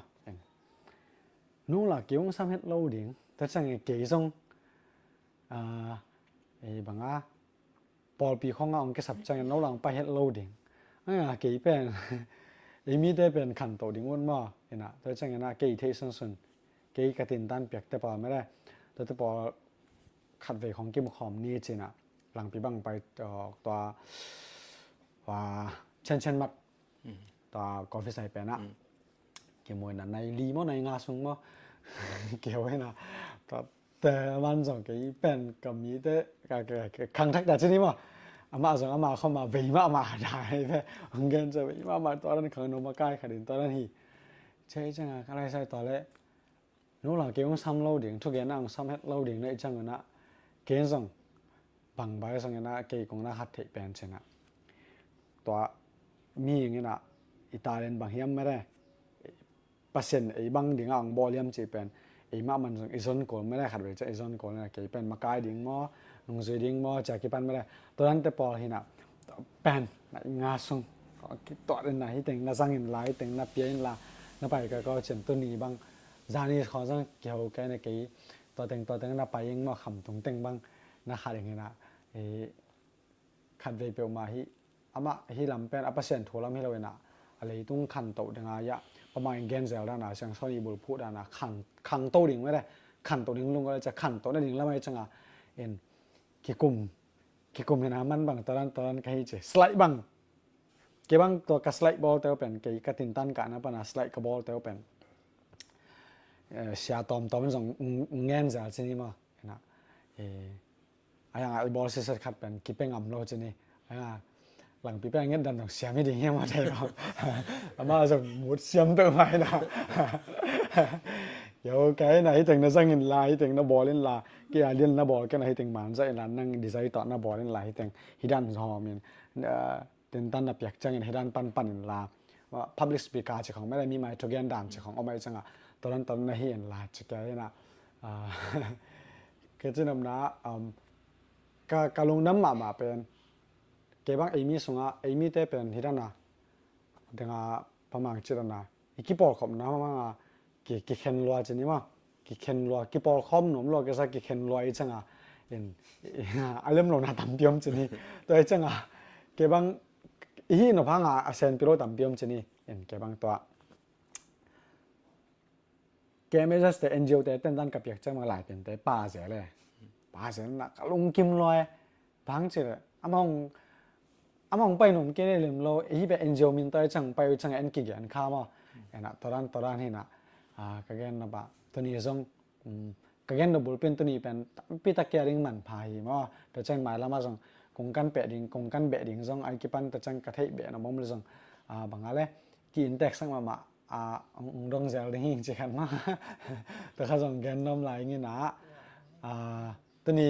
นู่นละเกี่ยวกับสามเฮ็ดโลดิ้งแต่จังเกี่ยวกับบังปอลปีขององค์กษัตริย์จังนู่นหลังไปเฮ็ดโลดิ้งเกี่ยวเป็นมีได้เป็นขันโตดิ้งวนมาเห็นนะแต่จังนะเกี่ยวเทสันเกี่ยวกับตินตันเปียกแต่พอไม่ได้แต่พอขัดเวของกิมขอมนี่จีน่ะหลังปีบังไปตัวว่าเช่นมัดตัวกอล์ฟใส่เป็นนะเกี่ยวมวยนั้นในลีมั้งในงาซุงมั้งเกี่ยวไว้นะแต่วันสองเกี่ยวเป็นกับมีแต่ขังทักแต่ชนิดมั้งอามาส่งอามาเข้ามาเวีมามาได้แค่องเงินจะเวีมาตอนนั้นขังนมาใกล้ขัดินตอนนั้นฮีใช่จังอะไรใช่ตอนแรกนู้นหลังเกี่ยวกับซ้ำเล่าดิ่งทุกอย่างนั่งซ้ำเฮ็ดเล่าดิ่งในจังนะเกี่ยวส่ง bang bai sang na ke kong na hat thei pen chena to mi ngi na Italian bang hiam mere pasen ei bang ding ang boliam chi pen ei ma man sang izon kol mere khat be cha izon kol na ke pen makai ding mo nung zui ding mo cha ki pan mere to ran te pol hina pen na nga sung ki to den na hi teng na sang in lai teng na pien la na pai ka ko chen tu ni bang zani kho sang ke ho ke na ke to teng na pai yeng mo kham tung teng bang na kha ding na e khat ve pe ma hi ama hi lam pen apa sen tholam hi lo na alei tung khan to danga ya ประมาณ gen zel da na sang soni bul phu da na khang to ding mai da khan to ding lung ga cha khan to na ding la mai changa en ki kum na man bang taran kai che slide bang ke bang to ka slide ball te pen ke ka tin tan ka na pa na slide ka ball te pen sia tom song ngen zel chini ma na aya al ball se set khat pen ki peng am lo chini aya หลังปีแป้งเงี้ยดันเสียไม่ดีเงี้ยมาได้หรอกอามาจะหมดเสียมตัวใหม่นะเดี๋ยวแกไหนถึงน่ะสั่งเงินลายถึงน่ะบอลเล่นลาแกเล่นน่ะบอลแกไหนถึงหมานซะนั่นนั่งดีไซน์ต่อน่ะบอลเล่นลายถึงฮิดันหอมเนี่ยเต็นตันน่ะเปียกจังฮิดันปันลาว่า public speaker เจ้าของไม่ได้มีไมค์ทุกอย่างด่านเจ้าของเอาไว้จังอ่ะตอนนั้นน่ะเห็นลาจะแกน่ะคือจะนำนะกะลงน้ำมาเป็นke bang emi sunga emi te pen hirana denga pamang chirana ikipol khom na ma ki khen lwa chini ma ki khen lwa ki pol khom nom lo ke sa ki khen lwa I changa in alem lo na tam piom chini to I changa ke bang hi no phanga asen piro tam piom chini in ke bang to ke me just the NGO te ten dan ka piak chang ma lai pen te pa se le pa se na ka lung kim loi bang che among pai nom ke lem lo hi be NGO min tai chang pai chang en ki gian kha ma ena toran hi na ka gen na ba to ni zong ka gen no bul pen to ni pen pi ta caring man phai ma to chang mai la ma zong kong kan be ding zong ai ki pan ta chang ka thei be na mom le zong bangale ki index sang ma ong dong zel ding hin chi khan ma to kha zong gen nom lai ngi na to ni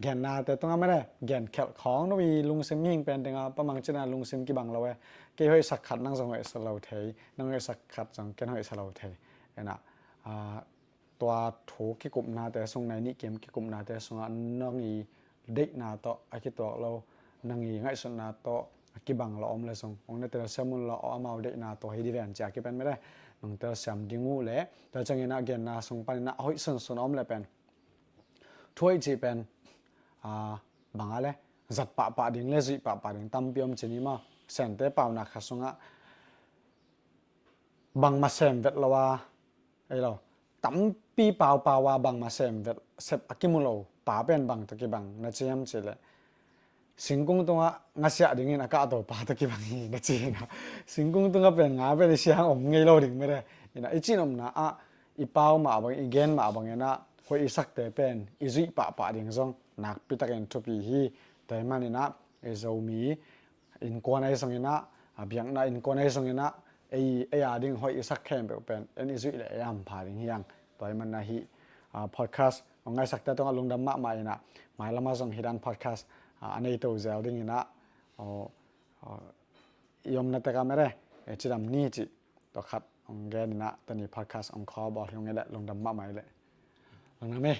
แกนนาแต่ต้องไม่ได้แกนแขกของนวีลุงเซมหิงเป็นแต่งประมาณจะนาลุงเซมกี่บังเราเกี่ยวกับสักขัดนั่งสงฆ์สลาวเทยนั่งสักขัดสงฆ์แกนให้สลาวเทยนะตัวถูกกี่กลุ่มนาแต่สงในนี้เกมกี่กลุ่มนาแต่สงนั่งอีเด็กนาโตไอ้กี่ตัวเรานั่งอีง่ายสุดนาโตกี่บังเราอมเลยสงองในแต่ละเซมุนเราเอามาเด็กนาโตให้ดีแวนจากกี่เป็นไม่ได้นั่งแต่ละเซมดิ้งูเลยแต่จังงี้นะแกนนาสงปันนะห้อยส่วนอมเลยเป็นถ้วยจีเป็นbangale zat pa ding le zi pa ding tam piom chini ma sen te paw na khasunga bang ma sem vet lawa ai lo tam pi paw wa bang ma sem vet sep akimulo pa pen bang to ki bang na chiam chile singkung tonga ngasia ding in aka to pa to ki bang hi na chi na singkung tonga pen nga pen siang om ngei lo ding mere ina ichinom na I paw ma bang igen ma bang ena hoi isak te pen izui pa ding zong nak pitaken topi hi taimanina ezomi in konai songina abiang na in konai songina ei ading hoi isak khem be pen en izui le yam pharing hiang toiman na hi podcast ongai sakta tong lungdam ma maina mailama song hidan podcast anei to zel ding ina yom na ta kamera chiram ni chi to khat ongen na tani podcast on call bo lungela lungdam ma mai le lungdam me